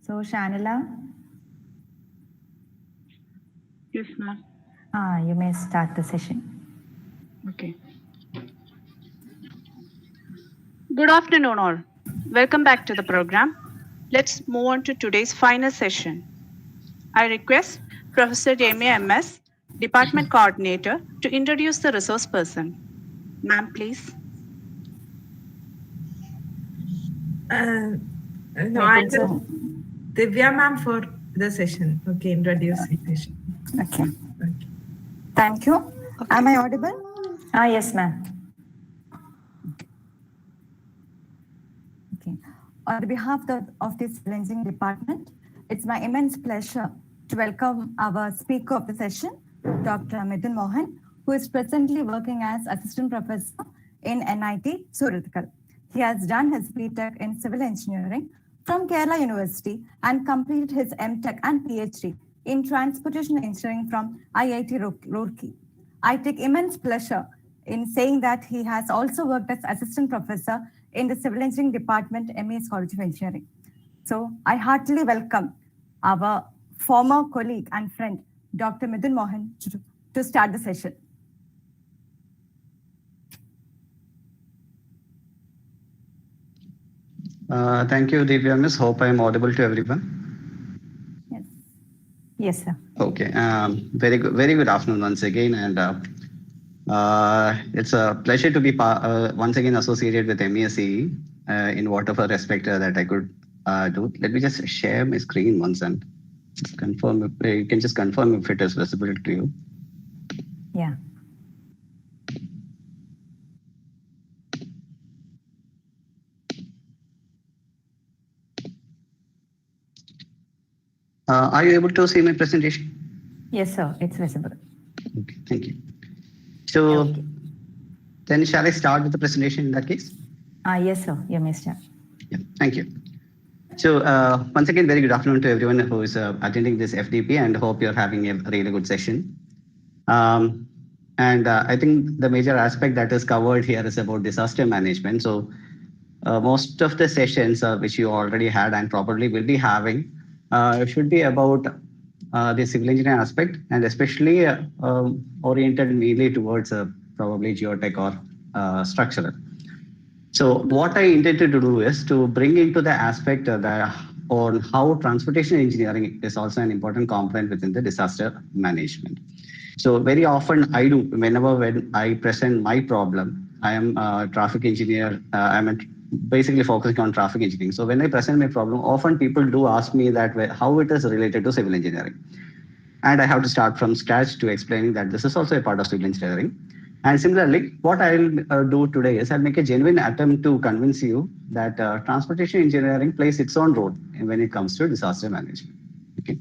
So Shanila, Yes, ma'am. you may start the session. Okay. Good afternoon, all. Welcome back to the program. Let's move on to today's final session. I request Professor Jamie M.S., Department Coordinator, to introduce the resource person. Ma'am, please. No, I will Divya ma'am for the session. Okay, introduce the session. Okay. Thank you. Okay. Am I audible? Yes, ma'am. Okay. On behalf of this challenging department, it's my immense pleasure to welcome our speaker of the session, Dr. Mithun Mohan, who is presently working as Assistant Professor in NIT, Surathkal. He has done his B.Tech in Civil Engineering from Kerala University and completed his M.Tech and PhD in Transportation Engineering from IIT Roorkee. I take immense pleasure in saying that he has also worked as Assistant Professor in the Civil Engineering Department, MESCE College of Engineering. So I heartily welcome our former colleague and friend, Dr. Mithun Mohan, to start the session. Thank you, Divya Miss. Hope I am audible to everyone. Yes. Yes, sir. Okay. Very good afternoon once again, and it's a pleasure to be once again associated with MESCE in whatever respect that I could do. Let me just share my screen once and confirm. You can just confirm if it is visible to you. Yeah. Are you able to see my presentation? Yes, sir. It's visible. Okay, thank you. So then shall I start with the presentation in that case? Yes, sir. You may start. Yeah, thank you. So once again, very good afternoon to everyone who is attending this FDP, and hope you're having a really good session. I think the major aspect that is covered here is about disaster management. So most of the sessions which you already had and probably will be having should be about the civil engineering aspect, and especially oriented mainly towards probably geotech or structural. So what I intended to do is to bring into the aspect on how transportation engineering is also an important component within the disaster management. So very often I do, when I present my problem, I am a traffic engineer, I'm basically focusing on traffic engineering. So when I present my problem, often people do ask me that how it is related to civil engineering. And I have to start from scratch to explaining that this is also a part of civil engineering. And similarly, what I'll do today is I'll make a genuine attempt to convince you that transportation engineering plays its own role when it comes to disaster management. Okay.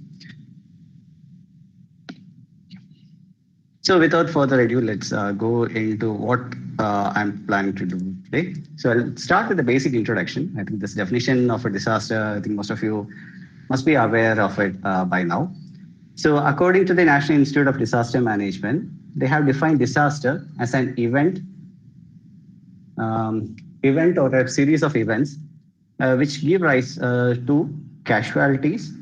So without further ado, let's go into what I'm planning to do today. So I'll start with the basic introduction. I think this definition of a disaster, I think most of you must be aware of it by now. So according to the National Institute of Disaster Management, they have defined disaster as an event or a series of events which give rise to casualties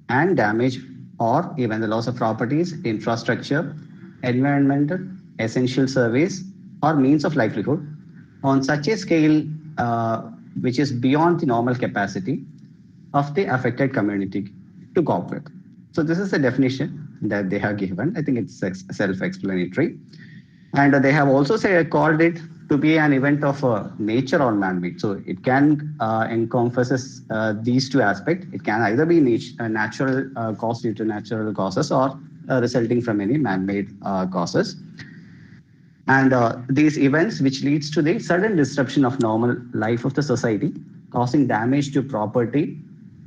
and damage, or even the loss of properties, infrastructure, environmental, essential service, or means of livelihood on such a scale which is beyond the normal capacity of the affected community to cope with. So this is the definition that they have given. I think it's self-explanatory. And they have also called it to be an event of nature or man-made. So it can encompasses these two aspects. It can either be natural cause due to natural causes, or resulting from any man-made causes. And these events which leads to the sudden disruption of normal life of the society, causing damage to property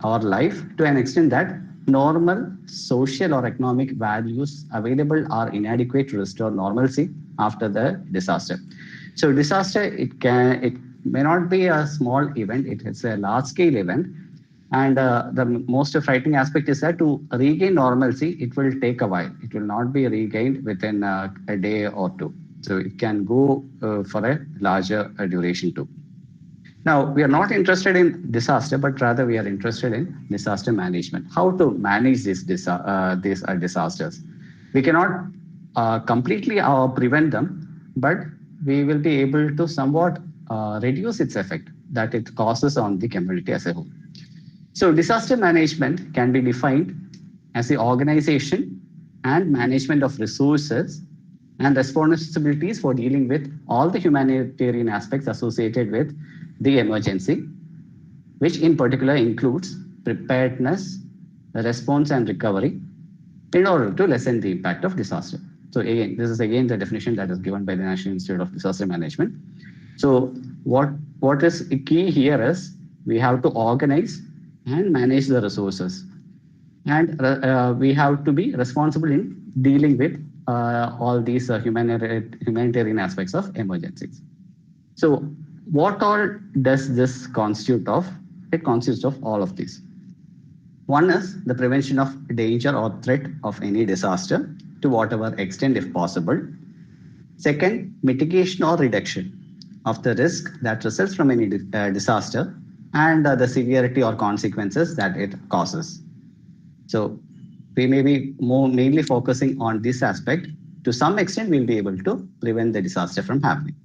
or life to an extent that normal social or economic values available are inadequate to restore normalcy after the disaster. So disaster, it may not be a small event, it is a large scale event. And the most frightening aspect is that to regain normalcy, it will take a while. It will not be regained within a day or two. So it can go for a larger duration too. Now, we are not interested in disaster, but rather we are interested in disaster management. How to manage these disasters. We cannot completely prevent them, but we will be able to somewhat reduce its effect that it causes on the community as a whole. So disaster management can be defined as the organization and management of resources and responsibilities for dealing with all the humanitarian aspects associated with the emergency, which in particular includes preparedness, response and recovery in order to lessen the impact of disaster. So again, this is again the definition that is given by the National Institute of Disaster Management. So what is key here is we have to organize and manage the resources. And we have to be responsible in dealing with all these humanitarian aspects of emergencies. So what all does this constitute of? It consists of all of these. One is the prevention of danger or threat of any disaster to whatever extent if possible. Second, mitigation or reduction of the risk that results from any disaster and the severity or consequences that it causes. So we may be mainly focusing on this aspect. To some extent, we'll be able to prevent the disaster from happening.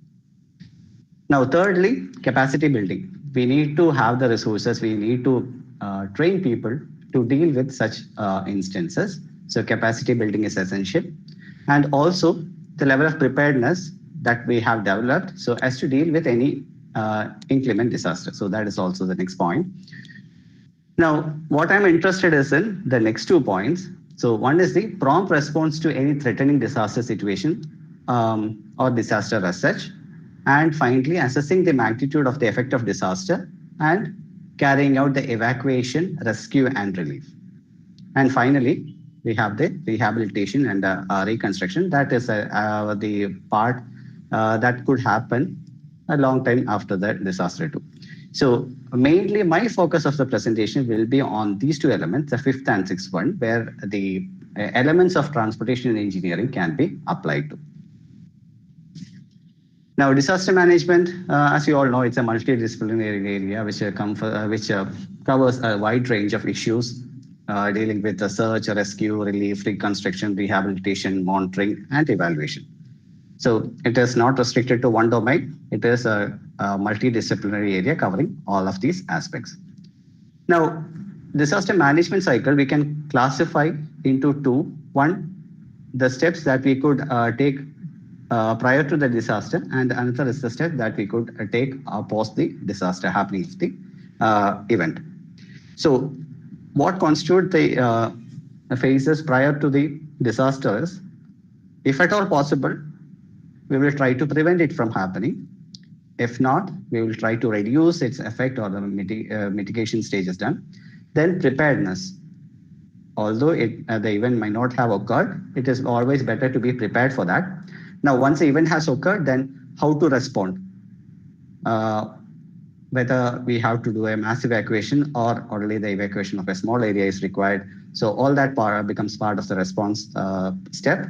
Now, thirdly, capacity building. We need to have the resources. We need to train people to deal with such instances. So capacity building is essential. And also the level of preparedness that we have developed so as to deal with any inclement disaster. So that is also the next point. Now, what I'm interested is in the next 2 points. So one is the prompt response to any threatening disaster situation or disaster as such. And finally, assessing the magnitude of the effect of disaster and carrying out the evacuation, rescue, and relief. And finally, we have the rehabilitation and reconstruction. That is the part that could happen a long time after the disaster too. So mainly my focus of the presentation will be on these 2 elements, the 5th and 6th one, where the elements of transportation and engineering can be applied to. Now, disaster management, as you all know, it's a multidisciplinary area which covers a wide range of issues dealing with the search, rescue, relief, reconstruction, rehabilitation, monitoring, and evaluation. So it is not restricted to one domain. It is a multidisciplinary area covering all of these aspects. Now, disaster management cycle, we can classify into 2. One, the steps that we could take prior to the disaster, and another is the step that we could take post the disaster happening of the event. So what constitute the phases prior to the disaster is, if at all possible, we will try to prevent it from happening. If not, we will try to reduce its effect or the mitigation stage is done. Then preparedness. Although the event might not have occurred, it is always better to be prepared for that. Now, once the event has occurred, then how to respond? Whether we have to do a mass evacuation or only the evacuation of a small area is required. So all that becomes part of the response step.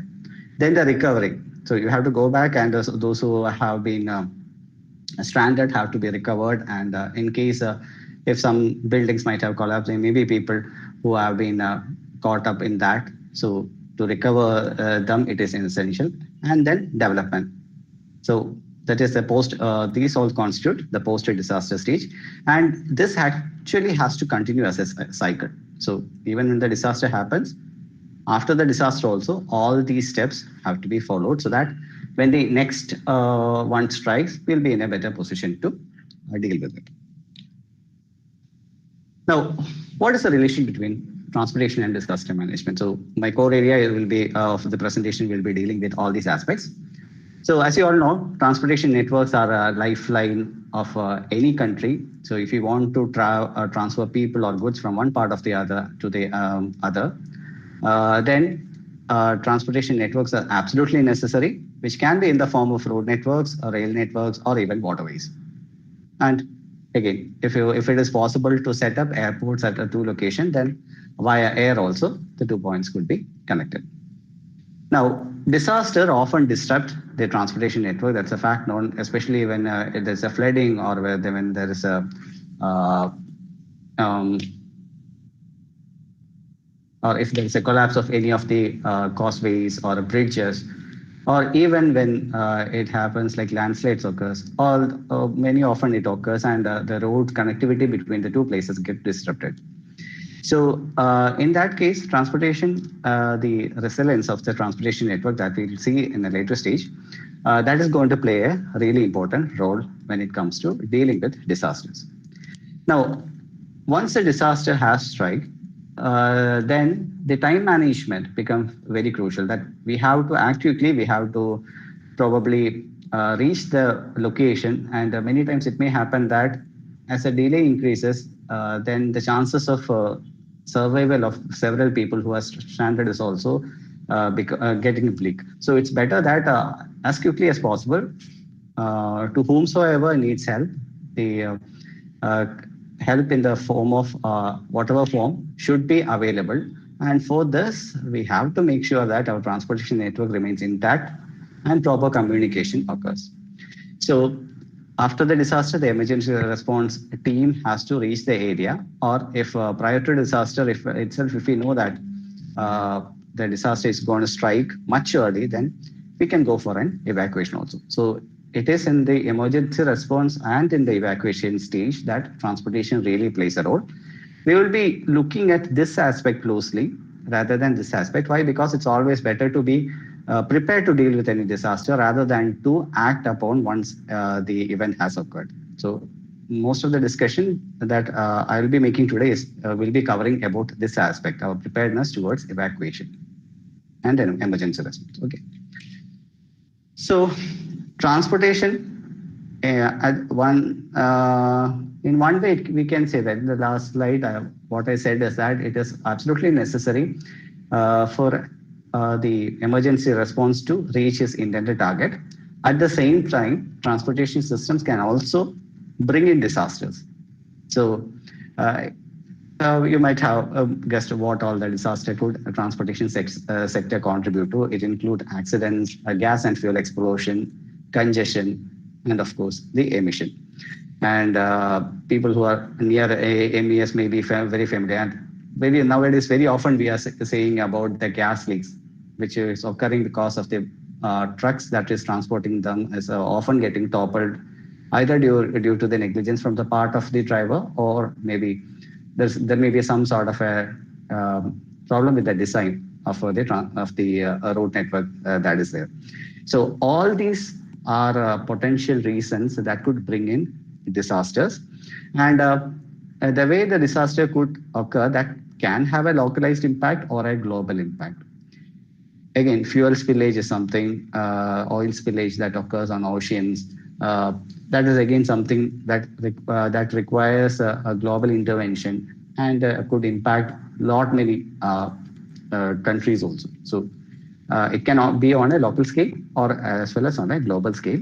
Then the recovery. So you have to go back, and those who have been stranded have to be recovered. And in case if some buildings might have collapsed, there may be people who have been caught up in that. So to recover them, it is essential. And then development. So that is the post, these all constitute the post-disaster stage. And this actually has to continue as a cycle. So even when the disaster happens, after the disaster also, all these steps have to be followed so that when the next one strikes, we'll be in a better position to deal with it. Now, what is the relation between transportation and disaster management? So my core area will be of the presentation will be dealing with all these aspects. So as you all know, transportation networks are a lifeline of any country. So if you want to transfer people or goods from one part of the other to the other, then transportation networks are absolutely necessary, which can be in the form of road networks, or rail networks, or even waterways. And again, if it is possible to set up airports at 2 locations, then via air also, the 2 points could be connected. Now, disaster often disrupt the transportation network. That's a fact known, especially when there's a flooding or when there is a or if there is a collapse of any of the causeways or bridges, or even when it happens like landslides occurs, many often it occurs and the road connectivity between the two places get disrupted. So in that case, transportation, the resilience of the transportation network that we'll see in a later stage, that is going to play a really important role when it comes to dealing with disasters. Now, once a disaster has struck, then the time management becomes very crucial, that we have to act quickly, we have to probably reach the location, and many times it may happen that as the delay increases, then the chances of survival of several people who are stranded is also getting bleak. So it's better that as quickly as possible, to whomsoever needs help, the help in the form of whatever form should be available. And for this, we have to make sure that our transportation network remains intact and proper communication occurs. So after the disaster, the emergency response team has to reach the area, or if prior to disaster, if we know that the disaster is going to strike much early, then we can go for an evacuation also. So it is in the emergency response and in the evacuation stage that transportation really plays a role. We will be looking at this aspect closely rather than this aspect. Why? Because it's always better to be prepared to deal with any disaster rather than to act upon once the event has occurred. So most of the discussion that I will be making today will be covering about this aspect, our preparedness towards evacuation and an emergency response. Okay. So transportation, in one way we can say that in the last slide, what I said is that it is absolutely necessary for the emergency response to reach its intended target. At the same time, transportation systems can also bring in disasters. So you might have guessed what all the disaster could transportation sector contribute to. It includes accidents, gas and fuel explosion, congestion, and of course the emission. And people who are near MES may be very familiar. And maybe nowadays very often we are saying about the gas leaks, which is occurring because of the trucks that is transporting them is often getting toppled, either due to the negligence from the part of the driver, or maybe there may be some sort of a problem with the design of the road network that is there. So all these are potential reasons that could bring in disasters. And the way the disaster could occur, that can have a localized impact or a global impact. Again, fuel spillage is something, oil spillage that occurs on oceans. That is again something that requires a global intervention and could impact many countries also. So it can be on a local scale or as well as on a global scale.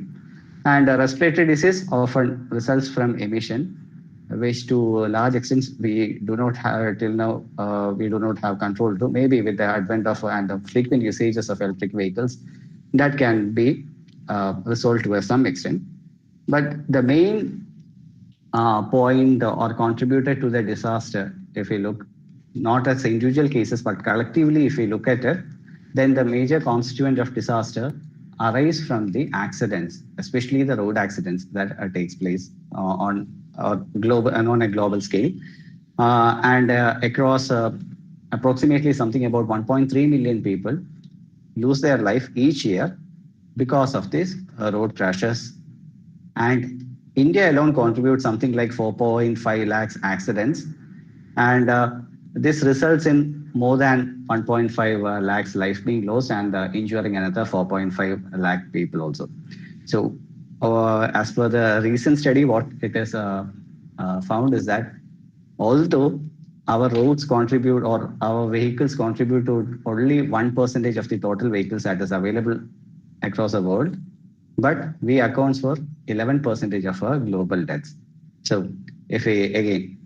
And respiratory disease often results from emission, which to a large extent we do not have till now. We do not have control to. Maybe with the advent of and the frequent usages of electric vehicles, that can be resolved to some extent. But the main point or contributor to the disaster, if we look not as individual cases but collectively, if we look at it, then the major constituent of disaster arise from the accidents, especially the road accidents that takes place on a global scale, and across approximately something about 1.3 million people lose their life each year because of these road crashes. And India alone contributes something like 4.5 lakhs accidents, and this results in more than 1.5 lakhs lives being lost and injuring another 4.5 lakh people also. So as per the recent study, what it is found is that although our roads contribute or our vehicles contribute to only 1% of the total vehicles that is available across the world, but we accounts for 11% of our global deaths. So if we again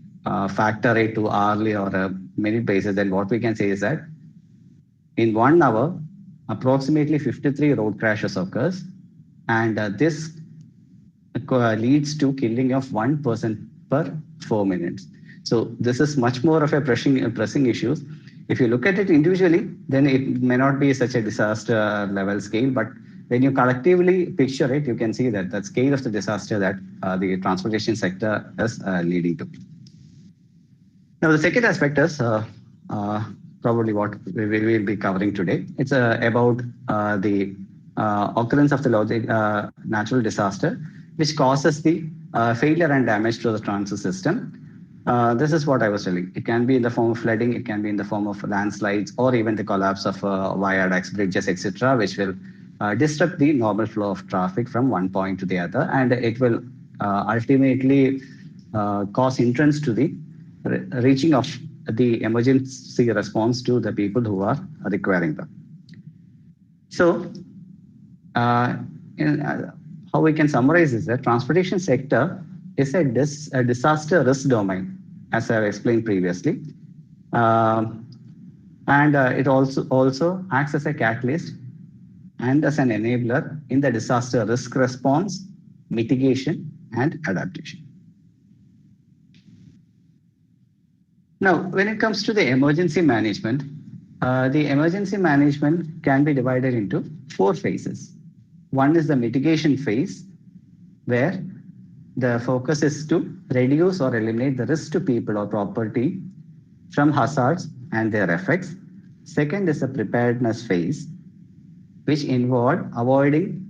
factor it to hourly or minute basis, then what we can say is that in 1 hour, approximately 53 road crashes occurs, and this leads to killing of 1 person per 4 minutes. So this is much more of a pressing issue. If you look at it individually, then it may not be such a disaster level scale, but when you collectively picture it, you can see that the scale of the disaster that the transportation sector is leading to. Now, the second aspect is probably what we will be covering today. It's about the occurrence of the natural disaster, which causes the failure and damage to the transit system. This is what I was telling. It can be in the form of flooding, it can be in the form of landslides, or even the collapse of viaducts, bridges, etc., which will disrupt the normal flow of traffic from one point to the other, and it will ultimately cause hindrance to the reaching of the emergency response to the people who are requiring them. So, how we can summarize is that transportation sector is a disaster risk domain, as I explained previously, and it also acts as a catalyst and as an enabler in the disaster risk response, mitigation, and adaptation. Now, when it comes to the emergency management can be divided into 4 phases. One is the mitigation phase, where the focus is to reduce or eliminate the risk to people or property from hazards and their effects. Second is the preparedness phase, which involve avoiding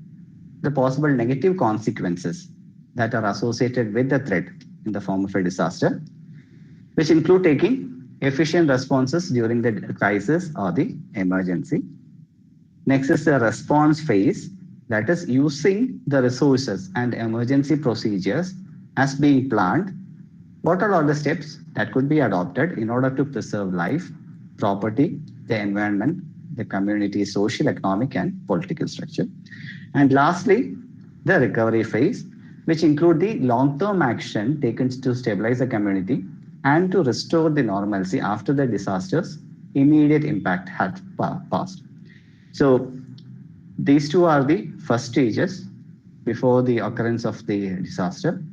the possible negative consequences that are associated with the threat in the form of a disaster, which include taking efficient responses during the crisis or the emergency. Next is the response phase, that is using the resources and emergency procedures as being planned. What are all the steps that could be adopted in order to preserve life, property, the environment, the community, social, economic, and political structure. And lastly, the recovery phase, which include the long-term action taken to stabilize the community and to restore the normalcy after the disaster's immediate impact had passed. So these two are the first stages before the occurrence of the disaster.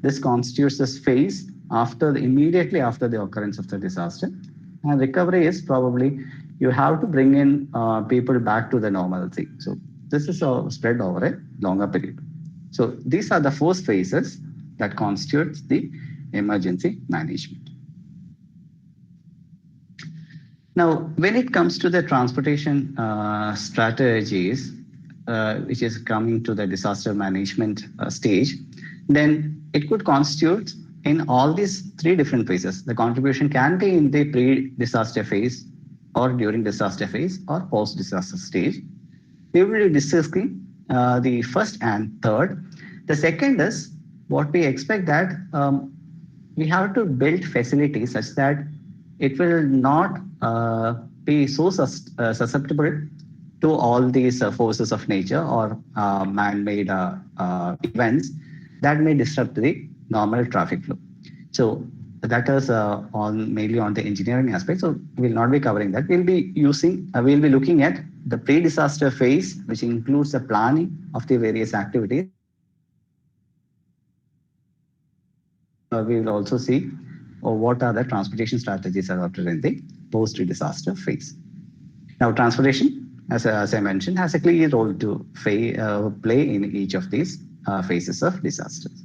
This constitutes this phase immediately after the occurrence of the disaster. And recovery is probably you have to bring in people back to the normalcy. So this is spread over a longer period. So these are the 4 phases that constitutes the emergency management. Now, when it comes to the transportation strategies, which is coming to the disaster management stage, then it could constitute in all these 3 different phases. The contribution can be in the pre-disaster phase, or during disaster phase, or post-disaster stage. We will be discussing the first and third. The second is what we expect that we have to build facilities such that it will not be so susceptible to all these forces of nature or man-made events that may disrupt the normal traffic flow. So that is mainly on the engineering aspect. So we'll not be covering that. We'll be looking at the pre-disaster phase, which includes the planning of the various activities. We will also see what are the transportation strategies adopted in the post-disaster phase. Now, transportation, as I mentioned, has a clear role to play in each of these phases of disasters.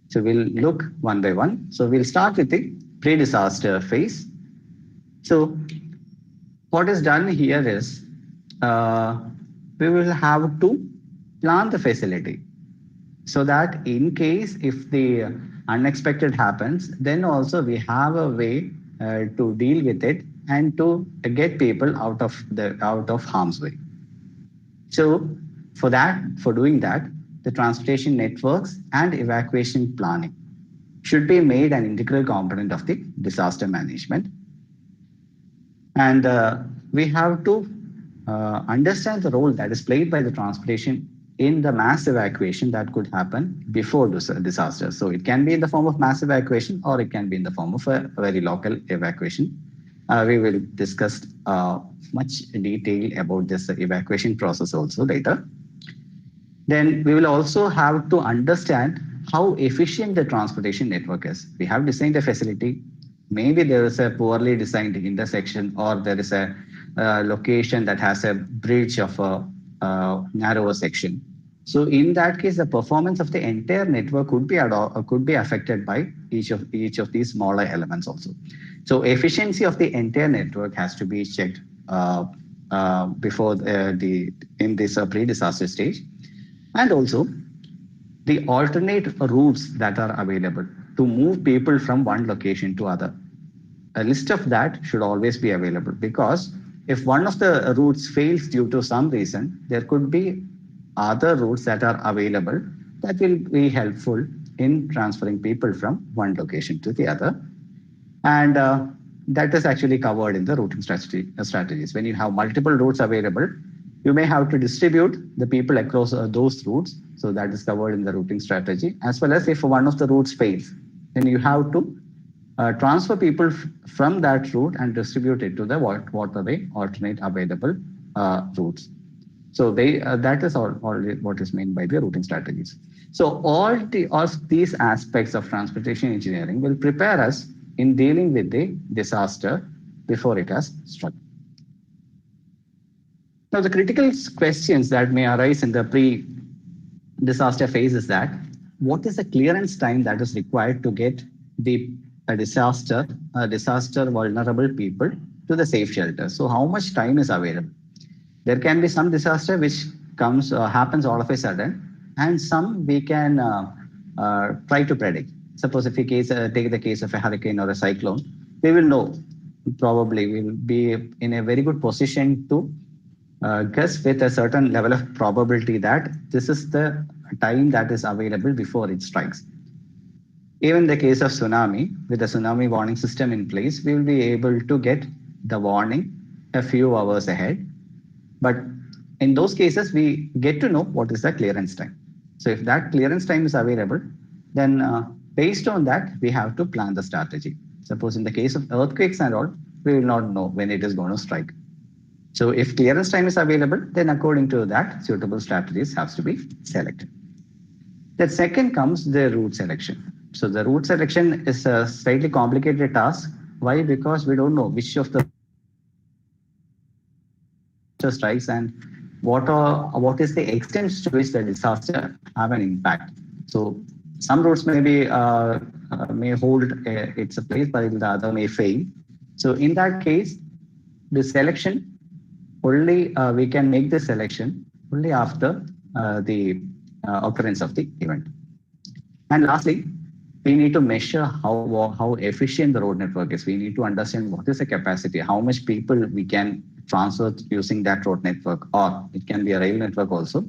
So we'll look one by one. So we'll start with the pre-disaster phase. So what is done here is we will have to plan the facility so that in case if the unexpected happens, then also we have a way to deal with it and to get people out of harm's way. So for doing that, the transportation networks and evacuation planning should be made an integral component of the disaster management. And we have to understand the role that is played by the transportation in the mass evacuation that could happen before disaster. So it can be in the form of mass evacuation, or it can be in the form of a very local evacuation. We will discuss much detail about this evacuation process also later. Then we will also have to understand how efficient the transportation network is. We have designed a facility. Maybe there is a poorly designed intersection, or there is a location that has a bridge of a narrower section. So in that case, the performance of the entire network could be affected by each of these smaller elements also. So efficiency of the entire network has to be checked before in this pre-disaster stage, and also the alternate routes that are available to move people from one location to other. A list of that should always be available, because if one of the routes fails due to some reason, there could be other routes that are available that will be helpful in transferring people from one location to the other. And that is actually covered in the routing strategies. When you have multiple routes available, you may have to distribute the people across those routes. So that is covered in the routing strategy, as well as if one of the routes fails, then you have to transfer people from that route and distribute it to the whatever alternate available routes. So that is all what is meant by the routing strategies. So all these aspects of transportation engineering will prepare us in dealing with the disaster before it has struck. Now, the critical questions that may arise in the pre-disaster phase is that what is the clearance time that is required to get the disaster vulnerable people to the safe shelter? So how much time is available? There can be some disaster which happens all of a sudden, and some we can try to predict. Suppose if we take the case of a hurricane or a cyclone, we will know, probably we will be in a very good position to guess with a certain level of probability that this is the time that is available before it strikes. Even in the case of tsunami, with the tsunami warning system in place, we will be able to get the warning a few hours ahead. But in those cases, we get to know what is the clearance time. So if that clearance time is available, then based on that, we have to plan the strategy. Suppose in the case of earthquakes and all, we will not know when it is going to strike. So if clearance time is available, then according to that, suitable strategies have to be selected. The second comes the route selection. So the route selection is a slightly complicated task. Why? Because we don't know which of the strikes and what is the extent to which the disaster have an impact. So some routes may hold its place, but the other may fail. So in that case, the selection only we can make the selection only after the occurrence of the event. And lastly, we need to measure how efficient the road network is. We need to understand what is the capacity, how much people we can transfer using that road network, or it can be a rail network also.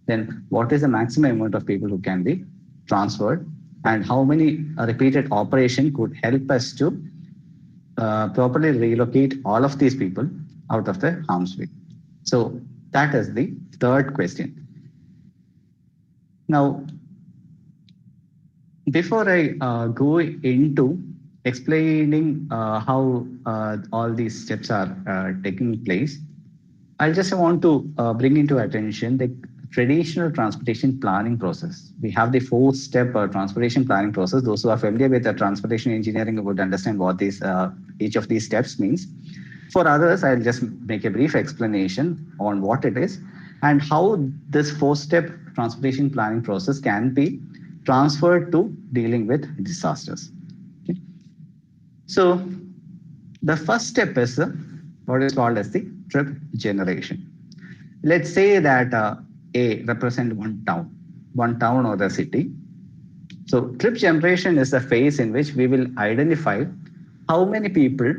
Then what is the maximum amount of people who can be transferred, and how many repeated operation could help us to properly relocate all of these people out of the harm's way. So that is the third question. Now, before I go into explaining how all these steps are taking place, I just want to bring into attention the traditional transportation planning process. We have the 4-step transportation planning process. Those who are familiar with the transportation engineering would understand what each of these steps means. For others, I'll just make a brief explanation on what it is and how this 4-step transportation planning process can be transferred to dealing with disasters. Okay. So the first step is what is called as the trip generation. Let's say that A represents one town or the city. So trip generation is a phase in which we will identify how many people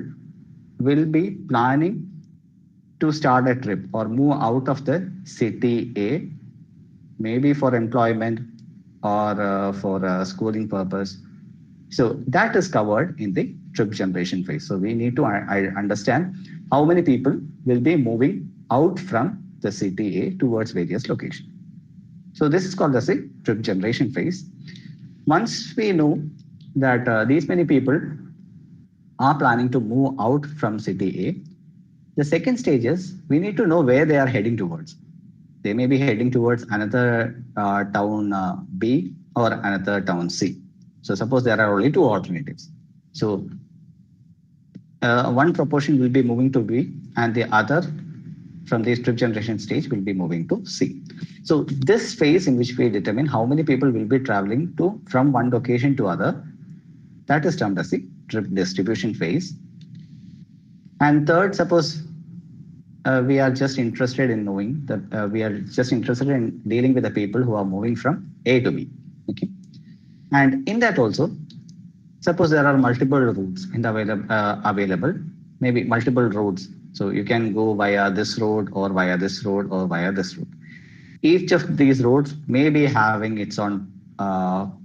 will be planning to start a trip or move out of the city A, maybe for employment or for a schooling purpose. So that is covered in the trip generation phase. So we need to understand how many people will be moving out from the city A towards various locations. So this is called as a trip generation phase. Once we know that these many people are planning to move out from city A. The second stage is we need to know where they are heading towards. They may be heading towards another town B or another town C. So suppose there are only two alternatives. So one proportion will be moving to B and the other from the trip generation stage will be moving to C. So this phase in which we determine how many people will be traveling to from one location to other, that is termed as the trip distribution phase. And third, suppose we are just interested in knowing that we are just interested in dealing with the people who are moving from A to B. Okay, and in that also, suppose there are multiple routes in the available, maybe multiple roads. So you can go via this road or via this road or via this road. Each of these roads may be having its own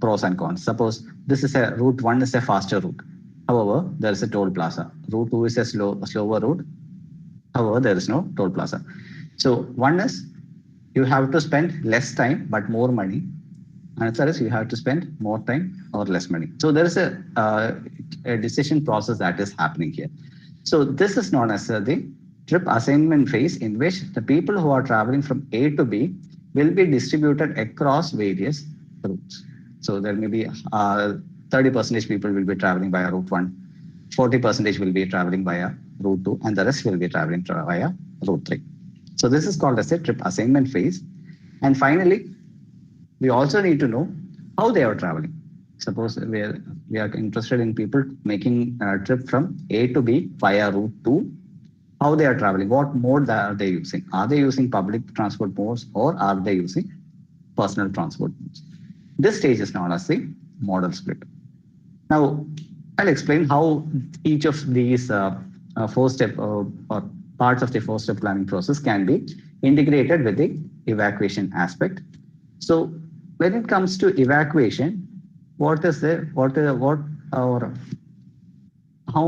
pros and cons. Suppose this is a route 1 is a faster route. However, there is a toll plaza. Route 2 is a slower route. However, there is no toll plaza. So one is you have to spend less time but more money. Another is you have to spend more time or less money. So there is a decision process that is happening here. So this is known as the trip assignment phase, in which the people who are traveling from A to B will be distributed across various routes. So there may be 30% people will be traveling via route 1, 40% will be traveling via route 2, and the rest will be traveling via route 3. So this is called as a trip assignment phase. And finally, we also need to know how they are traveling. Suppose we are interested in people making a trip from A to B via route 2. How they are traveling, what mode are they using? Are they using public transport modes or are they using personal transport modes? This stage is known as the modal split. Now, I'll explain how each of these four-step or parts of the four-step planning process can be integrated with the evacuation aspect. So when it comes to evacuation, how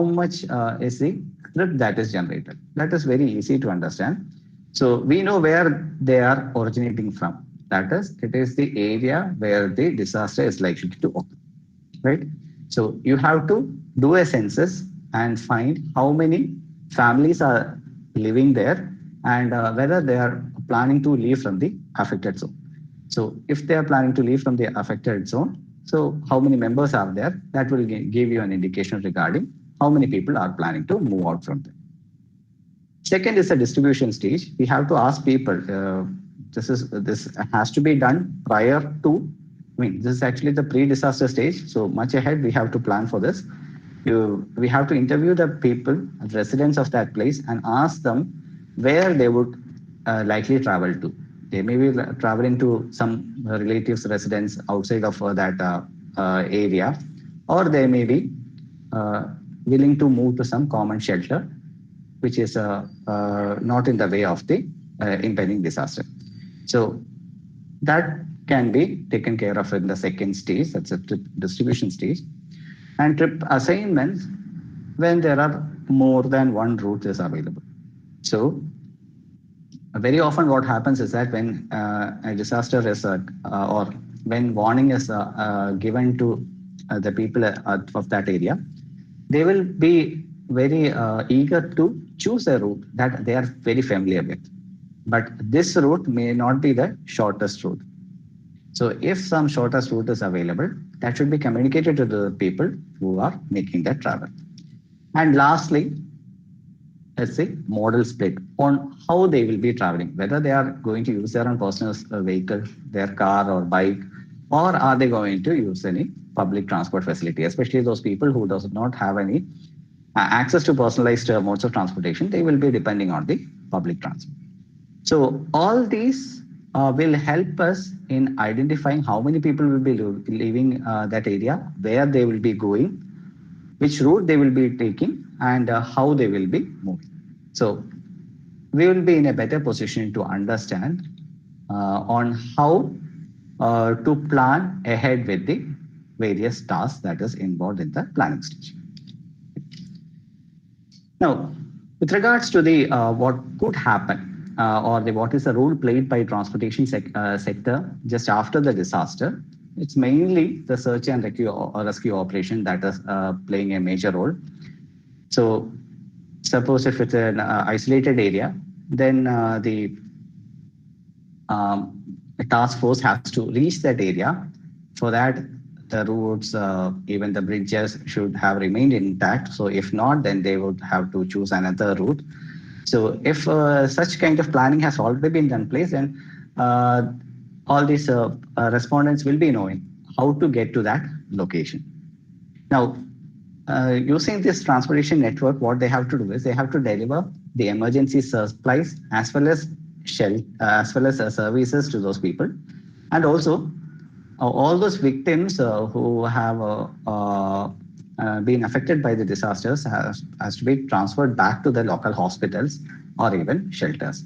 much is the trip that is generated? That is very easy to understand. So we know where they are originating from. That is, it is the area where the disaster is likely to occur, right? So you have to do a census and find how many families are living there and whether they are planning to leave from the affected zone. So if they are planning to leave from the affected zone, so how many members are there? That will give you an indication regarding how many people are planning to move out from there. Second is the distribution stage. We have to ask people, this has to be done prior to, this is actually the pre-disaster stage. So much ahead, we have to plan for this. We have to interview the people, residents of that place, and ask them where they would likely travel to. They may be traveling to some relatives' residence outside of that area, or they may be willing to move to some common shelter, which is not in the way of the impending disaster. So that can be taken care of in the second stage, that's a trip distribution stage. And trip assignments, when there are more than one route is available. So very often what happens is that when a disaster is, or when warning is given to the people of that area, they will be very eager to choose a route that they are very familiar with. But this route may not be the shortest route. So if some shortest route is available, that should be communicated to the people who are making that travel. And lastly, let's say modal split on how they will be traveling, whether they are going to use their own personal vehicle, their car or bike, or are they going to use any public transport facility, especially those people who does not have any access to personalized modes of transportation, they will be depending on the public transport. So all these will help us in identifying how many people will be leaving that area, where they will be going, which route they will be taking, and how they will be moving. So we will be in a better position to understand on how to plan ahead with the various tasks that is involved in the planning stage. Now, with regards to the what could happen or what is the role played by transportation sector just after the disaster, it's mainly the search and rescue operation that is playing a major role. So suppose if it's an isolated area, then the task force has to reach that area. For that, the roads, even the bridges should have remained intact. So if not, then they would have to choose another route. So if such kind of planning has already been done place, then all these respondents will be knowing how to get to that location. Now, using this transportation network, what they have to do is they have to deliver the emergency supplies as well as services to those people, and also all those victims who have been affected by the disasters has to be transferred back to the local hospitals or even shelters.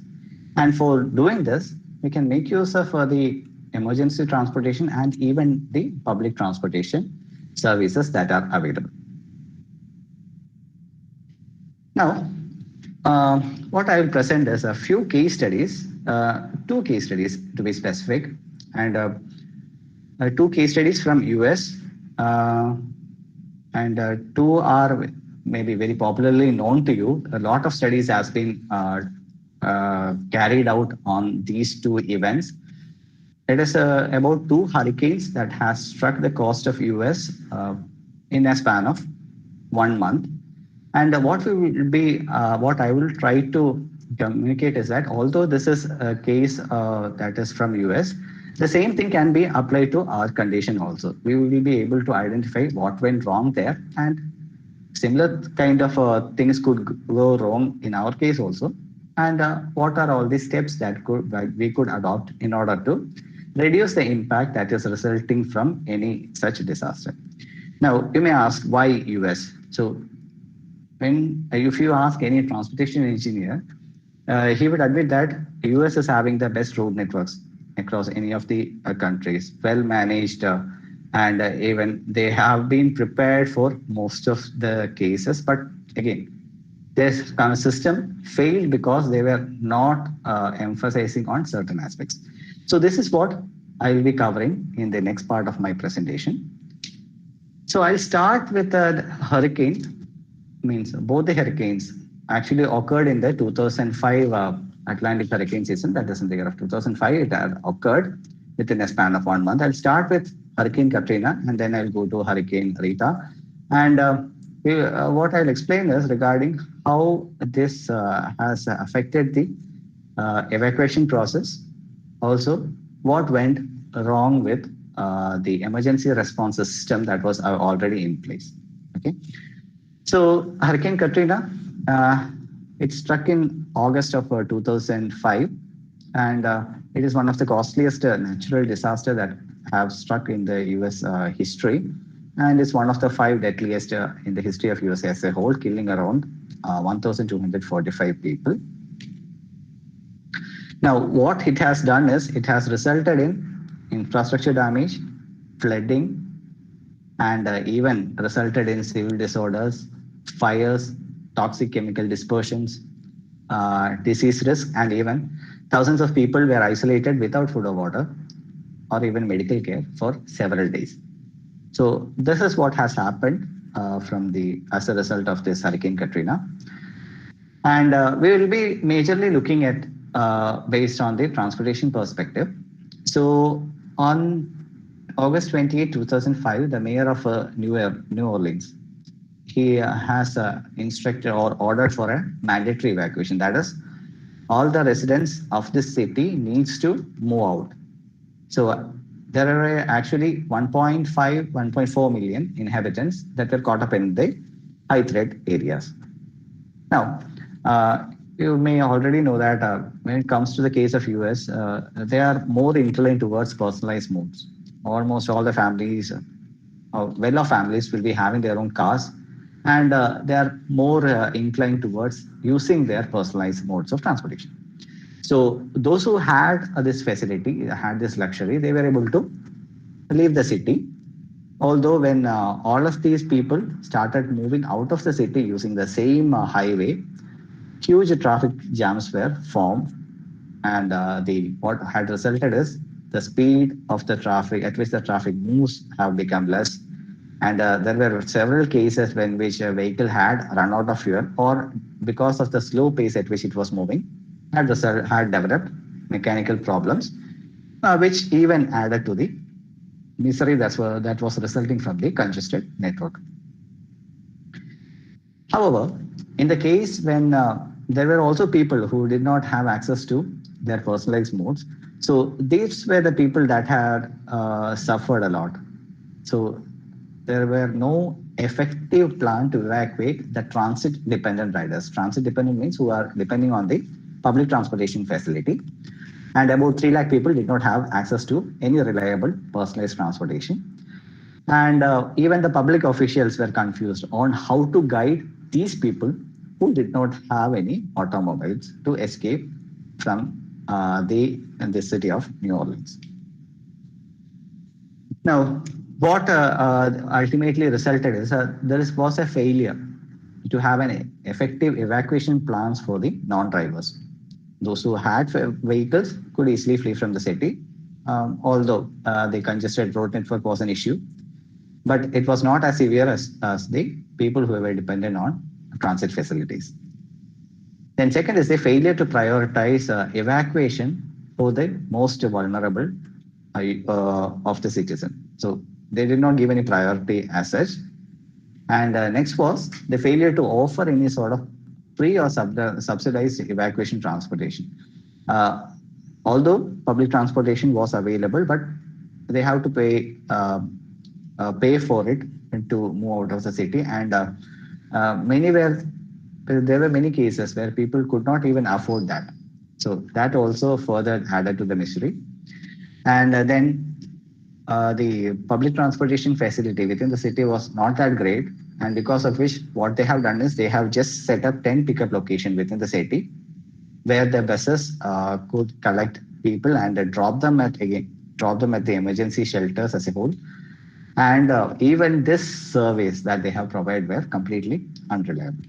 And for doing this, we can make use of the emergency transportation and even the public transportation services that are available. Now, what I will present is a few case studies, 2 case studies to be specific, and 2 case studies from US, and 2 are maybe very popularly known to you. A lot of studies has been carried out on these 2 events. It is about 2 hurricanes that has struck the coast of US in a span of 1 month. And what I will try to communicate is that although this is a case that is from US, the same thing can be applied to our condition also. We will be able to identify what went wrong there, and similar kind of things could go wrong in our case also. And what are all the steps that we could adopt in order to reduce the impact that is resulting from any such disaster. Now, you may ask, why US? So if you ask any transportation engineer, he would admit that US is having the best road networks across any of the countries, well managed, and even they have been prepared for most of the cases. But again, this kind of system failed because they were not emphasizing on certain aspects. So this is what I will be covering in the next part of my presentation. So I'll start with the hurricane. Means both the hurricanes actually occurred in the 2005 Atlantic hurricane season. That is in the year of 2005. It had occurred within a span of 1 month. I'll start with Hurricane Katrina, and then I'll go to Hurricane Rita. And what I'll explain is regarding how this has affected the evacuation process. Also, what went wrong with the emergency response system that was already in place. Okay. So Hurricane Katrina, it struck in August of 2005, and it is one of the costliest natural disasters that have struck in the US history, and it's one of the 5 deadliest in the history of US as a whole, killing around 1,245 people. Now, what it has done is it has resulted in infrastructure damage, flooding, and even resulted in civil disorders, fires, toxic chemical dispersions, disease risk, and even thousands of people were isolated without food or water or even medical care for several days. So this is what has happened as a result of this Hurricane Katrina. And we will be majorly looking at based on the transportation perspective. So on August 28, 2005, the mayor of New Orleans, he has instructed or ordered for a mandatory evacuation. That is, all the residents of this city needs to move out. So there are actually 1.4 million inhabitants that were caught up in the high threat areas. Now, you may already know that when it comes to the case of US, they are more inclined towards personalized modes. Almost all the families, well-off families will be having their own cars, and they are more inclined towards using their personalized modes of transportation. So those who had this facility, had this luxury, they were able to leave the city. Although when all of these people started moving out of the city using the same highway, huge traffic jams were formed, and what had resulted is the speed of the traffic at which the traffic moves have become less, And there were several cases when which a vehicle had run out of fuel, or because of the slow pace at which it was moving, had developed mechanical problems, which even added to the misery that was resulting from the congested network. However, in the case when there were also people who did not have access to their personalized modes, so these were the people that had suffered a lot. So there were no effective plan to evacuate the transit-dependent riders. Transit-dependent means who are depending on the public transportation facility. And about 3 lakh people did not have access to any reliable personalized transportation. And even the public officials were confused on how to guide these people who did not have any automobiles to escape from the city of New Orleans. Now, what ultimately resulted is there was a failure to have an effective evacuation plans for the non-drivers. Those who had vehicles could easily flee from the city, although the congested road network was an issue. But it was not as severe as the people who were dependent on transit facilities. Then second is the failure to prioritize evacuation for the most vulnerable of the citizen. So they did not give any priority as such. And next was the failure to offer any sort of free or subsidized evacuation transportation. Although public transportation was available, but they have to pay for it to move out of the city. And there were many cases where people could not even afford that. So that also further added to the misery. And then the public transportation facility within the city was not that great. And because of which, what they have done is they have just set up 10 pickup locations within the city where the buses could collect people and drop them at the emergency shelters as a whole. And even this service that they have provided were completely unreliable.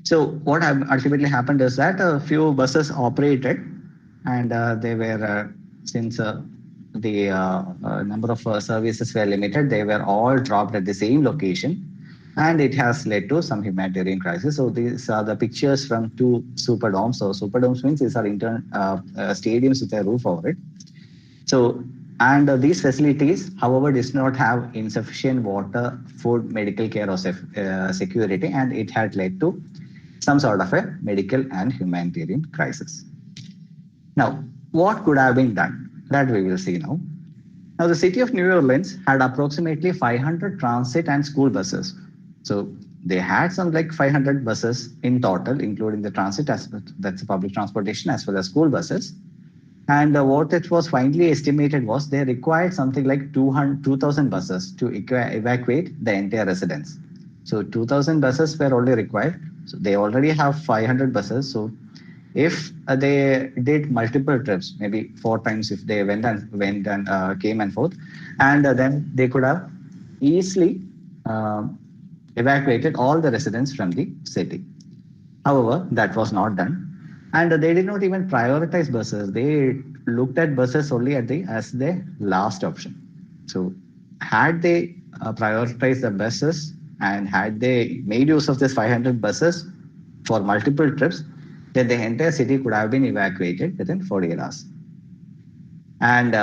So what ultimately happened is that a few buses operated, and they were since the number of services were limited, they were all dropped at the same location, and it has led to some humanitarian crisis. So these are the pictures from 2 superdomes. So superdomes means these are stadiums with a roof over it. So, and these facilities, however, does not have insufficient water, food, medical care or security, and it had led to some sort of a medical and humanitarian crisis. Now, what could have been done? That we will see now. Now, the city of New Orleans had approximately 500 transit and school buses. So they had some like 500 buses in total, including the transit aspect, that's public transportation, as well as school buses. And what it was finally estimated was they required something like 2,000 buses to evacuate the entire residents. So 2,000 buses were only required. So they already have 500 buses. So if they did multiple trips, maybe 4 times if they went and came and forth, and then they could have easily evacuated all the residents from the city. However, that was not done. And they did not even prioritize buses. They looked at buses only as the last option. So had they prioritized the buses and had they made use of this 500 buses for multiple trips, then the entire city could have been evacuated within 48 hours. And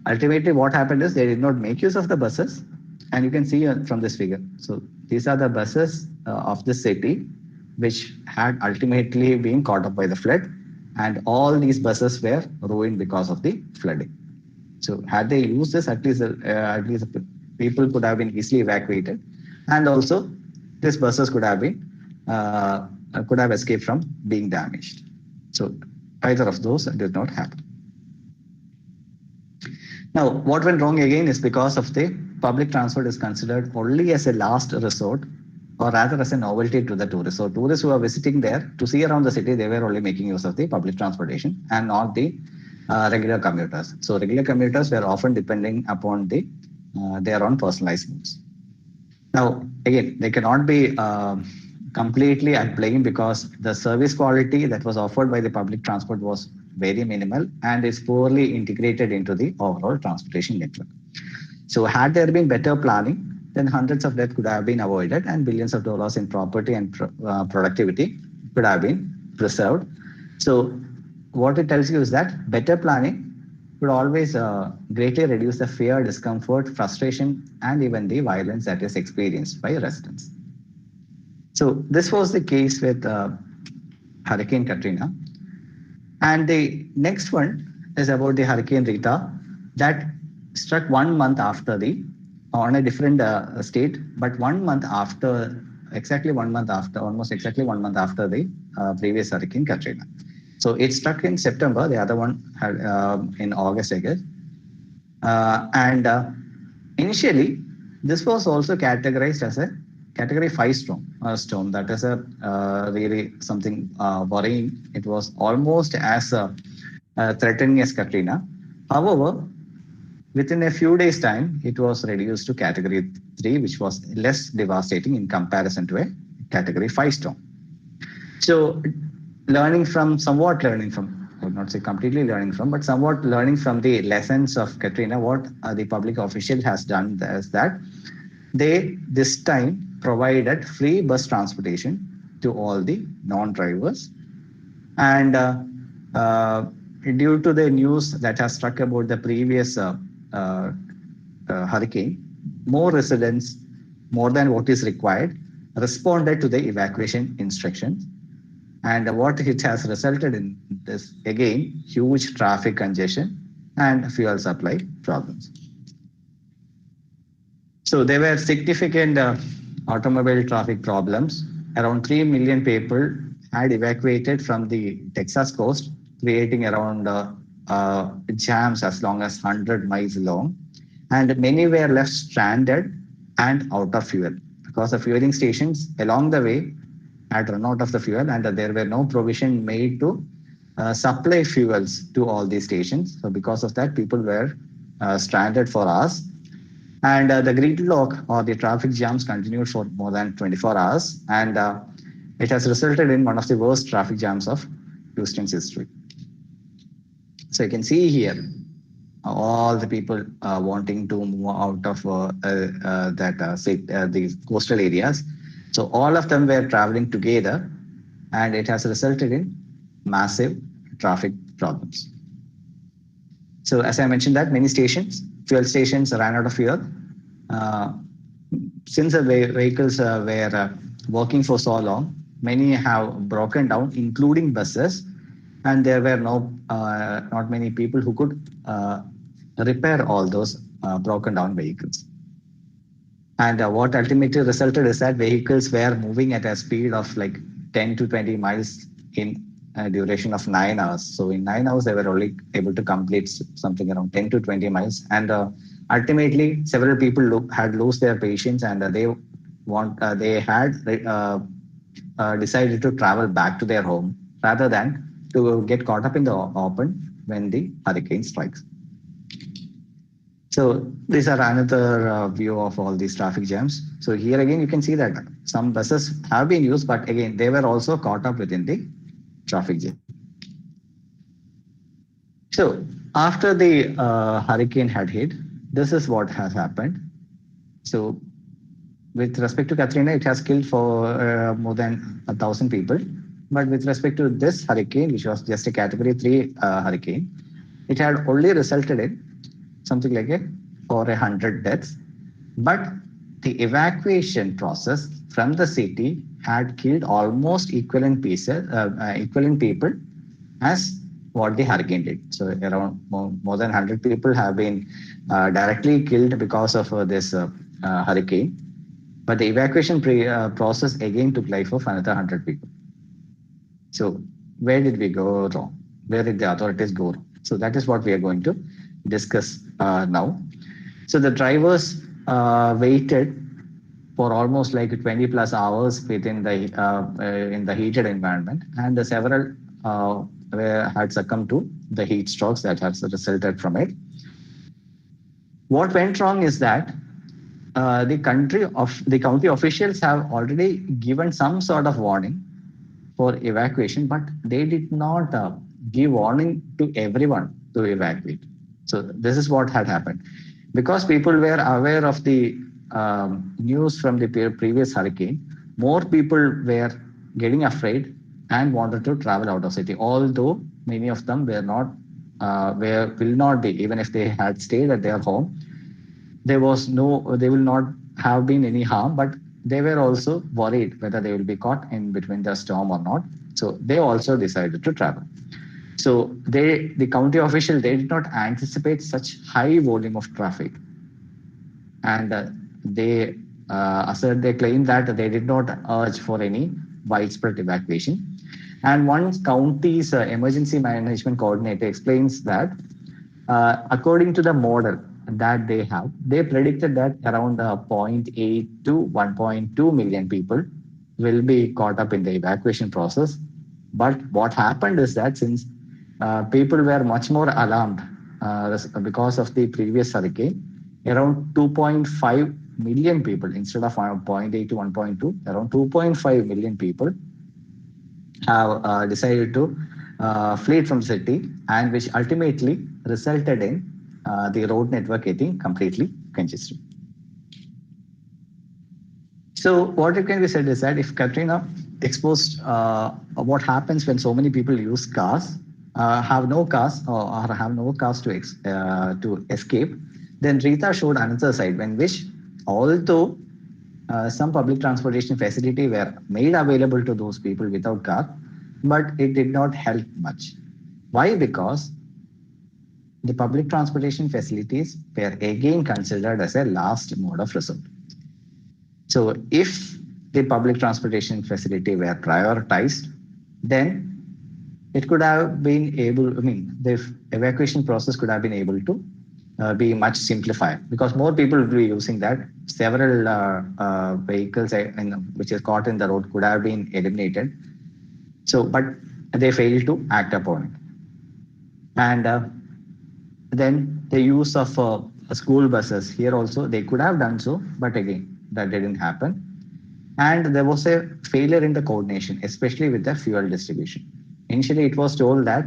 ultimately what happened is they did not make use of the buses. And you can see from this figure. So these are the buses of the city, which had ultimately been caught up by the flood. And all these buses were ruined because of the flooding. So had they used this, at least people could have been easily evacuated. And also these buses could have escaped from being damaged. So either of those did not happen. Now, what went wrong again is because of the public transport is considered only as a last resort, or rather as a novelty to the tourists. So tourists who are visiting there to see around the city, they were only making use of the public transportation and not the regular commuters. So regular commuters were often depending upon their own personalized modes. Now, again, they cannot be completely at blame because the service quality that was offered by the public transport was very minimal and is poorly integrated into the overall transportation network. So had there been better planning, then hundreds of deaths could have been avoided and billions of dollars in property and productivity could have been preserved. So what it tells you is that better planning would always greatly reduce the fear, discomfort, frustration, and even the violence that is experienced by residents. So this was the case with Hurricane Katrina. And the next one is about the Hurricane Rita that struck 1 month after on a different state, but 1 month after, almost exactly 1 month after the previous Hurricane Katrina. So it struck in September, the other one had in August, I guess. Initially, this was also categorized as a Category 5 storm. That is really something worrying. It was almost as threatening as Katrina. However, within a few days' time, it was reduced to Category 3, which was less devastating in comparison to a Category 5 storm. So I would not say completely learning from, but somewhat learning from the lessons of Katrina, what the public official has done is that they this time provided free bus transportation to all the non-drivers. And due to the news that has struck about the previous hurricane, more residents, more than what is required, responded to the evacuation instructions. And what it has resulted in is, again, huge traffic congestion and fuel supply problems. So there were significant automobile traffic problems. Around 3 million people had evacuated from the Texas coast, creating around jams as long as 100 miles long. And many were left stranded and out of fuel because the fueling stations along the way had run out of the fuel, and there were no provision made to supply fuels to all these stations. So because of that, people were stranded for hours. And the gridlock or the traffic jams continued for more than 24 hours. And it has resulted in one of the worst traffic jams of Houston's history. So you can see here, all the people wanting to move out of the coastal areas. So all of them were traveling together, and it has resulted in massive traffic problems. So as I mentioned that many fuel stations ran out of fuel. Since the vehicles were working for so long, many have broken down, including buses, and there were not many people who could repair all those broken down vehicles. And what ultimately resulted is that vehicles were moving at a speed of like 10 to 20 miles in a duration of 9 hours. So in 9 hours, they were only able to complete something around 10 to 20 miles. And ultimately, several people had lost their patience, and they had decided to travel back to their home rather than to get caught up in the open when the hurricane strikes. So these are another view of all these traffic jams. So here again, you can see that some buses have been used, but again, they were also caught up within the traffic jam. So after the hurricane had hit, this is what has happened. So with respect to Katrina, it has killed for more than 1,000 people. But with respect to this hurricane, which was just a Category 3 hurricane, it had only resulted in something like 100 deaths. But the evacuation process from the city had killed almost equivalent people as what the hurricane did. So around more than 100 people have been directly killed because of this hurricane. But the evacuation process again took life of another 100 people. So where did we go wrong? Where did the authorities go wrong? So that is what we are going to discuss now. So the drivers waited for almost like 20 plus hours within the in the heated environment, and several had succumbed to the heat strokes that has resulted from it. What went wrong is that the county officials have already given some sort of warning for evacuation, but they did not give warning to everyone to evacuate. So this is what had happened. because people were aware of the news from the previous hurricane, more people were getting afraid and wanted to travel out of city. Although many of them were not, will not be, even if they had stayed at their home, they will not have been any harm, but they were also worried whether they will be caught in between the storm or not. So they also decided to travel. So the county official, they did not anticipate such high volume of traffic. And they claim that they did not urge for any widespread evacuation. And one county's emergency management coordinator explains that according to the model that they have, they predicted that around 0.8 to 1.2 million people will be caught up in the evacuation process. But what happened is that since people were much more alarmed because of the previous hurricane, around 2.5 million people, instead of 0.8 to 1.2, around 2.5 million people have decided to flee from the city, and which ultimately resulted in the road network getting completely congested. So what it can be said is that if Katrina exposed what happens when so many people use cars, have no cars or have no cars to escape, then Rita showed another side when which, although some public transportation facility were made available to those people without car, but it did not help much. Why? Because the public transportation facilities were again considered as a last mode of resort. So if the public transportation facility were prioritized, then it could have been able, the evacuation process could have been able to be much simplified, because more people will be using that. Several vehicles which is caught in the road could have been eliminated. So, but they failed to act upon it. And then the use of school buses here also, they could have done so, but again, that didn't happen. And there was a failure in the coordination, especially with the fuel distribution. Initially, it was told that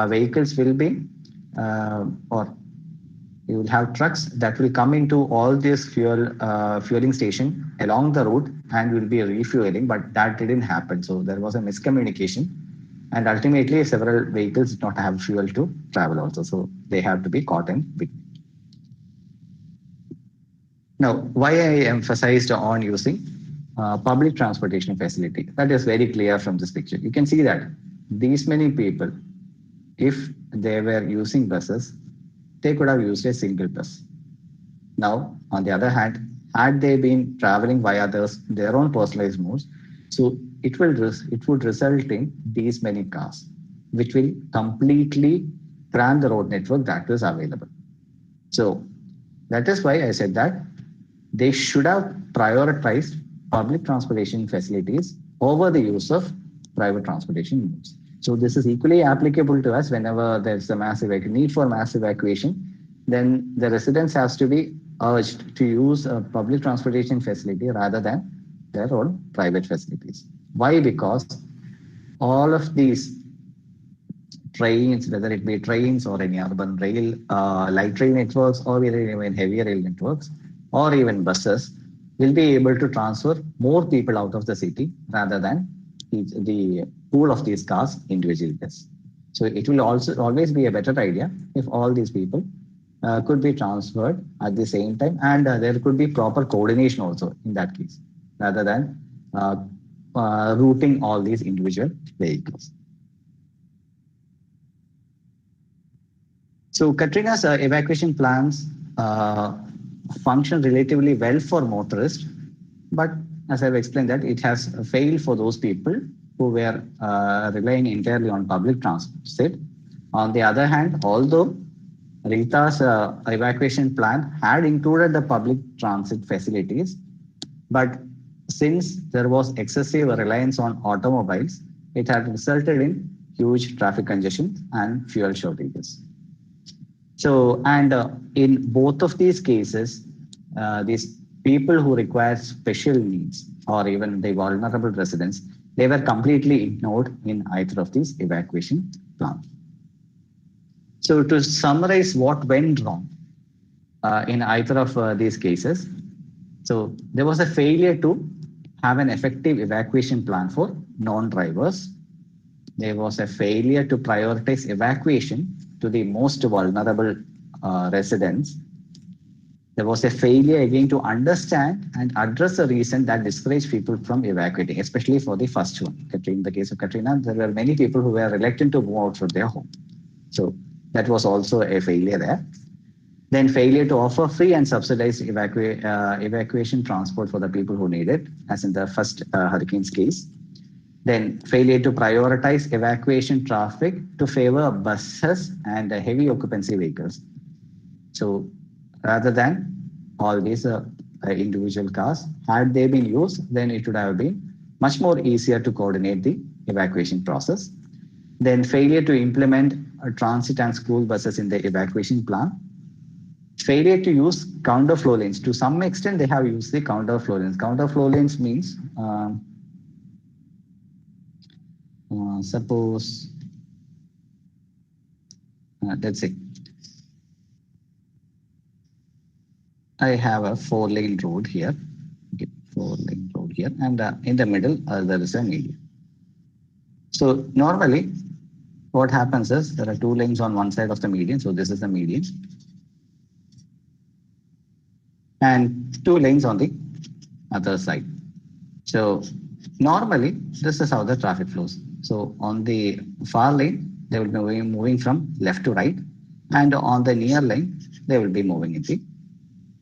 vehicles will be, or you will have trucks that will come into all this fueling station along the route and will be refueling, but that didn't happen. So there was a miscommunication, and ultimately several vehicles did not have fuel to travel also. So they have to be caught in between. Now, why I emphasized on using public transportation facility, that is very clear from this picture. You can see that these many people, if they were using buses, they could have used a single bus. Now, on the other hand, had they been traveling via their own personalized modes, so it would result in these many cars, which will completely cram the road network that is available. So that is why I said that they should have prioritized public transportation facilities over the use of private transportation modes. So this is equally applicable to us whenever there's a need for mass evacuation, then the residents has to be urged to use a public transportation facility rather than their own private facilities. Why? Because all of these trains, whether it be trains or any urban rail, light rail networks, or even heavy rail networks, or even buses, will be able to transfer more people out of the city rather than the pool of these cars individually does. So it will also always be a better idea if all these people could be transferred at the same time, and there could be proper coordination also in that case, rather than routing all these individual vehicles. So Katrina's evacuation plans function relatively well for motorists, but as I've explained that it has failed for those people who were relying entirely on public transit. On the other hand, although Rita's evacuation plan had included the public transit facilities, but since there was excessive reliance on automobiles, it had resulted in huge traffic congestion and fuel shortages. So, and in both of these cases, these people who require special needs or even the vulnerable residents, they were completely ignored in either of these evacuation plans. So to summarize what went wrong, in either of these cases. So there was a failure to have an effective evacuation plan for non-drivers. There was a failure to prioritize evacuation to the most vulnerable residents. There was a failure again to understand and address the reason that discouraged people from evacuating, especially for the first one. In the case of Katrina, there were many people who were reluctant to move out from their home. So that was also a failure there. Then failure to offer free and subsidized evacuation transport for the people who need it, as in the first hurricane's case. Then failure to prioritize evacuation traffic to favor buses and heavy occupancy vehicles. So rather than all these individual cars, had they been used, then it would have been much more easier to coordinate the evacuation process. Then failure to implement transit and school buses in the evacuation plan. Failure to use counter flow lanes. To some extent, they have used the counter flow lanes. Counter flow lanes means, suppose, let's say, I have a 4-lane road here, okay, 4-lane road here, and in the middle, there is a median. So normally, what happens is there are 2 lanes on one side of the median. So this is the median. And 2 lanes on the other side. So normally, this is how the traffic flows. So on the far lane, they will be moving from left to right. And on the near lane, they will be moving in the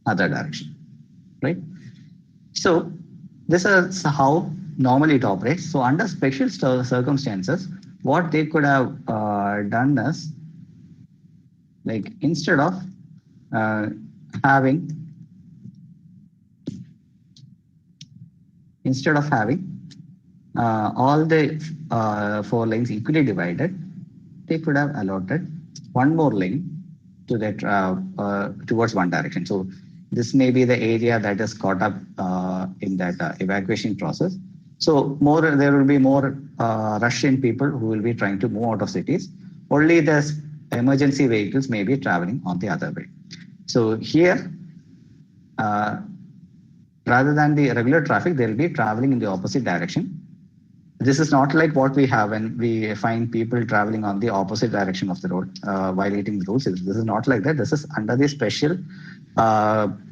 other direction, right? So this is how normally it operates. So under special circumstances, what they could have done is, like, instead of having all the 4 lanes equally divided, they could have allotted 1 more lane to that towards one direction. So this may be the area that is caught up in that evacuation process. So there will be more rush in people who will be trying to move out of cities. Only the emergency vehicles may be traveling on the other way. So here, rather than the regular traffic, they will be traveling in the opposite direction. This is not like what we have when we find people traveling on the opposite direction of the road, violating the rules. This is not like that. This is under the special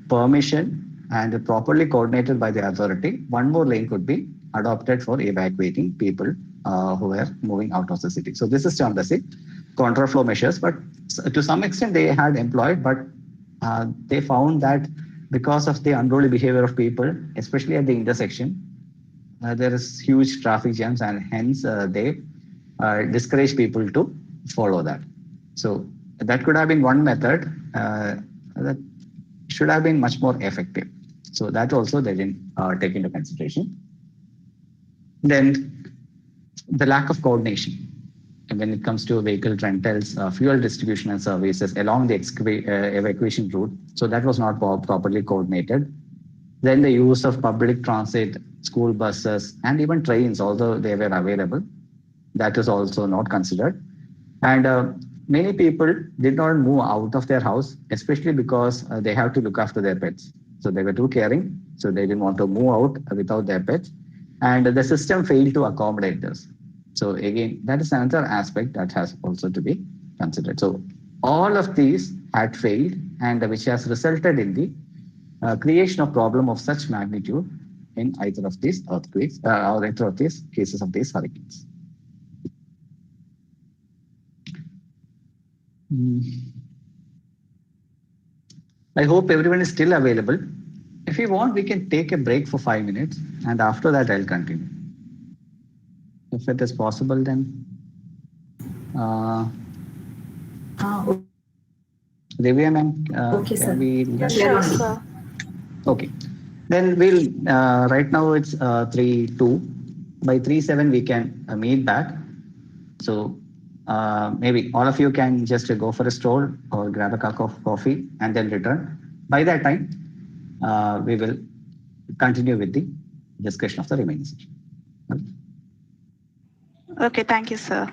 permission and properly coordinated by the authority. 1 more lane could be adopted for evacuating people who are moving out of the city. So this is termed as the counterflow measures, but to some extent they had employed, but they found that because of the unruly behavior of people, especially at the intersection, there is huge traffic jams, and hence they discourage people to follow that. So that could have been one method that should have been much more effective. So that also they didn't take into consideration. Then the lack of coordination when it comes to vehicle rentals, fuel distribution and services along the evacuation route. So that was not properly coordinated. Then the use of public transit, school buses, and even trains, although they were available, that is also not considered. And many people did not move out of their house, especially because they have to look after their pets. So they were too caring, so they didn't want to move out without their pets. And the system failed to accommodate this. So again, that is another aspect that has also to be considered. So all of these had failed, and which has resulted in the creation of problem of such magnitude in either of these earthquakes or either of these cases of these hurricanes. I hope everyone is still available. If you want, we can take a break for 5 minutes, and after that I'll continue. If it is possible, then Divya ma'am, okay, sir. Sure, sir. Okay. Then we'll, right now it's 3:02. By 3:07 we can meet back. So maybe all of you can just go for a stroll or grab a cup of coffee and then return. By that time, we will continue with the discussion of the remaining section. Okay, thank you, sir.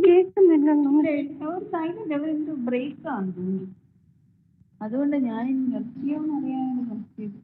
Break ആണ് തോന്നുന്നു. അതുകൊണ്ട് ഞാൻ നിർത്തിയോന്ന് അറിയാനാണ് നിർത്തിയത്.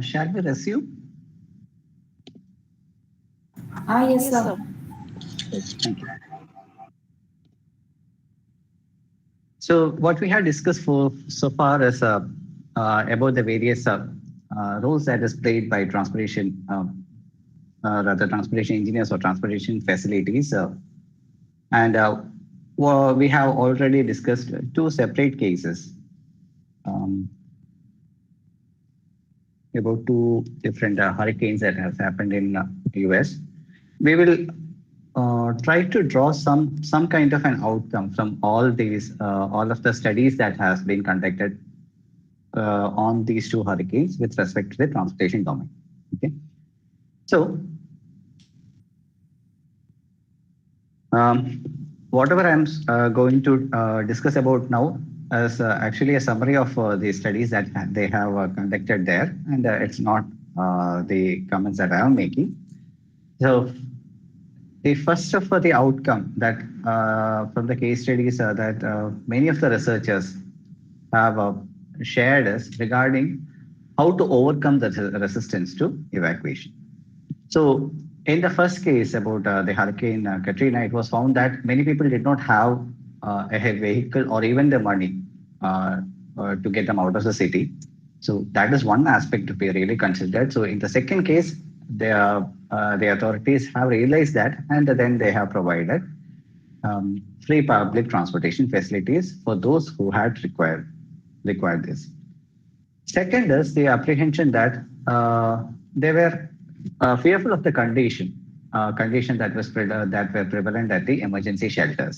Shall we resume? Yes, sir. Thank you. So what we have discussed so far is about the various roles that is played by transportation, rather transportation engineers or transportation facilities. Well, we have already discussed two separate cases about two different hurricanes that has happened in US. We will try to draw some kind of an outcome from all these, all of the studies that has been conducted on these two hurricanes with respect to the transportation domain. Okay, so whatever I'm going to discuss about now is actually a summary of the studies that they have conducted there, and it's not the comments that I am making. So the first of the outcome that from the case studies that many of the researchers have shared is regarding how to overcome the resistance to evacuation. So in the first case about the Hurricane Katrina, it was found that many people did not have a vehicle or even the money to get them out of the city. So that is one aspect to be really considered. So in the second case, the authorities have realized that, and then they have provided free public transportation facilities for those who had required this. Second is the apprehension that they were fearful of the condition that were prevalent at the emergency shelters.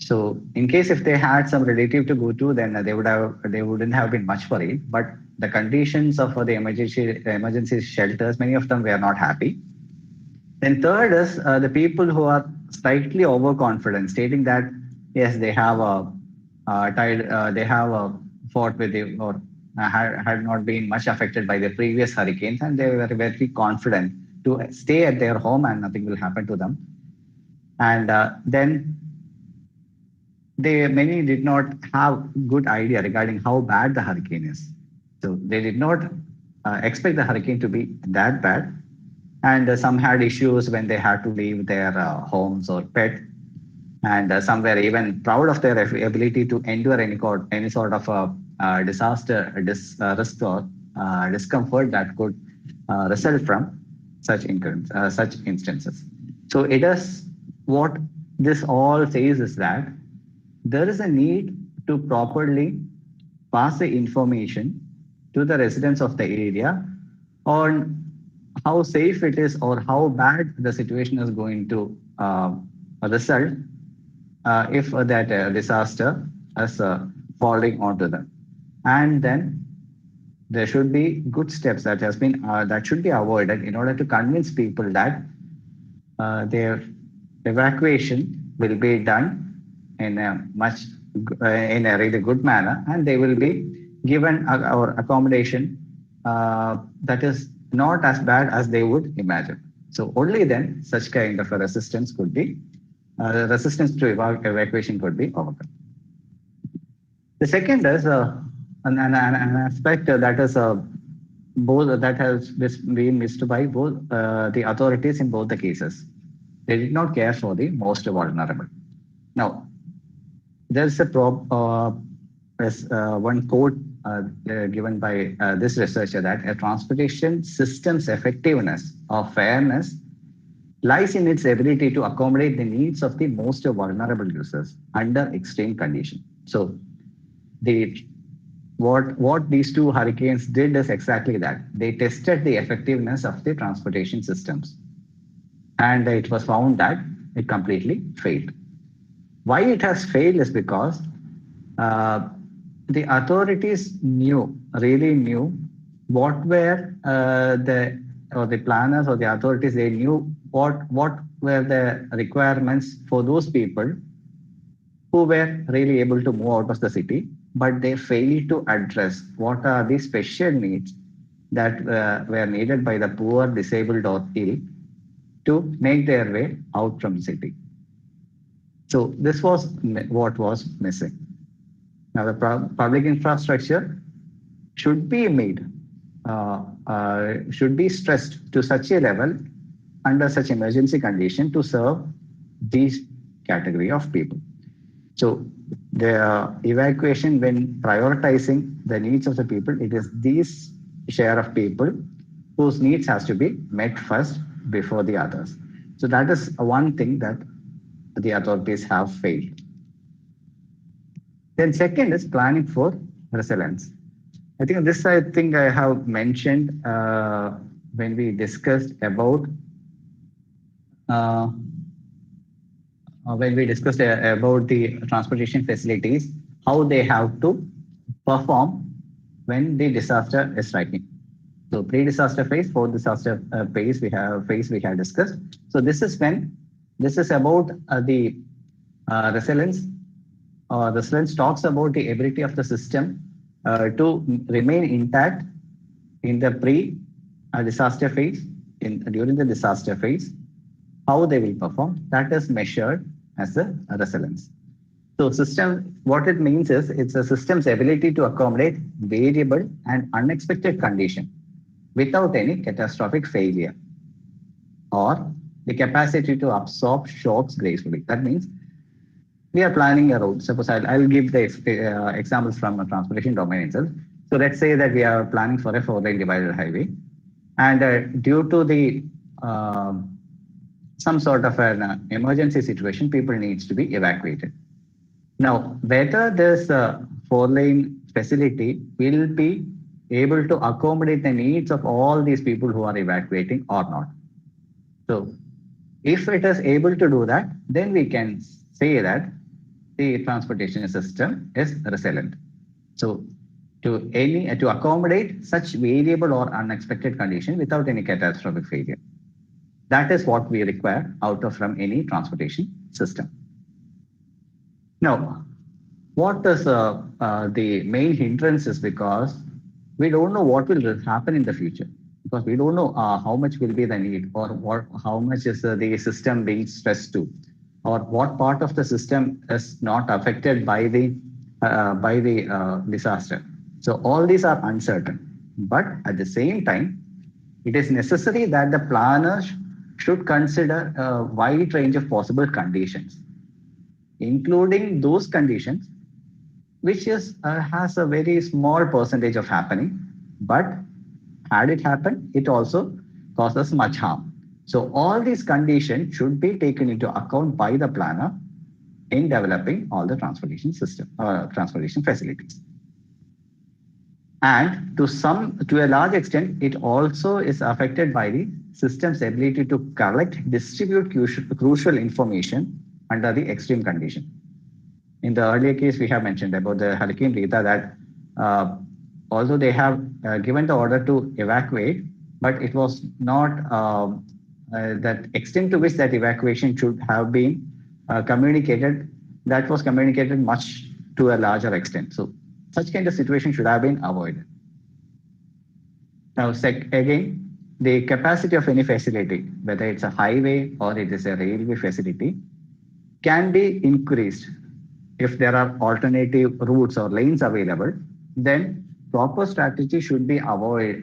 So in case if they had some relative to go to, then they wouldn't have been much worried. But the conditions of the emergency shelters, many of them were not happy. Then third is the people who are slightly overconfident, stating that yes, they have they have fought with the, or had not been much affected by the previous hurricanes, and they were very confident to stay at their home and nothing will happen to them. And then many did not have good idea regarding how bad the hurricane is. So they did not expect the hurricane to be that bad. And some had issues when they had to leave their homes or pet. And some were even proud of their ability to endure any sort of disaster, risk or discomfort that could result from such instances. So it is, what this all says is that there is a need to properly pass the information to the residents of the area on how safe it is or how bad the situation is going to result if that disaster is falling onto them. And then there should be good steps that that should be avoided in order to convince people that their evacuation will be done in a really good manner, and they will be given our accommodation that is not as bad as they would imagine. So only then such kind of a resistance could be, resistance to evacuation could be overcome. The second is an aspect that is both that has been missed by both the authorities in both the cases. They did not care for the most vulnerable. Now, there's a one quote given by this researcher that a transportation system's effectiveness or fairness lies in its ability to accommodate the needs of the most vulnerable users under extreme conditions. So what these two hurricanes did is exactly that. They tested the effectiveness of the transportation systems, and it was found that it completely failed. Why it has failed is because the authorities really knew what were the planners or the authorities, they knew what were the requirements for those people who were really able to move out of the city, but they failed to address what are the special needs that were needed by the poor, disabled or ill to make their way out from the city. So this was what was missing. Now the public infrastructure should be made, should be stressed to such a level under such emergency condition to serve these category of people. So the evacuation, when prioritizing the needs of the people, it is these share of people whose needs has to be met first before the others. So that is one thing that the authorities have failed. Then second is planning for resilience. I think I have mentioned when we discussed about the transportation facilities, how they have to perform when the disaster is striking. So pre-disaster phase, post-disaster phase we have discussed. So this is about the resilience. Resilience talks about the ability of the system to remain intact in the pre-disaster phase, during the disaster phase. How they will perform, that is measured as a resilience. So system, what it means is it's a system's ability to accommodate variable and unexpected condition without any catastrophic failure, or the capacity to absorb shocks gracefully. That means we are planning a route. Suppose I'll give the examples from a transportation domain itself. So let's say that we are planning for a 4-lane divided highway, and due to the some sort of an emergency situation, people needs to be evacuated. Now, whether this 4-lane facility will be able to accommodate the needs of all these people who are evacuating or not. So if it is able to do that, then we can say that the transportation system is resilient. So to accommodate such variable or unexpected condition without any catastrophic failure. That is what we require from any transportation system. Now, what is the main hindrance is because we don't know what will happen in the future, because we don't know how much will be the need, or how much is the system being stressed to, or what part of the system is not affected by the disaster. So all these are uncertain, but at the same time, it is necessary that the planner should consider a wide range of possible conditions, including those conditions which has a very small percentage of happening, but had it happened, it also causes much harm. So all these conditions should be taken into account by the planner in developing all the transportation facilities. And to a large extent, it also is affected by the system's ability to collect, distribute crucial information under the extreme condition. In the earlier case, we have mentioned about the Hurricane Rita that although they have given the order to evacuate, but it was not that extent to which that evacuation should have been communicated, that was communicated much to a larger extent. So such kind of situation should have been avoided. Now, again, the capacity of any facility, whether it's a highway or it is a railway facility, can be increased if there are alternative routes or lanes available. Then proper strategy should be adopted,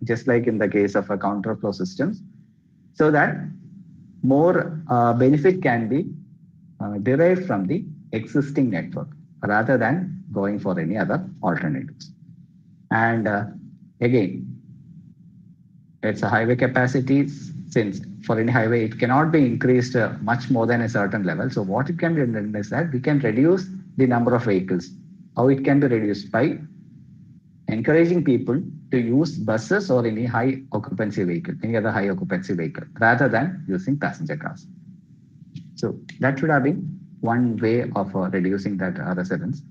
just like in the case of a counterflow systems, so that more benefit can be derived from the existing network rather than going for any other alternatives. And again, it's a highway capacity. Since for any highway, it cannot be increased much more than a certain level. So what it can be done is that we can reduce the number of vehicles. How it can be reduced? By encouraging people to use buses or any high occupancy vehicle, any other high occupancy vehicle, rather than using passenger cars. So that should have been one way of reducing that resilience.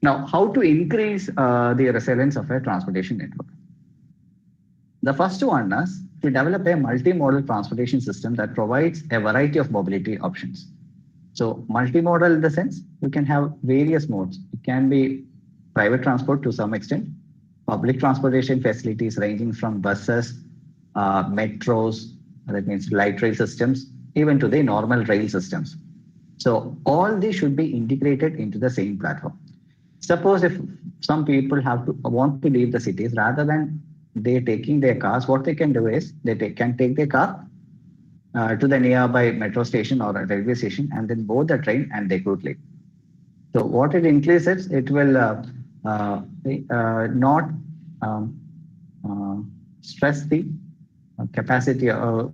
Now, how to increase the resilience of a transportation network? The first one is to develop a multimodal transportation system that provides a variety of mobility options. So multimodal in the sense, you can have various modes. It can be private transport to some extent, public transportation facilities ranging from buses, metros, that means light rail systems, even to the normal rail systems. So all these should be integrated into the same platform. Suppose if some people want to leave the cities, rather than they taking their cars, what they can do is they can take their car to the nearby metro station or a railway station and then board the train and they could leave. So what it increases, it will not stress the capacity or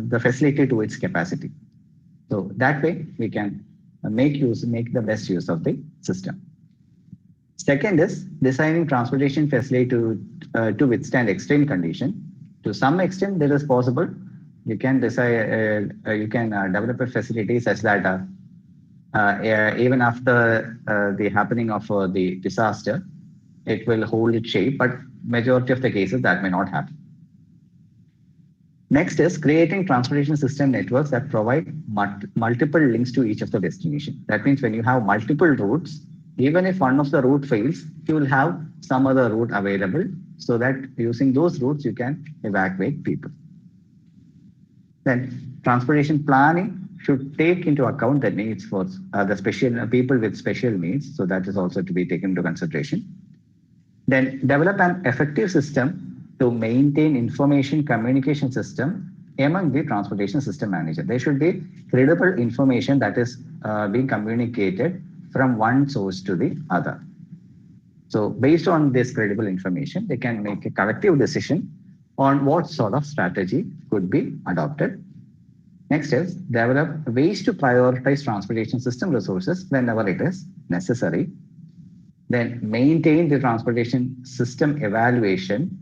the facility to its capacity. So that way we can make the best use of the system. Second is designing transportation facility to withstand extreme condition. To some extent, there is possible. You can decide. You can develop a facility such that even after the happening of the disaster, it will hold its shape. But majority of the cases that may not happen. Next is creating transportation system networks that provide multiple links to each of the destination. That means when you have multiple routes, even if one of the route fails, you will have some other route available so that using those routes, you can evacuate people. Then transportation planning should take into account the needs for the special people with special needs. So that is also to be taken into consideration. Then develop an effective system to maintain information communication system among the transportation system manager. There should be credible information that is being communicated from one source to the other. So based on this credible information, they can make a collective decision on what sort of strategy could be adopted. Next is develop ways to prioritize transportation system resources whenever it is necessary. Then maintain the transportation system evaluation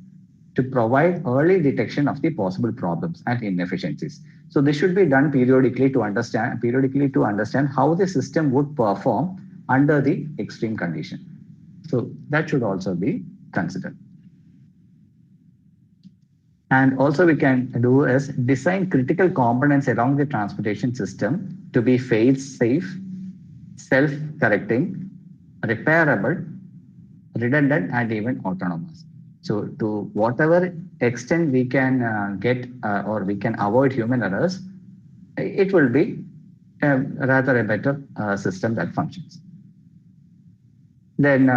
to provide early detection of the possible problems and inefficiencies. So this should be done periodically to understand how the system would perform under the extreme condition. So that should also be considered. And also we can do is design critical components along the transportation system to be fail safe self-correcting, repairable, redundant, and even autonomous. So to whatever extent we can get or we can avoid human errors, it will be rather a better system that functions. Then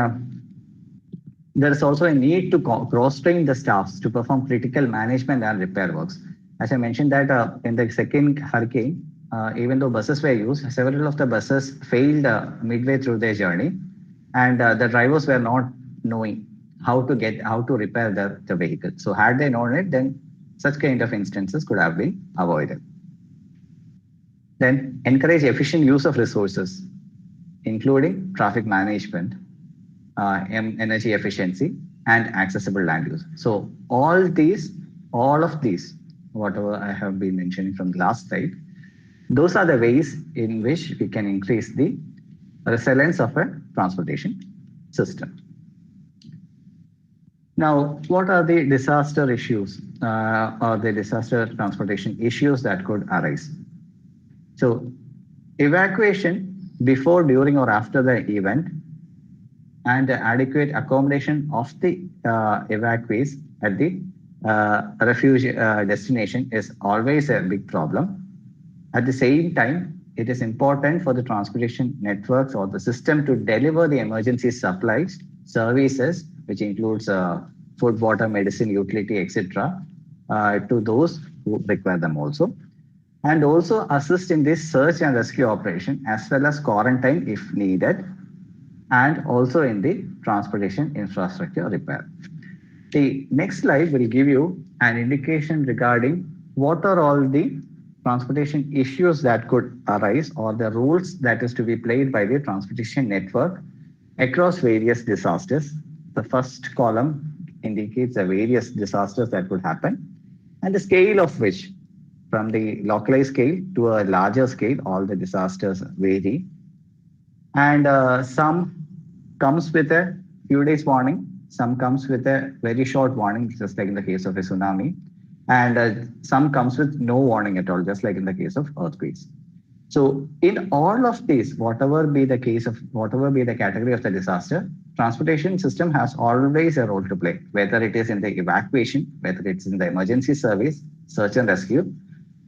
there is also a need to cross-train the staffs to perform critical management and repair works. As I mentioned that in the second hurricane, even though buses were used, several of the buses failed midway through their journey, and the drivers were not knowing how to repair the vehicle. So had they known it, then such kind of instances could have been avoided. Then encourage efficient use of resources, including traffic management, energy efficiency, and accessible land use. So all of these, whatever I have been mentioning from the last slide, those are the ways in which we can increase the resilience of a transportation system. Now, what are the disaster issues or the disaster transportation issues that could arise? So evacuation before, during, or after the event, and adequate accommodation of the evacuees at the refuge destination is always a big problem. At the same time, it is important for the transportation networks or the system to deliver the emergency supplies, services, which includes food, water, medicine, utility, etc., to those who require them also. And also assist in this search and rescue operation, as well as quarantine if needed, and also in the transportation infrastructure repair. The next slide will give you an indication regarding what are all the transportation issues that could arise, or the roles that is to be played by the transportation network across various disasters. The first column indicates the various disasters that could happen and the scale of which, from the localized scale to a larger scale, all the disasters vary. And some comes with a few days warning, some comes with a very short warning, just like in the case of a tsunami, and some comes with no warning at all, just like in the case of earthquakes. So in all of these, whatever be the category of the disaster, transportation system has always a role to play, whether it is in the evacuation, whether it's in the emergency service, search and rescue,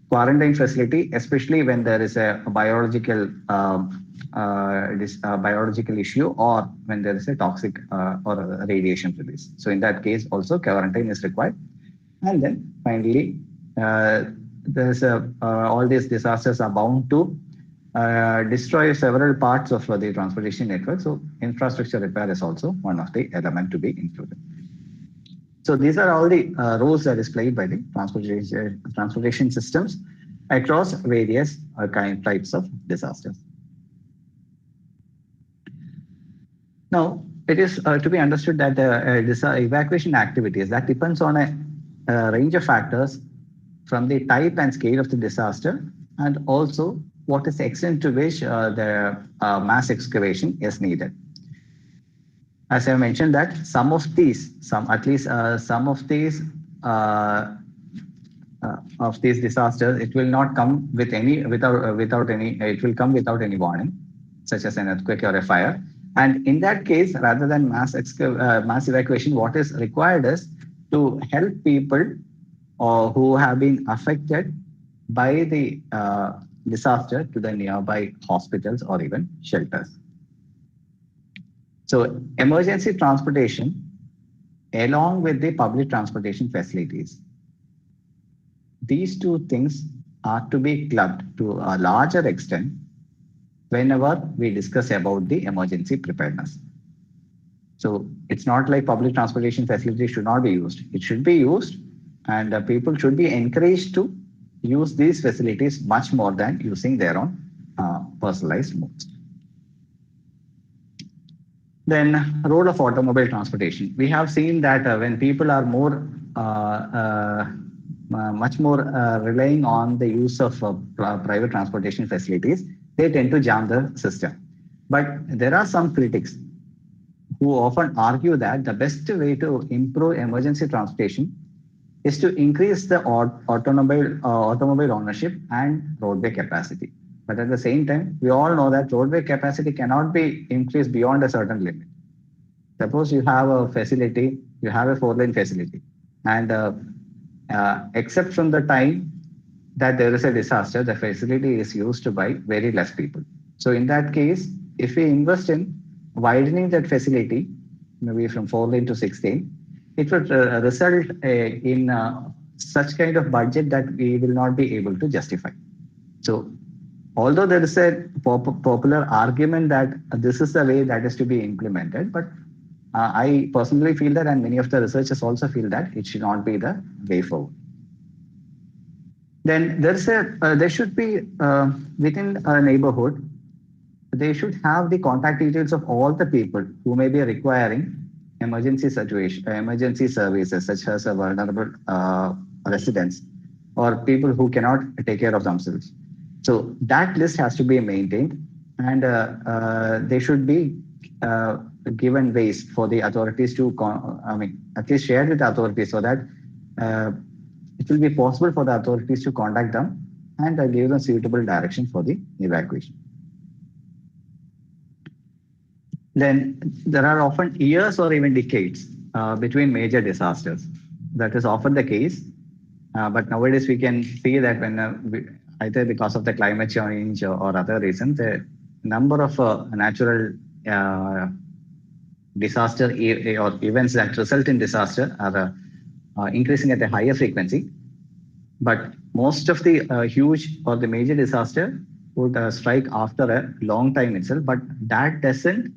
quarantine facility, especially when there is a biological issue, or when there is a toxic or a radiation release. So in that case, also quarantine is required. And then finally, all these disasters are bound to destroy several parts of the transportation network. So infrastructure repair is also one of the elements to be included. So these are all the roles that is played by the transportation systems across various types of disasters. Now, it is to be understood that evacuation activities that depends on a range of factors, from the type and scale of the disaster, and also what is the extent to which the mass excavation is needed. As I mentioned that some of these disasters, it will not come with it will come without any warning, such as an earthquake or a fire. And in that case, rather than mass evacuation, what is required is to help people who have been affected by the disaster to the nearby hospitals or even shelters. So emergency transportation, along with the public transportation facilities, these two things are to be clubbed to a larger extent whenever we discuss about the emergency preparedness. So it's not like public transportation facilities should not be used. It should be used, and people should be encouraged to use these facilities much more than using their own personalized modes. Then, role of automobile transportation. We have seen that when people are much more relying on the use of private transportation facilities, they tend to jam the system. But there are some critics who often argue that the best way to improve emergency transportation is to increase the automobile ownership and roadway capacity. But at the same time, we all know that roadway capacity cannot be increased beyond a certain limit. Suppose you have a facility, you have a 4-lane facility, and except from the time that there is a disaster, the facility is used by very less people. So in that case, if we invest in widening that facility, maybe from 4-lane to 6-lane, it would result in such kind of budget that we will not be able to justify. So although there is a popular argument that this is the way that is to be implemented, but I personally feel that, and many of the researchers also feel that it should not be the way forward. Then there should be within a neighborhood, they should have the contact details of all the people who may be requiring emergency services, such as vulnerable residents or people who cannot take care of themselves. So that list has to be maintained, and they should be given ways for the authorities to, at least shared with the authorities, so that it will be possible for the authorities to contact them and give them suitable direction for the evacuation. Then there are often years or even decades between major disasters. That is often the case, but nowadays we can see that when either because of the climate change or other reasons, the number of natural disaster or events that result in disaster are increasing at a higher frequency. But most of the huge or the major disaster would strike after a long time itself. But that doesn't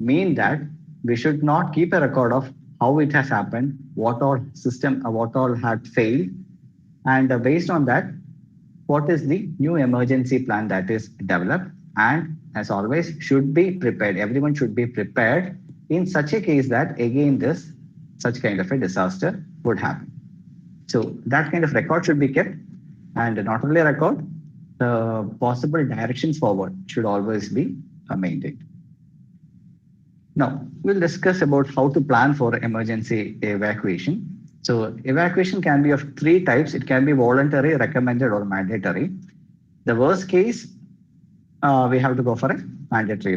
mean that we should not keep a record of how it has happened, what all had failed, and based on that, what is the new emergency plan that is developed, and as always should be prepared. Everyone should be prepared in such a case that again such kind of a disaster would happen. So that kind of record should be kept, and not only a record, the possible directions forward should always be maintained. Now, we'll discuss about how to plan for emergency evacuation. So evacuation can be of 3 types. It can be voluntary, recommended, or mandatory. The worst case, we have to go for a mandatory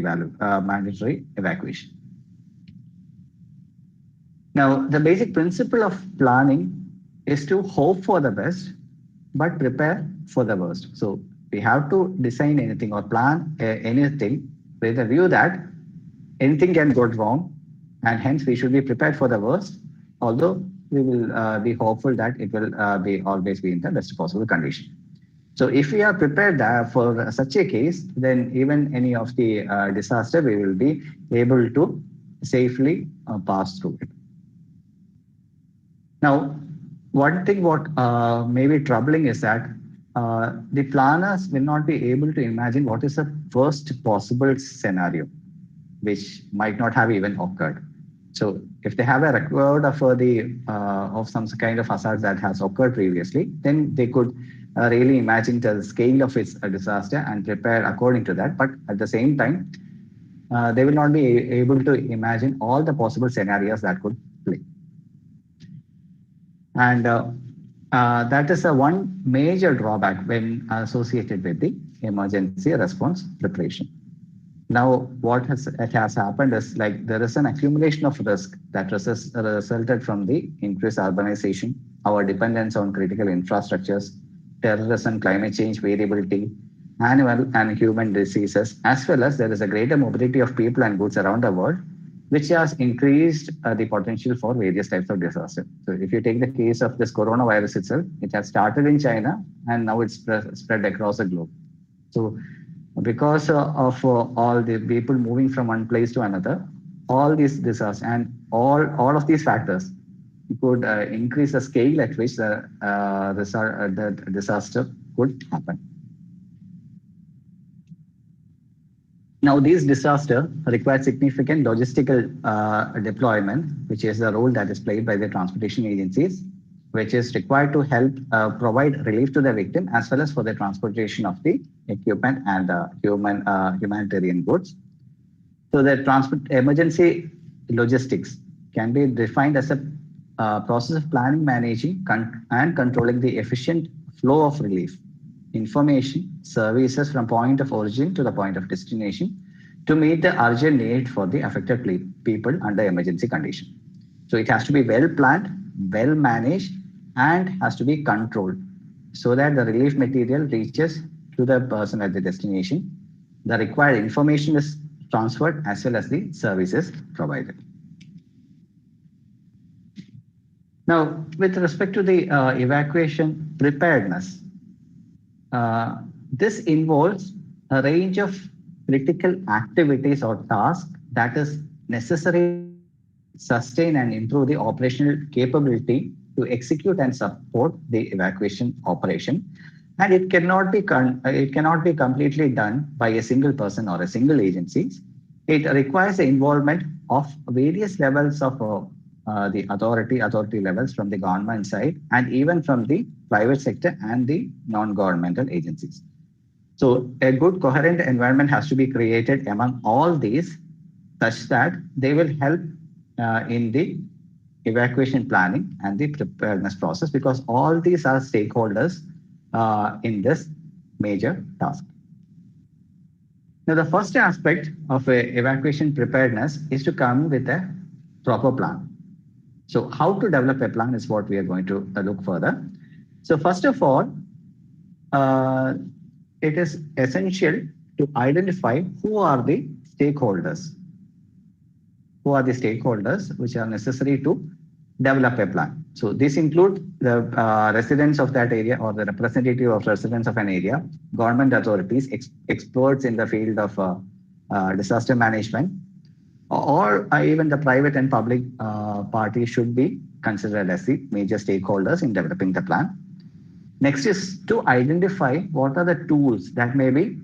evacuation. Now, the basic principle of planning is to hope for the best, but prepare for the worst. So we have to design anything or plan anything with a view that anything can go wrong, and hence we should be prepared for the worst, although we will be hopeful that it will always be in the best possible condition. So if we are prepared for such a case, then even any of the disaster, we will be able to safely pass through it. Now, one thing what may be troubling is that the planners will not be able to imagine what is the worst possible scenario, which might not have even occurred. So if they have a record of some kind of hazard that has occurred previously, then they could really imagine the scale of its disaster and prepare according to that. But at the same time, they will not be able to imagine all the possible scenarios that could play. And that is one major drawback when associated with the emergency response preparation. Now, what has happened is, like, there is an accumulation of risk that resulted from the increased urbanization, our dependence on critical infrastructures, terrorism, climate change, variability, animal and human diseases, as well as there is a greater mobility of people and goods around the world, which has increased the potential for various types of disaster. So if you take the case of this coronavirus itself, it has started in China and now it's spread across the globe. So because of all the people moving from one place to another, all these disasters and all of these factors could increase the scale at which the disaster could happen. Now, these disasters require significant logistical deployment, which is the role that is played by the transportation agencies, which is required to help provide relief to the victim as well as for the transportation of the equipment and humanitarian goods. So the emergency logistics can be defined as a process of planning, managing, and controlling the efficient flow of relief information, services from point of origin to the point of destination to meet the urgent need for the affected people under emergency condition. So it has to be well planned, well managed, and has to be controlled so that the relief material reaches to the person at the destination. The required information is transferred as well as the services provided. Now, with respect to the evacuation preparedness, this involves a range of critical activities or tasks that is necessary to sustain and improve the operational capability to execute and support the evacuation operation. And it cannot be completely done by a single person or a single agency. It requires the involvement of various levels of the authority levels from the government side and even from the private sector and the non-governmental agencies. So a good coherent environment has to be created among all these such that they will help in the evacuation planning and the preparedness process, because all these are stakeholders in this major task. Now, the first aspect of evacuation preparedness is to come with a proper plan. So how to develop a plan is what we are going to look further. So first of all, it is essential to identify who are the stakeholders. Who are the stakeholders which are necessary to develop a plan. So this includes the residents of that area or the representative of residents of an area, government authorities, experts in the field of disaster management, or even the private and public parties should be considered as the major stakeholders in developing the plan. Next is to identify what are the tools that may be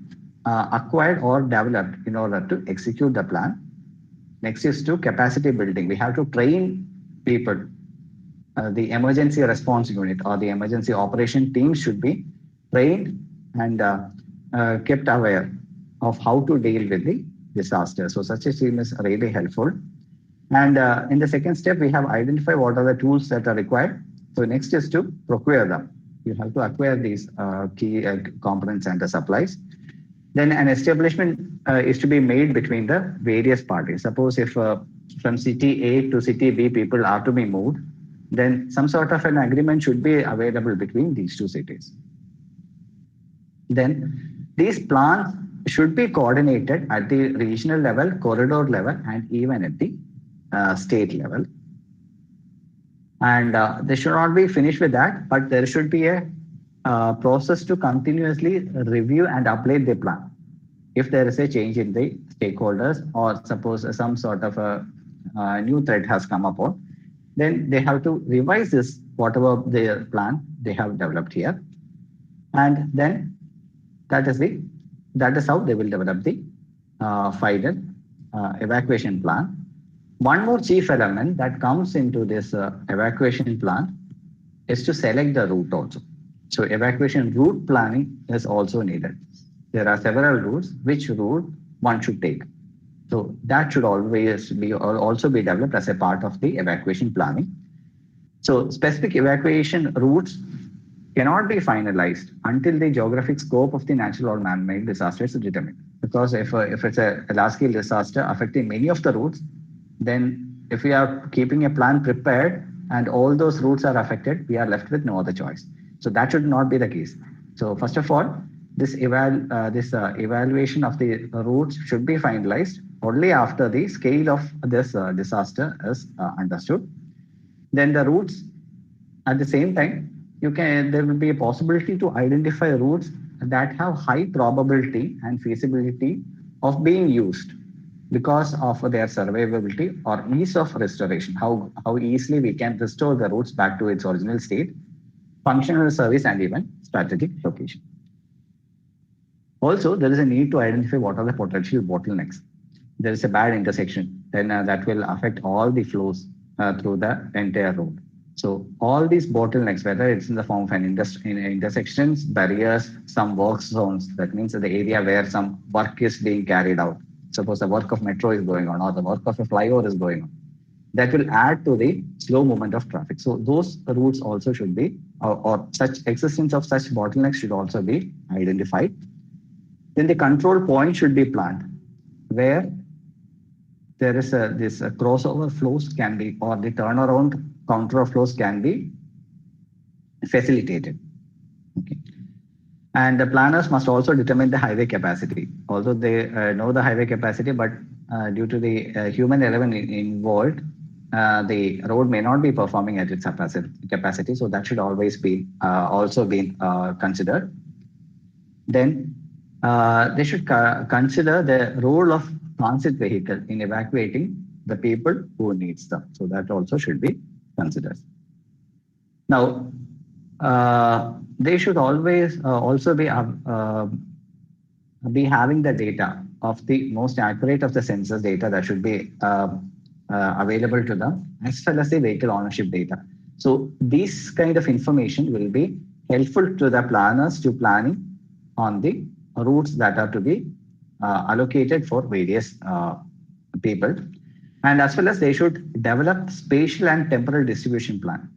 acquired or developed in order to execute the plan. Next is to capacity building. We have to train people. The emergency response unit or the emergency operation team should be trained and kept aware of how to deal with the disaster. So such a team is really helpful. And in the second step, we have identified what are the tools that are required. So next is to procure them. You have to acquire these key components and the supplies. Then an establishment is to be made between the various parties. Suppose if from city A to city B people are to be moved, then some sort of an agreement should be available between these two cities. Then these plans should be coordinated at the regional level, corridor level, and even at the state level. And they should not be finished with that, but there should be a process to continuously review and update the plan. If there is a change in the stakeholders, or suppose some sort of a new threat has come upon, then they have to revise this, whatever their plan they have developed here. And then that is how they will develop the final evacuation plan. One more chief element that comes into this evacuation plan is to select the route also. So evacuation route planning is also needed. There are several routes, which route one should take. So that should always be also be developed as a part of the evacuation planning. So specific evacuation routes cannot be finalized until the geographic scope of the natural or man-made disaster is determined. Because if it's a large-scale disaster affecting many of the routes, then if we are keeping a plan prepared and all those routes are affected, we are left with no other choice. So that should not be the case. So first of all, this evaluation of the routes should be finalized only after the scale of this disaster is understood. Then the routes, at the same time, there will be a possibility to identify routes that have high probability and feasibility of being used because of their survivability or ease of restoration, how easily we can restore the routes back to its original state, functional service, and even strategic location. Also, there is a need to identify what are the potential bottlenecks. There is a bad intersection, then that will affect all the flows through the entire road. So all these bottlenecks, whether it's in the form of an intersections, barriers, some work zones, that means the area where some work is being carried out. Suppose the work of metro is going on or the work of a flyover is going on. that will add to the slow movement of traffic. So those routes also should be, or such existence of such bottlenecks should also be identified. Then the control point should be planned where there is this crossover flows can be, or the turnaround counter flows can be facilitated. Okay. And the planners must also determine the highway capacity. Although they know the highway capacity, but due to the human element involved, the road may not be performing at its capacity. So that should always be also be considered. Then they should consider the role of transit vehicle in evacuating the people who needs them. So that also should be considered. Now, they should always also be having the data of the most accurate of the census data that should be available to them, as well as the vehicle ownership data. So this kind of information will be helpful to the planners to planning on the routes that are to be allocated for various people. And as well as they should develop spatial and temporal distribution plan.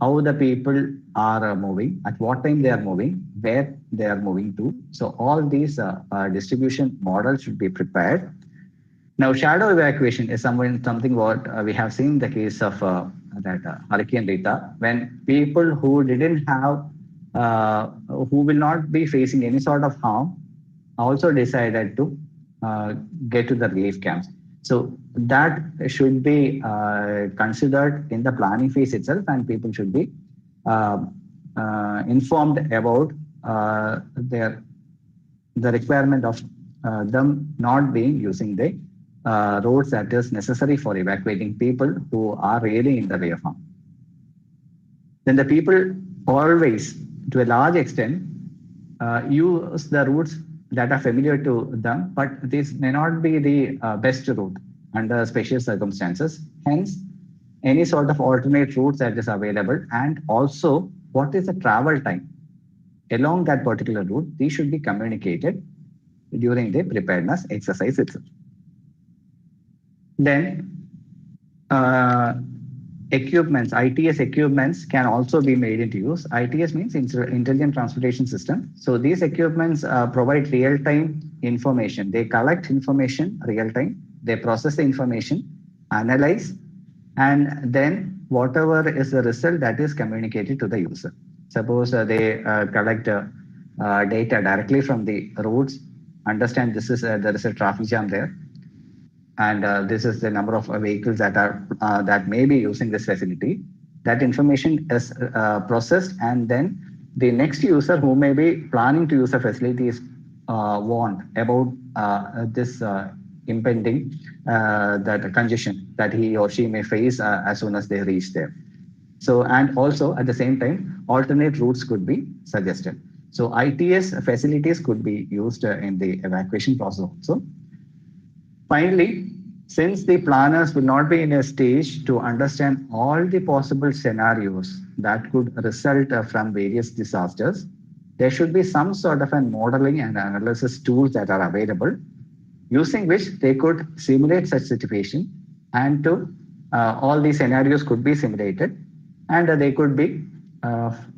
How the people are moving, at what time they are moving, where they are moving to. So all these distribution models should be prepared. Now, shadow evacuation is something what we have seen in the case of that Hurricane Rita, when people who didn't have, who will not be facing any sort of harm, also decided to get to the relief camps. So that should be considered in the planning phase itself, and people should be informed about the requirement of them not being using the roads that is necessary for evacuating people who are really in the way of harm. Then the people always, to a large extent, use the routes that are familiar to them, but this may not be the best route under special circumstances. Hence, any sort of alternate routes that is available, and also what is the travel time along that particular route, these should be communicated during the preparedness exercise itself. Then equipments, ITS equipments can also be made into use. ITS means Intelligent Transportation System. So these equipments provide real-time information. They collect information real-time. They process the information, analyze, and then whatever is the result that is communicated to the user. Suppose they collect data directly from the routes, understand this is there is a traffic jam there, and this is the number of vehicles that are that may be using this facility. That information is processed, and then the next user who may be planning to use the facility is warned about this impending that congestion that he or she may face as soon as they reach there. So, and also at the same time, alternate routes could be suggested. So ITS facilities could be used in the evacuation process also. Finally, since the planners will not be in a stage to understand all the possible scenarios that could result from various disasters, there should be some sort of a modeling and analysis tools that are available, using which they could simulate such situation, and to all these scenarios could be simulated, and they could be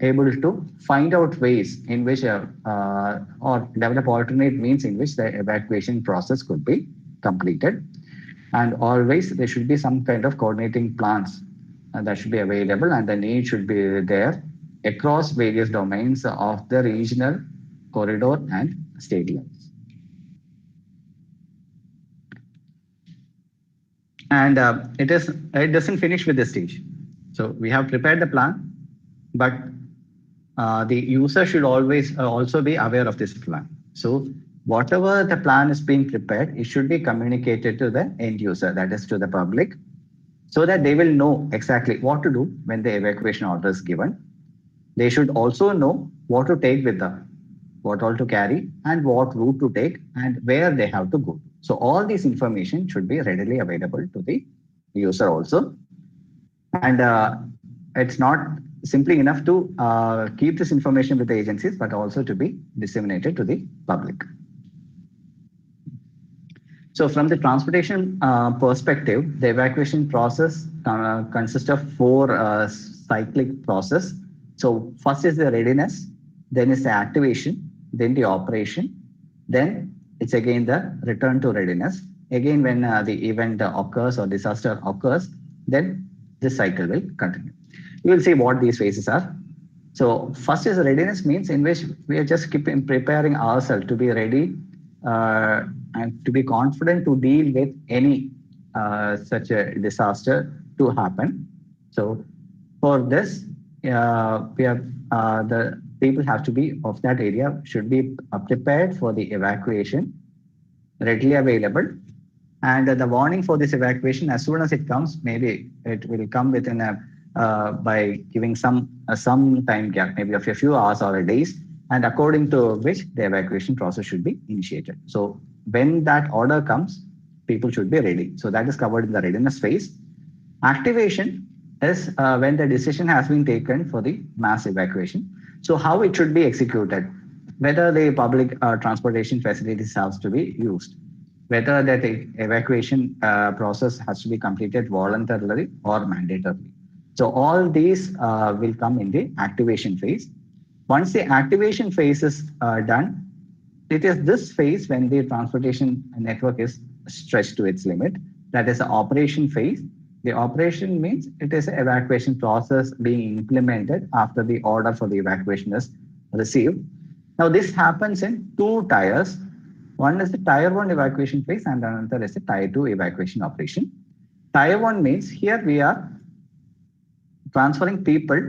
able to find out ways in which or develop alternate means in which the evacuation process could be completed. And always there should be some kind of coordinating plans that should be available, and the need should be there across various domains of the regional, corridor, and state levels. And it doesn't finish with this stage. So we have prepared the plan, but the user should always also be aware of this plan. So whatever the plan is being prepared, it should be communicated to the end user, that is to the public, so that they will know exactly what to do when the evacuation order is given. They should also know what to take with them, what all to carry, and what route to take, and where they have to go. So all this information should be readily available to the user also. And it's not simply enough to keep this information with the agencies, but also to be disseminated to the public. So from the transportation perspective, the evacuation process consists of four cyclic process. So first is the readiness, then is the activation, then the operation, then it's again the return to readiness. Again, when the event occurs or disaster occurs, then this cycle will continue. You will see what these phases are. So first is readiness, means in which we are just keeping preparing ourselves to be ready and to be confident to deal with any such a disaster to happen. So for this, we have the people have to be of that area should be prepared for the evacuation, readily available. And the warning for this evacuation, as soon as it comes, maybe it will come within by giving some time gap, maybe of a few hours or days, and according to which the evacuation process should be initiated. So when that order comes, people should be ready. So that is covered in the readiness phase. Activation is when the decision has been taken for the mass evacuation. So how it should be executed, whether the public transportation facilities have to be used, whether that evacuation process has to be completed voluntarily or mandatorily. So all these will come in the activation phase. Once the activation phase is done, it is this phase when the transportation network is stretched to its limit. That is the operation phase. The operation means it is an evacuation process being implemented after the order for the evacuation is received. Now this happens in two tiers. One is the tier 1 evacuation phase and another is the tier 2 evacuation operation. Tier 1 means here we are transferring people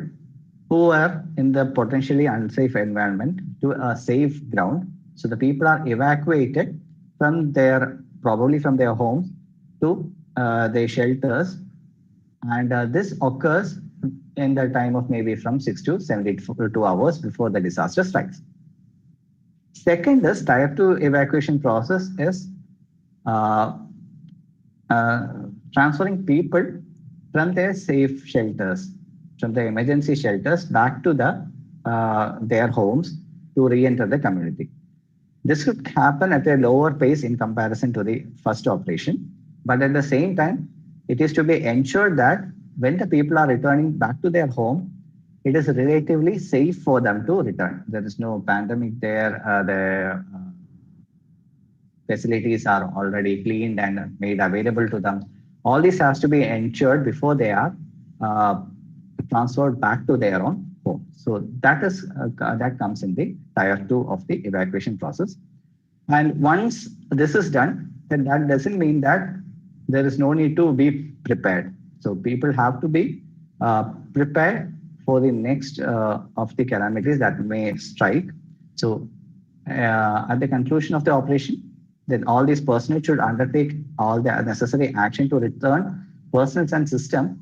who are in the potentially unsafe environment to a safe ground. So the people are evacuated from probably from their homes to their shelters. And this occurs in the time of maybe from 6 to 72 hours before the disaster strikes. Second is tier 2 evacuation process is transferring people from their safe shelters, from the emergency shelters back to their homes to re-enter the community. This could happen at a lower pace in comparison to the first operation, but at the same time, it is to be ensured that when the people are returning back to their home, it is relatively safe for them to return. There is no pandemic there. The facilities are already cleaned and made available to them. All this has to be ensured before they are transferred back to their own home. So that comes in the tier 2 of the evacuation process. And once this is done, then that doesn't mean that there is no need to be prepared. So people have to be prepared for the next of the calamities that may strike. So at the conclusion of the operation, then all these personnel should undertake all the necessary action to return persons and system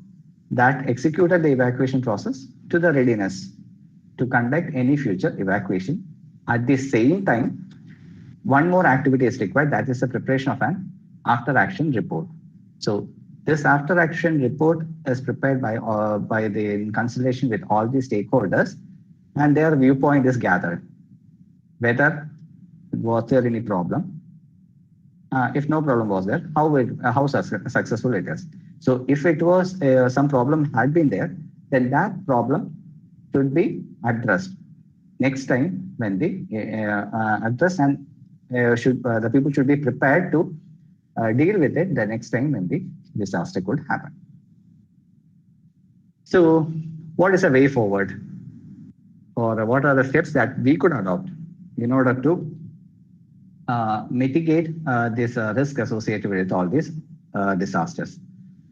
that executed the evacuation process to the readiness to conduct any future evacuation. At the same time, one more activity is required, that is the preparation of an after-action report. So this after-action report is prepared by in consultation with all the stakeholders, and their viewpoint is gathered. Whether was there any problem? If no problem was there, how successful it is. So if it was some problem had been there, then that problem should be addressed next time when the address, and the people should be prepared to deal with it the next time when the disaster could happen. So what is the way forward, or what are the steps that we could adopt in order to mitigate this risk associated with all these disasters?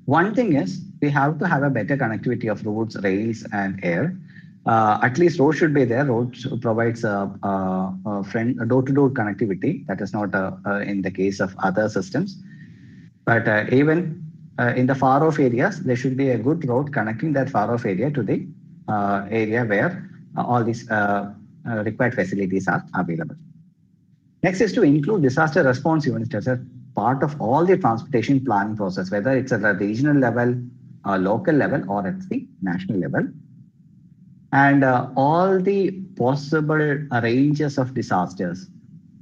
One thing is we have to have a better connectivity of roads, rails, and air. At least road should be there. Road provides door-to-door connectivity. That is not in the case of other systems. But even in the far-off areas, there should be a good road connecting that far-off area to the area where all these required facilities are available. Next is to include disaster response units as a part of all the transportation planning process, whether it's at a regional level, local level, or at the national level. And all the possible ranges of disasters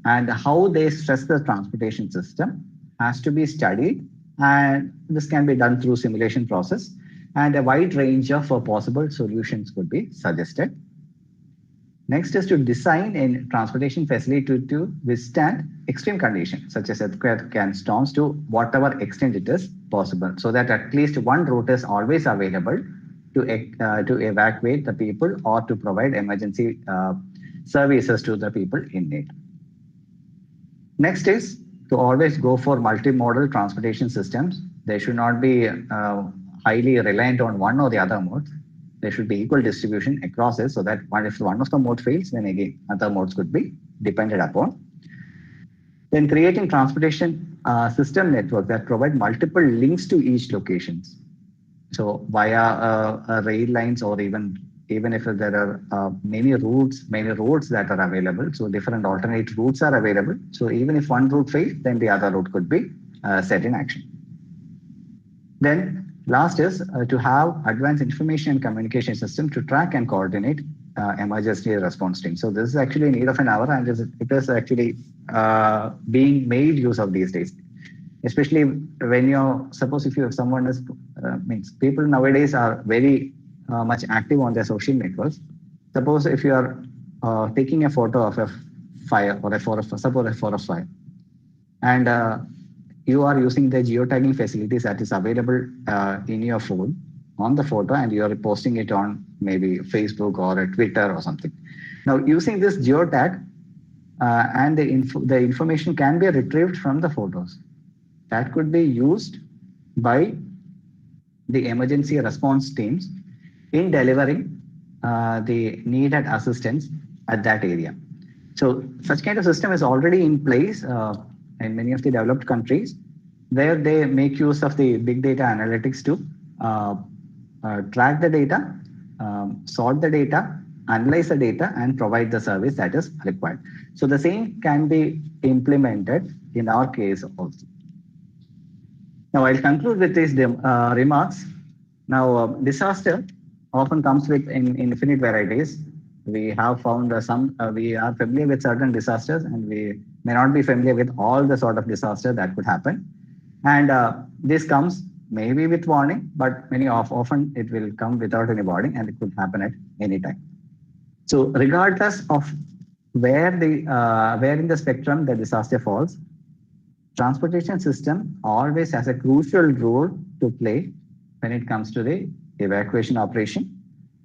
and how they stress the transportation system has to be studied, and this can be done through simulation process, and a wide range of possible solutions could be suggested. Next is to design a transportation facility to withstand extreme conditions such as earthquake and storms to whatever extent it is possible, so that at least one route is always available to evacuate the people or to provide emergency services to the people in need. Next is to always go for multimodal transportation systems. They should not be highly reliant on one or the other mode. There should be equal distribution across it, so that if one of the mode fails, then again other modes could be depended upon. Then creating transportation system network that provide multiple links to each locations. So via rail lines, or even if there are many roads that are available, so different alternate routes are available. So even if one route fails, then the other route could be set in action. Then last is to have advanced information and communication system to track and coordinate emergency response teams. So this is actually a need of an hour, and it is actually being made use of these days. Especially when suppose if someone is, people nowadays are very much active on their social networks. Suppose if you are taking a photo of a fire or suppose a forest fire, and you are using the geotagging facilities that is available in your phone on the photo, and you are posting it on maybe Facebook or Twitter or something. Now, using this geotag and the information can be retrieved from the photos. That could be used by the emergency response teams in delivering the needed assistance at that area. So such kind of system is already in place in many of the developed countries, where they make use of the big data analytics to track the data, sort the data, analyze the data, and provide the service that is required. So the same can be implemented in our case also. Now I'll conclude with these remarks. Now disaster often comes with infinite varieties. We have found we are familiar with certain disasters, and we may not be familiar with all the sort of disaster that could happen. And this comes maybe with warning, but often it will come without any warning, and it could happen at any time. So regardless of where in the spectrum the disaster falls, transportation system always has a crucial role to play when it comes to the evacuation operation,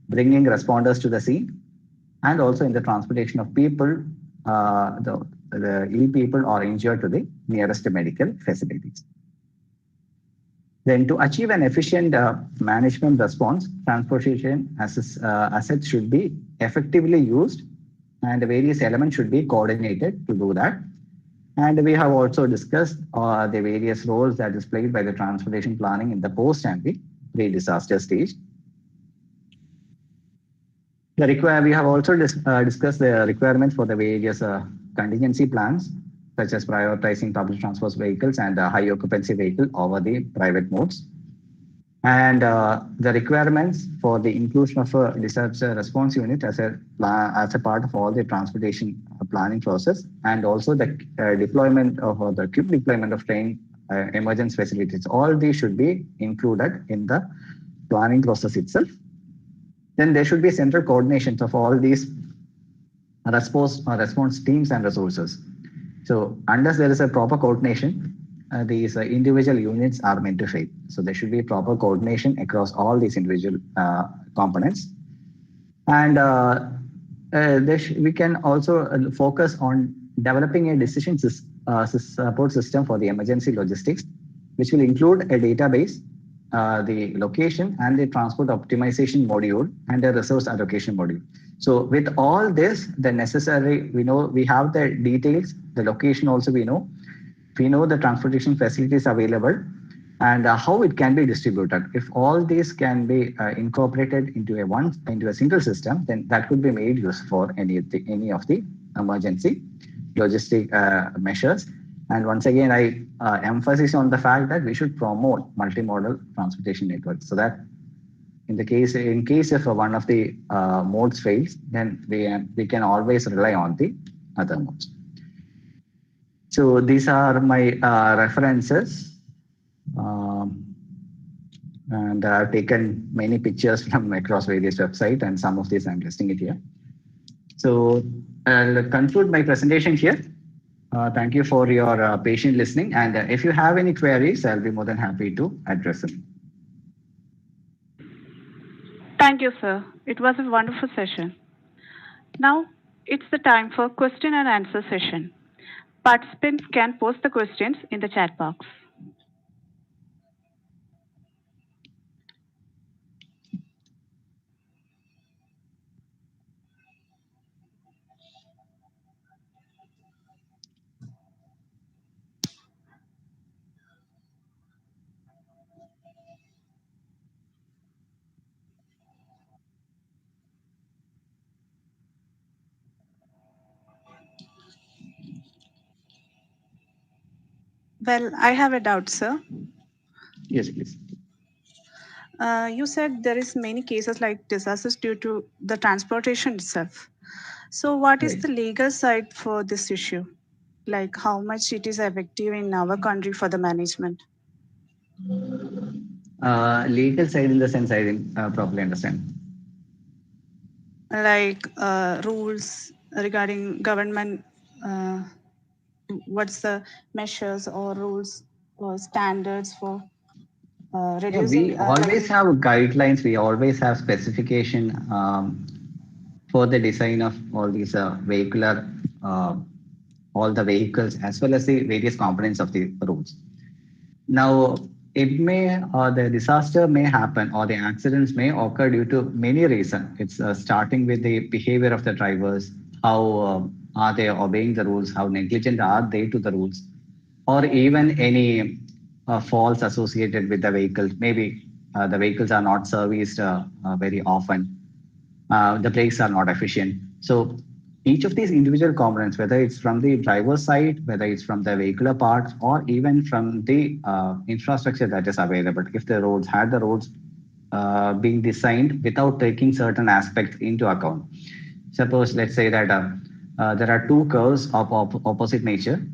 bringing responders to the scene, and also in the transportation of people, the ill people or injured to the nearest medical facilities. Then to achieve an efficient management response, transportation assets should be effectively used, and the various elements should be coordinated to do that. And we have also discussed the various roles that is played by the transportation planning in the post and the pre-disaster stage. We have also discussed the requirements for the various contingency plans, such as prioritizing public transport vehicles and high occupancy vehicle over the private modes. And the requirements for the inclusion of a disaster response unit as a part of all the transportation planning process, and also the deployment of the quick deployment of train emergency facilities. All these should be included in the planning process itself. Then there should be central coordinations of all these response teams and resources. So unless there is a proper coordination, these individual units are meant to fail. So there should be proper coordination across all these individual components. And we can also focus on developing a decision support system for the emergency logistics, which will include a database, the location and the transport optimization module, and the resource allocation module. So with all this, the necessary, we have the details, the location also we know the transportation facilities available, and how it can be distributed. If all these can be incorporated into a single system, then that could be made use for any of the emergency logistic measures. And once again, I emphasize on the fact that we should promote multimodal transportation networks, so that in case if one of the modes fails, then we can always rely on the other modes. So these are my references. And I've taken many pictures from across various websites, and some of these I'm listing it here. So I'll conclude my presentation here. Thank you for your patient listening. And if you have any queries, I'll be more than happy to address them. Thank you, sir. It was a wonderful session. Now it's the time for question and answer session. Participants can post the questions in the chat box. Well, I have a doubt, sir. Yes, please. You said there is many cases like disasters due to the transportation itself. So what is the legal side for this issue? Like how much it is effective in our country for the management? Legal side in the sense I didn't properly understand. Like rules regarding government, what's the measures or rules or standards for reducing? We always have guidelines. We always have specification for the design of all these vehicular, all the vehicles, as well as the various components of the roads. Now, it may, the disaster may happen or the accidents may occur due to many reasons. It's starting with the behavior of the drivers, how are they obeying the rules, how negligent are they to the rules, or even any faults associated with the vehicles. Maybe the vehicles are not serviced very often. The brakes are not efficient. So each of these individual components, whether it's from the driver's side, whether it's from the vehicular parts, or even from the infrastructure that is available, if the roads had the roads being designed without taking certain aspects into account. Suppose, let's say that there are two curves of opposite nature,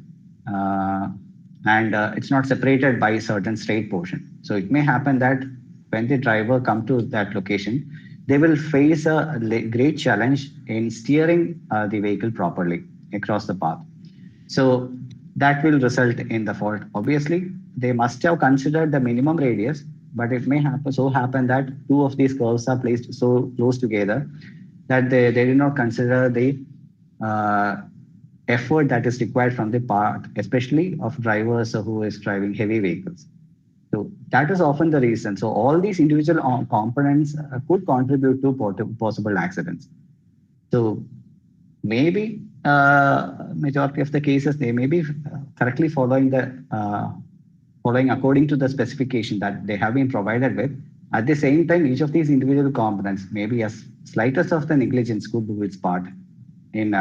and it's not separated by a certain straight portion. So it may happen that when the driver come to that location, they will face a great challenge in steering the vehicle properly across the path. So that will result in the fault. Obviously, they must have considered the minimum radius, but it may happen that two of these curves are placed so close together that they did not consider the effort that is required from the part, especially of drivers who is driving heavy vehicles. So that is often the reason. So all these individual components could contribute to possible accidents. So maybe majority of the cases, they may be correctly following according to the specification that they have been provided with. At the same time, each of these individual components, maybe as slightest of the negligence could do its part in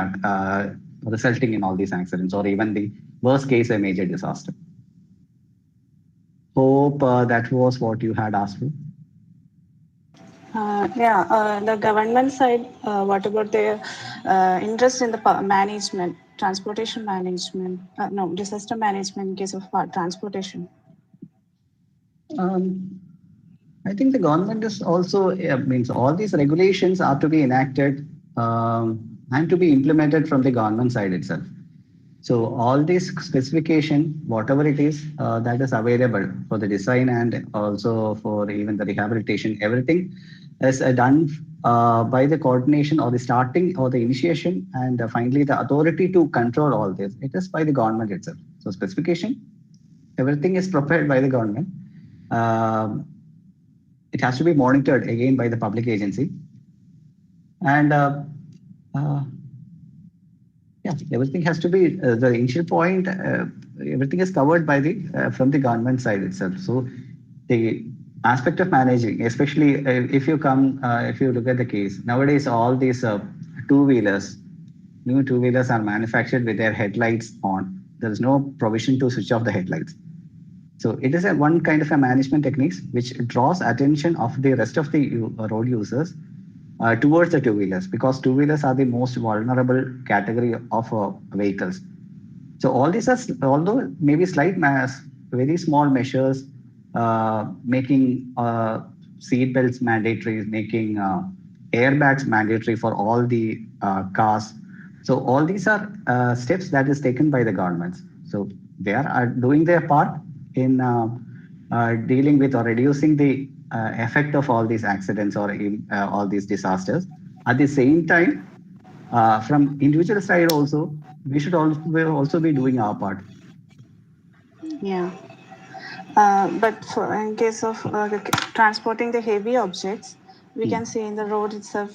resulting in all these accidents, or even the worst case, a major disaster. Hope that was what you had asked for. The government side, what about their interest in the management, transportation management, disaster management in case of transportation? I think the government is also, means all these regulations are to be enacted and to be implemented from the government side itself. So all this specification, whatever it is that is available for the design and also for even the rehabilitation, everything is done by the coordination or the starting or the initiation, and finally the authority to control all this. It is by the government itself. So specification, everything is prepared by the government. It has to be monitored again by the public agency. And everything has to be the initial point. Everything is covered by the from the government side itself. So the aspect of managing, especially if you look at the case nowadays, all these new two-wheelers are manufactured with their headlights on. There is no provision to switch off the headlights. So it is one kind of a management techniques which draws attention of the rest of the road users towards the two-wheelers, because two-wheelers are the most vulnerable category of vehicles. So all these are, although maybe slight mass, very small measures, making seat belts mandatory, making airbags mandatory for all the cars. So all these are steps that is taken by the governments. So they are doing their part in dealing with or reducing the effect of all these accidents or all these disasters. At the same time, from individual side also, we should also be doing our part. Yeah. But in case of transporting the heavy objects, we can see in the road itself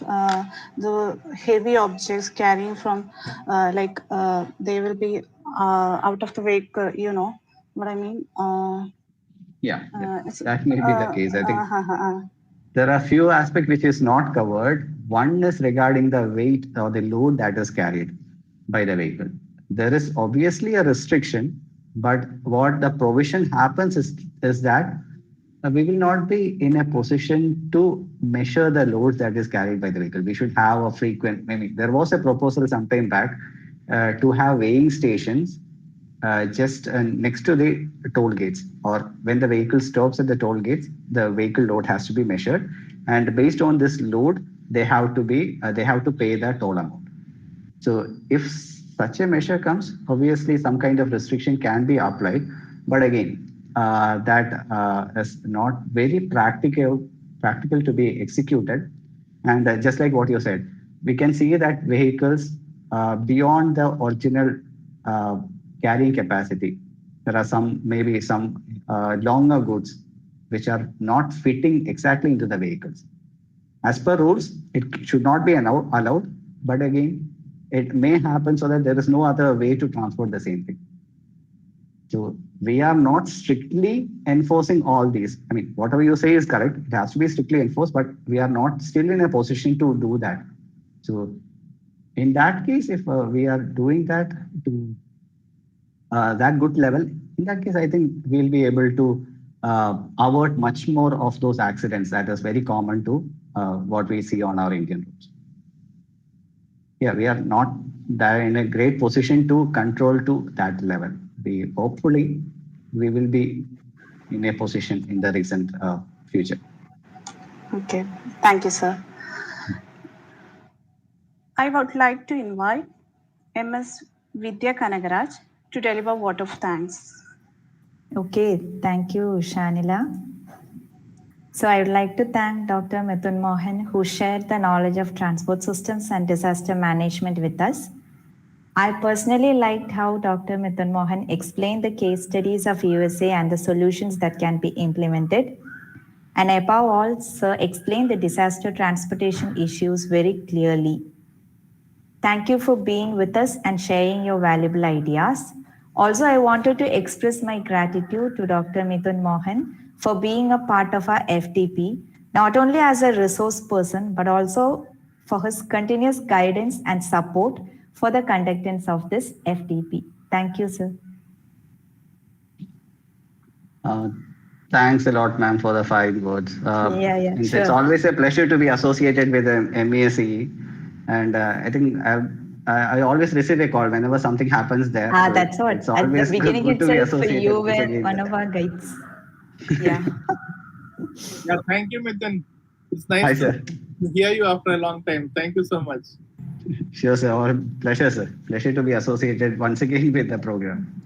the heavy objects carrying from they will be out of the vehicle, you know what I mean? That may be the case. I think there are few aspects which is not covered. One is regarding the weight or the load that is carried by the vehicle. There is obviously a restriction, but what the provision happens is that we will not be in a position to measure the loads that is carried by the vehicle. We should have a frequent, maybe there was a proposal some time back to have weighing stations just next to the toll gates, or when the vehicle stops at the toll gates, the vehicle load has to be measured, and based on this load, they have to pay the toll amount. So if such a measure comes, obviously some kind of restriction can be applied, but again, that is not very practical to be executed. And just like what you said, we can see that vehicles beyond the original carrying capacity, there are maybe some longer goods which are not fitting exactly into the vehicles. As per rules, it should not be allowed, but again, it may happen so that there is no other way to transport the same thing. So we are not strictly enforcing all these. I mean, whatever you say is correct. It has to be strictly enforced, but we are not still in a position to do that. So in that case, if we are doing that to that good level, in that case, I think we'll be able to avert much more of those accidents that is very common to what we see on our Indian roads. Yeah, we are not in a great position to control to that level. Hopefully, we will be in a position in the recent future. Okay, thank you, sir. I would like to invite MS Vidya Kanagaraj to deliver a vote of thanks. Okay, thank you, Shanila. So I would like to thank Dr. Mithun Mohan, who shared the knowledge of transport systems and disaster management with us. I personally liked how Dr. Mithun Mohan explained the case studies of USA and the solutions that can be implemented. And above all, Sir explained the disaster transportation issues very clearly. Thank you for being with us and sharing your valuable ideas. Also, I wanted to express my gratitude to Dr. Mithun Mohan for being a part of our FTP, not only as a resource person, but also for his continuous guidance and support for the conductance of this FTP. Thank you, sir. Thanks a lot, ma'am, for the fine words. Sure. It's always a pleasure to be associated with MESCE. And I think I always receive a call whenever something happens there. So that's what. It's always At the beginning good to be itself, associated. you were one of our guides. Yeah. Yeah, thank you, Mithun. It's nice to hear you after a long time. Thank you so much. Sure, sir. Our pleasure, sir. Pleasure to be associated once again with the program.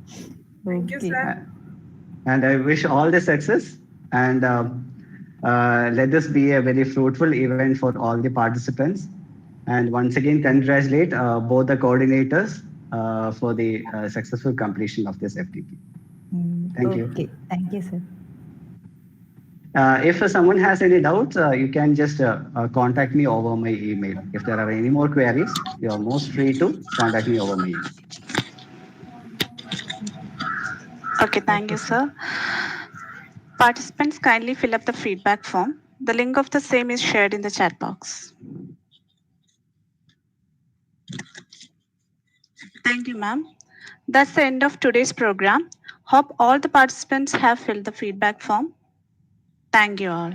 Thank you, sir. And I wish all the success, and let this be a very fruitful event for all the participants. And once again, congratulate both the coordinators for the successful completion of this FTP. Thank you. Okay, thank you, sir. If someone has any doubts, you can just contact me over my email. If there are any more queries, you are most free to contact me over my email. Okay, thank you, sir. Participants, kindly fill up the feedback form. The link of the same is shared in the chat box. Thank you, ma'am. That's the end of today's program. Hope all the participants have filled the feedback form. Thank you all.